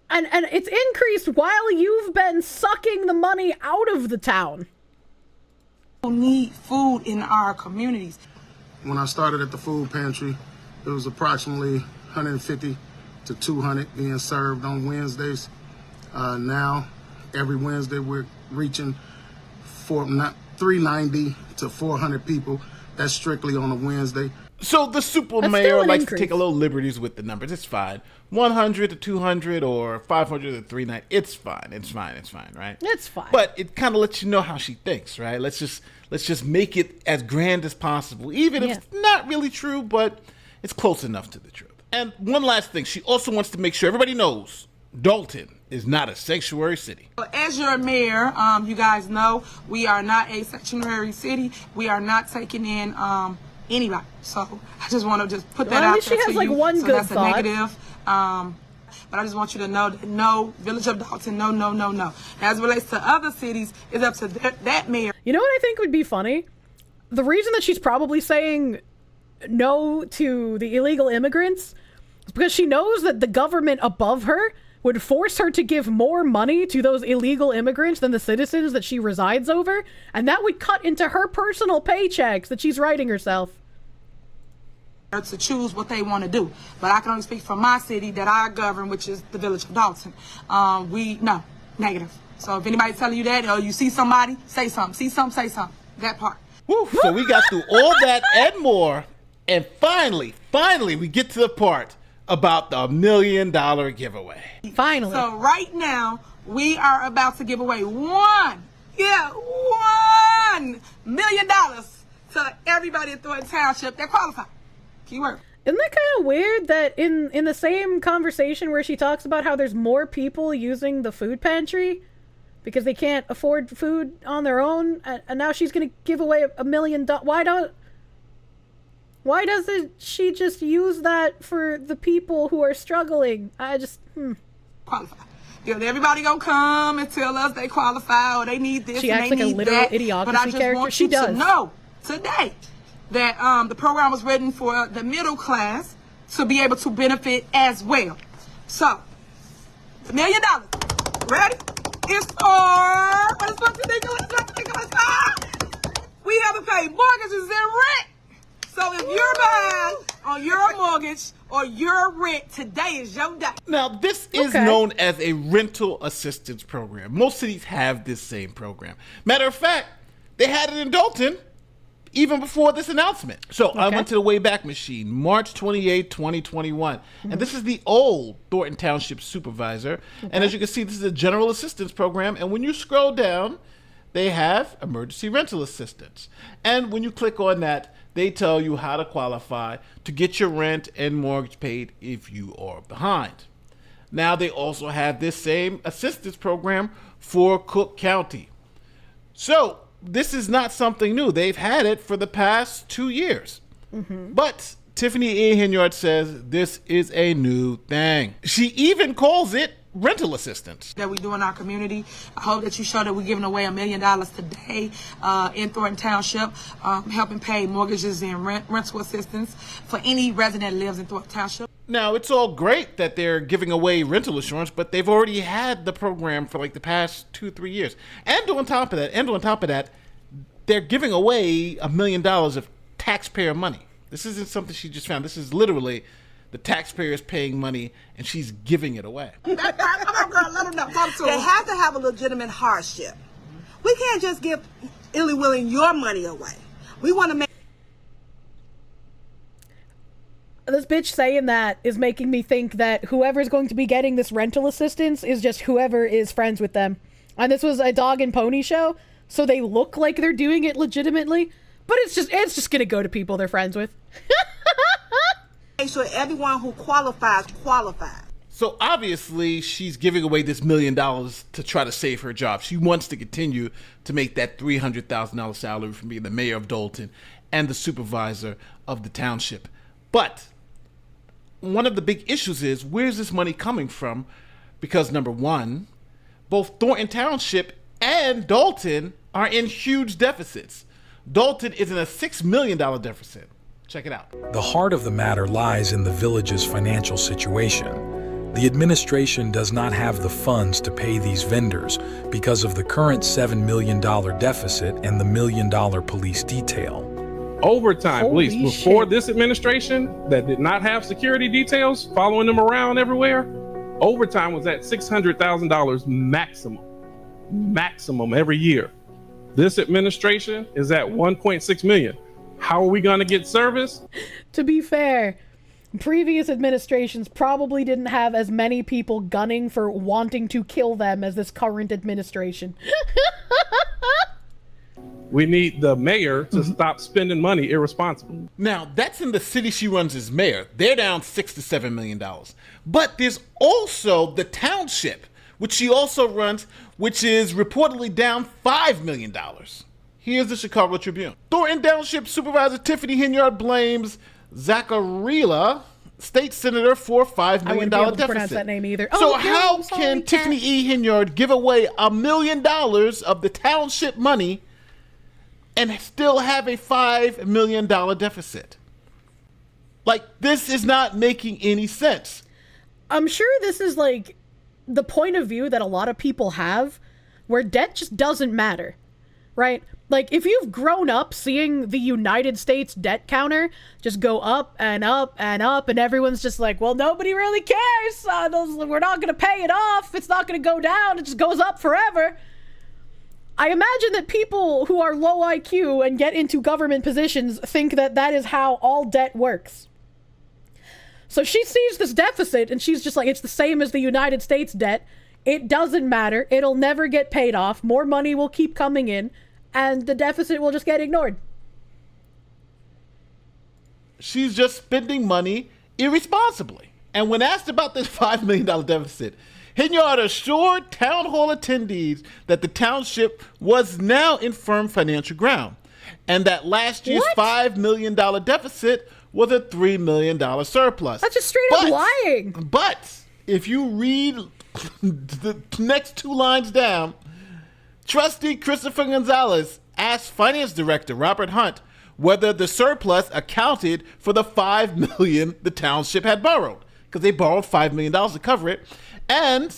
And it's increased while you've been sucking the money out of the town. People need food in our communities. When I started at the food pantry, it was approximately 150 to 200 being served on Wednesdays. Now, every Wednesday, we're reaching 390 to 400 people. That's strictly on a Wednesday. So the super mayor likes to take a little liberties with the numbers. It's fine. 100 to 200 or 500 to 390. It's fine. It's fine, right? It's fine. But it kind of lets you know how she thinks, right? Let's just make it as grand as possible, even if it's not really true, but it's close enough to the truth. And one last thing, she also wants to make sure everybody knows Dalton is not a sanctuary city. As your mayor, you guys know we are not a sanctuary city. We are not taking in anybody. So I just want to just put that out there to you. One so good that's thought. a negative. But I just want you to know that no, Village of Dalton, no. As it relates to other cities, it's up to that mayor. You know what I think would be funny? The reason that she's probably saying no to the illegal immigrants is because she knows that the government above her would force her to give more money to those illegal immigrants than the citizens that she resides over, and that would cut into her personal paychecks that she's writing herself. To choose what they want to do. But I can only speak for my city that I govern, which is the Village of Dalton. No, negative. So if anybody's telling you that, or you see somebody, say something. See something, say something. That part. Woo, so we got through all that and more, and finally, we get to the part about the $1 million giveaway. Finally. So right now, we are about to give away $1 million to everybody in Thornton Township that qualify. Keyword. Isn't that kind of weird that in the same conversation where she talks about how there's more people using the food pantry because they can't afford food on their own, and now she's going to give away $1 million? Why doesn't she just use that for the people who are struggling? Qualify. Everybody gonna come and tell us they qualify or they need this. She and acts they like a need literal that. idiocracy but I just character. Want she you does. To know today that the program was written for the middle class to be able to benefit as well. So, $1 million. Ready? It's for what is ridiculous. We have to pay mortgages and rent. So if you're behind on your mortgage or your rent, today is your day. Now, this is known as a rental assistance program. Most cities have this same program. Matter of fact, they had it in Dalton even before this announcement. So I went to the Wayback Machine, March 28, 2021. And this is the old Thornton Township supervisor. And as you can see, this is a general assistance program. And when you scroll down, they have emergency rental assistance. And when you click on that, they tell you how to qualify to get your rent and mortgage paid if you are behind. Now they also have this same assistance program for Cook County. So this is not something new. They've had it for the past 2 years. But Tiffany A. Henyard says this is a new thing. She even calls it rental assistance. That we do in our community. I hope that you show that we're giving away $1 million today in Thornton Township, helping pay mortgages and rental assistance for any resident that lives in Thornton Township. Now, it's all great that they're giving away rental insurance, but they've already had the program for like the past 2-3 years. And on top of that, they're giving away $1 million of taxpayer money. This isn't something she just found. This is literally the taxpayers paying money, and she's giving it away. Come on, girl, let them know. They have to have a legitimate hardship. We can't just give illy-willy your money away. We want to make... This bitch saying that is making me think that whoever's going to be getting this rental assistance is just whoever is friends with them. And this was a dog and pony show, so they look like they're doing it legitimately, but it's just gonna go to people they're friends with. Make sure everyone who qualifies. So obviously she's giving away this $1 million to try to save her job. She wants to continue to make that $300,000 salary from being the mayor of Dalton and the supervisor of the township. But one of the big issues is, where's this money coming from? Because number one, both Thornton Township and Dalton are in huge deficits. Dalton is in a $6 million deficit. Check it out. The heart of the matter lies in the village's financial situation. The administration does not have the funds to pay these vendors because of the current $7 million deficit and the $1 million police detail. Overtime police before this administration that did not have security details following them around everywhere, overtime was at $600,000 maximum every year. This administration is at 1.6 million. How are we going to get service? To be fair, previous administrations probably didn't have as many people gunning for wanting to kill them as this current administration. We need the mayor to stop spending money irresponsibly. Now, that's in the city she runs as mayor. They're down $6 to $7 million. But there's also the township, which she also runs, which is reportedly down $5 million. Here's the Chicago Tribune. Thornton Township Supervisor Tiffany Henyard blames Zacharila, state senator, for $5 million deficit. I wouldn't be able to pronounce that name either. So how can Tiffany E. Henyard give away $1 million of the township money and still have a $5 million deficit? Like, this is not making any sense. I'm sure this is like the point of view that a lot of people have, where debt just doesn't matter, right? Like, if you've grown up seeing the United States debt counter just go up and up and up, and everyone's just like, well, nobody really cares. We're not going to pay it off. It's not going to go down. It just goes up forever. I imagine that people who are low IQ and get into government positions think that that is how all debt works. So she sees this deficit and she's just like, it's the same as the United States debt. It doesn't matter. It'll never get paid off. More money will keep coming in and the deficit will just get ignored. She's just spending money irresponsibly. And when asked about this $5 million deficit, Henyard assured town hall attendees that the township was now in firm financial ground and that last year's $5 million deficit was a $3 million surplus. That's just straight up lying. But if you read the next two lines down, Trustee Christopher Gonzalez asked Finance Director Robert Hunt whether the surplus accounted for the $5 million the township had borrowed, because they borrowed $5 million to cover it. And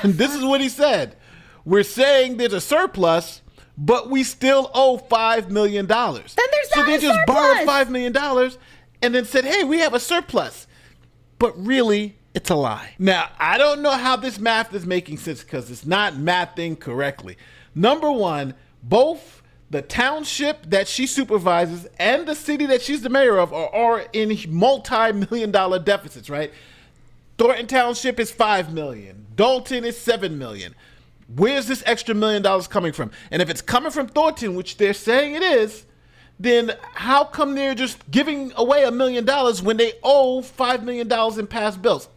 this is what he said. We're saying there's a surplus, but we still owe $5 million. Then there's not a surplus. So they just borrowed $5 million and then said, hey, we have a surplus. But really, it's a lie. Now, I don't know how this math is making sense because it's not mathing correctly. Number one, both the township that she supervises and the city that she's the mayor of are in multi-million-dollar deficits, right? Thornton Township is $5 million. Dalton is $7 million. Where's this extra $1 million coming from? And if it's coming from Thornton, which they're saying it is, then how come they're just giving away $1 million when they owe $5 million in past bills?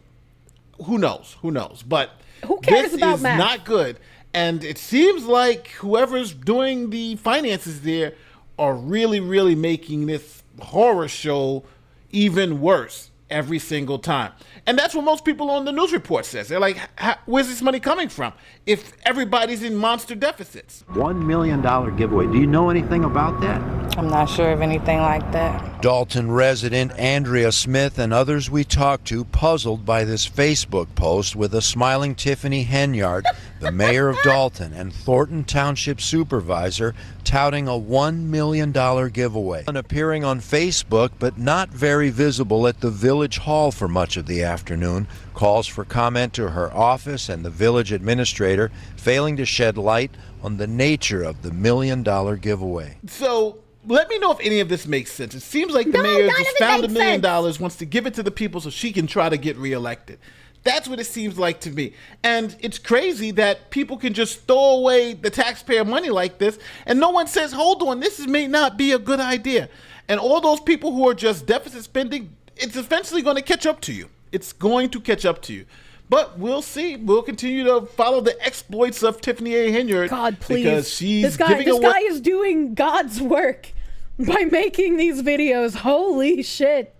Who knows? Who knows? But who cares this about is math? Not good. And it seems like whoever's doing the finances there are really, really making this horror show even worse every single time. And that's what most people on the news report says. They're like, where's this money coming from if everybody's in monster deficits? $1 million giveaway. Do you know anything about that? I'm not sure of anything like that. Dalton resident Andrea Smith and others we talked to puzzled by this Facebook post with a smiling Tiffany Henyard, the mayor of Dalton, and Thornton Township supervisor touting a $1 million giveaway. Appearing on Facebook but not very visible at the village hall for much of the afternoon, calls for comment to her office and the village administrator failing to shed light on the nature of the $1 million giveaway. So let me know if any of this makes sense. It seems like the mayor just found $1 million, wants to give it to the people so she can try to get reelected. That's what it seems like to me. And it's crazy that people can just throw away the taxpayer money like this and no one says, hold on, this may not be a good idea. And all those people who are just deficit spending, it's eventually going to catch up to you. It's going to catch up to you. But we'll see. We'll continue to follow the exploits of Tiffany A. Henyard. God, please. Because she's this guy is doing God's work by making these videos. Holy shit.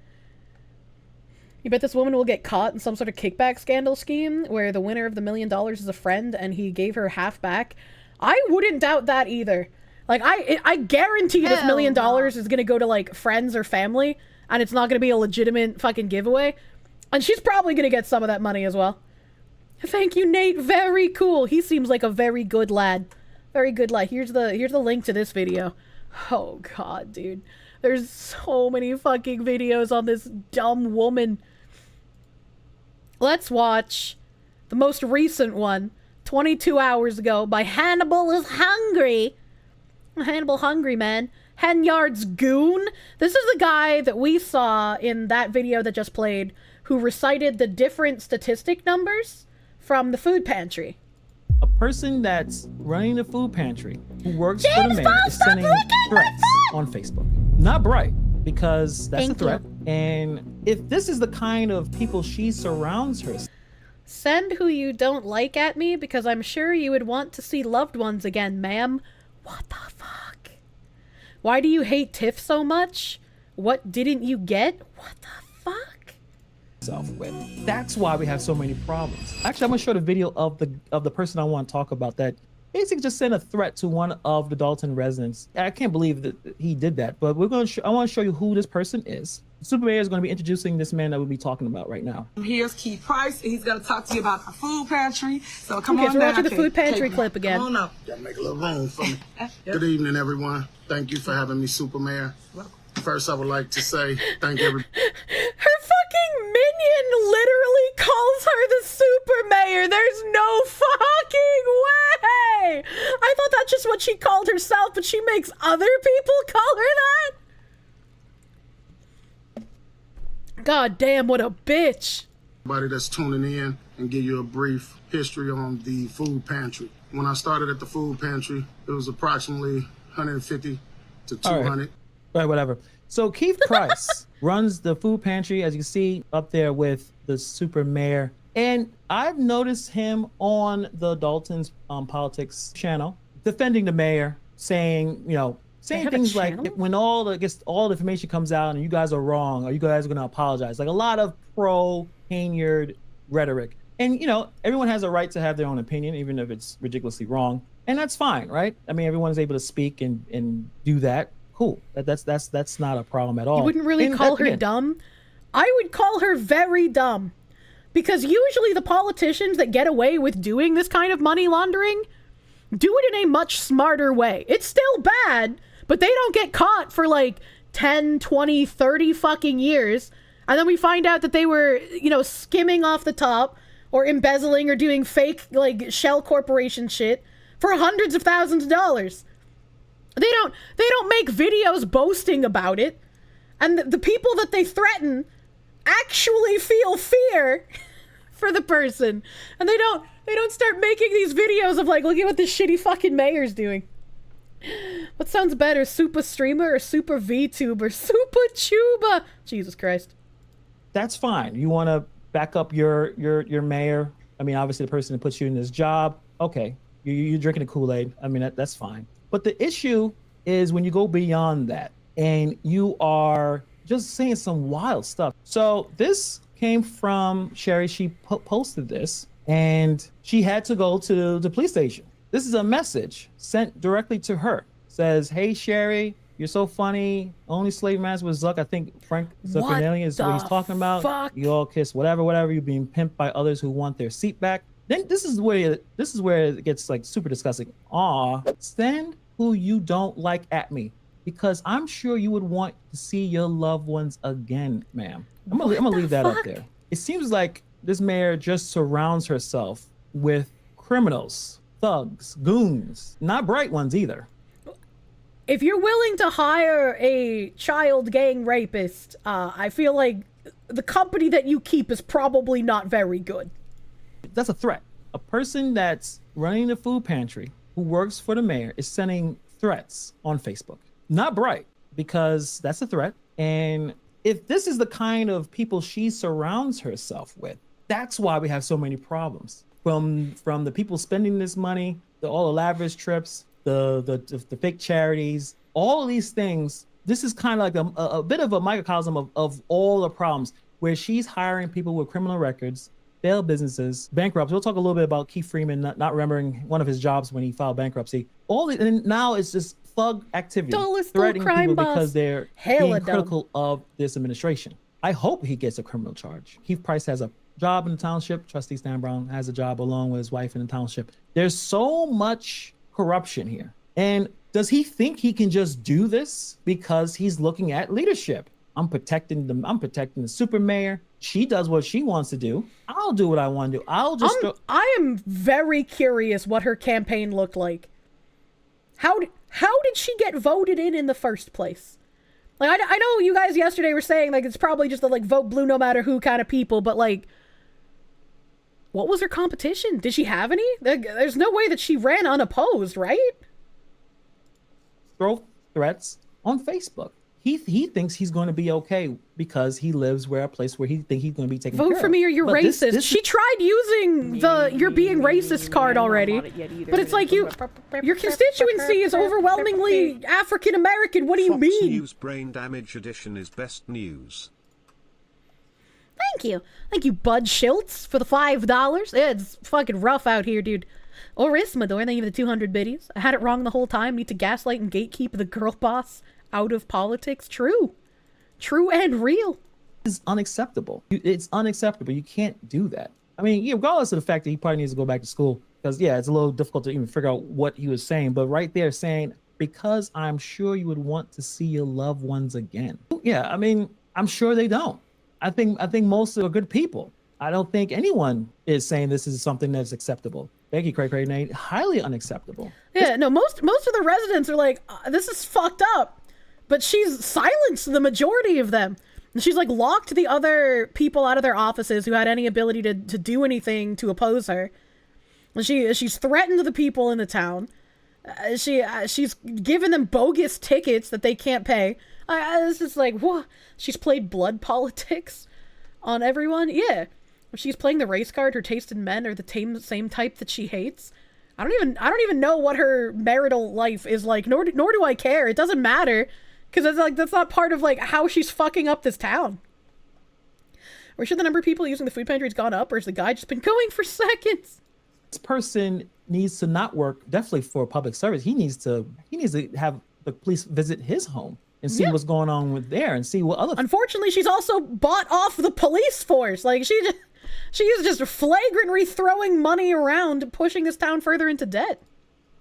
You bet this woman will get caught in some sort of kickback scandal scheme where the winner of the $1 million is a friend and he gave her half back? I wouldn't doubt that either. Like, I guarantee this $1 million is going to go to, like, friends or family, and it's not going to be a legitimate fucking giveaway. And she's probably going to get some of that money as well. Thank you, Nate. Very cool. He seems like a very good lad. Very good lad. Here's the link to this video. Oh, God, dude. There's so many fucking videos on this dumb woman. Let's watch the most recent one, 22 hours ago, by Hannibal is Hungry. Hannibal Hungry, man. Henyard's Goon. This is the guy that we saw in that video that just played who recited the different statistic numbers from the food pantry. A person that's running the food pantry who works for the mayor is sending threats on Facebook. Not bright, because that's a threat. And if this is the kind of people she surrounds herself. Send who you don't like at me because I'm sure you would want to see loved ones again, ma'am. What the fuck? Why do you hate Tiff so much? What didn't you get? What the fuck? With. That's why we have so many problems. Actually, I'm gonna show the video of the person I want to talk about that basically just sent a threat to one of the Dalton residents. I can't believe that he did that, but we're gonna. I want to show you who this person is. The Super Mayor is going to be introducing this man that we'll be talking about right now. Here's Keith Price, and he's going to talk to you about our food pantry. So come on down. We're watching the food pantry clip again. Come on up. Gotta make a little room for me. Good evening, everyone. Thank you for having me, Super Mayor. First, I would like to say thank you. Her fucking minion literally calls her the Super Mayor. There's no fucking way. I thought that's just what she called herself, but she makes other people call her that? God damn, what a bitch. Everybody that's tuning in and give you a brief history on the food pantry. When I started at the food pantry, it was approximately 150 to 200. All right, whatever. So Keith Price runs the food pantry, as you see up there with the Super Mayor. And I've noticed him on the Dalton's Politics channel, defending the mayor, saying, you know, saying things like when all the information comes out and you guys are wrong or you guys are going to apologize, like a lot of pro-Henyard rhetoric. And, you know, everyone has a right to have their own opinion, even if it's ridiculously wrong. And that's fine, right? I mean, everyone is able to speak and do that. Cool. That's not a problem at all. You wouldn't really call her dumb? I would call her very dumb. Because usually the politicians that get away with doing this kind of money laundering do it in a much smarter way. It's still bad, but they don't get caught for like 10, 20, 30 fucking years. And then we find out that they were, you know, skimming off the top or embezzling or doing fake like shell corporation shit for hundreds of thousands of dollars. They don't make videos boasting about it. And the people that they threaten actually feel fear for the person. And they don't start making these videos of like, look at what this shitty fucking mayor's doing. What sounds better, Super Streamer or Super VTuber? Super Tuba! Jesus Christ. That's fine. You want to back up your mayor. I mean, obviously the person that puts you in this job. Okay, you're drinking the Kool-Aid. I mean, that's fine. But the issue is when you go beyond that and you are just saying some wild stuff. So this came from Sherry. She posted this and she had to go to the police station. This is a message sent directly to her. Says, hey, Sherry, you're so funny. Only slave master was Zuck. I think Frank Zuckerelli is what he's talking about. Fuck? You all kiss whatever. You're being pimped by others who want their seat back. Then this is where it gets like super disgusting. Send who you don't like at me, because I'm sure you would want to see your loved ones again, ma'am. I'm gonna leave that up there. It seems like this mayor just surrounds herself with criminals, thugs, goons, not bright ones either. If you're willing to hire a child gang rapist, I feel like the company that you keep is probably not very good. That's a threat. A person that's running the food pantry who works for the mayor is sending threats on Facebook. Not bright, because that's a threat. And if this is the kind of people she surrounds herself with, that's why we have so many problems. From the people spending this money, all the lavish trips, the fake charities, all of these things. This is kind of like a bit of a microcosm of all the problems, where she's hiring people with criminal records, failed businesses, bankrupts. We'll talk a little bit about Keith Freeman not remembering one of his jobs when he filed bankruptcy. And now it's just thug activity, threatening people because they're being critical of this administration. I hope he gets a criminal charge. Keith Price has a job in the township. Trustee Stan Brown has a job along with his wife in the township. There's so much corruption here. And does he think he can just do this because he's looking at leadership? I'm protecting the super mayor. She does what she wants to do. I'll do what I want to do. I am very curious what her campaign looked like. How did she get voted in the first place? Like, I know you guys yesterday were saying, like, it's probably just the, like, vote blue no matter who kind of people, but, like, what was her competition? Did she have any? There's no way that she ran unopposed, right? Throw threats on Facebook. He thinks he's going to be okay because he lives a place where he thinks he's going to be taken care of. Vote for me or you're racist. She tried using the "you're being racist" card already, but it's like your constituency is overwhelmingly African American. What do you Fox mean? News Brain Damage Edition is best news. Thank you, Bud Schiltz, for the $5. Yeah, it's fucking rough out here, dude. Orismador, thank you for the 200 biddies. I had it wrong the whole time. Need to gaslight and gatekeep the girl boss out of politics. True and real. It's unacceptable. It's unacceptable. You can't do that. I mean, regardless of the fact that he probably needs to go back to school, because it's a little difficult to even figure out what he was saying. But right there saying, because I'm sure you would want to see your loved ones again. Yeah, I mean, I'm sure they don't. I think most are good people. I don't think anyone is saying this is something that's acceptable. Thank you, Craig Nate. Highly unacceptable. Yeah, no, most of the residents are like, this is fucked up. But she's silenced the majority of them. And she's like locked the other people out of their offices who had any ability to do anything to oppose her. And she's threatened the people in the town. She's given them bogus tickets that they can't pay. It's just like, what? She's played blood politics on everyone? Yeah. She's playing the race card. Her taste in men are the same type that she hates. I don't even know what her marital life is like, nor do I care. It doesn't matter. Because it's like, that's not part of like how she's fucking up this town. Or should the number of people using the food pantry has gone up, or has the guy just been going for seconds? This person needs to not work definitely for public service. He needs to have the police visit his home and see what's going on with there and see what other. Unfortunately, she's also bought off the police force. Like she is just flagrantly throwing money around, pushing this town further into debt.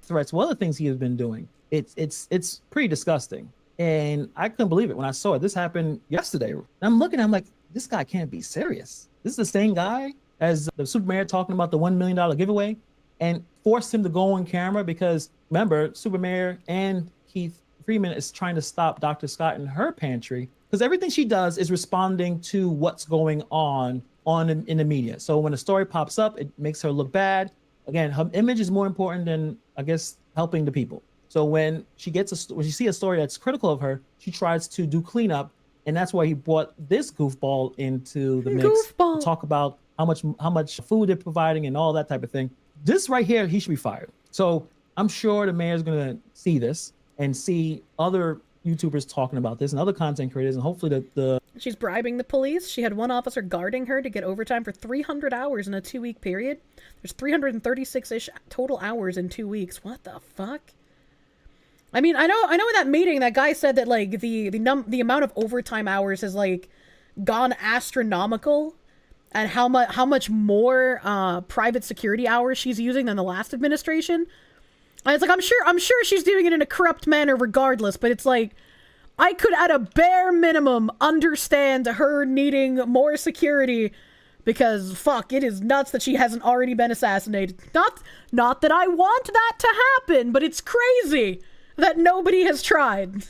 Threats. What other things he has been doing? It's pretty disgusting. And I couldn't believe it when I saw it. This happened yesterday. And I'm looking, I'm like, this guy can't be serious. This is the same guy as the super mayor talking about the $1 million giveaway and forced him to go on camera because, remember, super mayor and Keith Freeman is trying to stop Dr. Scott in her pantry because everything she does is responding to what's going on in the media. So when a story pops up, it makes her look bad. Again, her image is more important than, I guess, helping the people. So when she see a story that's critical of her, she tries to do cleanup, and that's why he brought this goofball into the mix. To talk about how much food they're providing and all that type of thing. This right here, he should be fired. So I'm sure the mayor's gonna see this and see other YouTubers talking about this and other content creators, and hopefully She's bribing the police. She had one officer guarding her to get overtime for 300 hours in a 2-week period. There's 336-ish total hours in 2 weeks. What the fuck? I mean, I know in that meeting that guy said that like the amount of overtime hours has like gone astronomical, and how much more private security hours she's using than the last administration. And it's like I'm sure she's doing it in a corrupt manner regardless, but it's like I could at a bare minimum understand her needing more security Because fuck, it is nuts that she hasn't already been assassinated. Not that I want that to happen, but it's crazy that nobody has tried.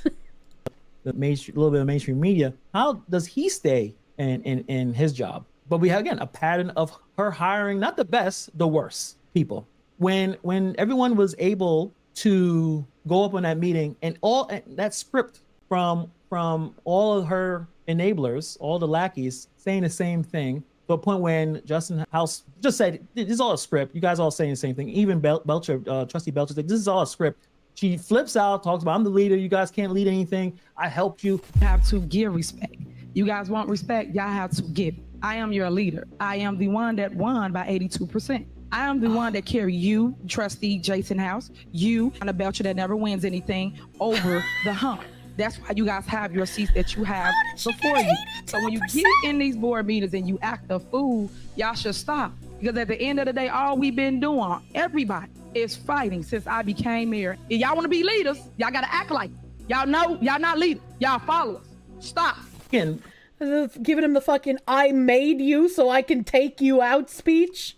The little bit of mainstream media. How does he stay in his job? But we have, again, a pattern of her hiring not the best, the worst people. When everyone was able to go up on that meeting and that script from all of her enablers, all the lackeys, saying the same thing, to a point when Justin House just said, this is all a script. You guys all saying the same thing. Even Belcher, Trustee Belcher said, this is all a script. She flips out, talks about, I'm the leader. You guys can't lead anything. I helped you. You have to give respect. You guys want respect, y'all have to give. I am your leader. I am the one that won by 82%. I am the one that carry you, Trustee Jason House, you, and a Belcher that never wins anything, over the hump. That's why you guys have your seats that you have before you. So when you get in these board meetings and you act a fool, y'all should stop. Because at the end of the day, all we've been doing, everybody, is fighting since I became mayor. If y'all want to be leaders, y'all got to act like it. Y'all know y'all not leaders. Y'all followers. Stop. Again, giving him the fucking "I made you so I can take you out" speech.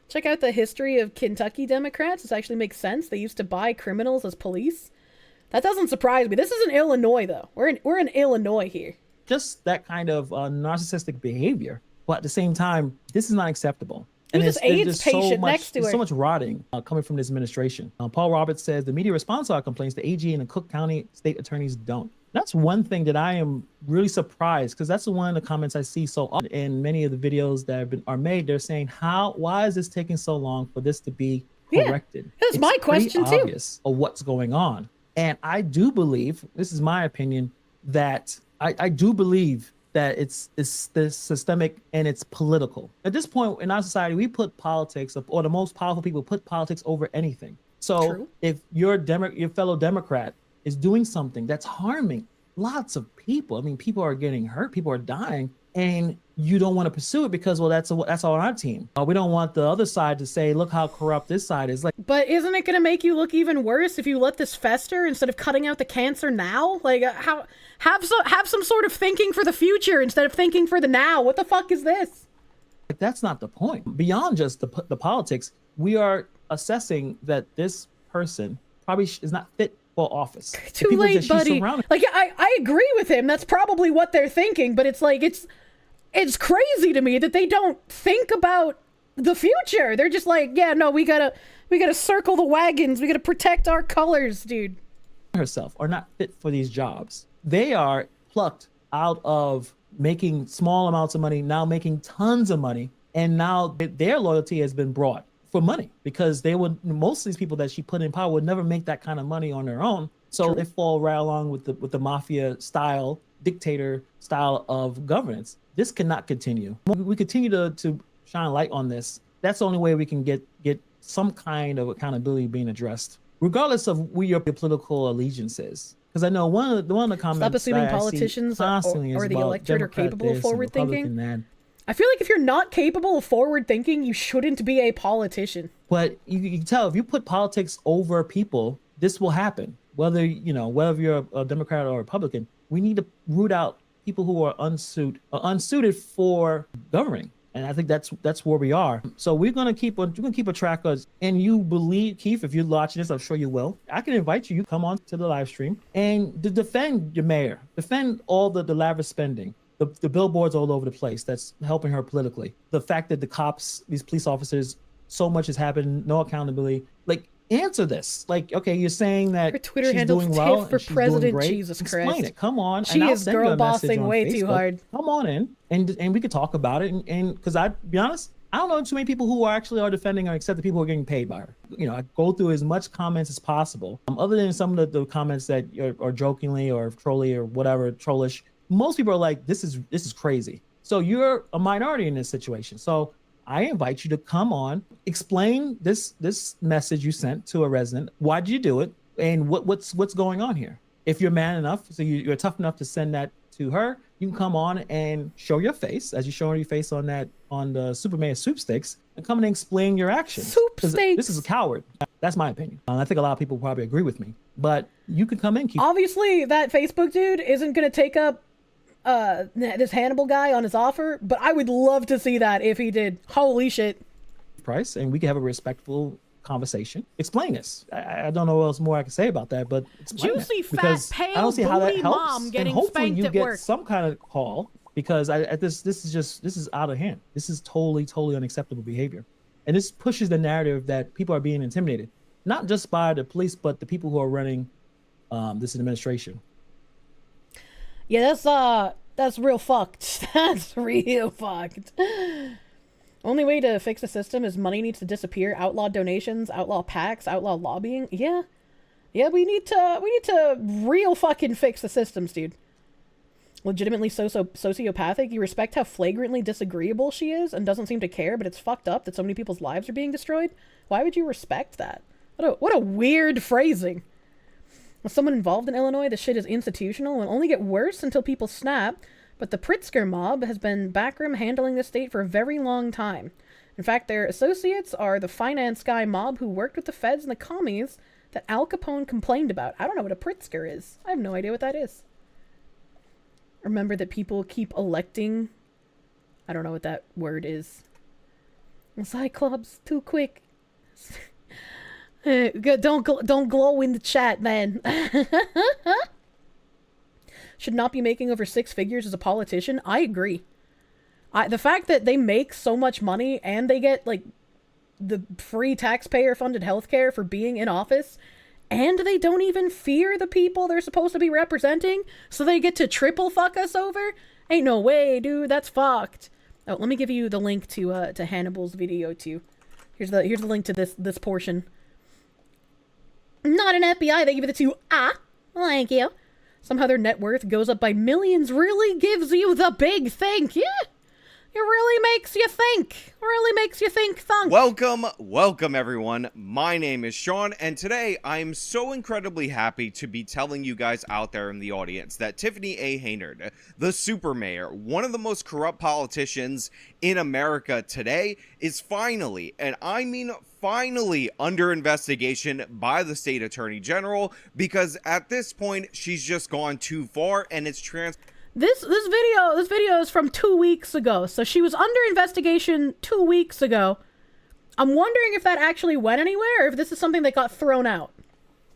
Check out the history of Kentucky Democrats. This actually makes sense. They used to buy criminals as police. That doesn't surprise me. This is in Illinois, though. We're in Illinois here. Just that kind of narcissistic behavior. But at the same time, this is not acceptable. There's this AIDS patient next to her. There's so much rotting coming from this administration. Paul Roberts says the media responds to our complaints. The AG and the Cook County state attorneys don't. That's one thing that I am really surprised, because that's one of the comments I see so often in many of the videos that are made. They're saying, why is this taking so long for this to be corrected? That's my question too. Obvious of what's going on. And I do believe, this is my opinion, that I do believe that it's systemic and it's political. At this point in our society, we put politics, or the most powerful people put politics over anything. So if your fellow Democrat is doing something that's harming lots of people, I mean, people are getting hurt, people are dying, and you don't want to pursue it because, well, that's on our team. We don't want the other side to say, look how corrupt this side is. Like, but isn't it going to make you look even worse if you let this fester instead of cutting out the cancer now? Like, have some sort of thinking for the future instead of thinking for the now. What the fuck is this? That's not the point. Beyond just the politics, we are assessing that this person probably is not fit for office. Too late, buddy. Like, I agree with him. That's probably what they're thinking, but it's like, it's crazy to me that they don't think about the future. They're just like, yeah, no, we gotta circle the wagons. We gotta protect our colors, dude. Herself are not fit for these jobs. They are plucked out of making small amounts of money, now making tons of money, and now their loyalty has been brought for money, because most of these people that she put in power would never make that kind of money on their own. So they fall right along with the mafia style, dictator style of governance. This cannot continue. We continue to shine light on this. That's the only way we can get some kind of accountability being addressed, regardless of where your political allegiance is. Because I know one of the comments. Stop assuming politicians or the electorate are capable of forward thinking. I feel like if you're not capable of forward thinking, you shouldn't be a politician. But you can tell if you put politics over people, this will happen. Whether you're a Democrat or a Republican, we need to root out people who are unsuited for governing. And I think that's where we are. So we're gonna keep a track of. And you believe, Keith, if you're watching this, I'm sure you will. I can invite you. You come on to the live stream and to defend your mayor, defend all the lavish spending, the billboards all over the place that's helping her politically. The fact that the cops, these police officers, so much has happened, no accountability. Like, answer this. Like, okay, you're saying that her Twitter she's doing well for and she's president. doing great. Jesus Christ. Explain it. Come on. She is girl bossing way too hard. Come on in and we could talk about it. And because I be honest, I don't know too many people who are defending her except the people who are getting paid by her. I go through as much comments as possible. Other than some of the comments that are jokingly or trolly or whatever, trollish. Most people are like, this is crazy. So you're a minority in this situation. So I invite you to come on, explain this message you sent to a resident. Why did you do it? And what's going on here? If you're man enough, so you're tough enough to send that to her, you can come on and show your face, as you show your face on the Super Mayor sweepstakes, and come and explain your actions. Sweepstakes. This is a coward. That's my opinion. I think a lot of people probably agree with me. But you can come in. Obviously, that Facebook dude isn't going to take up this Hannibal guy on his offer, but I would love to see that if he did. Holy shit. Price, and we can have a respectful conversation. Explain this. I don't know what else more I can say about that, but explain Juicy, that, fat, because pale, I don't see how that booty helps. mom getting and hopefully spanked you at get work. some kind of call, because this is out of hand. This is totally unacceptable behavior, and this pushes the narrative that people are being intimidated, not just by the police, but the people who are running this administration. Yeah, that's real fucked. That's real fucked. Only way to fix the system is money needs to disappear. Outlaw donations, outlaw PACs, outlaw lobbying. Yeah, we need to real fucking fix the systems, dude. Legitimately sociopathic. You respect how flagrantly disagreeable she is and doesn't seem to care, but it's fucked up that so many people's lives are being destroyed. Why would you respect that? What a weird phrasing. With someone involved in Illinois, the shit is institutional and will only get worse until people snap. But the Pritzker mob has been backroom handling the state for a very long time. In fact, their associates are the finance guy mob who worked with the feds and the commies that Al Capone complained about. I don't know what a Pritzker is. I have no idea what that is. Remember that people keep electing... I don't know what that word is. Cyclops, too quick. Don't glow in the chat, man. Should not be making over 6 figures as a politician. I agree. The fact that they make so much money and they get like the free taxpayer funded healthcare for being in office, and they don't even fear the people they're supposed to be representing, so they get to triple fuck us over? Ain't no way, dude. That's fucked. Oh, let me give you the link to Hannibal's video too. Here's the link to this portion. Not an FBI. They give it to you. Thank you. Somehow their net worth goes up by millions. Really gives you the big think. Yeah. It really makes you think. Really makes you think thunk. Welcome everyone. My name is Sean, and today I'm so incredibly happy to be telling you guys out there in the audience that Tiffany A. Haynard, the super mayor, one of the most corrupt politicians in America today, is finally, and I mean finally, under investigation by the state attorney general, because at this point she's just gone too far, and it's This video is from 2 weeks ago, so she was under investigation 2 weeks ago. I'm wondering if that actually went anywhere, or if this is something that got thrown out.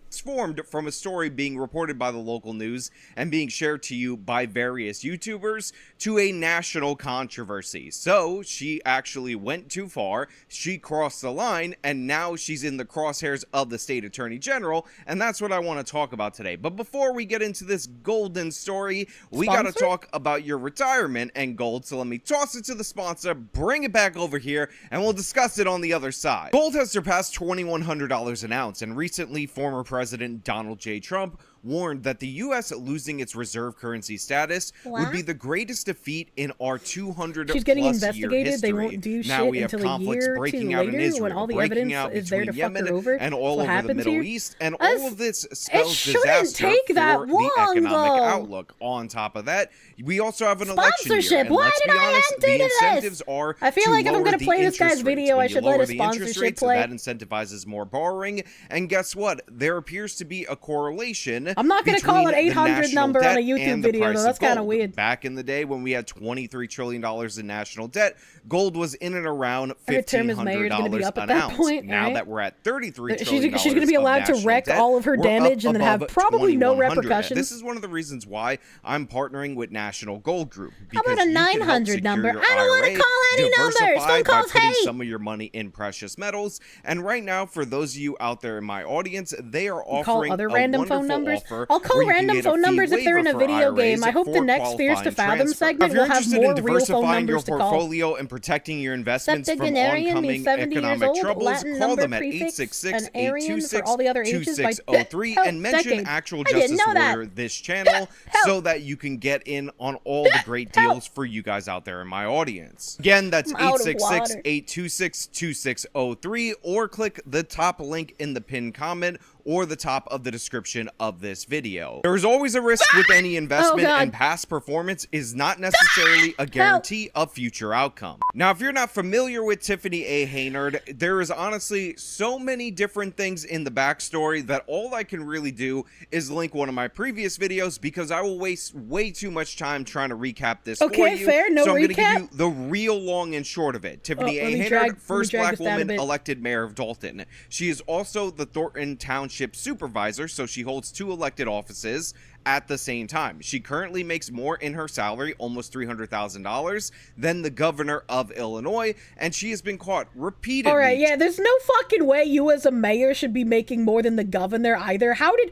Transformed from a story being reported by the local news and being shared to you by various YouTubers to a national controversy. So she actually went too far, she crossed the line, and now she's in the crosshairs of the state attorney general, and that's what I want to talk about today. But before we get into this golden story, we got to talk about your retirement and gold, so let me toss it to the sponsor, bring it back over here, and we'll discuss it on the other side. Gold has surpassed $2,100 an ounce, and recently former President Donald J. Trump warned that the U.S. losing its reserve currency status would be the greatest defeat in our 200 She's getting plus investigated. year history. They won't do shit now we have until conflicts a year or breaking two out later, in Israel, when all the breaking evidence out is there to between fuck her Yemen over. and all What over the Middle here? East, and all of this spells shouldn't disaster take that for long, the economic though. outlook. On top of that, we also have an election year, Sponsorship. and Why let's did be I honest, enter the this? incentives are I feel to like if I'm lower gonna the play this guy's interest rates. video, When I you should let lower a the interest sponsorship rates, play. that incentivizes more borrowing, and guess what? There appears to be a correlation. I'm not gonna call an between the 800 national number on a debt YouTube and the video, price though. of That's kinda gold. weird. Back in the day when we had $23 trillion in national debt, gold was in and around Her term as mayor is gonna be $1,500 up at an that ounce. point, Now right? that we're at $33 trillion She's gonna be allowed to of wreck national all of her debt, we're damage up and then have above probably no 2,100. repercussions. This is one of the reasons why I'm partnering with National Gold Group. How about because a you can help 900 number? secure I don't your want to IRA, call any numbers. diversify Don't by cause putting hate. some of your money in precious metals. And right now, for those of you out there in my audience, they are You call offering other a random wonderful phone numbers? offer I'll call where you can random get a phone fee numbers if they're in a waiver for video game. IRAs I hope the for next Fears to qualifying Fathom transfer. segment If you're will have interested more in real phone diversifying your numbers to call. portfolio and protecting your investments from Septuagenarian oncoming means 70 years economic old, troubles, Latin call number them at prefix, 866 an Aryan for all the other ages by 2603 and mention decade. Actual I didn't Justice know that. Warrior this channel so that you can get in on all the great deals for you guys out there in my audience. Again, that's I'm out of 866-826-2603 or click the top link in the pinned comment or the top of the description of this video. There is always a risk with any investment, and past performance is not necessarily a guarantee of future outcome. Now, if you're not familiar with Tiffany A. Haynard, there is honestly so many different things in the backstory that all I can really do is link one of my previous videos, because I will waste way too much time trying to recap this for you. Fair, no so I'm recap? Going to give you the real long and short of it. Tiffany A. Haynard, first black woman elected mayor of Dalton. She is also the Thornton Township supervisor, so she holds 2 elected offices at the same time. She currently makes more in her salary, almost $300,000, than the governor of Illinois, and she has been caught repeatedly. All right, yeah, there's no fucking way you as a mayor should be making more than the governor either. How did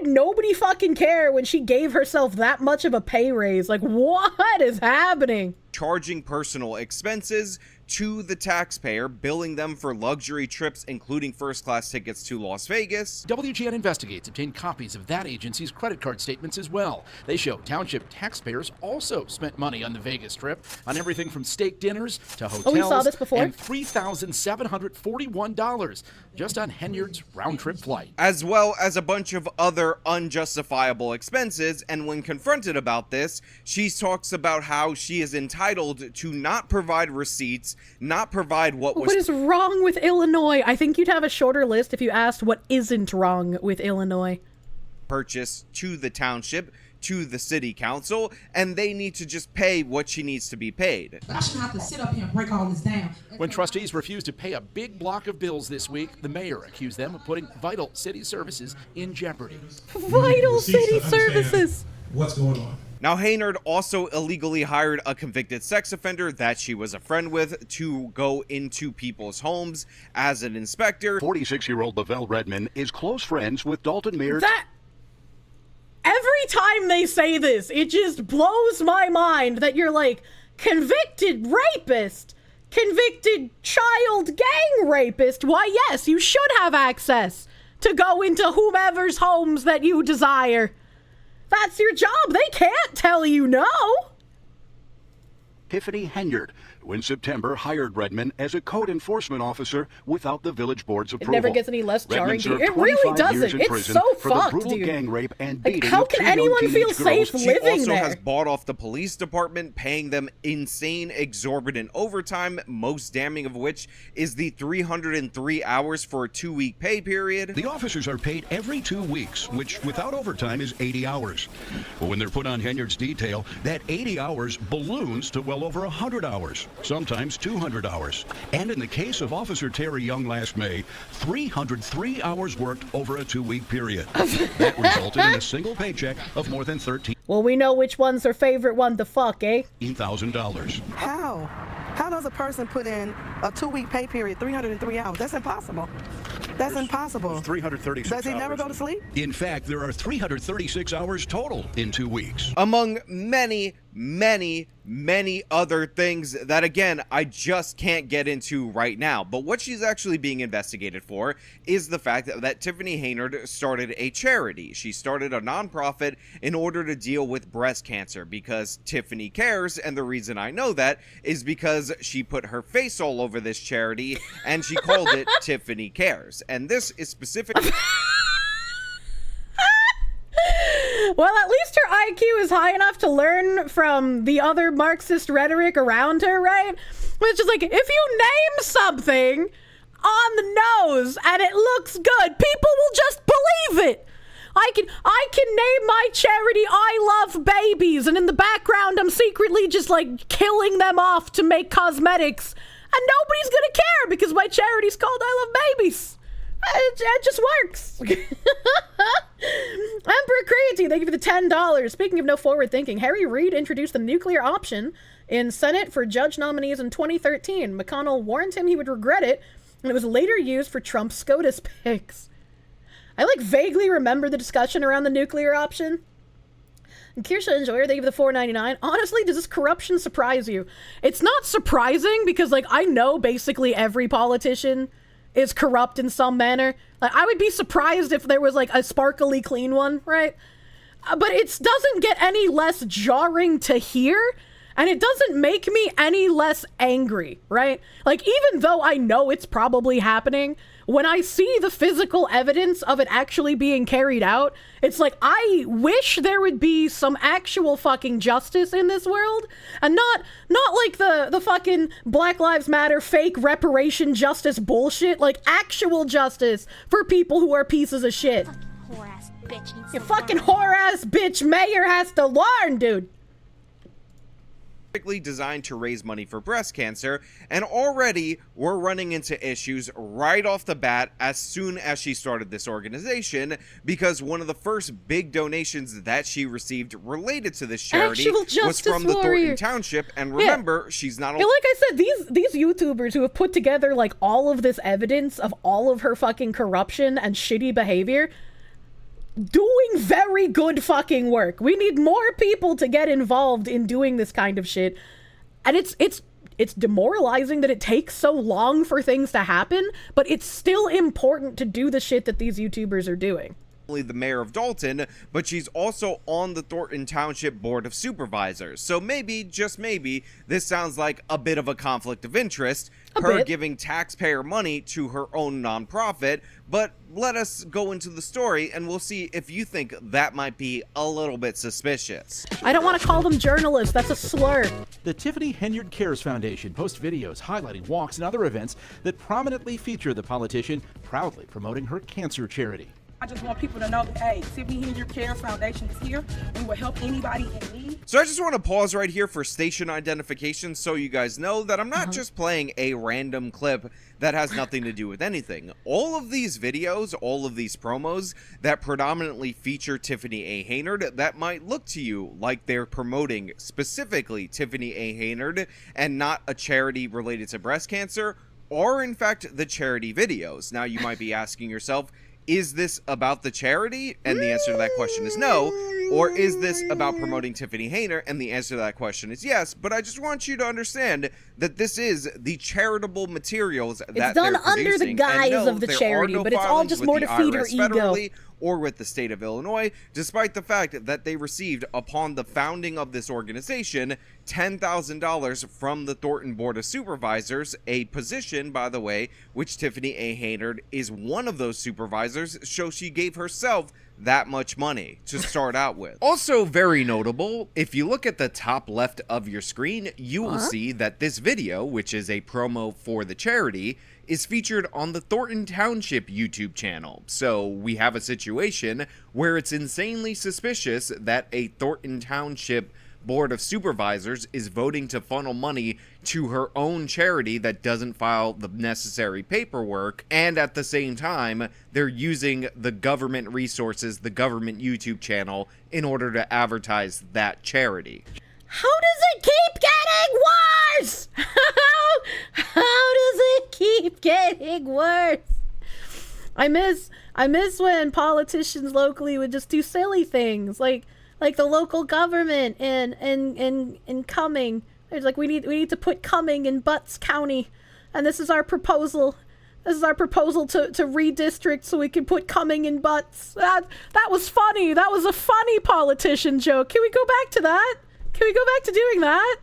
nobody fucking care when she gave herself that much of a pay raise? Like, what is happening? Charging personal expenses to the taxpayer, billing them for luxury trips, including first-class tickets to Las Vegas. WGN Investigates obtained copies of that agency's credit card statements as well. They show township taxpayers also spent money on the Vegas trip, on everything from steak dinners to hotels. Oh, we saw this before. And $3,741 just on Henyard's round-trip flight. As well as a bunch of other unjustifiable expenses, and when confronted about this, she talks about how she is entitled to not provide receipts, not provide what is wrong with Illinois. I think you'd have a shorter list if you asked what isn't wrong with Illinois. Purchased to the township, to the city council, and they need to just pay what she needs to be paid. I shouldn't have to sit up here and break all this down. When trustees refused to pay a big block of bills this week, the mayor accused them of putting vital city services in jeopardy. Vital city services! What's going on? Now, Haynard also illegally hired a convicted sex offender that she was a friend with to go into people's homes as an inspector. 46-year-old Lavelle Redmond is close friends with Dalton Mayor. Every time they say this, it just blows my mind that you're like, convicted rapist, convicted child gang rapist. Why, yes, you should have access to go into whomever's homes that you desire. That's your job. They can't tell you no. Tiffany Henyard, who in September hired Redmond as a code enforcement officer without the village board's approval. It never gets any less jarring. It really doesn't. It's so fucked, brutal dude. Gang rape and like, beating how of can 2 young anyone feel teenage safe girls. living She also there? has bought off the police department, paying them insane, exorbitant overtime, most damning of which is the 303 hours for a 2-week pay period. The officers are paid every 2 weeks, which without overtime is 80 hours. But when they're put on Henyard's detail, that 80 hours balloons to well over 100 hours, sometimes 200 hours. And in the case of Officer Terry Young last May, 303 hours worked over a 2-week period. That resulted in a single paycheck of more than Well, we know which one's her favorite one to fuck, eh? $13,000. How? How does a person put in a 2-week pay period, 303 hours? That's impossible. That's impossible. 336 Does he never hours. go to sleep? In fact, there are 336 hours total in 2 weeks. Among many, many, many other things that, again, I just can't get into right now. But what she's actually being investigated for is the fact that Tiffany Haynard started a charity. She started a nonprofit in order to deal with breast cancer because Tiffany cares, and the reason I know that is because she put her face all over this charity and she called it Tiffany Cares. And this is specific. Well, at least her IQ is high enough to learn from the other Marxist rhetoric around her, right? Which is like, if you name something on the nose and it looks good, people will just believe it. I can name my charity I Love Babies, and in the background I'm secretly just like killing them off to make cosmetics, and nobody's gonna care because my charity's called I Love Babies. It just works. Emperor Creatine, thank you for the $10. Speaking of no forward thinking, Harry Reid introduced the nuclear option in Senate for judge nominees in 2013. McConnell warned him he would regret it, and it was later used for Trump's SCOTUS picks. I vaguely remember the discussion around the nuclear option. And Kirsche Enjoyer, they give the $4.99. Honestly, does this corruption surprise you? It's not surprising because, I know basically every politician is corrupt in some manner. I would be surprised if there was, a sparkly clean one, right? But it doesn't get any less jarring to hear, and it doesn't make me any less angry, right? Even though I know it's probably happening, when I see the physical evidence of it actually being carried out, it's like, I wish there would be some actual fucking justice in this world, and not like the fucking Black Lives Matter fake reparation justice bullshit, like actual justice for people who are pieces of shit. Whore-ass bitch. Your fucking whore-ass bitch mayor has to learn, dude. Designed to raise money for breast cancer, and already we're running into issues right off the bat as soon as she started this organization, because one of the first big donations that she received related to this charity was from the Thornton Township. And remember, she's not like I said, these YouTubers who have put together like all of this evidence of all of her fucking corruption and shitty behavior, doing very good fucking work. We need more people to get involved in doing this kind of shit. And it's demoralizing that it takes so long for things to happen, but it's still important to do the shit that these YouTubers are doing. The mayor of Dalton, but she's also on the Thornton Township Board of Supervisors. So maybe, just maybe, this sounds like a bit of a conflict of interest, her giving taxpayer money to her own nonprofit. But let us go into the story and we'll see if you think that might be a little bit suspicious. I don't want to call them journalists, that's a slur. The Tiffany Henyard Cares Foundation posts videos highlighting walks and other events that prominently feature the politician proudly promoting her cancer charity. I just want people to know that, hey, Tiffany Henyard Cares Foundation is here. We will help anybody in need. So I just want to pause right here for station identification so you guys know that I'm not just playing a random clip that has nothing to do with anything. All of these videos, all of these promos that predominantly feature Tiffany A. Henyard, that might look to you like they're promoting specifically Tiffany A. Henyard and not a charity related to breast cancer, are in fact the charity videos. Now you might be asking yourself, is this about the charity? And the answer to that question is no. Or is this about promoting Tiffany Henyard? And the answer to that question is yes. But I just want you to understand that this is the charitable materials that they're producing. It's done under the guise of the charity, but it's all just more to feed her ego. Or with the state of Illinois, despite the fact that they received, upon the founding of this organization, $10,000 from the Thornton Board of Supervisors, a position, by the way, which Tiffany A. Henyard is one of those supervisors, so she gave herself that much money to start out with. Also very notable, if you look at the top left of your screen, you will see that this video, which is a promo for the charity, is featured on the Thornton Township YouTube channel. So we have a situation where it's insanely suspicious that a Thornton Township Board of Supervisors is voting to funnel money to her own charity that doesn't file the necessary paperwork, and at the same time they're using the government resources, the government YouTube channel, in order to advertise that charity. How does it keep getting worse? How does it keep getting worse? I miss when politicians locally would just do silly things like the local government in Cumming. It's like we need to put Cumming in Butts County, and this is our proposal. This is our proposal to redistrict so we can put Cumming in Butts. That was funny. That was a funny politician joke. Can we go back to that? Can we go back to doing that?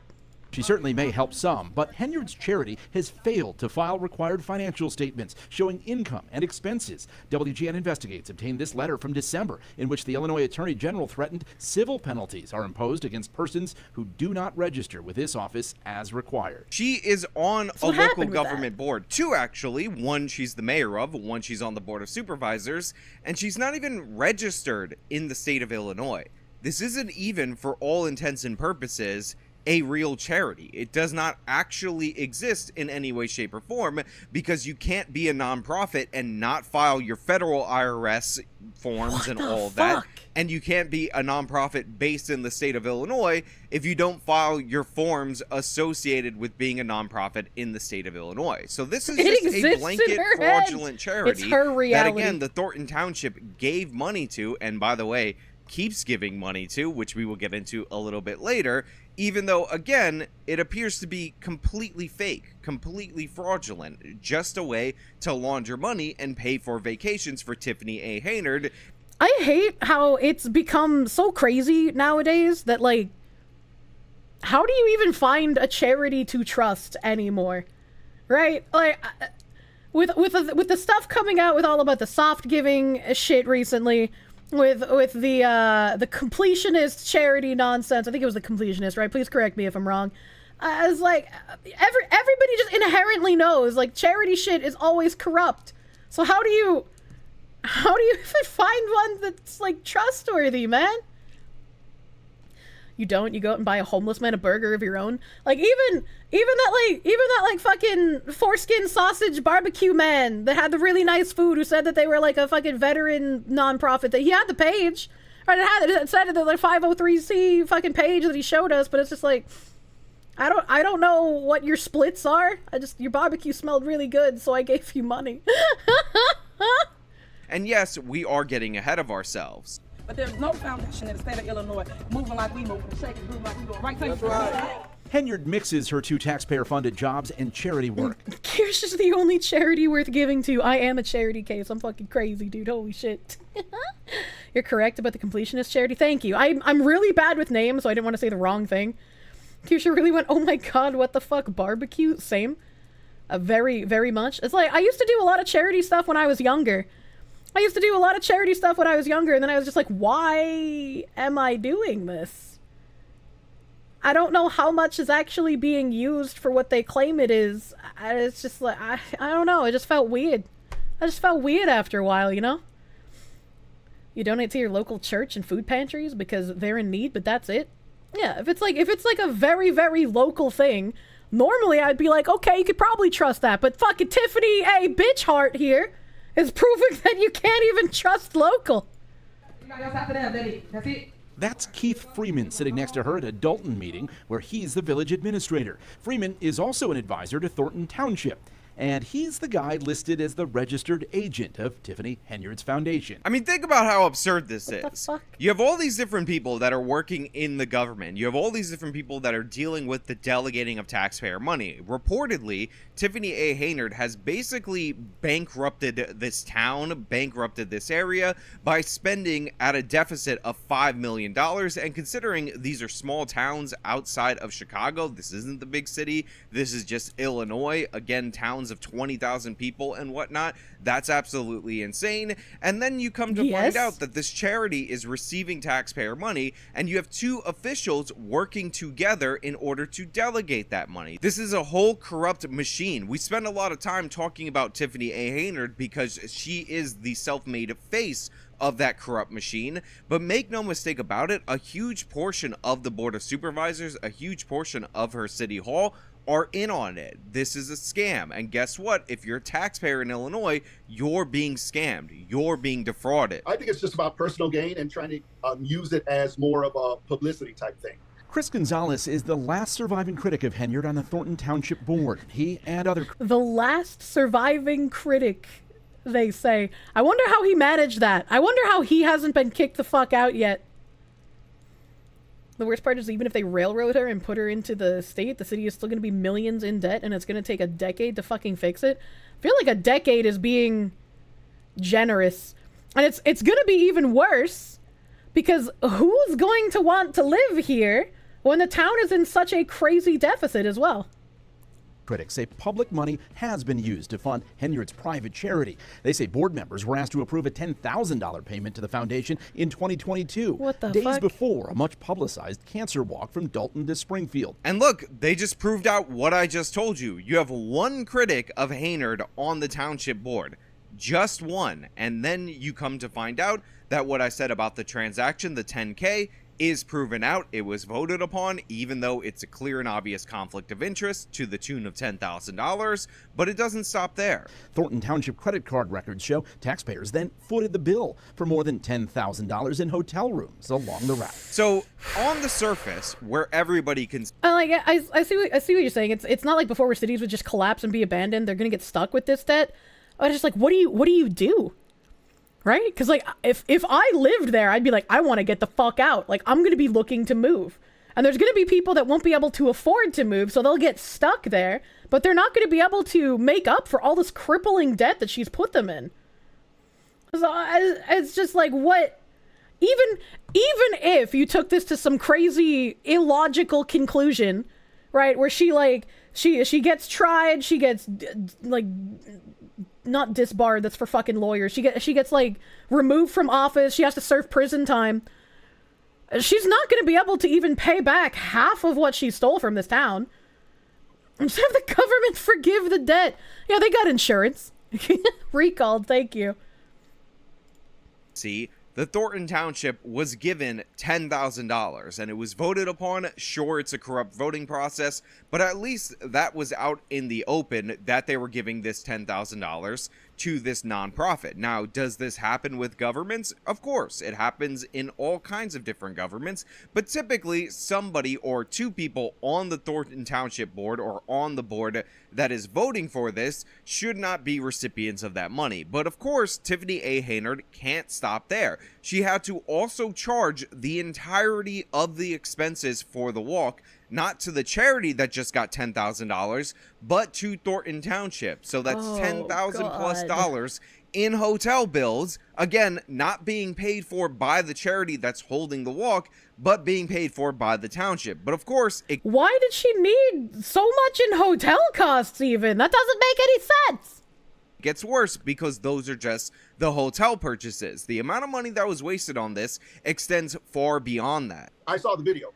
She certainly may help some, but Henyard's charity has failed to file required financial statements showing income and expenses. WGN Investigates obtained this letter from December in which the Illinois Attorney General threatened civil penalties are imposed against persons who do not register with this office as required. She is on a local government board, two actually. One she's the mayor of, one she's on the Board of Supervisors, and she's not even registered in the state of Illinois. This isn't even, for all intents and purposes, a real charity. It does not actually exist in any way, shape, or form, because you can't be a nonprofit and not file your federal IRS forms and all of that. And you can't be a nonprofit based in the state of Illinois if you don't file your forms associated with being a nonprofit in the state of Illinois. So this is just a blanket fraudulent charity it's her reality. That, again, the Thornton Township gave money to, and by the way, keeps giving money to, which we will get into a little bit later, even though, again, it appears to be completely fake, completely fraudulent, just a way to launder money and pay for vacations for Tiffany A. Henyard. I hate how it's become so crazy nowadays that, like, how do you even find a charity to trust anymore? Right? Like, with the stuff coming out with all about the soft giving shit recently, with the completionist charity nonsense. I think it was the completionist, right? Please correct me if I'm wrong. I was like, everybody just inherently knows, like, charity shit is always corrupt. So how do you even find one that's, like, trustworthy, man? You don't? You go out and buy a homeless man a burger of your own? Like, even that fucking foreskin sausage barbecue man that had the really nice food, who said that they were, like, a fucking veteran nonprofit, that he had the page. Right, it said the, like, 503c fucking page that he showed us, but it's just like, I don't know what your splits are. Your barbecue smelled really good, so I gave you money. And yes, we are getting ahead of ourselves. But there's no foundation in the state of Illinois moving like we move, and shaking, moving like we doing. Right? That's right. Henyard mixes her 2 taxpayer-funded jobs and charity work. Kirsche is the only charity worth giving to. I am a charity case. I'm fucking crazy, dude. Holy shit. You're correct about the completionist charity. Thank you. I'm really bad with names, so I didn't want to say the wrong thing. Kirsche really went, oh my god, what the fuck, barbecue? Same. Very, very much. It's like, I used to do a lot of charity stuff when I was younger. And then I was just like, why am I doing this? I don't know how much is actually being used for what they claim it is. It's just like, I don't know, it just felt weird. I just felt weird after a while, you know? You donate to your local church and food pantries because they're in need, but that's it? Yeah, if it's like a very, very local thing, normally I'd be like, okay, you could probably trust that, but fucking Tiffany A. Bitch Heart here is proving that you can't even trust local. That's it. That's Keith Freeman sitting next to her at a Dalton meeting where he's the village administrator. Freeman is also an advisor to Thornton Township, and he's the guy listed as the registered agent of Tiffany Henyard's foundation. I mean, think about how absurd this is. You have all these different people that are working in the government. You have all these different people that are dealing with the delegating of taxpayer money. Reportedly, Tiffany A. Henyard has basically bankrupted this town, bankrupted this area by spending at a deficit of $5 million. And considering these are small towns outside of Chicago, this isn't the big city, this is just Illinois, again, towns of 20,000 people and whatnot, that's absolutely insane. And then you come to find out that this charity is receiving taxpayer money, and you have 2 officials working together in order to delegate that money. This is a whole corrupt machine. We spend a lot of time talking about Tiffany A. Henyard because she is the self-made face of that corrupt machine, but make no mistake about it, a huge portion of the Board of Supervisors, a huge portion of her city hall are in on it. This is a scam, and guess what? If you're a taxpayer in Illinois, you're being scammed. You're being defrauded. I think it's just about personal gain and trying to use it as more of a publicity type thing. Chris Gonzalez is the last surviving critic of Henyard on the Thornton Township Board. He and other... The last surviving critic, they say. I wonder how he managed that. I wonder how he hasn't been kicked the fuck out yet. The worst part is, even if they railroad her and put her into the state, the city is still going to be millions in debt, and it's going to take a decade to fucking fix it. I feel like a decade is being generous. And it's going to be even worse, because who's going to want to live here when the town is in such a crazy deficit as well? Critics say public money has been used to fund Henyard's private charity. They say board members were asked to approve a $10,000 payment to the foundation in 2022. What the days fuck? Before a much publicized cancer walk from Dalton to Springfield. And look, they just proved out what I just told you. You have one critic of Henyard on the township board. Just one. And then you come to find out that what I said about the transaction, the 10K, is proven out. It was voted upon, even though it's a clear and obvious conflict of interest to the tune of $10,000, but it doesn't stop there. Thornton Township credit card records show taxpayers then footed the bill for more than $10,000 in hotel rooms along the route. So on the surface, where everybody can... I see what you're saying. It's not like before where cities would just collapse and be abandoned. They're gonna get stuck with this debt. I was just like, what do you do? Right? Because, like, if I lived there, I'd be like, I want to get the fuck out. Like, I'm going to be looking to move. And there's going to be people that won't be able to afford to move, so they'll get stuck there. But they're not going to be able to make up for all this crippling debt that she's put them in. So it's just like, what? Even if you took this to some crazy, illogical conclusion, right, where she She gets tried, she gets, like, not disbarred, that's for fucking lawyers. She gets, like, removed from office, she has to serve prison time. She's not gonna be able to even pay back half of what she stole from this town. Just have the government forgive the debt. Yeah, they got insurance. Recalled, thank you. See, the Thornton Township was given $10,000 and it was voted upon. Sure, it's a corrupt voting process, but at least that was out in the open that they were giving this $10,000 to this nonprofit. Now, does this happen with governments? Of course, it happens in all kinds of different governments, but typically somebody or two people on the Thornton Township board or on the board that is voting for this should not be recipients of that money. But of course, Tiffany A. Haynard can't stop there. She had to also charge the entirety of the expenses for the walk, not to the charity that just got $10,000, but to Thornton Township. So that's $10,000+ in hotel bills. Again, not being paid for by the charity that's holding the walk, but being paid for by the township. But of course, why did she need so much in hotel costs even? That doesn't make any sense. Gets worse because those are just the hotel purchases. The amount of money that was wasted on this extends far beyond that. I saw the video.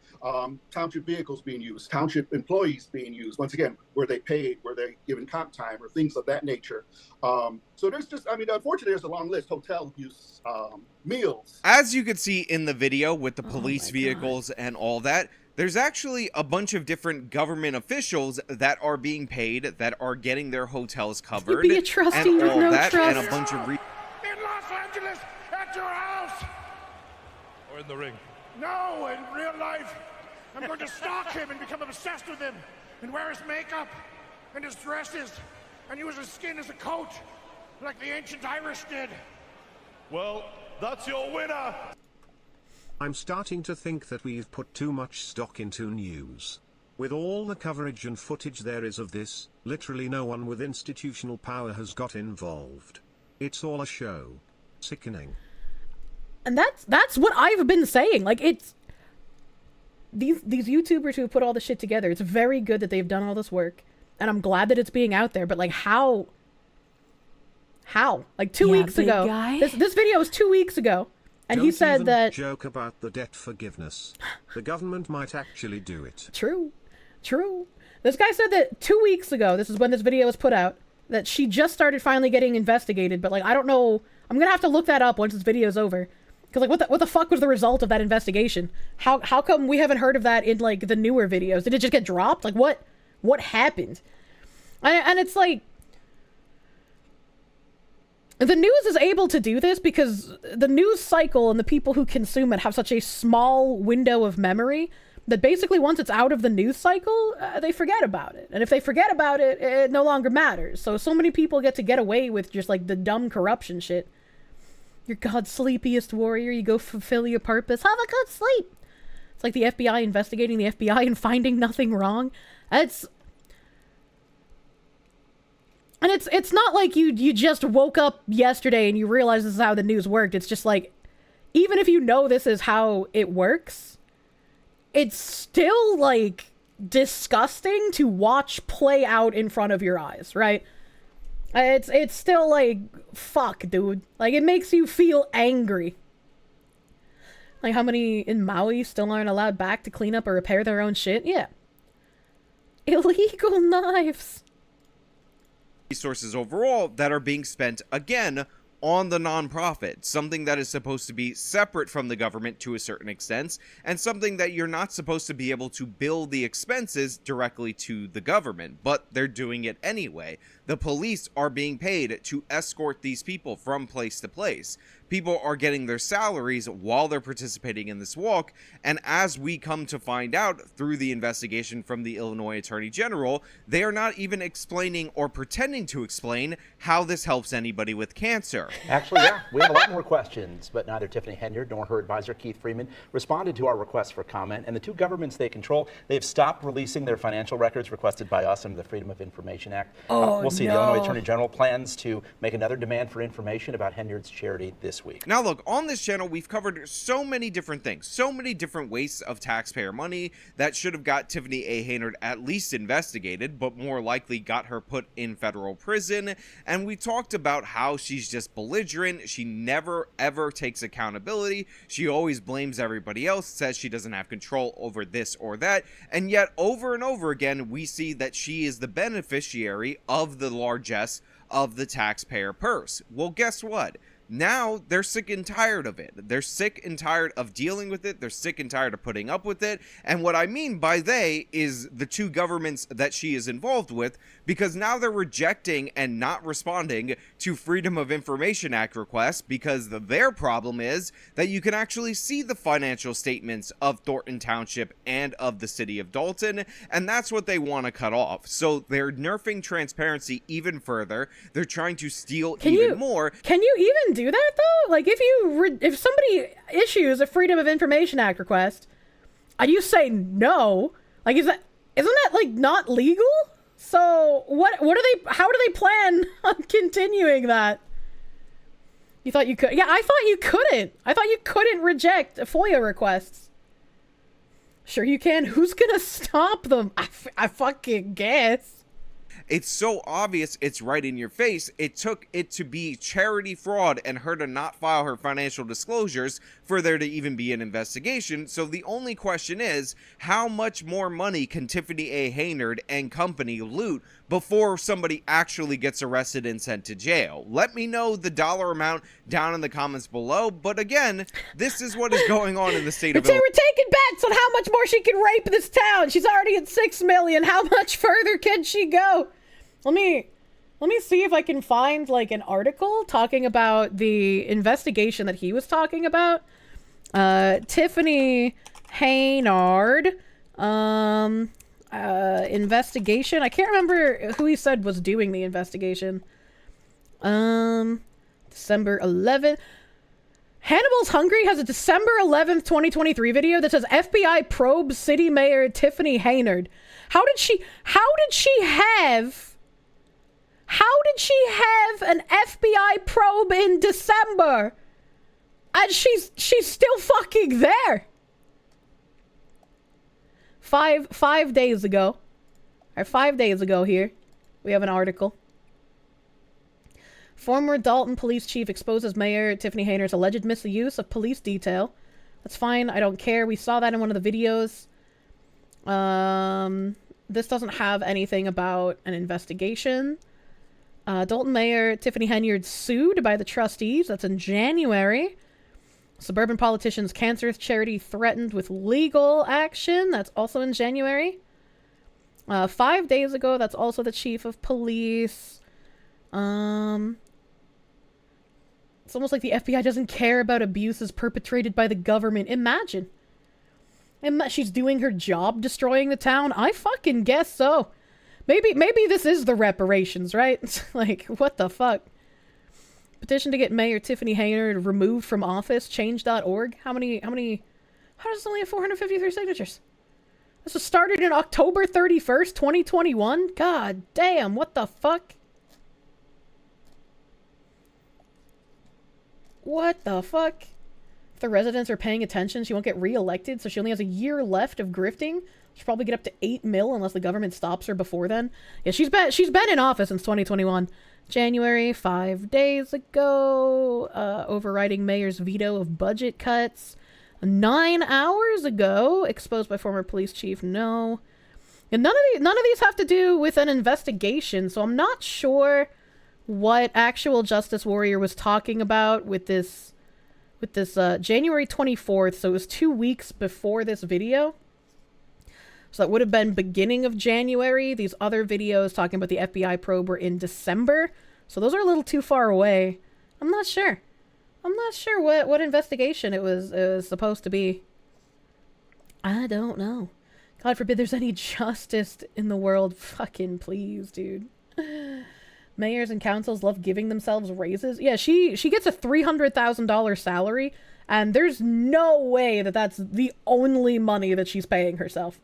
Township vehicles being used, township employees being used. Once again, were they paid? Were they given comp time or things of that nature? So there's just, I mean, unfortunately, there's a long list. Hotel use, meals. As you could see in the video with the police vehicles and all that, there's actually a bunch of different government officials that are being paid, that are getting their hotels covered, be a trustee and with all no that, trust. and a bunch of In Los Angeles, at your house! Or in the ring. No, in real life. I'm going to stalk him and become obsessed with him, and wear his makeup, and his dresses, and use his skin as a coat, like the ancient Irish did. Well, that's your winner! I'm starting to think that we've put too much stock into news. With all the coverage and footage there is of this, literally no one with institutional power has got involved. It's all a show. Sickening. And that's what I've been saying. Like, it's these YouTubers who have put all this shit together. It's very good that they've done all this work, and I'm glad that it's being out there. But like, how? Like 2 weeks ago, this video was 2 weeks ago, and Don't he said even that joke about the debt forgiveness. The government might actually do it. True. This guy said that 2 weeks ago, this is when this video was put out, that she just started finally getting investigated. But like, I don't know. I'm gonna have to look that up once this video's over. Because, like, what the fuck was the result of that investigation? How come we haven't heard of that in, like, the newer videos? Did it just get dropped? Like, what happened? And it's like, the news is able to do this because the news cycle and the people who consume it have such a small window of memory that basically once it's out of the news cycle, they forget about it. And if they forget about it, it no longer matters. So many people get away with just, like, the dumb corruption shit. You're God's sleepiest warrior. You go fulfill your purpose. Have a good sleep. It's like the FBI investigating the FBI and finding nothing wrong. It's not like you just woke up yesterday and you realized this is how the news worked. It's just like, even if you know this is how it works, it's still, like, disgusting to watch play out in front of your eyes, right? It's still like, fuck, dude. Like, it makes you feel angry. Like, how many in Maui still aren't allowed back to clean up or repair their own shit? Yeah. Illegal knives. Resources overall that are being spent, again, on the nonprofit, something that is supposed to be separate from the government to a certain extent, and something that you're not supposed to be able to bill the expenses directly to the government, but they're doing it anyway. The police are being paid to escort these people from place to place. People are getting their salaries while they're participating in this walk, and as we come to find out through the investigation from the Illinois Attorney General, they are not even explaining or pretending to explain how this helps anybody with cancer. Actually, yeah, we have a lot more questions, but neither Tiffany Haynard nor her advisor Keith Freeman responded to our request for comment, and the two governments they control, they've stopped releasing their financial records requested by us under the Freedom of Information Act. We'll see. The Illinois Attorney General plans to make another demand for information about Haynard's charity this this week. Now look, on this channel, we've covered so many different things, so many different wastes of taxpayer money that should have got Tiffany A. Haynard at least investigated, but more likely got her put in federal prison. And we talked about how she's just belligerent. She never ever takes accountability. She always blames everybody else, says she doesn't have control over this or that. And yet over and over again, we see that she is the beneficiary of the largesse of the taxpayer purse. Well, guess what? Now they're sick and tired of it. They're sick and tired of dealing with it. They're sick and tired of putting up with it. And what I mean by they is the two governments that she is involved with, because now they're rejecting and not responding to Freedom of Information Act requests, because their problem is that you can actually see the financial statements of Thornton Township and of the city of Dalton, and that's what they want to cut off. So they're nerfing transparency even further. They're trying to steal even more. Can you even do that though? Like, if somebody issues a Freedom of Information Act request and you say no, like, isn't that like not legal? So how do they plan on continuing that? You thought you could? Yeah, I thought you couldn't. I thought you couldn't reject FOIA requests. Sure you can. Who's gonna stop them? I fucking guess. It's so obvious, it's right in your face. It took it to be charity fraud and her to not file her financial disclosures for there to even be an investigation. So the only question is, how much more money can Tiffany A. Haynard and company loot before somebody actually gets arrested and sent to jail? Let me know the dollar amount down in the comments below. But again, this is what is going on in the state of Illinois. We're taking bets on how much more she can rape this town. She's already at 6 million. How much further can she go? Let me see if I can find like an article talking about the investigation that he was talking about. Tiffany Haynard investigation. I can't remember who he said was doing the investigation. December 11th. Hannibal's Hungry has a December 11th, 2023 video that says FBI probes city mayor Tiffany Haynard. How did she have an FBI probe in December? And she's still fucking there. Five days ago. Or 5 days ago here. We have an article. Former Dalton police chief exposes Mayor Tiffany Haynard's alleged misuse of police detail. That's fine. I don't care. We saw that in one of the videos. This doesn't have anything about an investigation. Dalton Mayor Tiffany Haynard sued by the trustees. That's in January. Suburban politician's cancer charity threatened with legal action. That's also in January. 5 days ago, that's also the chief of police. It's almost like the FBI doesn't care about abuses perpetrated by the government. Imagine. She's doing her job destroying the town? I fucking guess so. Maybe this is the reparations, right? Like, what the fuck? Petition to get Mayor Tiffany Haynard removed from office, change.org. How does this only have 453 signatures? This was started in October 31st, 2021? God damn, what the fuck? What the fuck? If the residents are paying attention, she won't get re-elected, so she only has a year left of grifting. She'll probably get up to 8 mil unless the government stops her before then. Yeah, she's been in office since 2021. January, 5 days ago. Overriding mayor's veto of budget cuts. 9 hours ago. Exposed by former police chief. No. And none of these have to do with an investigation, so I'm not sure what actual Justice Warrior was talking about with this January 24th, so it was 2 weeks before this video. So that would have been beginning of January. These other videos talking about the FBI probe were in December. So those are a little too far away. I'm not sure. I'm not sure what investigation it was supposed to be. I don't know. God forbid there's any justice in the world. Fucking please, dude. Mayors and councils love giving themselves raises. Yeah, she gets a $300,000 salary, and there's no way that that's the only money that she's paying herself.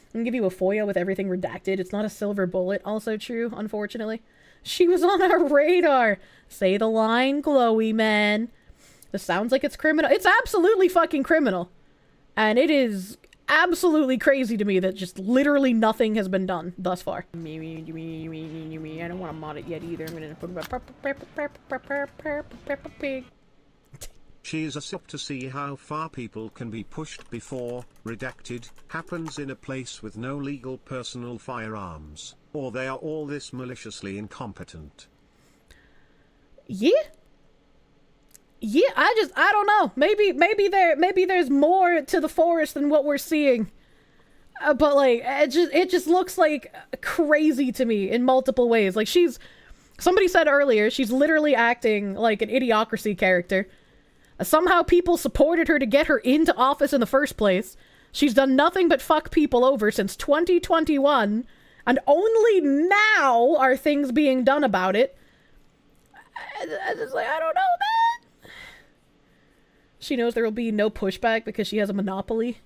I can give you a FOIA with everything redacted. It's not a silver bullet. Also true, unfortunately. She was on our radar. Say the line, glowy man. This sounds like it's criminal. It's absolutely fucking criminal. And it is absolutely crazy to me that just literally nothing has been done thus far. I don't want to mod it yet either. I'm gonna put She's a sip to see how far people can be pushed before, redacted, happens in a place with no legal personal firearms, or they are all this maliciously incompetent. Yeah? Yeah, I don't know. Maybe there's more to the forest than what we're seeing. But like, it just looks like crazy to me in multiple ways. Like somebody said earlier, she's literally acting like an Idiocracy character. Somehow people supported her to get her into office in the first place. She's done nothing but fuck people over since 2021, and only now are things being done about it. I just like, I don't know, man. She knows there will be no pushback because she has a monopoly.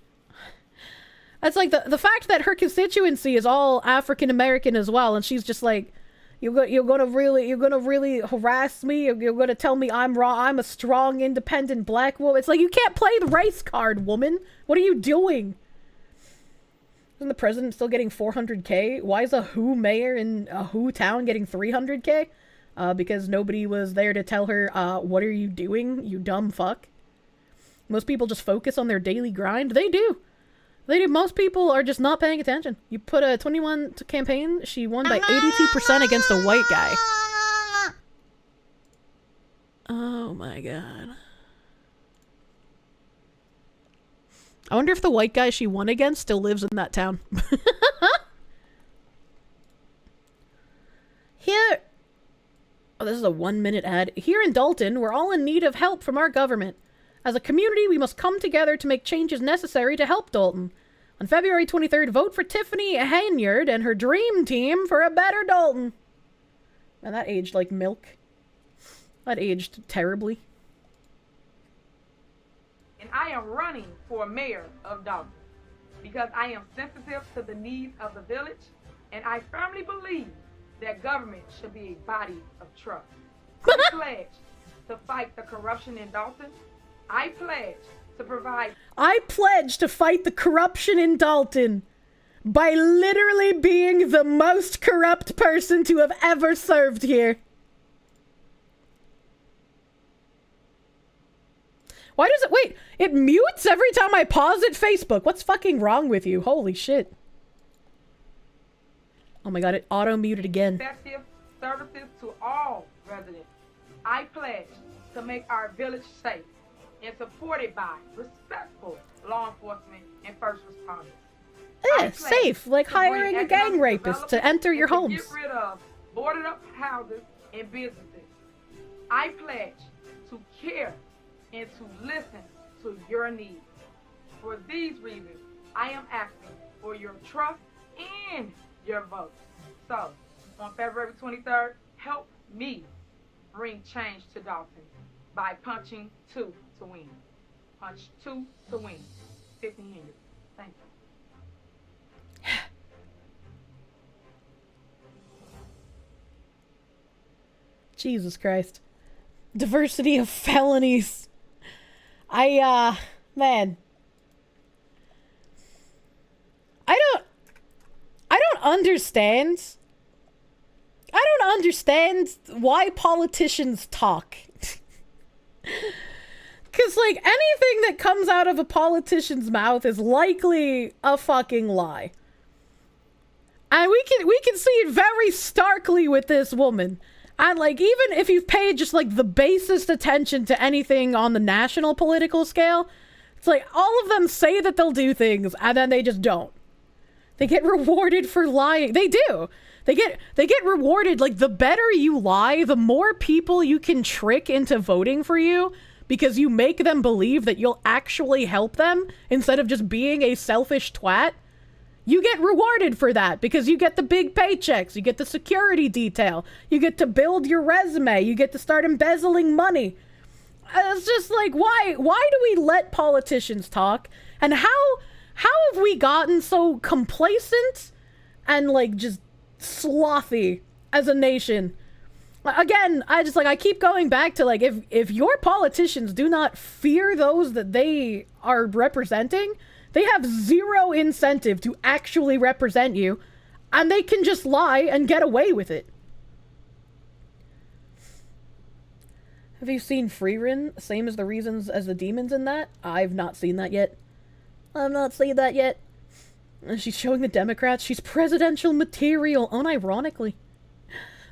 That's like the fact that her constituency is all African American as well, and she's just like, you're gonna really harass me. You're gonna tell me I'm wrong. I'm a strong, independent black woman. It's like, you can't play the race card, woman. What are you doing? Isn't the president still getting 400K? Why is a Who mayor in a Who town getting 300K? Because nobody was there to tell her, what are you doing, you dumb fuck? Most people just focus on their daily grind. They do. They do. Most people are just not paying attention. You put a 21 campaign, she won by 82% against a white guy. Oh my god. I wonder if the white guy she won against still lives in that town. Here... Oh, this is a 1-minute ad. Here in Dalton, we're all in need of help from our government. As a community, we must come together to make changes necessary to help Dalton. On February 23rd, vote for Tiffany Hanyard and her dream team for a better Dalton. Man, that aged like milk. That aged terribly. And I am running for mayor of Dalton because I am sensitive to the needs of the village, and I firmly believe that government should be a body of trust. I pledge to fight the corruption in Dalton. I pledge to provide... I pledge to fight the corruption in Dalton by literally being the most corrupt person to have ever served here. Why does it... Wait, it mutes every time I pause it? Facebook, what's fucking wrong with you? Holy shit. Oh my god, it auto-muted again. Effective services to all residents. I pledge to make our village safe and supported by respectful law enforcement and first responders. Yeah, safe, like hiring a gang rapist to enter your homes. Get rid of boarded up houses and businesses. I pledge to care and to listen to your needs. For these reasons, I am asking for your trust and your vote. So, on February 23rd, help me bring change to Dalton by punching 2 to win. Punch 2 to win. 50 Hanyard. Thank you. Jesus Christ. Diversity of felonies. Man. I don't understand. I don't understand why politicians talk. Because, like, anything that comes out of a politician's mouth is likely a fucking lie. And we can see it very starkly with this woman. And, like, even if you've paid just, like, the basest attention to anything on the national political scale, it's like, all of them say that they'll do things, and then they just don't. They get rewarded for lying. They do. They get rewarded. Like, the better you lie, the more people you can trick into voting for you, because you make them believe that you'll actually help them instead of just being a selfish twat. You get rewarded for that because you get the big paychecks, you get the security detail, you get to build your resume, you get to start embezzling money. It's just like, why do we let politicians talk? And how have we gotten so complacent and, like, just slothy as a nation Again, I keep going back to, like, if your politicians do not fear those that they are representing, they have zero incentive to actually represent you, and they can just lie and get away with it. Have you seen Freerin? Same as the reasons as the demons in that? I've not seen that yet. I've not seen that yet. She's showing the Democrats she's presidential material, unironically.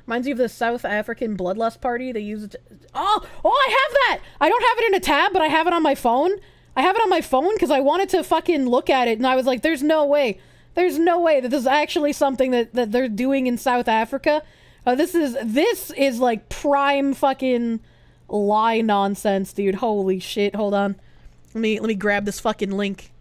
Reminds me of the South African bloodlust party. They used... Oh, I have that! I don't have it in a tab, but I have it on my phone. I have it on my phone because I wanted to fucking look at it, and I was like, there's no way. There's no way that this is actually something that they're doing in South Africa. This is like prime fucking lie nonsense, dude. Holy shit. Hold on. Let me grab this fucking link.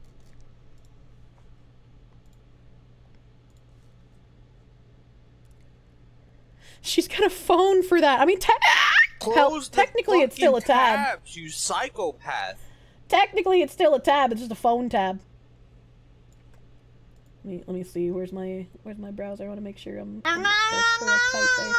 She's got a phone for that. I mean, technically it's still a tab. Tabs, you psychopath. Technically it's still a tab. It's just a phone tab. Let me see. Where's my browser? I want to make sure I'm the correct type there.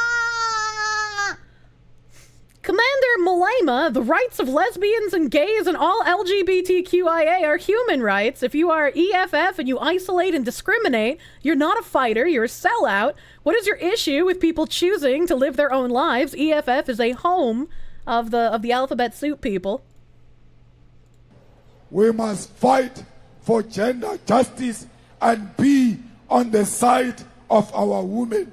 Commander Malema, the rights of lesbians and gays and all LGBTQIA are human rights. If you are EFF and you isolate and discriminate, you're not a fighter, you're a sellout. What is your issue with people choosing to live their own lives? EFF is a home of the alphabet soup people. We must fight for gender justice and be on the side of our women.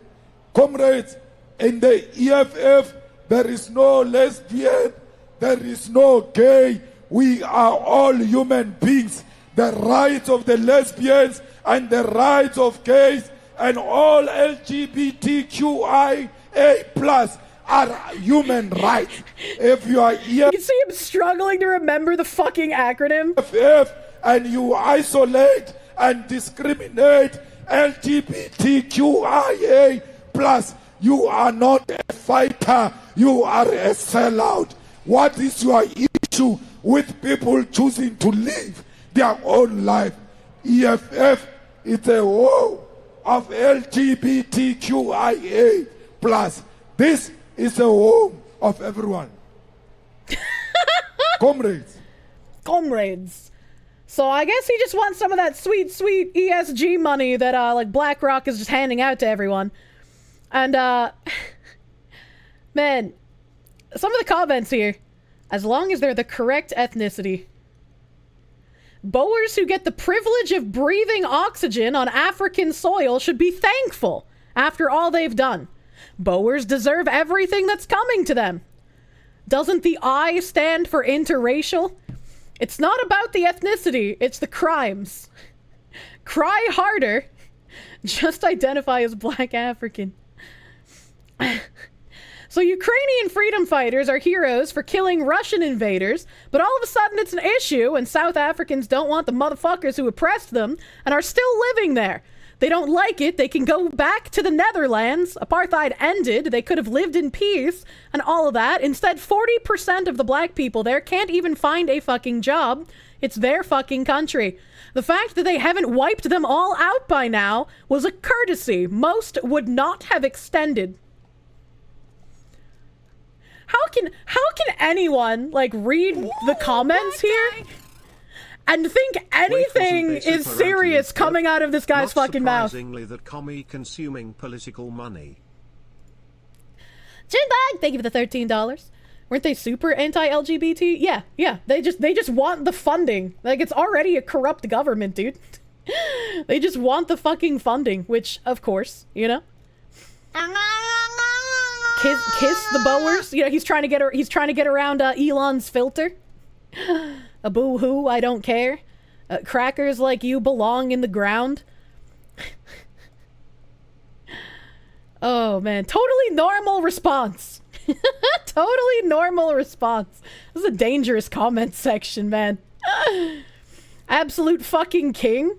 Comrades, in the EFF, there is no lesbian, there is no gay. We are all human beings. The rights of the lesbians and the rights of gays and all LGBTQIA+ are human rights. If you are You can see him struggling to remember the fucking acronym. EFF and you isolate and discriminate LGBTQIA+, you are not a fighter, you are a sellout. What is your issue with people choosing to live their own life? EFF is a home of LGBTQIA+. This is a home of everyone. Comrades. So I guess he just wants some of that sweet, sweet ESG money that like BlackRock is just handing out to everyone. And man, some of the comments here, as long as they're the correct ethnicity. Boers who get the privilege of breathing oxygen on African soil should be thankful after all they've done. Boers deserve everything that's coming to them. Doesn't the I stand for interracial? It's not about the ethnicity, it's the crimes. Cry harder. Just identify as Black African. So Ukrainian freedom fighters are heroes for killing Russian invaders, but all of a sudden it's an issue and South Africans don't want the motherfuckers who oppressed them and are still living there. They don't like it, they can go back to the Netherlands. Apartheid ended, they could have lived in peace and all of that. Instead, 40% of the black people there can't even find a fucking job. It's their fucking country. The fact that they haven't wiped them all out by now was a courtesy most would not have extended. How can anyone, like, read the comments here and think anything is serious coming out of this guy's fucking mouth? Surprisingly, that commie consuming political money. Jinbag, thank you for the $13. Weren't they super anti-LGBT? Yeah. They just want the funding. Like, it's already a corrupt government, dude. They just want the fucking funding, which, of course, you know. Kiss the Boers. You know, he's trying to get around Elon's filter. A boo-hoo, I don't care. Crackers like you belong in the ground. Oh man, totally normal response. Totally normal response. This is a dangerous comment section, man. Absolute fucking king.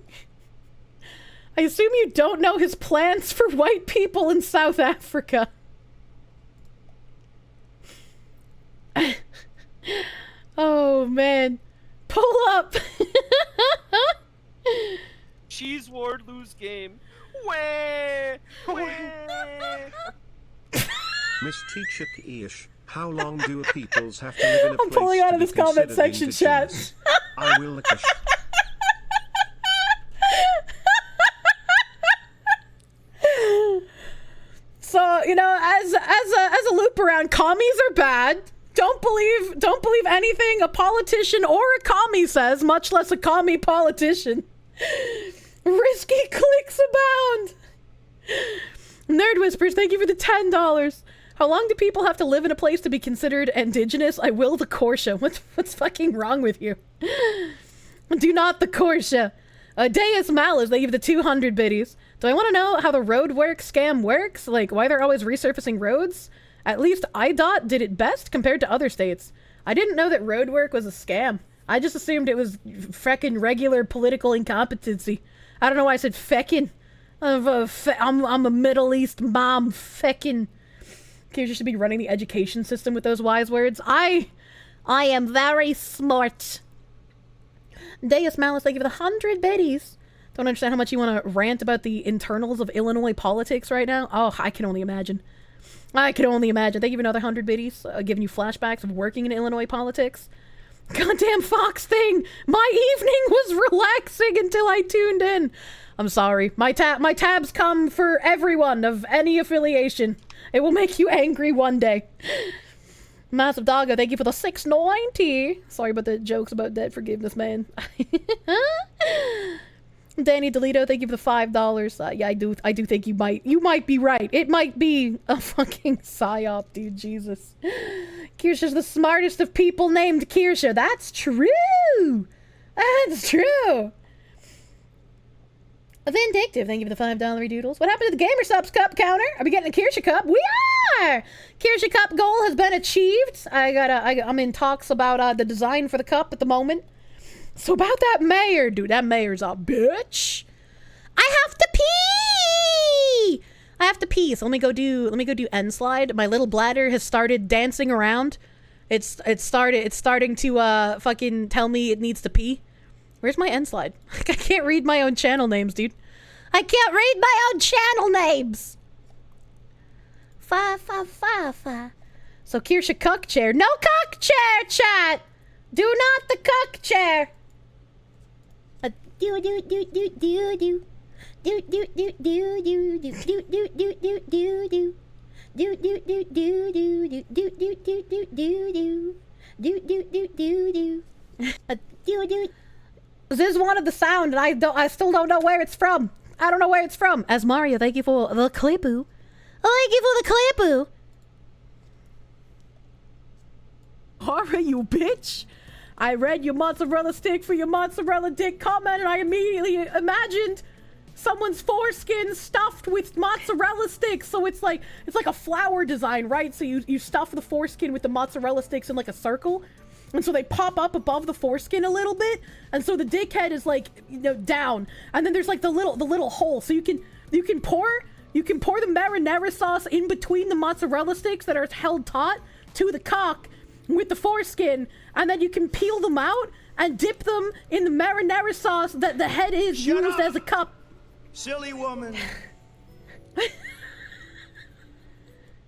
I assume you don't know his plans for white people in South Africa. Oh man. Pull up. Cheese ward lose game. Wah, wah. Miss Teacher Kirsche, how long do peoples have to live in a I'm place pulling out to of be this comment considered section, chat. indigenous? I will look a So, you know, as a loop around, commies are bad. Don't believe anything a politician or a commie says, much less a commie politician. Risky clicks abound. Nerd Whispers, thank you for the $10. How long do people have to live in a place to be considered indigenous? I will the Kirsche. What's fucking wrong with you? Do not the Kirsche. Deus Malus, they give the 200 biddies. Do I want to know how the road work scam works? Like, why they're always resurfacing roads? At least IDOT did it best compared to other states. I didn't know that road work was a scam. I just assumed it was feckin' regular political incompetency. I don't know why I said feckin'. I'm a Middle East mom, feckin'. Kirsche should be running the education system with those wise words. I am very smart. Deus Malus, they give it 100 biddies. Don't understand how much you want to rant about the internals of Illinois politics right now. Oh, I can only imagine. I can only imagine. They give you another 100 biddies, giving you flashbacks of working in Illinois politics. Goddamn Fox thing! My evening was relaxing until I tuned in. I'm sorry. My tabs come for everyone of any affiliation. It will make you angry one day. Massive Doggo, thank you for the $6.90. Sorry about the jokes about debt forgiveness, man. Danny Delito, thank you for the $5. Yeah, I do think you might be right. It might be a fucking psyop, dude. Jesus. Kirsche's the smartest of people named Kirsche. That's true. That's true. Vindictive, thank you for the $5 doodles. What happened to the Gamer Subs Cup counter? Are we getting a Kirsche Cup? We are! Kirsche Cup goal has been achieved. I'm in talks about the design for the cup at the moment. So about that mayor, dude, that mayor's a bitch. I have to pee. So let me go do end slide. My little bladder has started dancing around. It's starting to fucking tell me it needs to pee. Where's my end slide? I can't read my own channel names, dude. I can't read my own channel names. Fa. So Kirsche cuck chair. No cuck chair, chat. Do not the cuck chair. This wanted the sound, and I still don't know where it's from. I don't know where it's from. As Mario, thank you for the clipoo. Thank you for the clipoo. Alright, you bitch. I read your mozzarella stick for your mozzarella dick comment, and I immediately imagined someone's foreskin stuffed with mozzarella sticks. So it's like a flower design, right? So you stuff the foreskin with the mozzarella sticks in like a circle. And so they pop up above the foreskin a little bit, and so the dickhead is like, you know, down, and then there's like the little hole, so you can pour the marinara sauce in between the mozzarella sticks that are held taut to the cock with the foreskin, and then you can peel them out and dip them in the marinara sauce that the head is used as a cup. Silly woman.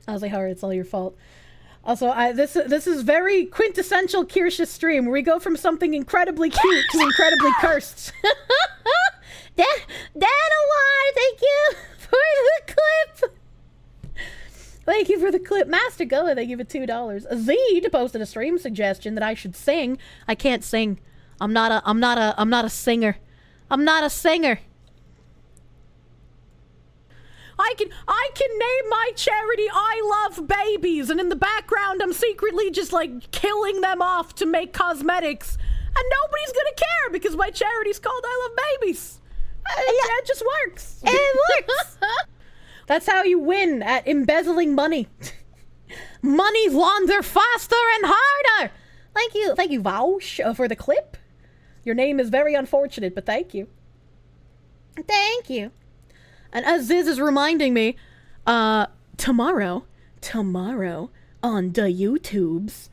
I was like, Howard, it's all your fault. Also, this is very quintessential Kirsche stream, where we go from something incredibly cute to incredibly cursed. Danawar, thank you for the clip. Thank you for the clip. Master Goa, they give it $2. Zed posted a stream suggestion that I should sing. I can't sing. I'm not a singer. I'm not a singer. I can name my charity I Love Babies, and in the background I'm secretly just like killing them off to make cosmetics, and nobody's gonna care because my charity's called I Love Babies. It just works. It works. That's how you win at embezzling money. Money launder faster and harder. Thank you, Vaush, for the clip. Your name is very unfortunate, but thank you. Thank you. And as Ziz is reminding me, tomorrow on the YouTubes,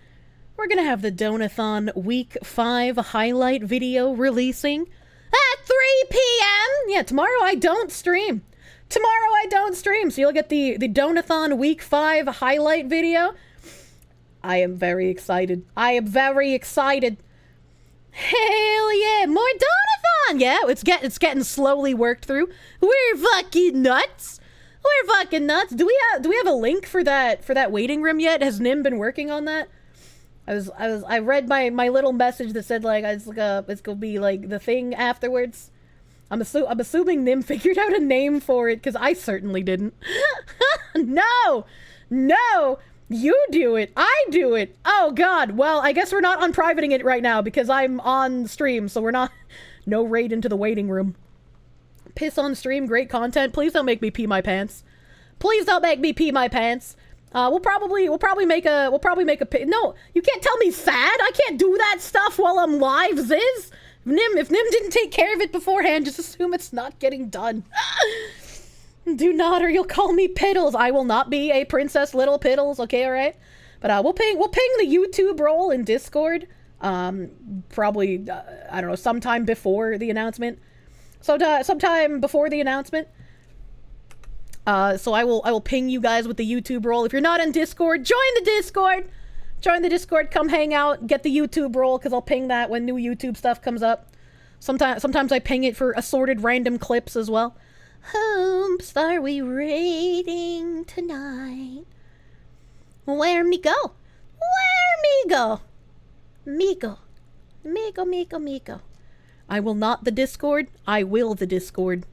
we're gonna have the Donathon Week 5 highlight video releasing at 3 p.m. Yeah, tomorrow I don't stream. Tomorrow I don't stream, so you'll get the Donathon Week 5 highlight video. I am very excited. I am very excited. Hell yeah, more Donathon! Yeah, it's getting slowly worked through. We're fucking nuts. We're fucking nuts. Do we have a link for that waiting room yet? Has Nim been working on that? I read my little message that said like it's gonna be like the thing afterwards. I'm assuming Nim figured out a name for it because I certainly didn't. No, you do it. I do it. Oh God. Well, I guess we're not unprivating it right now because I'm on stream, so we're not. No raid into the waiting room. Piss on stream. Great content. Please don't make me pee my pants. Please don't make me pee my pants. We'll probably make a no, you can't tell me sad. I can't do that stuff while I'm live, Ziz. If Nim didn't take care of it beforehand, just assume it's not getting done. Do not, or you'll call me Piddles. I will not be a Princess Little Piddles, okay, alright? But we'll ping the YouTube role in Discord. Probably I don't know, sometime before the announcement. Sometime before the announcement. So I will ping you guys with the YouTube role. If you're not in Discord, join the Discord! Join the Discord, come hang out, get the YouTube role, because I'll ping that when new YouTube stuff comes up. Sometimes I ping it for assorted random clips as well. Whomst are we raiding tonight? Where me go? Where me go? Miko. I will not the Discord. I will the Discord.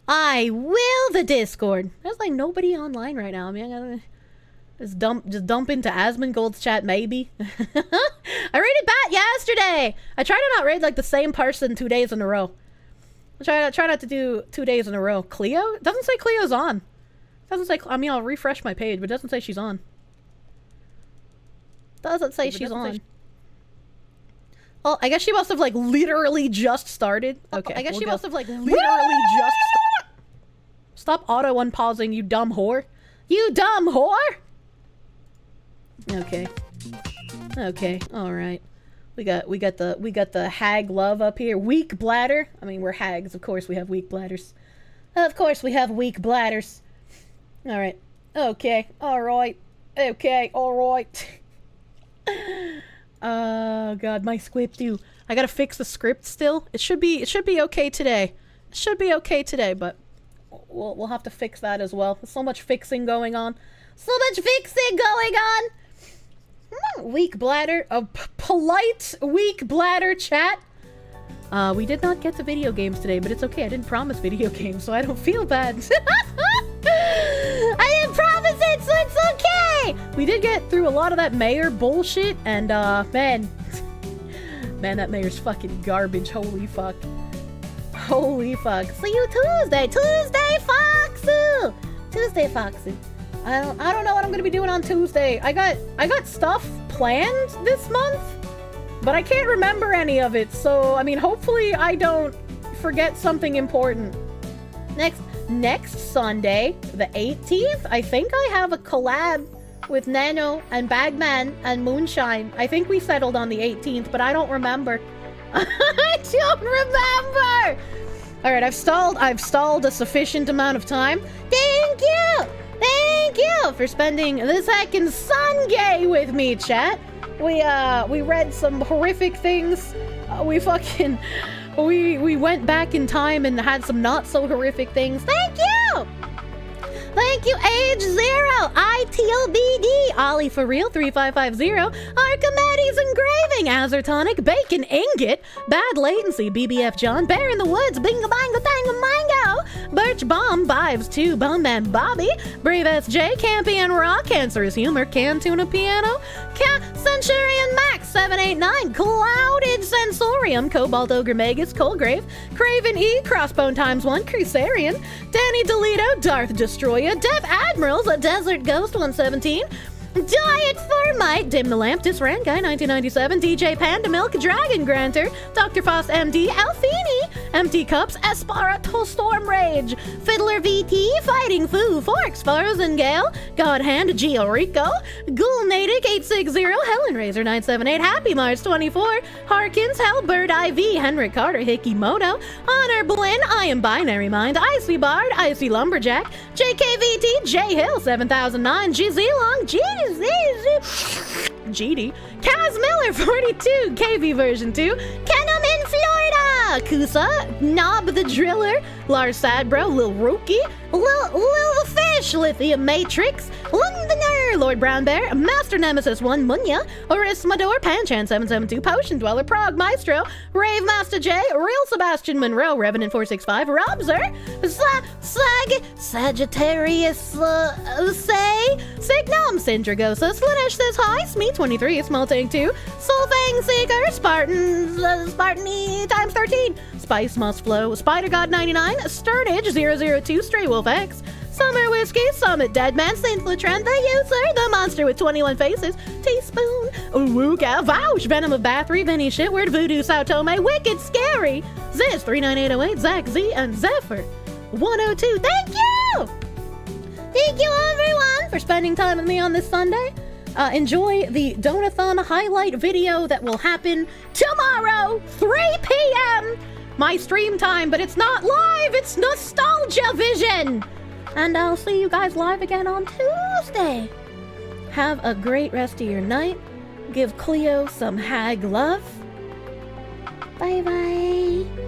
I will the Discord. There's like nobody online right now. I mean, I gotta just dump into Asmongold's chat maybe. I raided Bat yesterday. I try to not raid like the same person 2 days in a row. I try not to do 2 days in a row. Cleo? It doesn't say Cleo's on. It doesn't say. I mean, I'll refresh my page, but it doesn't say she's on. Doesn't say she's on. Well, I guess she must have like literally just started. Okay. I guess she must have like literally just started. Stop auto unpausing, you dumb whore. You dumb whore! Okay. Okay, alright. We got the hag love up here. Weak bladder. I mean, we're hags, of course we have weak bladders. Of course we have weak bladders. Alright. Okay, alright. Okay, alright. Oh god, my script too. I gotta fix the script still. It should be okay today. It should be okay today, but we'll have to fix that as well. There's so much fixing going on. So much fixing going on! Weak bladder. A polite weak bladder chat. We did not get to video games today, but it's okay. I didn't promise video games, so I don't feel bad. I didn't promise it, so it's okay! We did get through a lot of that mayor bullshit, and man, that mayor's fucking garbage. Holy fuck. Holy fuck. See you Tuesday! Tuesday, Foxu! Tuesday, Foxu. I don't know what I'm gonna be doing on Tuesday. I got stuff planned this month, but I can't remember any of it, so I mean hopefully I don't forget something important. Next Sunday, the 18th, I think I have a collab with Nano and Bagman and Moonshine. I think we settled on the 18th, but I don't remember. I don't remember! Alright, I've stalled a sufficient amount of time. Thank you! Thank you for spending the second Sunday with me, chat. We read some horrific things. We went back in time and had some not so horrific things. Thank you! Thank you, Age Zero, ITLBD, Ollie for Real 3550, Archimedes Engraving, Azertonic, Bacon Ingot, Bad Latency, BBF John, Bear in the Woods, Bingo Bango Tango Mango, Birch Bomb, Vibes 2, Bone Man Bobby, Brave SJ, Campion Raw, Cancerous Humor, Can Tuna Piano, Centurion Max 789, Clouded Sensorium, Cobalt Ogre Magus, Colgrave, Craven E, Crossbone X1, Cruisarian, Danny Delito, Darth Destroyer, Dev Admirals, a Desert Ghost 117, Diet Thermite, Dim the Lamp, Disran Guy 1997, DJ Panda Milk, Dragon Granter, Dr. Foss MD, Alfini, Empty Cups, Esparato Storm Rage, Fiddler VT, Fighting Foo, Forks, Frozen Gale, God Hand, Gio Rico, Ghoul Natick 860, Helen Razor 978, Happy Mars 24, Harkins, Hellbird IV, Henrik Carter, Hickey Moto, Honor Blinn, I Am Binary Mind, Icy Bard, Icy Lumberjack, JKVT, J Hill 7009, GZ Long, GD, Kaz Miller 42, KV version 2, Kenem in Florida, Kusa, Knob the Driller, Lars Sadbro, Lil Rookie, Lil Fish, Lithium Matrix, Londoner, Lord Brown Bear, Master Nemesis 1, Munya, Orismador, Panchan 772, Potion Dweller, Prague Maestro, Rave Master J, Real Sebastian Monroe, Revenant 465, Robzer, Slag, Sagittarius, Say, Signum, Syndragosa, Slinish says hi, Smee 23, Small Tank 2, Soulfang Seeker, Spartan E times 13, Spice Must Flow, Spider God 99, Sturdage 002, Stray Wolf X, Summer Whiskey, Summit Deadman, Saint Latrent, the User, the Monster with 21 Faces, Teaspoon, Wooka, Vouch, Venom of Bathory, Vinny Shitward, Voodoo Sautome, Wicked Scary, Ziz 39808, Zach Z, and Zephyr 102. Thank you! Thank you everyone for spending time with me on this Sunday. Enjoy the Donathon highlight video that will happen tomorrow, 3 p.m. My stream time, but it's not live, it's Nostalgia Vision. And I'll see you guys live again on Tuesday. Have a great rest of your night. Give Cleo some hag love. Bye-bye.